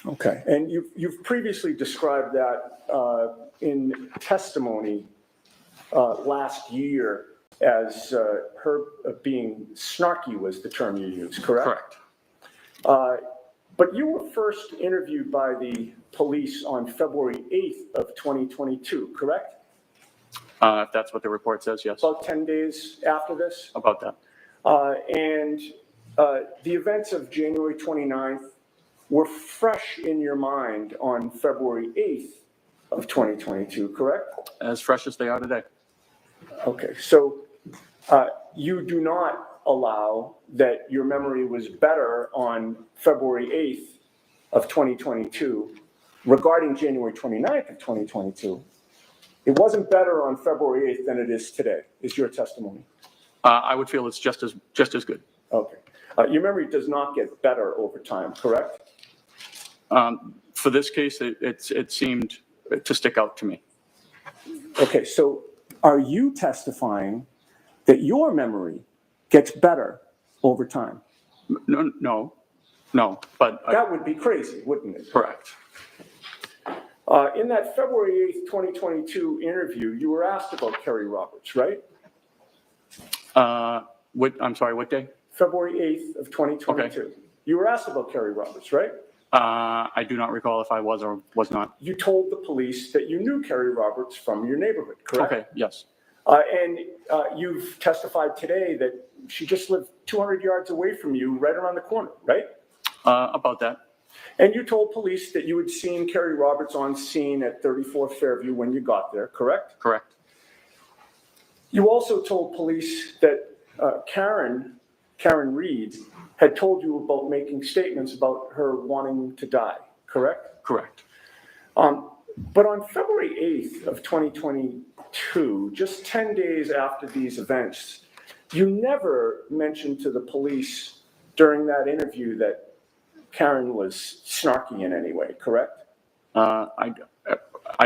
[SPEAKER 16] Okay. And you've previously described that in testimony last year as her being snarky was the term you used, correct?
[SPEAKER 15] Correct.
[SPEAKER 16] But you were first interviewed by the police on February 8th of 2022, correct?
[SPEAKER 15] If that's what the report says, yes.
[SPEAKER 16] About 10 days after this?
[SPEAKER 15] About that.
[SPEAKER 16] And the events of January 29th were fresh in your mind on February 8th of 2022, correct?
[SPEAKER 15] As fresh as they are today.
[SPEAKER 16] Okay, so you do not allow that your memory was better on February 8th of 2022 regarding January 29th of 2022. It wasn't better on February 8th than it is today, is your testimony?
[SPEAKER 15] I would feel it's just as good.
[SPEAKER 16] Okay. Your memory does not get better over time, correct?
[SPEAKER 15] For this case, it seemed to stick out to me.
[SPEAKER 16] Okay, so are you testifying that your memory gets better over time?
[SPEAKER 15] No, but
[SPEAKER 16] that would be crazy, wouldn't it?
[SPEAKER 15] Correct.
[SPEAKER 16] In that February 8th, 2022 interview, you were asked about Kerry Roberts, right?
[SPEAKER 15] I'm sorry, what day?
[SPEAKER 16] February 8th of 2022. Okay. You were asked about Kerry Roberts, right?
[SPEAKER 15] I do not recall if I was or was not.
[SPEAKER 16] You told the police that you knew Kerry Roberts from your neighborhood, correct?
[SPEAKER 15] Okay, yes.
[SPEAKER 16] And you've testified today that she just lived 200 yards away from you, right around the corner, right?
[SPEAKER 15] About that.
[SPEAKER 16] And you told police that you had seen Kerry Roberts on scene at 34 Fairview when you got there, correct?
[SPEAKER 15] Correct.
[SPEAKER 16] You also told police that Karen Reed, had told you about making statements about her wanting to die, correct?
[SPEAKER 15] Correct.
[SPEAKER 16] But on February 8th of 2022, just 10 days after these events, you never mentioned to the police during that interview that Karen was snarky in any way, correct?
[SPEAKER 15] I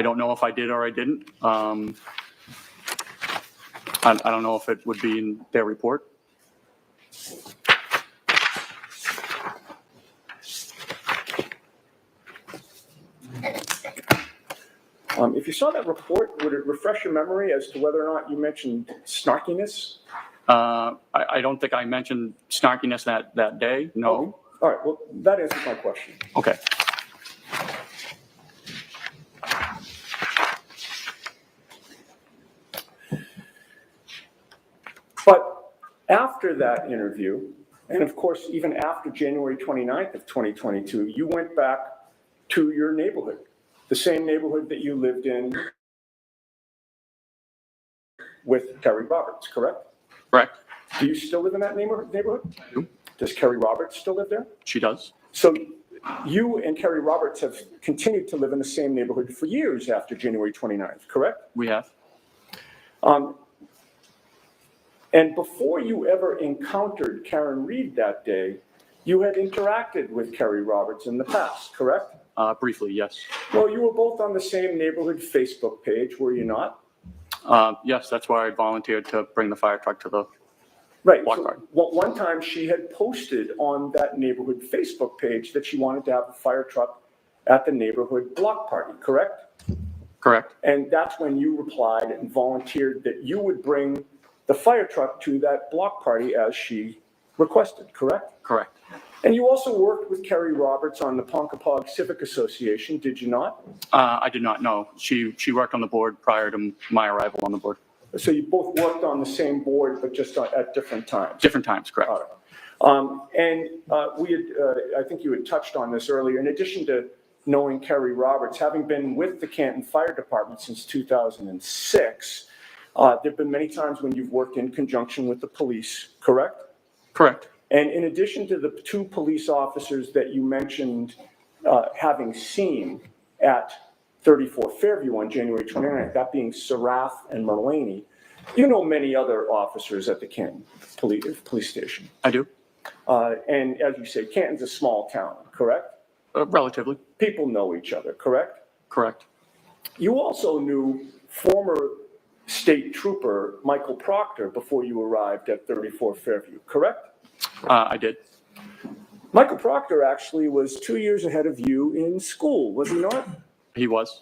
[SPEAKER 15] don't know if I did or I didn't. I don't know if it would be in their report.
[SPEAKER 16] If you saw that report, would it refresh your memory as to whether or not you mentioned snarkiness?
[SPEAKER 15] I don't think I mentioned snarkiness that day, no.
[SPEAKER 16] Okay. All right, well, that answers my question.
[SPEAKER 15] Okay.
[SPEAKER 16] But after that interview, and of course, even after January 29th of 2022, you went back to your neighborhood, the same neighborhood that you lived in with Kerry Roberts, correct?
[SPEAKER 15] Correct.
[SPEAKER 16] Do you still live in that neighborhood?
[SPEAKER 15] I do.
[SPEAKER 16] Does Kerry Roberts still live there?
[SPEAKER 15] She does.
[SPEAKER 16] So you and Kerry Roberts have continued to live in the same neighborhood for years after January 29th, correct?
[SPEAKER 15] We have.
[SPEAKER 16] And before you ever encountered Karen Reed that day, you had interacted with Kerry Roberts in the past, correct?
[SPEAKER 15] Briefly, yes.
[SPEAKER 16] Well, you were both on the same neighborhood Facebook page, were you not?
[SPEAKER 15] Yes, that's why I volunteered to bring the fire truck to the
[SPEAKER 16] Right.
[SPEAKER 15] block
[SPEAKER 16] So
[SPEAKER 15] party.
[SPEAKER 16] one time she had posted on that neighborhood Facebook page that she wanted to have a fire truck at the neighborhood block party, correct?
[SPEAKER 15] Correct.
[SPEAKER 16] And that's when you replied and volunteered that you would bring the fire truck to that block party as she requested, correct?
[SPEAKER 15] Correct.
[SPEAKER 16] And you also worked with Kerry Roberts on the Ponkapog Civic Association, did you not?
[SPEAKER 15] I did not know. She worked on the board prior to my arrival on the board.
[SPEAKER 16] So you both worked on the same board, but just at different times?
[SPEAKER 15] Different times, correct.
[SPEAKER 16] All right. We had, I think you had touched on this earlier, in addition to knowing Kerry Roberts, having been with the Canton Fire Department since 2006, there have been many times when you've worked in conjunction with the police, correct?
[SPEAKER 15] Correct.
[SPEAKER 16] And in addition to the two police officers that you mentioned having seen at 34 Fairview on January 29th, that being Sarath and Mulaney, you know many other officers at the Canton police station.
[SPEAKER 15] I do.
[SPEAKER 16] And as you say, Canton's a small town, correct?
[SPEAKER 15] Relatively.
[SPEAKER 16] People know each other, correct?
[SPEAKER 15] Correct.
[SPEAKER 16] You also knew former state trooper Michael Proctor before you arrived at 34 Fairview, correct?
[SPEAKER 15] I did.
[SPEAKER 16] Michael Proctor actually was 2 years ahead of you in school, was he not?
[SPEAKER 15] He was.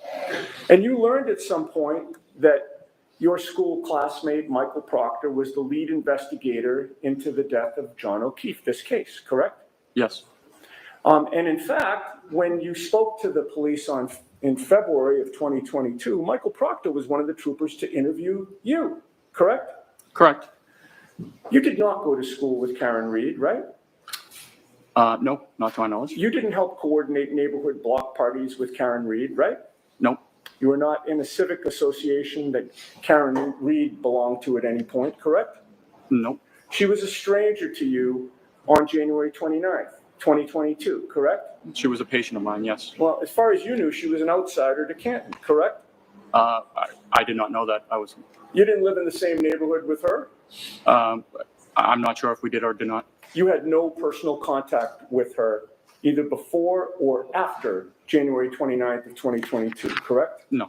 [SPEAKER 16] And you learned at some point that your school classmate, Michael Proctor, was the lead investigator into the death of John O'Keefe, this case, correct?
[SPEAKER 15] Yes.
[SPEAKER 16] And in fact, when you spoke to the police in February of 2022, Michael Proctor was one of the troopers to interview you, correct?
[SPEAKER 15] Correct.
[SPEAKER 16] You did not go to school with Karen Reed, right?
[SPEAKER 15] No, not to my knowledge.
[SPEAKER 16] You didn't help coordinate neighborhood block parties with Karen Reed, right?
[SPEAKER 15] No.
[SPEAKER 16] You were not in a civic association that Karen Reed belonged to at any point, correct?
[SPEAKER 15] No.
[SPEAKER 16] She was a stranger to you on January 29th, 2022, correct?
[SPEAKER 15] She was a patient of mine, yes.
[SPEAKER 16] Well, as far as you knew, she was an outsider to Canton, correct?
[SPEAKER 15] I did not know that.
[SPEAKER 16] You didn't live in the same neighborhood with her?
[SPEAKER 15] I'm not sure if we did or did not.
[SPEAKER 16] You had no personal contact with her either before or after January 29th of 2022, correct?
[SPEAKER 15] No.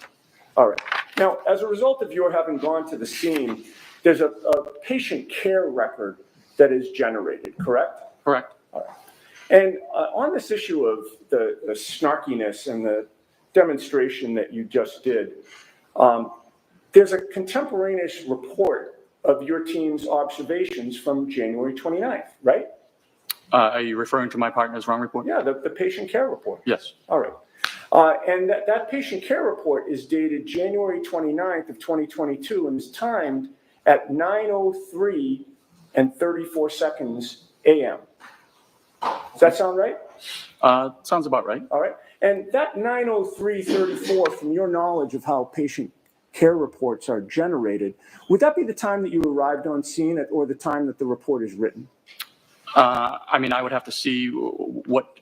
[SPEAKER 16] All right. Now, as a result of your having gone to the scene, there's a patient care record that is generated, correct?
[SPEAKER 15] Correct.
[SPEAKER 16] All right. And on this issue of the snarkiness and the demonstration that you just did, there's a contemporaneous report of your team's observations from January 29th, right?
[SPEAKER 15] Are you referring to my partner's wrong report?
[SPEAKER 16] Yeah, the patient care report.
[SPEAKER 15] Yes.
[SPEAKER 16] All right. And that patient care report is dated January 29th of 2022 and is timed at 9:03 and 34 seconds a.m. Does that sound right?
[SPEAKER 15] Sounds about right.
[SPEAKER 16] All right. And that 9:03:34, from your knowledge of how patient care reports are generated, would that be the time that you arrived on scene or the time that the report is written?
[SPEAKER 15] I mean, I would have to see what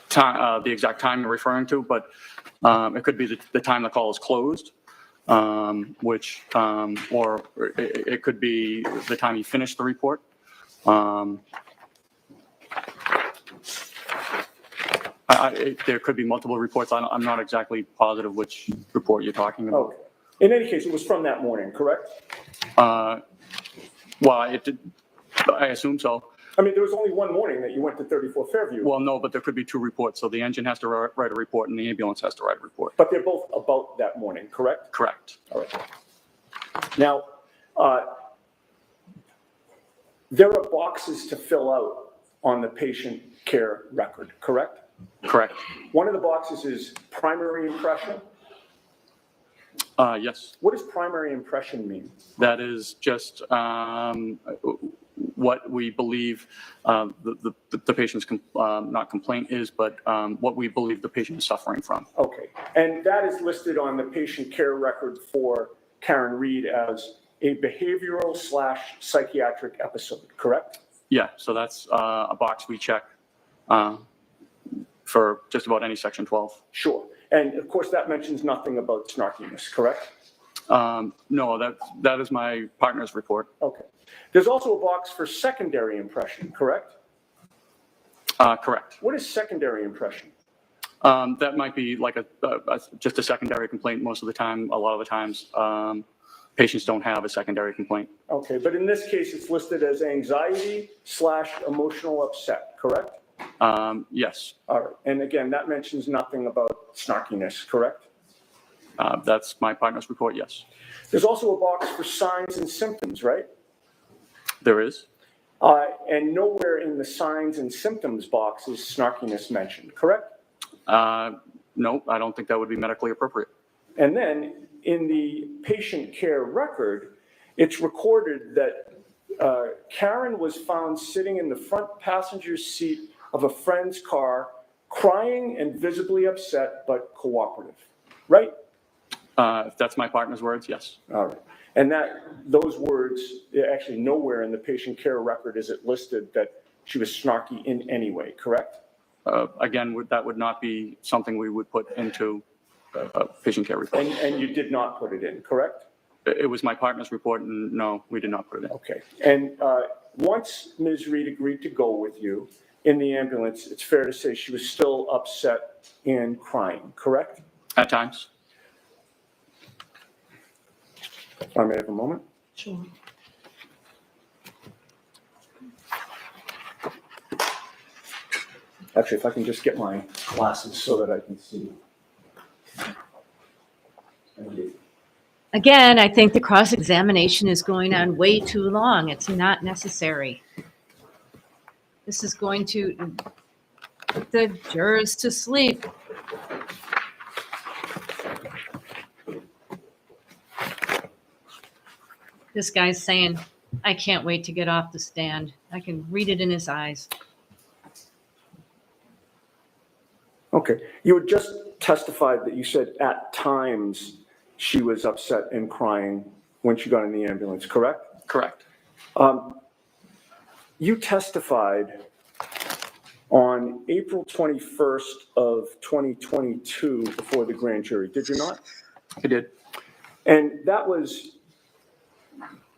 [SPEAKER 15] time, the exact time you're referring to, but it could be the time the call is closed, or it could be the time you finish the report. There could be multiple reports. I'm not exactly positive which report you're talking about.
[SPEAKER 16] Okay. In any case, it was from that morning, correct?
[SPEAKER 15] Well, it did, I assume so.
[SPEAKER 16] I mean, there was only one morning that you went to 34 Fairview.
[SPEAKER 15] Well, no, but there could be two reports. So the engine has to write a report and the ambulance has to write a report.
[SPEAKER 16] But they're both about that morning, correct?
[SPEAKER 15] Correct.
[SPEAKER 16] All right. Now, there are boxes to fill out on the patient care record, correct?
[SPEAKER 15] Correct.
[SPEAKER 16] One of the boxes is primary impression.
[SPEAKER 15] Yes.
[SPEAKER 16] What does primary impression mean?
[SPEAKER 15] That is just what we believe the patient's not complaint is, but what we believe the patient is suffering from.
[SPEAKER 16] Okay. And that is listed on the patient care record for Karen Reed as a behavioral/psychiatric episode, correct?
[SPEAKER 15] Yeah. So that's a box we check for just about any Section 12.
[SPEAKER 16] Sure. And of course, that mentions nothing about snarkiness, correct?
[SPEAKER 15] No, that is my partner's report.
[SPEAKER 16] Okay. There's also a box for secondary impression, correct?
[SPEAKER 15] Correct.
[SPEAKER 16] What is secondary impression?
[SPEAKER 15] That might be like just a secondary complaint most of the time. A lot of the times, patients don't have a secondary complaint.
[SPEAKER 16] Okay, but in this case, it's listed as anxiety/emotional upset, correct?
[SPEAKER 15] Yes.
[SPEAKER 16] All right. And again, that mentions nothing about snarkiness, correct?
[SPEAKER 15] That's my partner's report, yes.
[SPEAKER 16] There's also a box for signs and symptoms, right?
[SPEAKER 15] There is.
[SPEAKER 16] And nowhere in the signs and symptoms box is snarkiness mentioned, correct?
[SPEAKER 15] No, I don't think that would be medically appropriate.
[SPEAKER 16] And then in the patient care record, it's recorded that Karen was found sitting in the front passenger seat of a friend's car, crying and visibly upset, but cooperative, right?
[SPEAKER 15] If that's my partner's words, yes.
[SPEAKER 16] All right. And those words, actually nowhere in the patient care record is it listed that she was snarky in any way, correct?
[SPEAKER 15] Again, that would not be something we would put into a patient care report.
[SPEAKER 16] And you did not put it in, correct?
[SPEAKER 15] It was my partner's report, and no, we did not put it in.
[SPEAKER 16] Okay. And once Ms. Reed agreed to go with you in the ambulance, it's fair to say she was still upset and crying, correct?
[SPEAKER 15] At times.
[SPEAKER 16] If I may have a moment.
[SPEAKER 12] Sure.
[SPEAKER 16] Actually, if I can just get my glasses so that I can see. Thank you.
[SPEAKER 4] Again, I think the cross-examination is going on way too long. It's not necessary. This is going to put the jurors to sleep. This guy's saying, I can't wait to get off the stand. I can read it in his eyes.
[SPEAKER 16] Okay. You had just testified that you said at times she was upset and crying when she got in the ambulance, correct?
[SPEAKER 15] Correct.
[SPEAKER 16] You testified on April 21st of 2022 before the grand jury, did you not?
[SPEAKER 15] I did.
[SPEAKER 16] And that was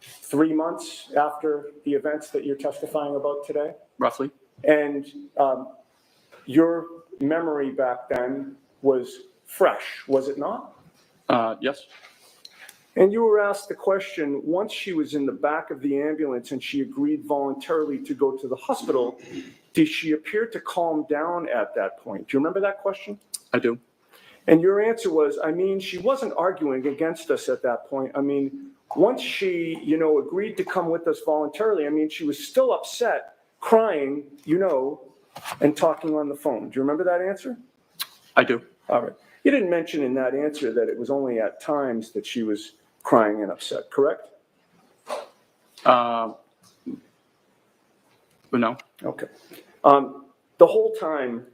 [SPEAKER 16] 3 months after the events that you're testifying about today?
[SPEAKER 15] Roughly.
[SPEAKER 16] And your memory back then was fresh, was it not?
[SPEAKER 15] Yes.
[SPEAKER 16] And you were asked the question, once she was in the back of the ambulance and she agreed voluntarily to go to the hospital, did she appear to calm down at that point? Do you remember that question?
[SPEAKER 15] I do.
[SPEAKER 16] And your answer was, I mean, she wasn't arguing against us at that point. I mean, once she, agreed to come with us voluntarily, I mean, she was still upset, crying, and talking on the phone. Do you remember that answer?
[SPEAKER 15] I do.
[SPEAKER 16] All right. You didn't mention in that answer that it was only at times that she was crying and upset, correct?
[SPEAKER 15] But no.
[SPEAKER 16] Okay. The whole time,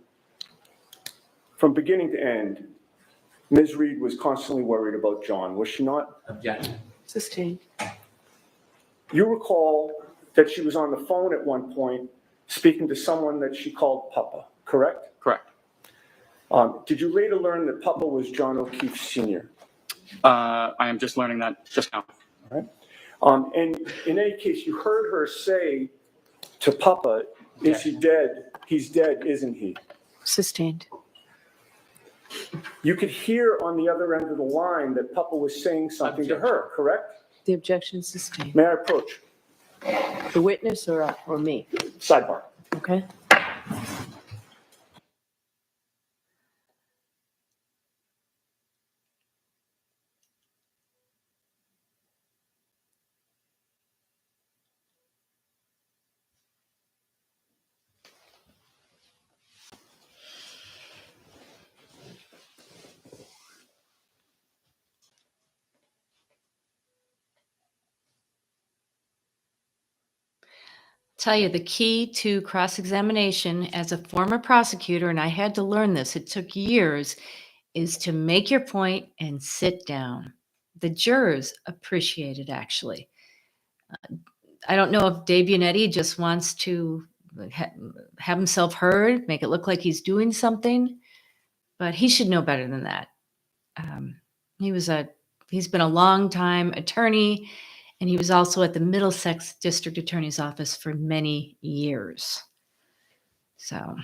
[SPEAKER 16] from beginning to end, Ms. Reed was constantly worried about John, was she not?
[SPEAKER 14] Objection.
[SPEAKER 3] Sustained.
[SPEAKER 16] You recall that she was on the phone at one point speaking to someone that she called Papa, correct?
[SPEAKER 15] Correct.
[SPEAKER 16] Did you later learn that Papa was John O'Keefe Sr.?
[SPEAKER 15] I am just learning that just now.
[SPEAKER 16] All right. And in any case, you heard her say to Papa, is he dead? He's dead, isn't he?
[SPEAKER 3] Sustained.
[SPEAKER 16] You could hear on the other end of the line that Papa was saying something to her, correct?
[SPEAKER 3] The objection is sustained.
[SPEAKER 16] May I approach?
[SPEAKER 3] The witness or me?
[SPEAKER 16] Sidebar.
[SPEAKER 3] Okay.
[SPEAKER 4] Tell you the key to cross-examination as a former prosecutor, and I had to learn this, it took years, is to make your point and sit down. The jurors appreciate it, actually. I don't know if Dave Bunetti just wants to have himself heard, make it look like he's doing something, but he should know better than that. He's been a long time attorney, and he was also at the Middlesex District Attorney's Office for many years. So.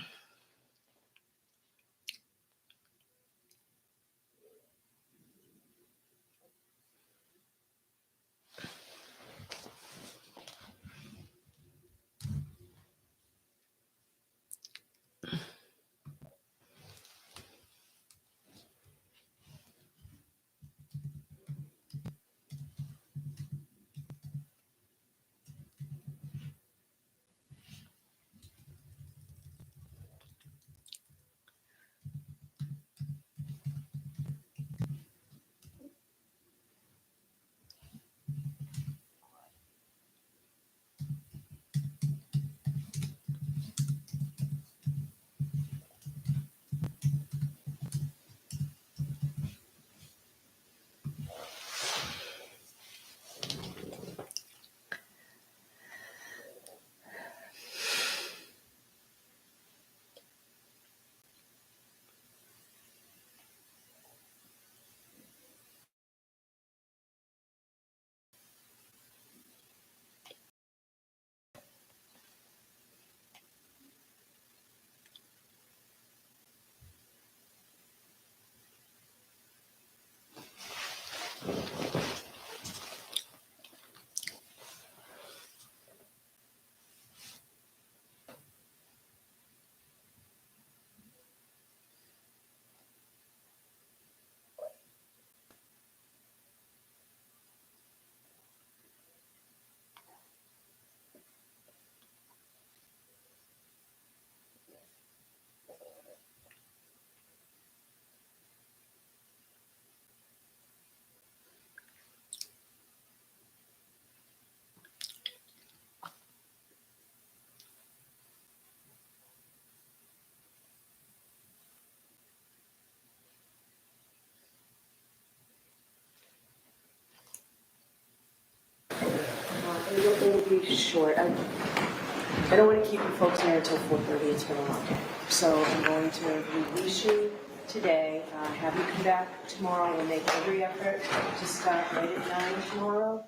[SPEAKER 3] It'll be short. I don't want to keep you folks here until 4:30. It's been a long day. So I'm going to release you today, have you come back tomorrow. We'll make every effort to start right at 9 tomorrow.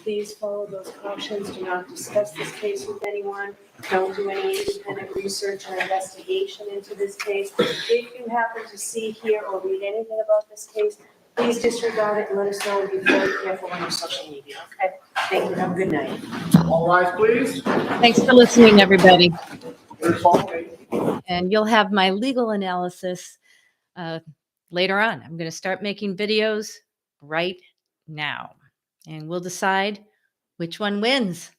[SPEAKER 3] Please follow those cautions. Do not discuss this case with anyone. Don't do any independent research or investigation into this case. If you happen to see, hear, or read anything about this case, please disregard it and let us know, and be very careful on your social media, okay? Thank you. Have a good night.
[SPEAKER 14] All rise, please.
[SPEAKER 4] Thanks for listening, everybody. And you'll have my legal analysis later on. I'm going to start making videos right now, and we'll decide which one wins.